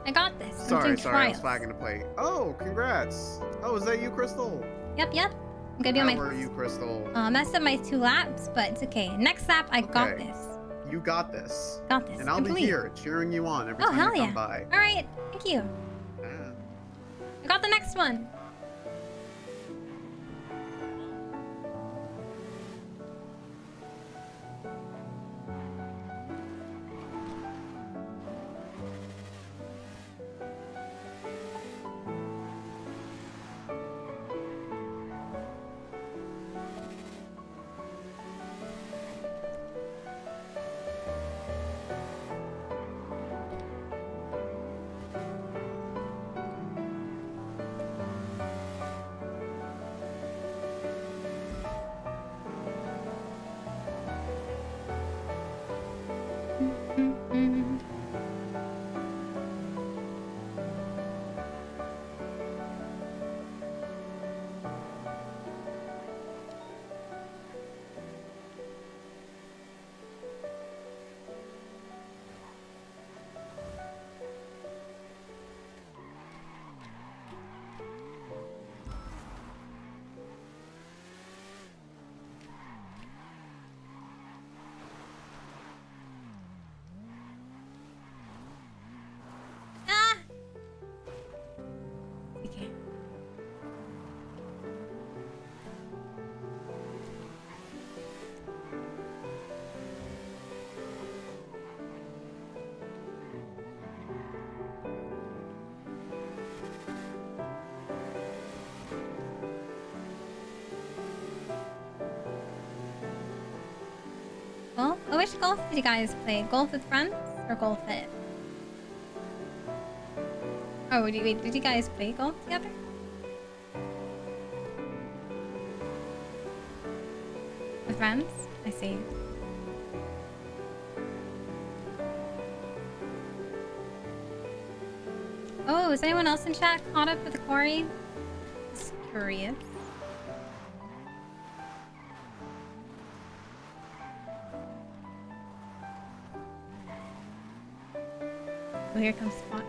I got this. I'm doing Sorry, I was trials. flagging the plate. Oh, congrats. Oh, is that you, Crystal? Yep. I'm gonna be on How my. are you, Crystal? Messed up my 2 laps, but it's okay. Next lap, I got Okay. this. You got this. Got this. And I'll Complete. be here cheering you on every Oh, time hell you yeah. come by. All right. Thank you. Yeah. I got the next one. Golf? Oh, which golf did you guys play? Golf with friends or golf it? Oh, wait, did you guys play golf together? With friends? I see. Oh, is anyone else in chat caught up with Corey? Just curious. Oh, here comes Spot.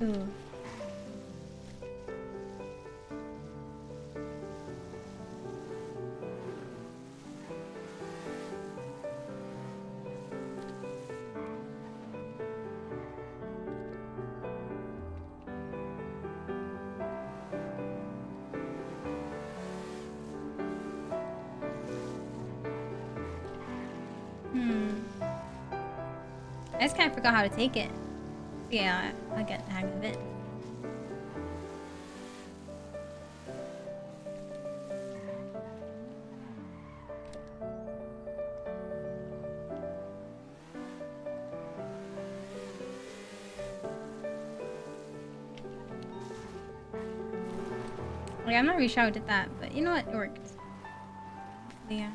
Ooh. I just kind of forgot how to take it. So yeah, I'll get the hang of it. Like, I'm not really sure how I did that, but you know what? It worked. Yeah.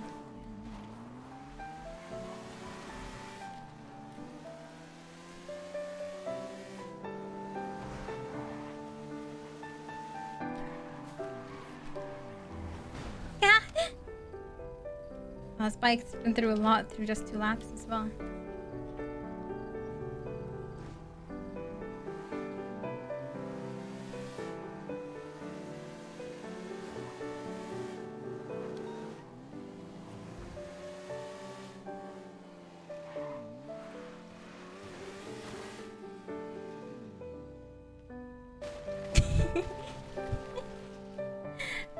Spike's been through a lot through just 2 laps as well.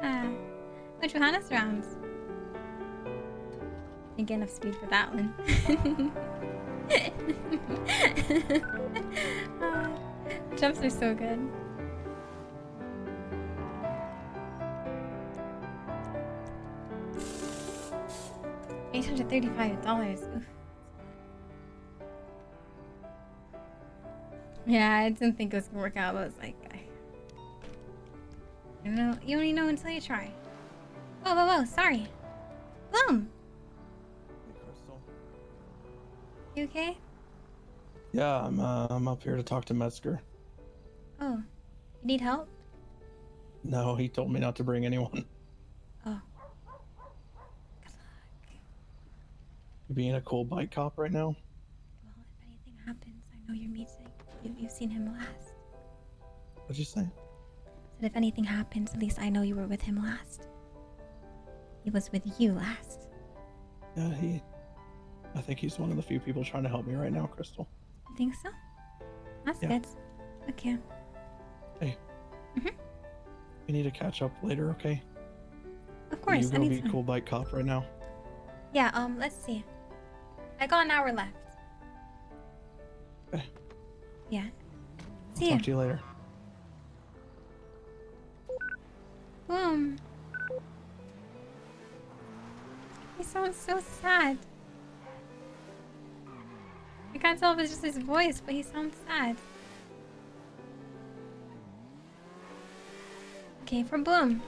Oh, Johannes rounds. Didn't get enough speed for that one. Jumps are so good. $835. Oof. Yeah, I didn't think it was gonna work out, but I was like, I don't know. You only know until you try. Whoa, whoa, whoa! Sorry. Boom. You okay? Yeah, I'm up here to talk to Metzger. Oh, you need help? No, he told me not to bring anyone. Oh. You being a cool bike cop right now? Well, if anything happens, I know you're meeting. You've seen him last. What'd you say? Said if anything happens, at least I know you were with him last. He was with you last. Yeah, I think he's one of the few people trying to help me right now, Crystal. You think so? That's Yeah. good. Okay. Hey. Mhm. We need to catch up later, okay? Of course. You go be Anytime. cool bike cop right now. Yeah. Let's see. I got an hour left. Okay. Yeah. I'll See talk ya. to you later. Boom. He sounds so sad. I can't tell if it's just his voice, but he sounds sad. Okay, for Bloom.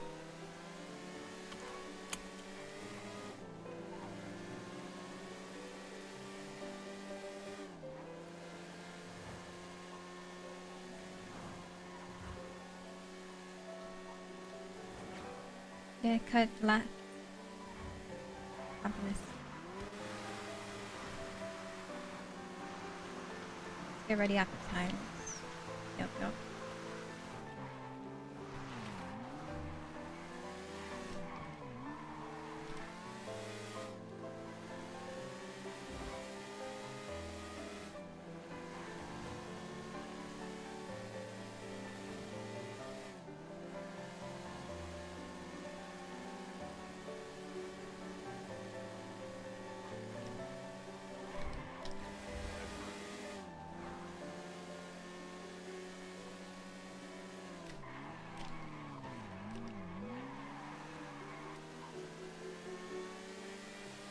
Yeah, cut left. Fabulous. Get ready after time.